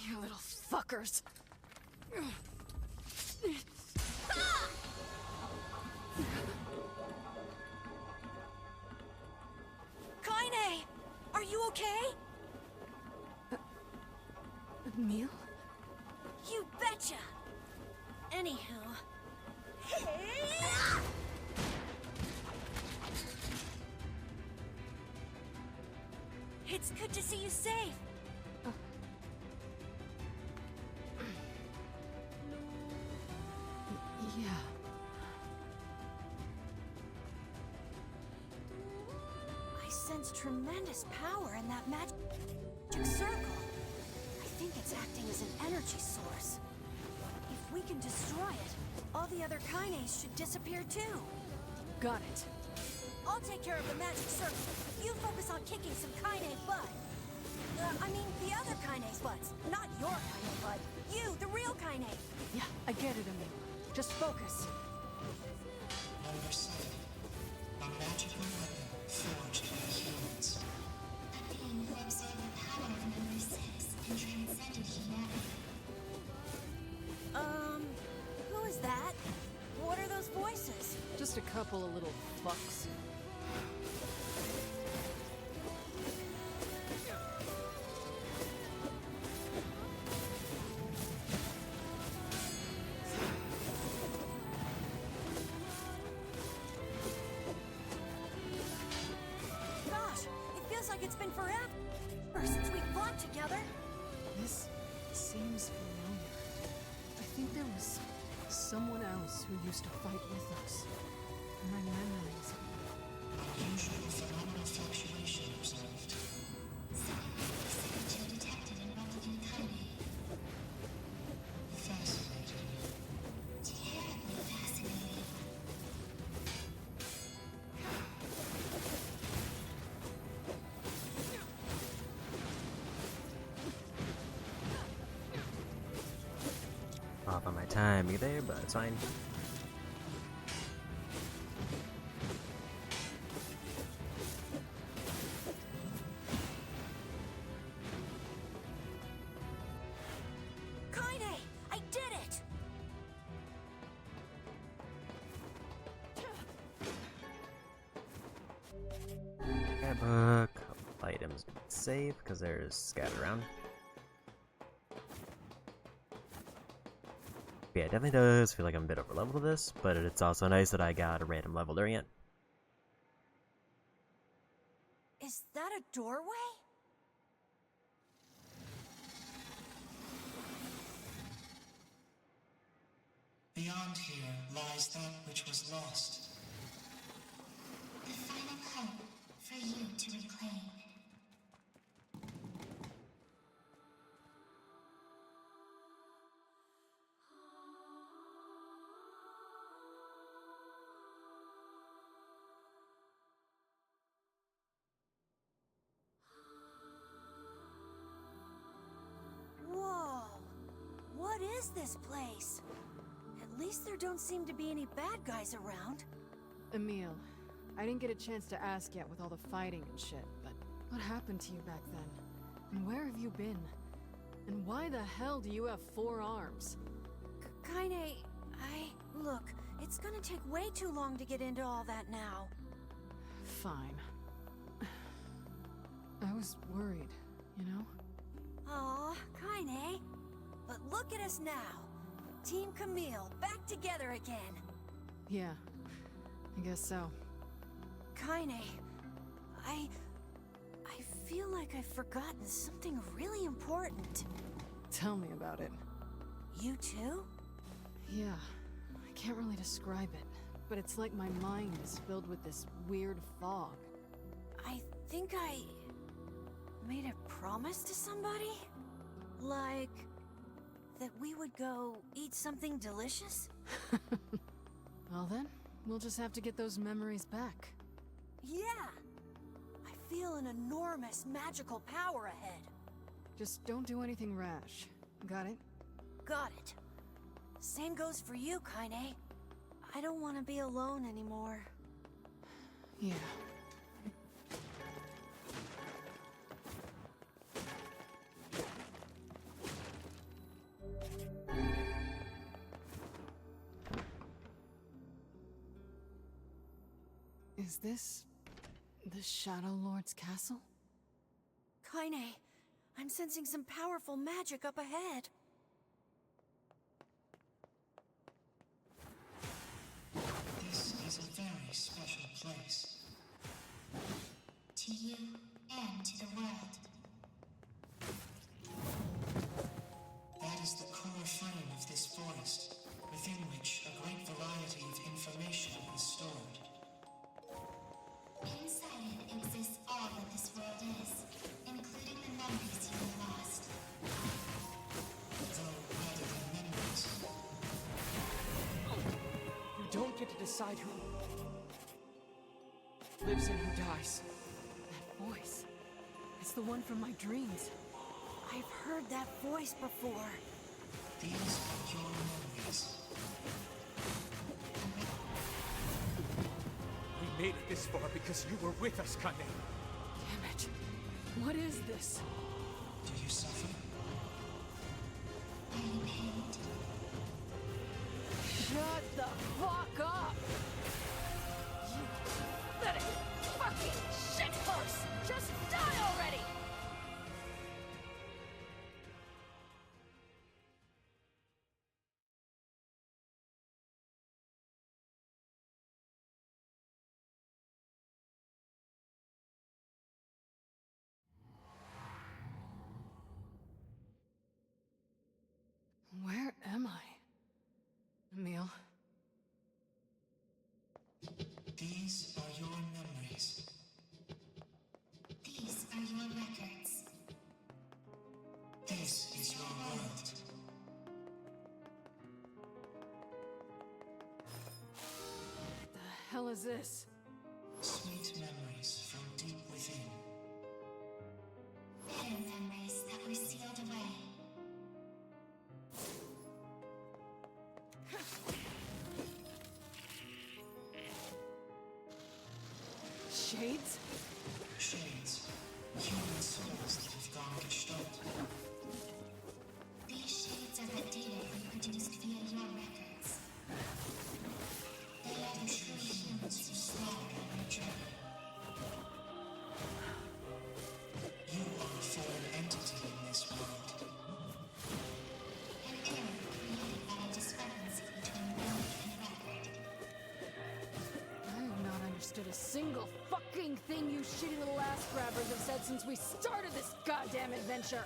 You little fuckers. Kaine! Are you okay? Emil? You betcha! Anywho... It's good to see you safe! Yeah. I sense tremendous power in that magic circle. I think it's acting as an energy source. If we can destroy it, all the other Kaines should disappear too. Got it. I'll take care of the magic circle. You focus on kicking some Kaine butt. I mean, the other Kaine's butts. Not your Kaine butt. You, the real Kaine. Yeah, I get it, Emil. Just focus. Number 7. A magical weapon forged by humans. A being who absorbed the power of number 6 and transcended humanity. Who is that? What are those voices? Just a couple of little fucks. Gosh, it feels like it's been forever since we fought together. This seems familiar. I think there was someone else who used to fight with us. My memories. Unusual phenomenal fluctuation observed. Signature detected in replicant Kaine. Fascinating. Terribly fascinating. Off on my timing there, but it's fine. Kaine! I did it! grab a couple items to save because they're scattered around. Yeah, it definitely does feel like I'm a bit over leveled with this, but it's also nice that I got a random level during it. Is that a doorway? Beyond here lies that which was lost. The final hope for you to reclaim. Whoa! What is this place? At least there don't seem to be any bad guys around. Emil, I didn't get a chance to ask yet with all the fighting and shit, but what happened to you back then? And where have you been? And why the hell do you have 4 arms? Kaine, Look, it's gonna take way too long to get into all that now. Fine. I was worried, you know? Aw, Kaine. But look at us now. Team Camille, back together again. Yeah, I guess so. Kaine, I feel like I've forgotten something really important. Tell me about it. You too? Yeah, I can't really describe it, but it's like my mind is filled with this weird fog. I think I made a promise to somebody? Like that we would go eat something delicious? Well then, we'll just have to get those memories back. Yeah! I feel an enormous magical power ahead. Just don't do anything rash. Got it? Got it. Same goes for you, Kaine. I don't want to be alone anymore. Yeah. Is this the Shadow Lord's castle? Kaine, I'm sensing some powerful magic up ahead. This is a very special place. To you and to the world. That is the core frame of this forest, within which a great variety of information is stored. Inside it exists all that this world is, including the memories you have lost. Though rather than memories. You don't get to decide who lives and who dies. That voice. It's the one from my dreams. I've heard that voice before. These are your memories. We made it this far because you were with us, Kaine. Damn it. What is this? Do you suffer? Are you pained? Shut the fuck up! You pathetic fucking shitpurse! Just die already! Where am I? Emil? These are your memories. These are your records. This is your world. What the hell is this? Sweet memories from deep within. Bitter memories that were sealed away. Shades? Shades. Human souls that have gone gestalt. These shades are the data reproduced via your records. They are the true humans you slaughtered on your journey. understood a single fucking thing you shitty little ass grabbers have said since we started this goddamn adventure.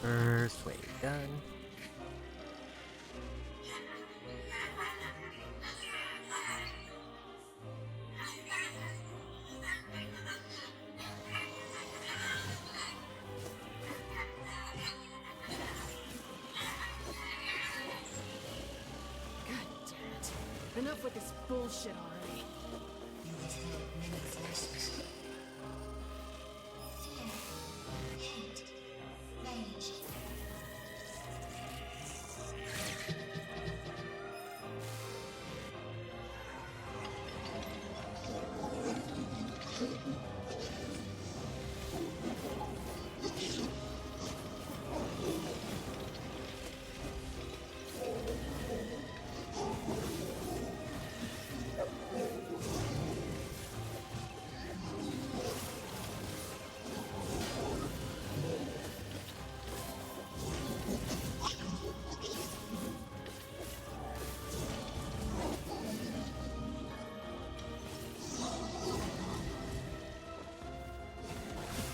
First wave done. God damn it. Enough with this bullshit already. You have held many forces. Fear, hate, rage.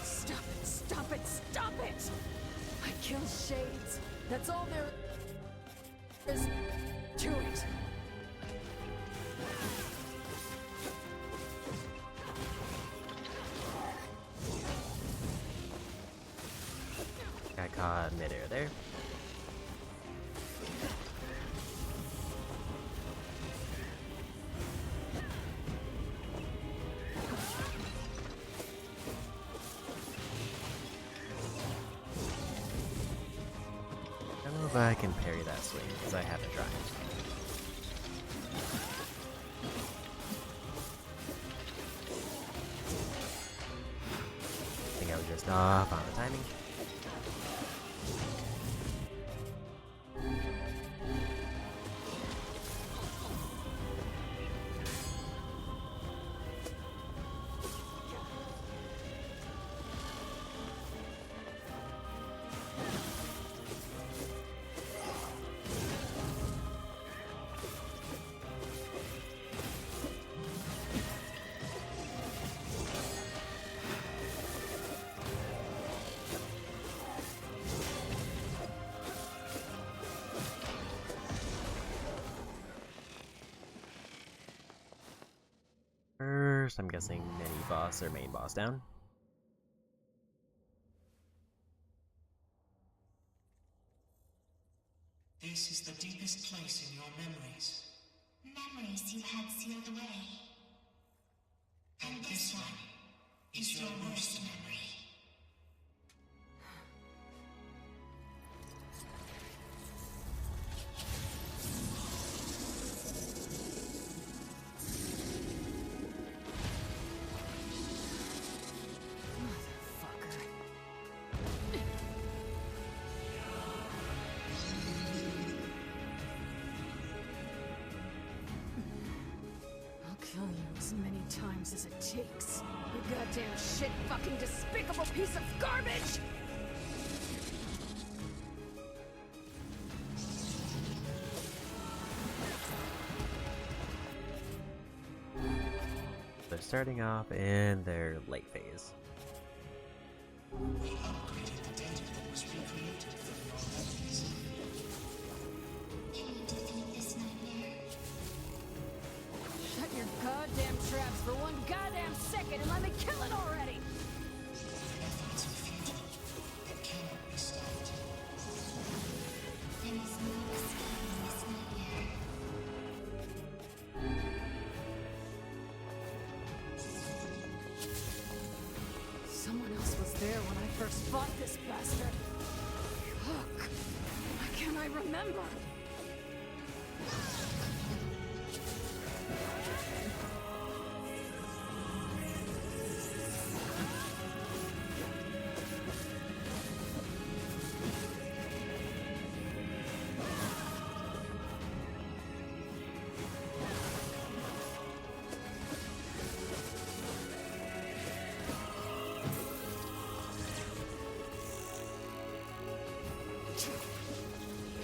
Stop it, stop it, stop it! I kill shades. That's all there is to it. Got caught midair there. I don't know if I can parry that swing because I haven't tried. I think I was just off on the timing. First, I'm guessing mini boss or main boss down. This is the deepest place in your memories. Memories you had sealed away. And this one is your worst memory. Kill you as many times as it takes. You goddamn shit fucking despicable piece of garbage! They're starting off in their late phase. We upgraded the data that was recreated from your memories. Can you defeat this nightmare? Shut your goddamn traps for one goddamn second and let me kill it already! Your efforts are futile. It cannot be stopped. There is no escaping this nightmare. Someone else was there when I first fought this bastard. Fuck. Why can't I remember?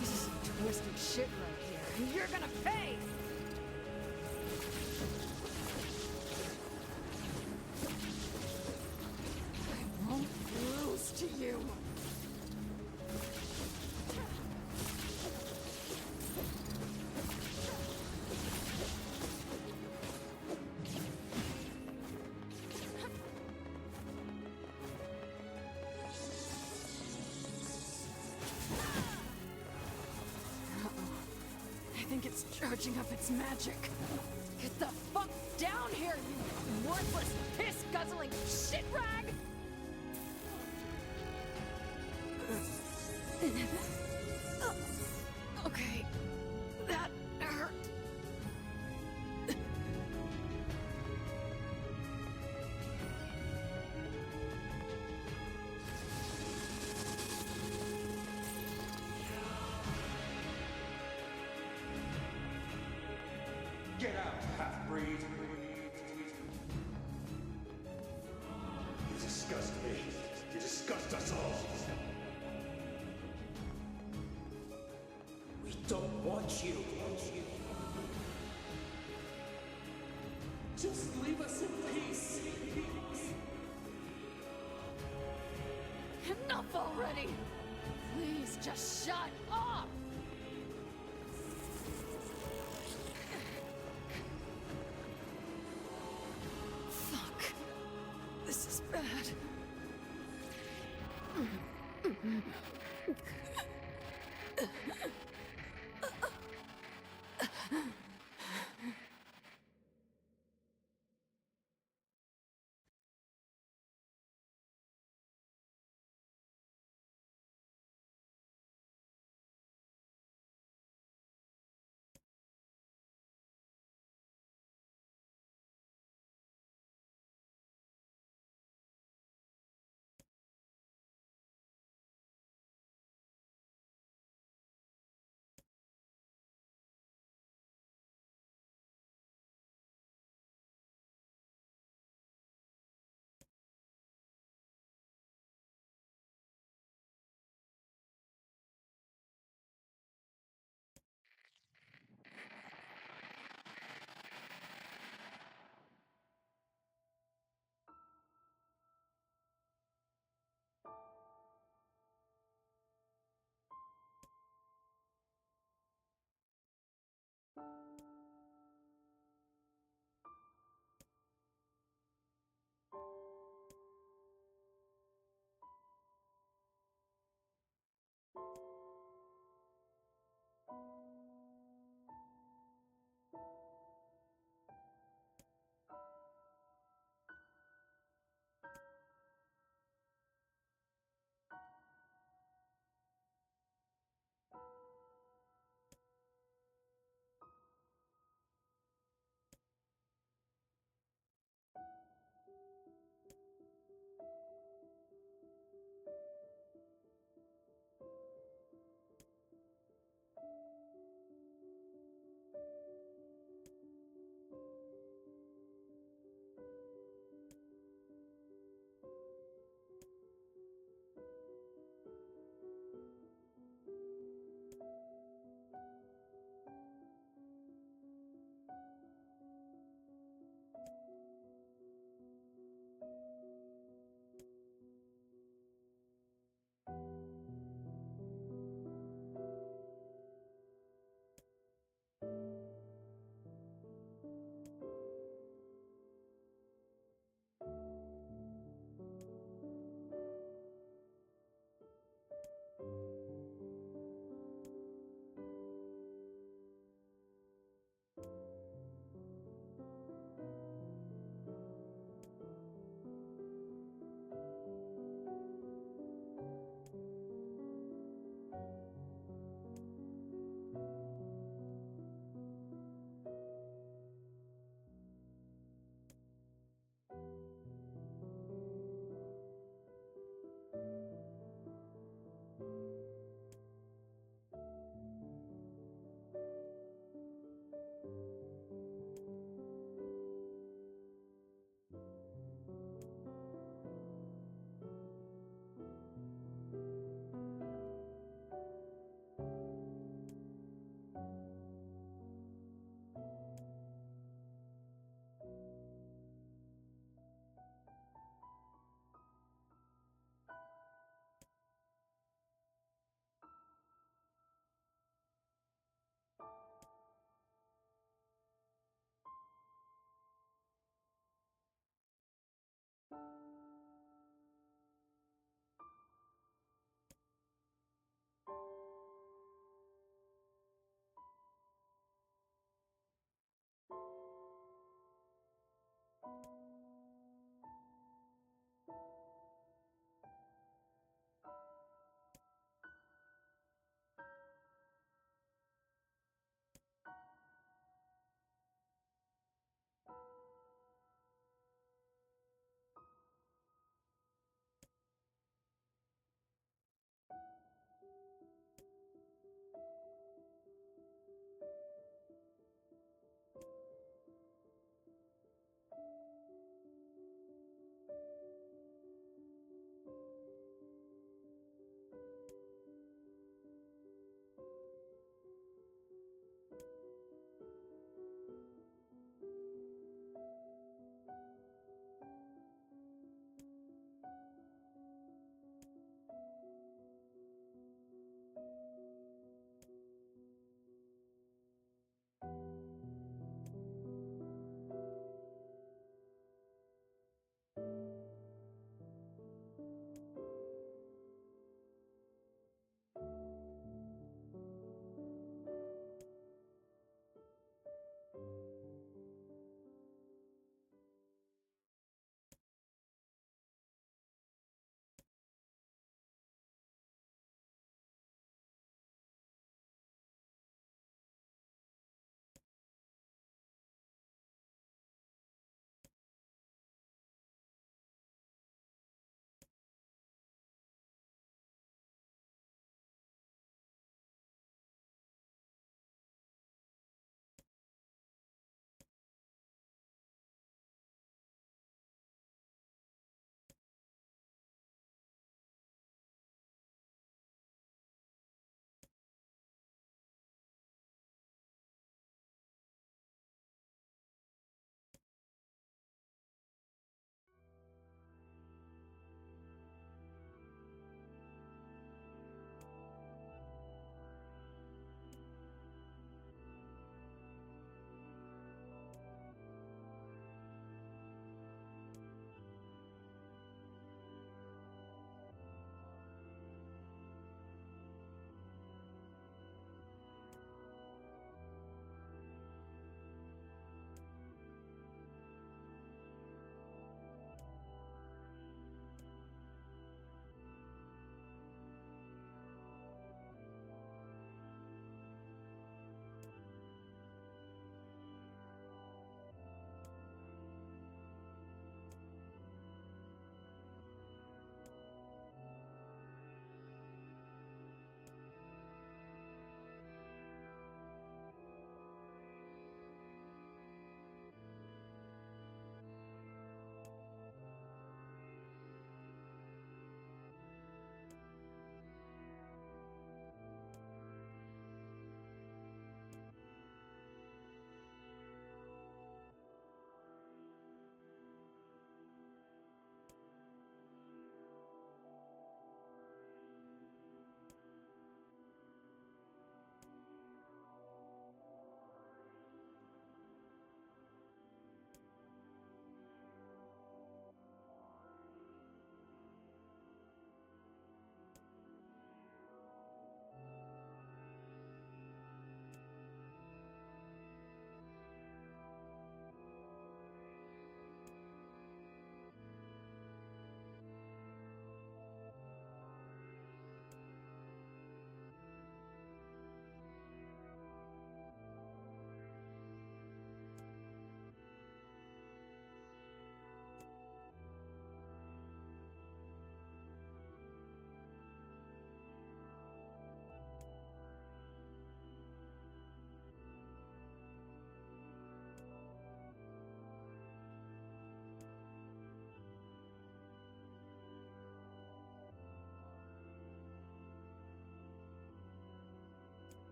This is some twisted shit right here, and you're gonna pay! I won't lose to you! I think it's charging up its magic. Get the fuck down here, you worthless, piss-guzzling shit rag! Okay, that hurt. Get out, half-breed! You disgust me. You disgust us all. We don't want you. Just leave us in peace. Enough already! Please, just shut up! Fuck. This is bad.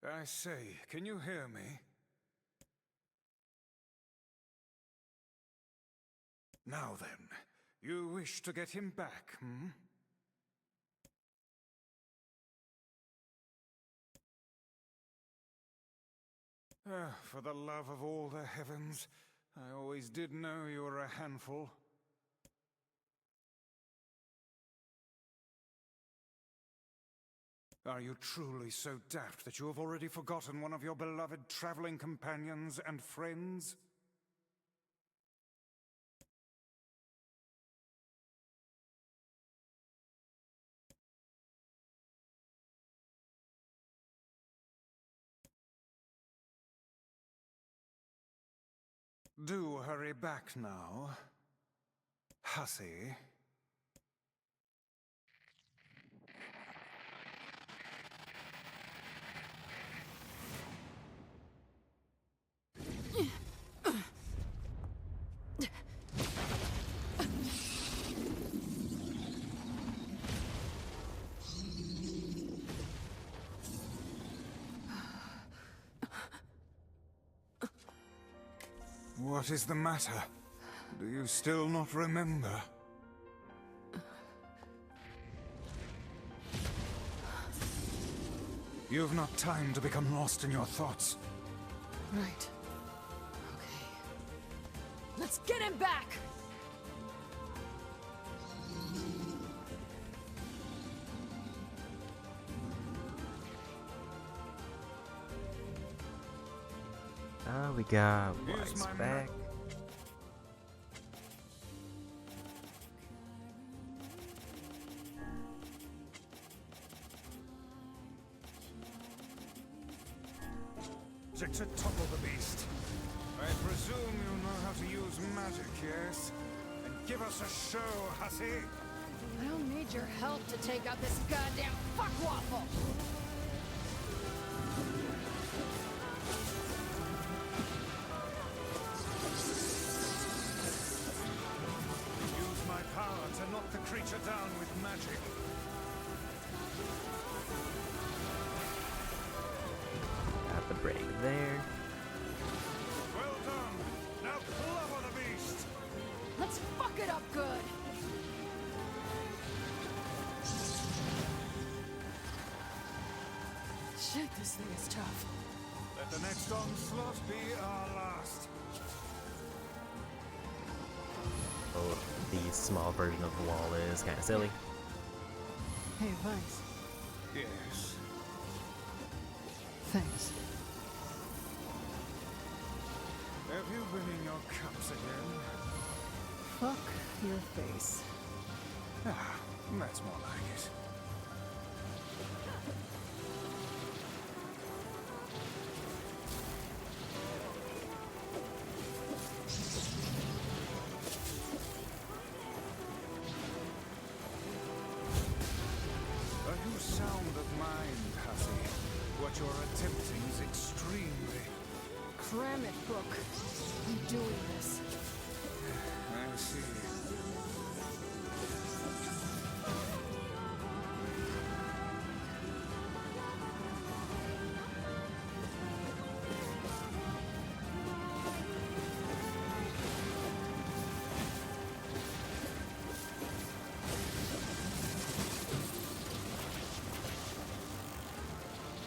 I say, can you hear me? Now then, you wish to get him back, hmm? For the love of all the heavens, I always did know you were a handful. Are you truly so daft that you have already forgotten one of your beloved traveling companions and friends? Do hurry back now, hussy. What is the matter? Do you still not remember? You've not time to become lost in your thoughts. Right. Okay. Let's get him back! We got Wise back. To topple the beast. I presume you know how to use magic, yes? And give us a show, hussy! I don't need your help to take out this goddamn fuckwaffle! Use my power to knock the creature down with magic. Got the break there. Well done! Now clobber the beast! Let's fuck it up good! Shit, this thing is tough. Let the next onslaught be our last. Oh, the small version of the wall is kind of silly. Hey, Vice. Yes. Thanks. Have you been in your cups again? Fuck your face. Ah, that's more like it. A new sound of mind, hussy. What you're attempting is extremely... Cram it, book. I'm doing this. I see.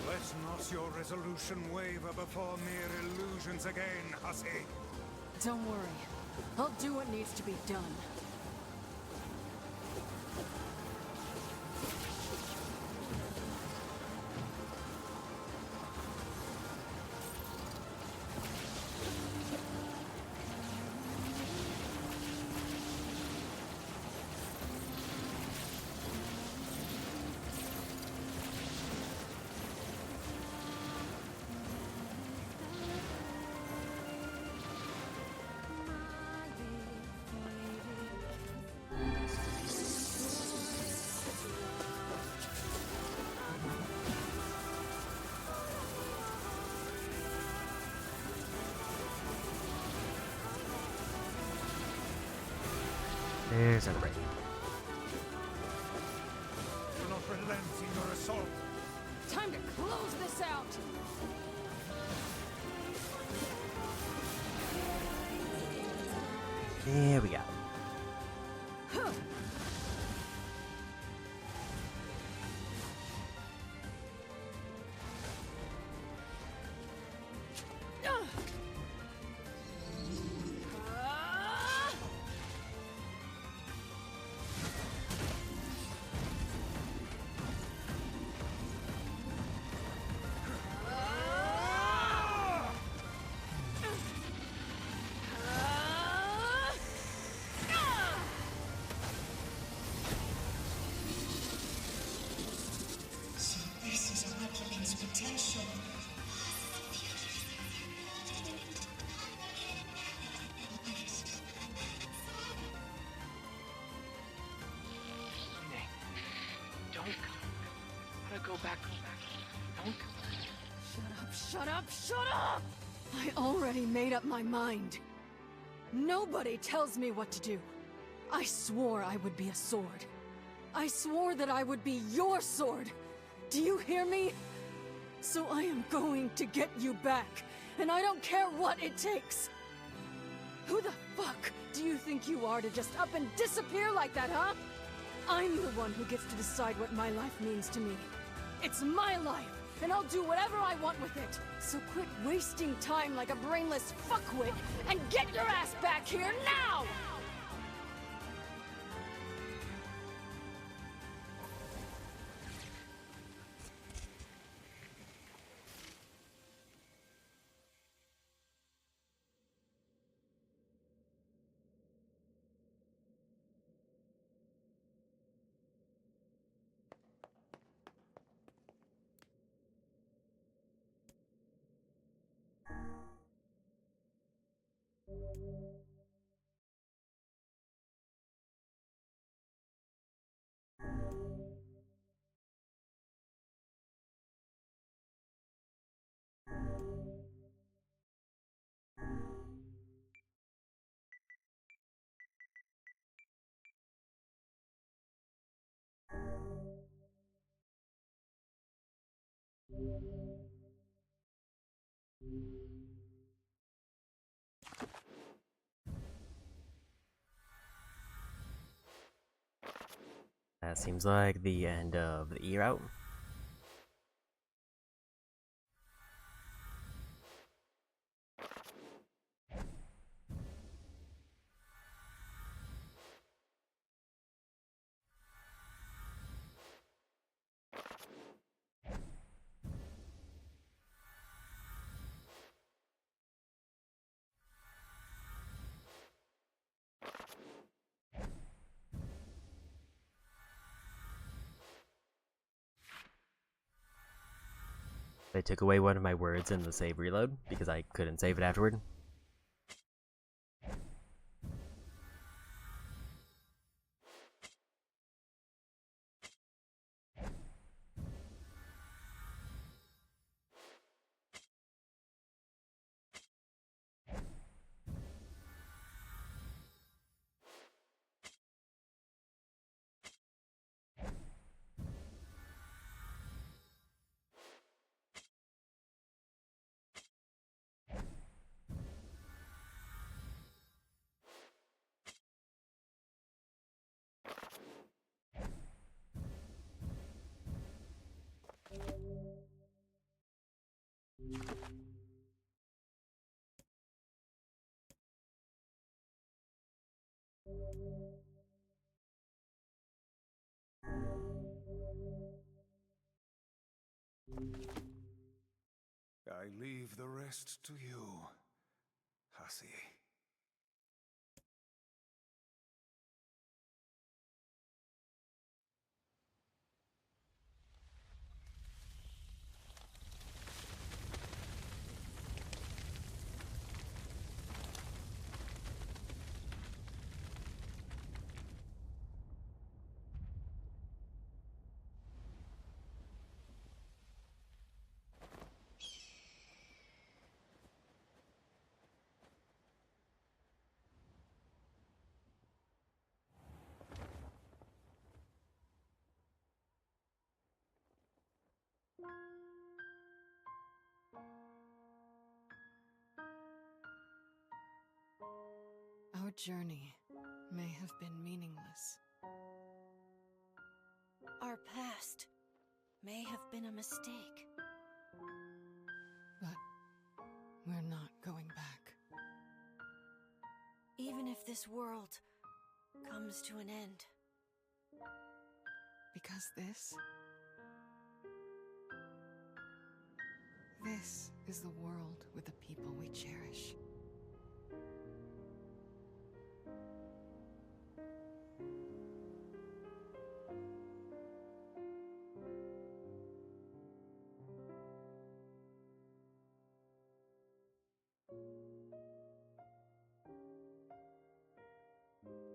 Let not your resolution waver before mere illusions again, hussy. Don't worry. I'll do what needs to be done. There's another break. relent in your assault. Time to close this out! There we go. So this is a replicant's potential. Nay. Don't come. Gotta go back. Don't come. Shut up, shut up! I already made up my mind. Nobody tells me what to do. I swore I would be a sword. I swore that I would be your sword. Do you hear me? So I am going to get you back, and I don't care what it takes. Who the fuck do you think you are to just up and disappear like that, huh? I'm the one who gets to decide what my life means to me. It's my life, and I'll do whatever I want with it. So quit wasting time like a brainless fuckwit and get your ass back here now! That seems like the end of the E route. They took away one of my words in the save reload because I couldn't save it afterward. I leave the rest to you, Hussy. journey may have been meaningless. Our past may have been a mistake. But we're not going back. Even if this world comes to an end. Because this is the world with the people we cherish.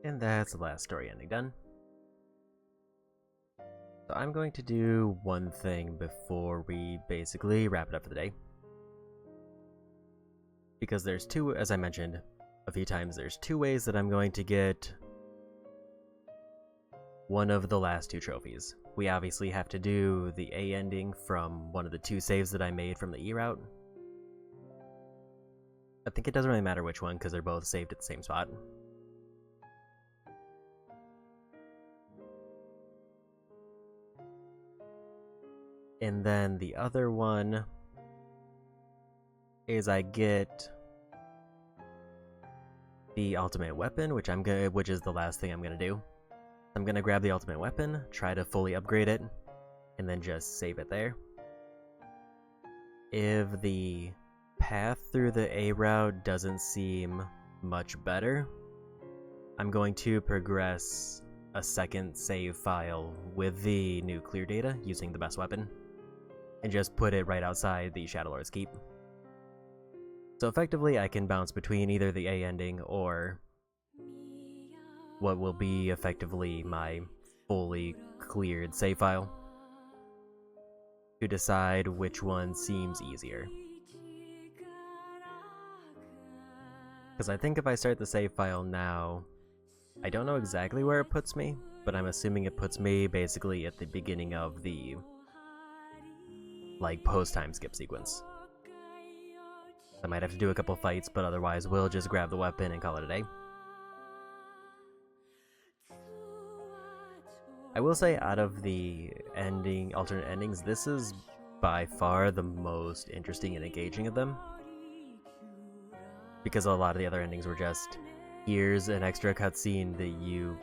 And that's the last story ending done. So I'm going to do one thing before we basically wrap it up for the day. Because there's two, as I mentioned a few times, there's two ways that I'm going to get one of the last two trophies. We obviously have to do the A ending from one of the two saves that I made from the E route. I think it doesn't really matter which one because they're both saved at the same spot. And then the other one is I get the ultimate weapon, which is the last thing I'm gonna do. I'm gonna grab the ultimate weapon, try to fully upgrade it, and then just save it there. If the path through the A route doesn't seem much better, I'm going to progress a second save file with the new clear data using the best weapon, and just put it right outside the Shadow Lord's Keep. So effectively, I can bounce between either the A ending or what will be effectively my fully cleared save file to decide which one seems easier. Because I think if I start the save file now, I don't know exactly where it puts me, but I'm assuming it puts me basically at the beginning of the post-time skip sequence. I might have to do a couple fights, but otherwise we'll just grab the weapon and call it a day. I will say, out of the alternate endings, this is by far the most interesting and engaging of them. Because a lot of the other endings were just, here's an extra cutscene that you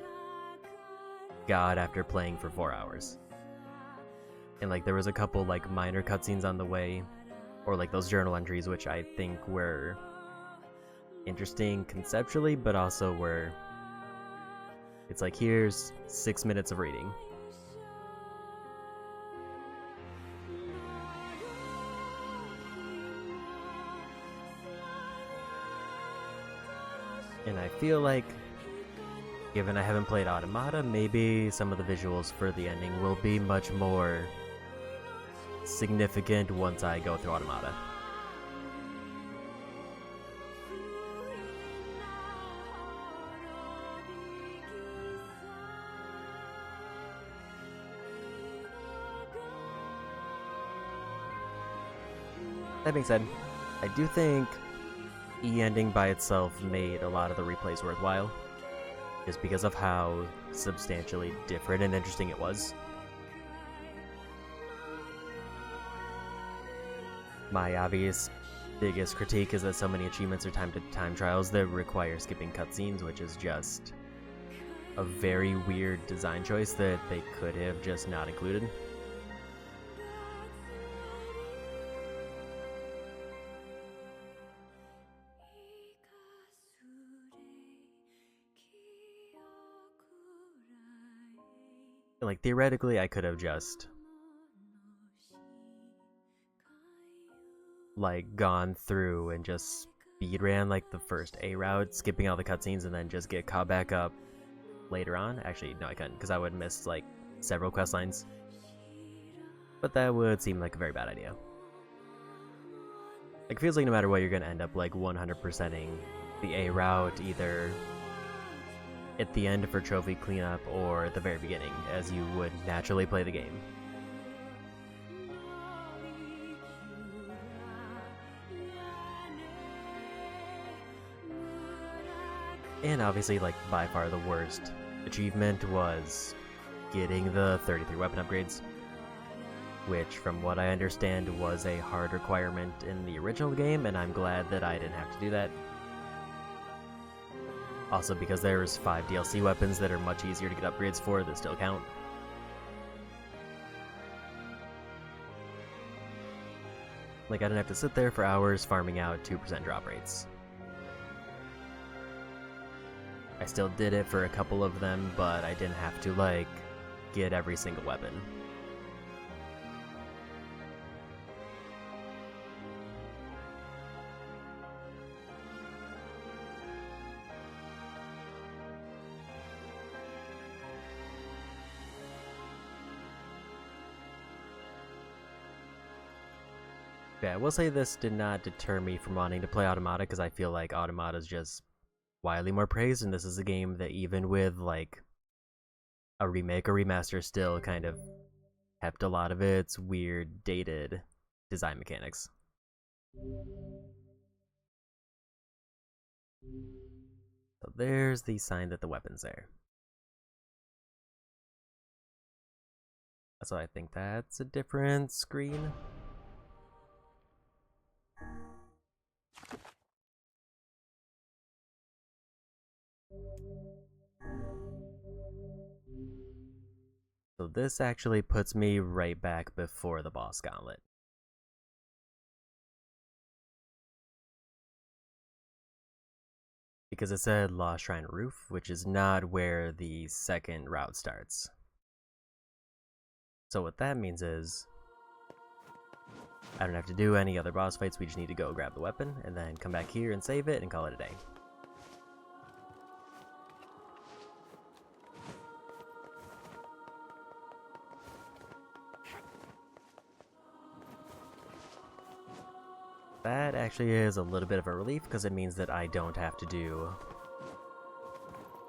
got after playing for 4 hours. And there was a couple minor cutscenes on the way, or those journal entries, which I think were interesting conceptually, but also were, it's here's 6 minutes of reading. And I feel like, given I haven't played Automata, maybe some of the visuals for the ending will be much more significant once I go through Automata. That being said, I do think E ending by itself made a lot of the replays worthwhile, just because of how substantially different and interesting it was. My obvious biggest critique is that so many achievements are timed to time trials that require skipping cutscenes, which is just a very weird design choice that they could have just not included. Theoretically, I could have just gone through and just speedran the first A route, skipping all the cutscenes, and then just get caught back up later on. Actually, no, I couldn't, because I would have missed several quest lines. But that would seem like a very bad idea. It feels like no matter what, you're gonna end up 100%ing the A route, either at the end for trophy cleanup or at the very beginning, as you would naturally play the game. And obviously, like, by far the worst achievement was getting the 33 weapon upgrades, which, from what I understand, was a hard requirement in the original game, and I'm glad that I didn't have to do that. Also, because there's 5 DLC weapons that are much easier to get upgrades for that still count. Like, I didn't have to sit there for hours farming out 2% drop rates. I still did it for a couple of them, but I didn't have to, like, get every single weapon. Yeah, I will say this did not deter me from wanting to play Automata, because I feel like Automata is just widely more praised, and this is a game that even with, like, a remake or remaster still kind of kept a lot of its weird, dated design mechanics. So there's the sign that the weapon's there. So I think that's a different screen. So this actually puts me right back before the boss gauntlet. Because it said Lost Shrine Roof, which is not where the second route starts. So what that means is, I don't have to do any other boss fights, we just need to go grab the weapon, and then come back here and save it, and call it a day. That actually is a little bit of a relief, because it means that I don't have to do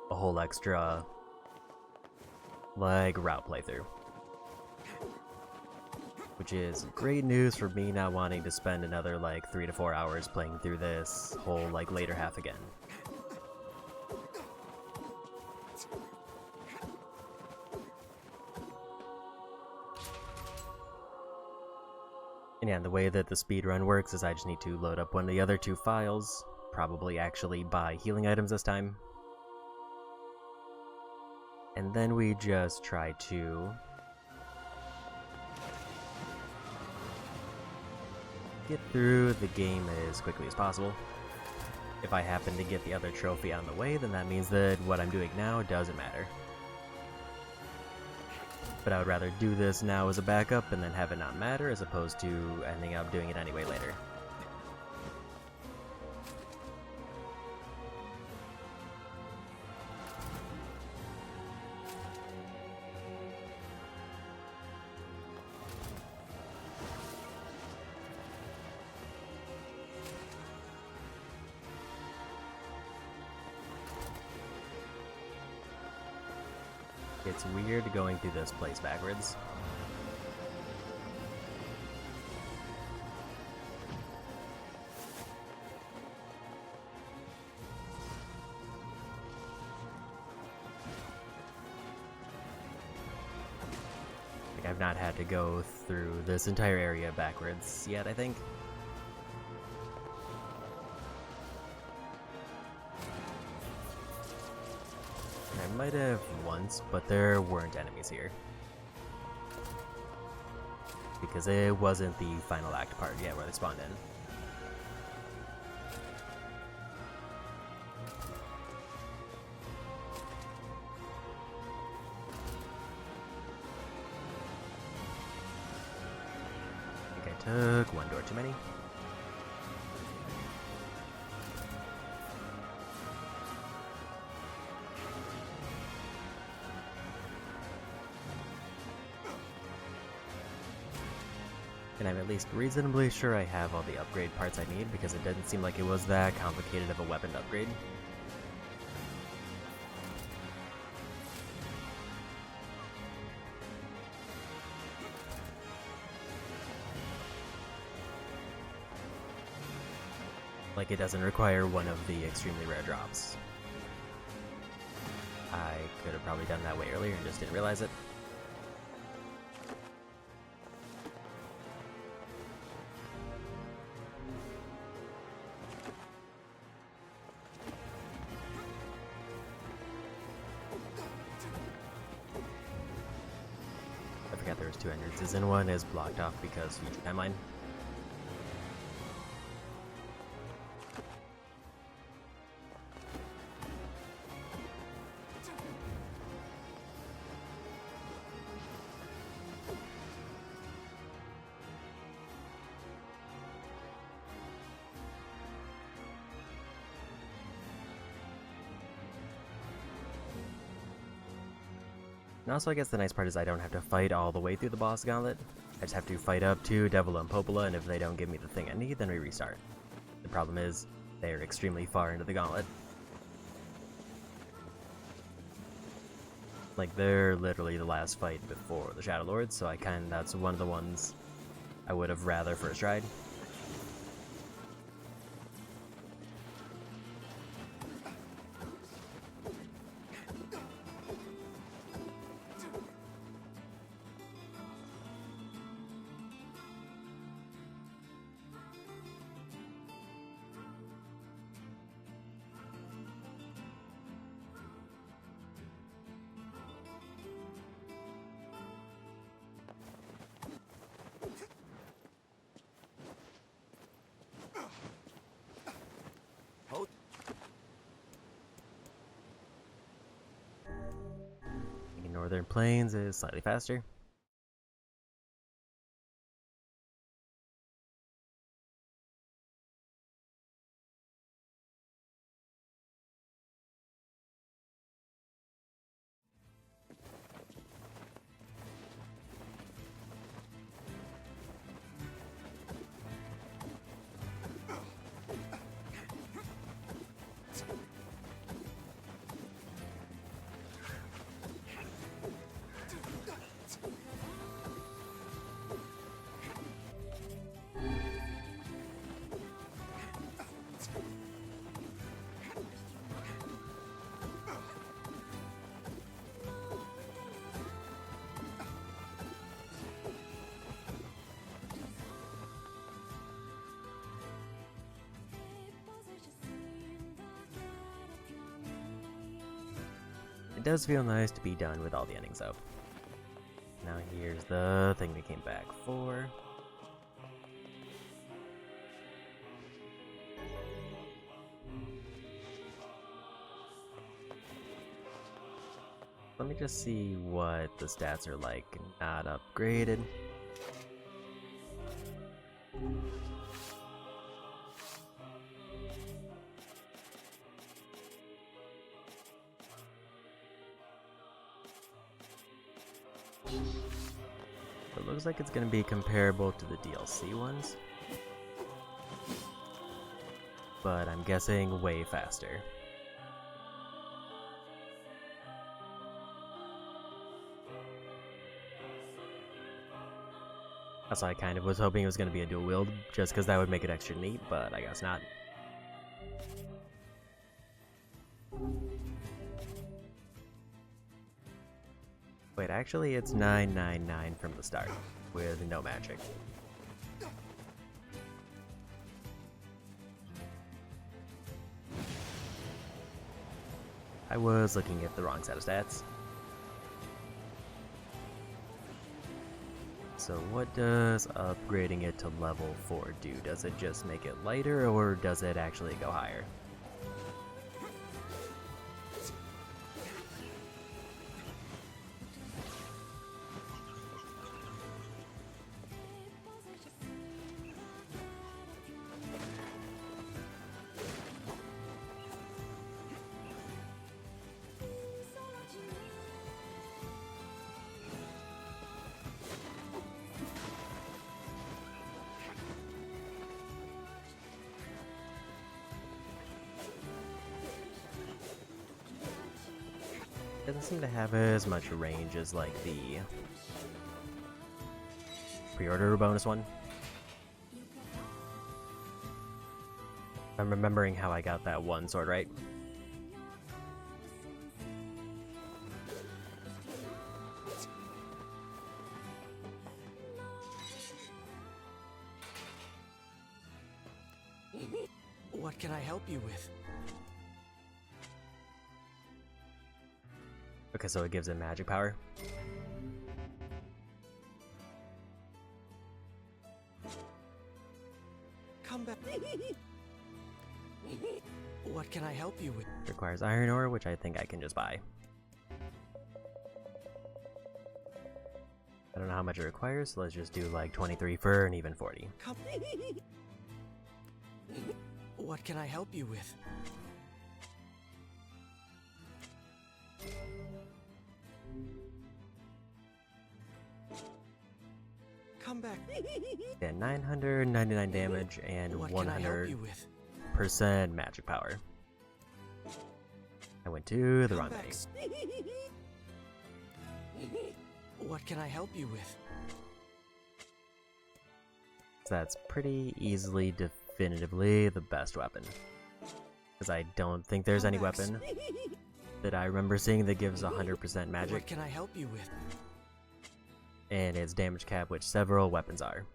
a whole extra, like, route playthrough. Which is great news for me not wanting to spend another, like, 3 to 4 hours playing through this whole, like, later half again. And yeah, the way that the speedrun works is I just need to load up one of the other 2 files, probably actually buy healing items this time. And then we just try to get through the game as quickly as possible. If I happen to get the other trophy on the way, then that means that what I'm doing now doesn't matter. But I would rather do this now as a backup and then have it not matter, as opposed to ending up doing it anyway later. It's weird going through this place backwards. Like, I've not had to go through this entire area backwards yet, I think. I might have once, but there weren't enemies here. Because it wasn't the final act part yet where they spawned in. I think I took 1 door too many. And I'm at least reasonably sure I have all the upgrade parts I need, because it didn't seem like it was that complicated of a weapon to upgrade. Like, it doesn't require one of the extremely rare drops. I could have probably done that way earlier and just didn't realize it. I forgot there was 2 entrances and one is blocked off because future timeline. And also, I guess the nice part is I don't have to fight all the way through the boss gauntlet. I just have to fight up to Devil and Popola, and if they don't give me the thing I need, then we restart. The problem is, they're extremely far into the gauntlet. Like, they're literally the last fight before the Shadow Lords, so that's one of the ones I would have rather first tried. Northern Plains is slightly faster. It does feel nice to be done with all the endings though. Now here's the thing we came back for. Let me just see what the stats are like. Not upgraded. It looks like it's going to be comparable to the DLC ones, but I'm guessing way faster. Also, I kind of was hoping it was going to be a dual wield, just because that would make it extra neat, but I guess not. Wait, actually it's 999 from the start, with no magic. I was looking at the wrong set of stats. So what does upgrading it to level 4 do? Does it just make it lighter, or does it actually go higher? Doesn't seem to have as much range as like the pre-order bonus one. I'm remembering how I got that one sword right. can I help you with? Okay, so it gives it magic power. Come back. What can I help you with? Requires iron ore, which I think I can just buy. I don't know how much it requires, so let's just do like 23 for an even 40. Come. What can I help you with? Come back. Yeah, 999 damage and What can I help you with? 100% magic power. I went to the wrong base. What can I help you with? So that's pretty easily, definitively the best weapon. Because I don't think there's any weapon that I remember seeing that gives 100% magic. What can I help you with? And its damage cap, which several weapons are.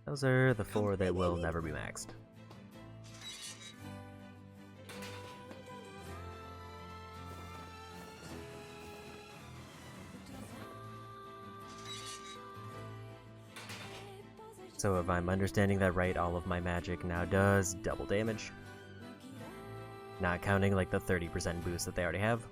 Those are the 4 that will never be maxed. So if I'm understanding that right, all of my magic now does double damage. Not counting like the 30% boost that they already have.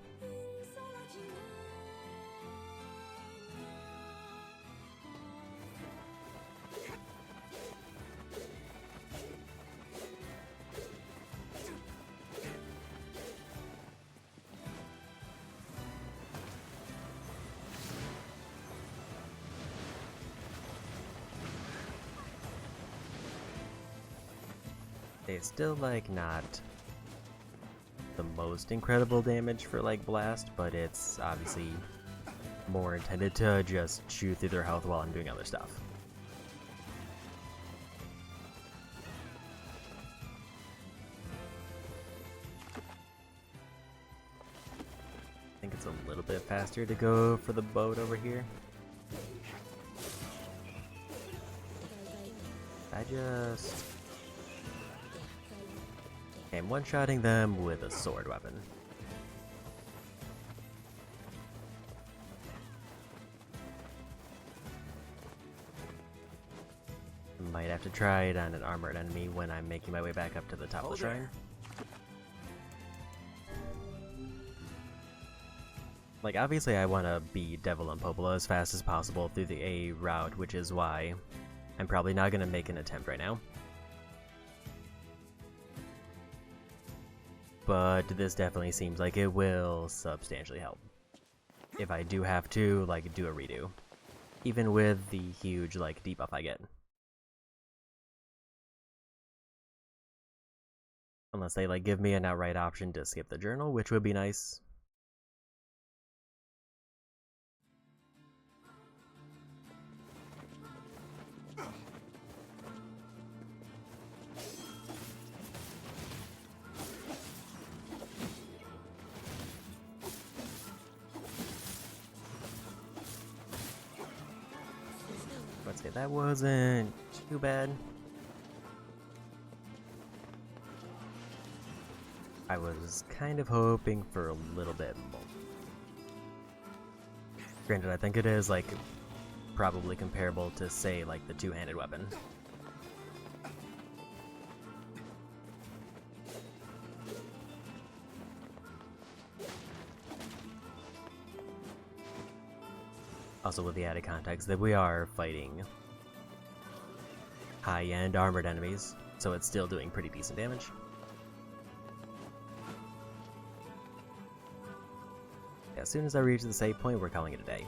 It's still like not the most incredible damage for like blast, but it's obviously more intended to just chew through their health while I'm doing other stuff. I think it's a little bit faster to go for the boat over here. I'm one-shotting them with a sword weapon. Might have to try it on an armored enemy when I'm making my way back up to the top of the shrine. Like, obviously I want to beat Devil and Popola as fast as possible through the A route, which is why I'm probably not going to make an attempt right now. But this definitely seems like it will substantially help. If I do have to, like, do a redo. Even with the huge, like, debuff I get. Unless they, like, give me an outright option to skip the journal, which would be nice. Let's say that wasn't too bad. I was kind of hoping for a little bit more. Granted, I think it is, like, probably comparable to, say, like, the two-handed weapon. Also with the added context that we are fighting high-end armored enemies, so it's still doing pretty decent damage. As soon as I reach the save point, we're calling it a day.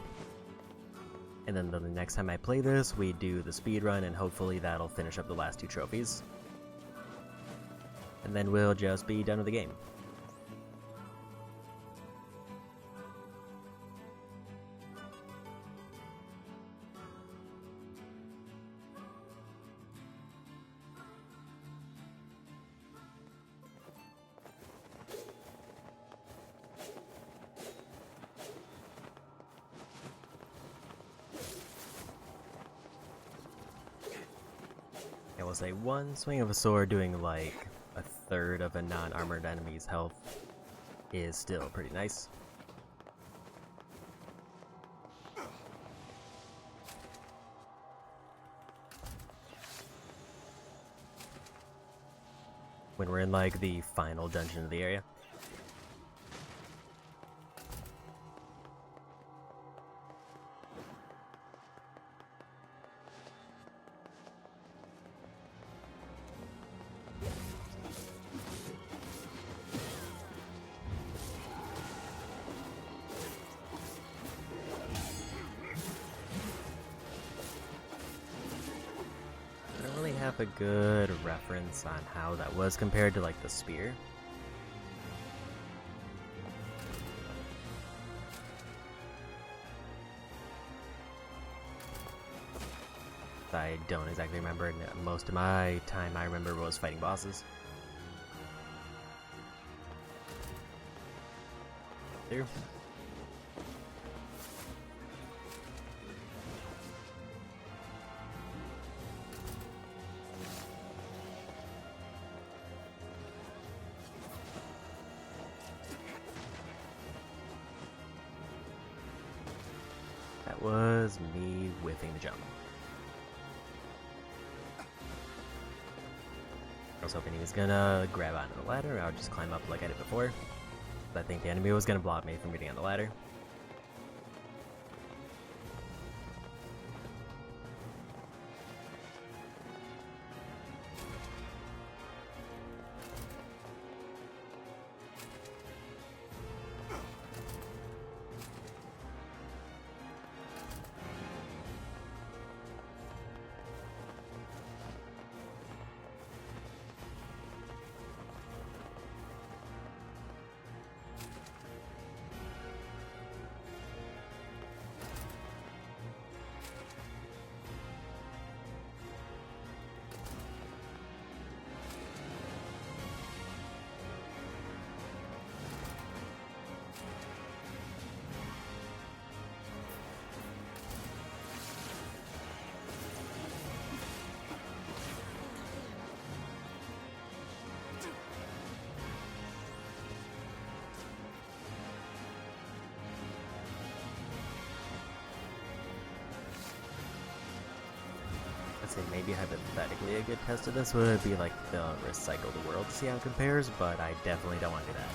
And then the next time I play this, we do the speed run, and hopefully that'll finish up the last 2 trophies. And then we'll just be done with the game. will say one swing of a sword doing like a third of a non-armored enemy's health is still pretty nice. When we're in like the final dungeon of the area. A good reference on how that was compared to like the spear. I don't exactly remember. Most of my time I remember was fighting bosses. There. That was me whiffing the jump. I was hoping he was gonna grab onto the ladder. I would just climb up like I did before. But I think the enemy was gonna block me from getting on the ladder. Maybe hypothetically a good test of this would be like the recycle the world to see how it compares, but I definitely don't want to do that.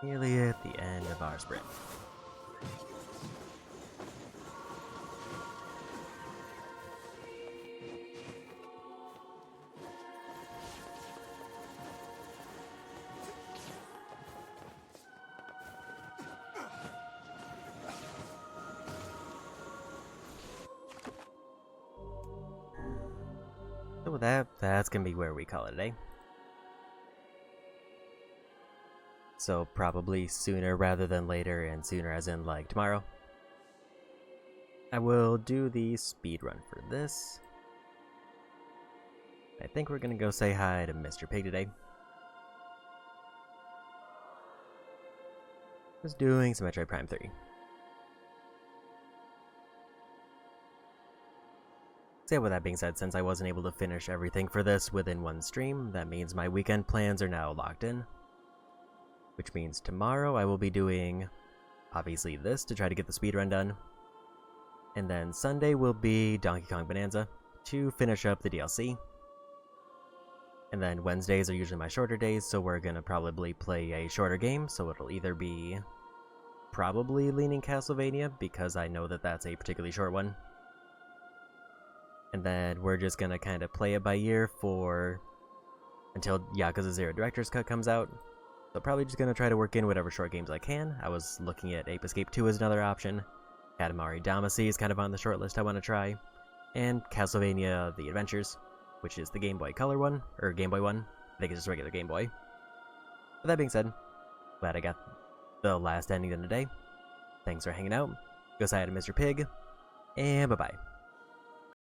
Nearly at the end of our sprint. So with that's gonna be where we call it a day. So probably sooner rather than later, and sooner as in like tomorrow. I will do the speed run for this. I think we're gonna go say hi to Mr. Pig today. Just doing some Metroid Prime 3. So with that being said, since I wasn't able to finish everything for this within one stream, that means my weekend plans are now locked in. which means tomorrow I will be doing, obviously, this to try to get the speedrun done. And then Sunday will be Donkey Kong Bonanza to finish up the DLC. And then Wednesdays are usually my shorter days, so we're gonna probably play a shorter game, so it'll either be probably leaning Castlevania, because I know that that's a particularly short one. And then we're just gonna kind of play it by ear until Yakuza 0 Director's Cut comes out. So probably just gonna try to work in whatever short games I can. I was looking at Ape Escape 2 as another option. Katamari Damacy is kind of on the short list I want to try. And Castlevania The Adventures, which is the Game Boy Color one, or Game Boy one. I think it's just regular Game Boy. With that being said, glad I got the last ending of the day. Thanks for hanging out. Go say hi to Mr. Pig, and bye-bye.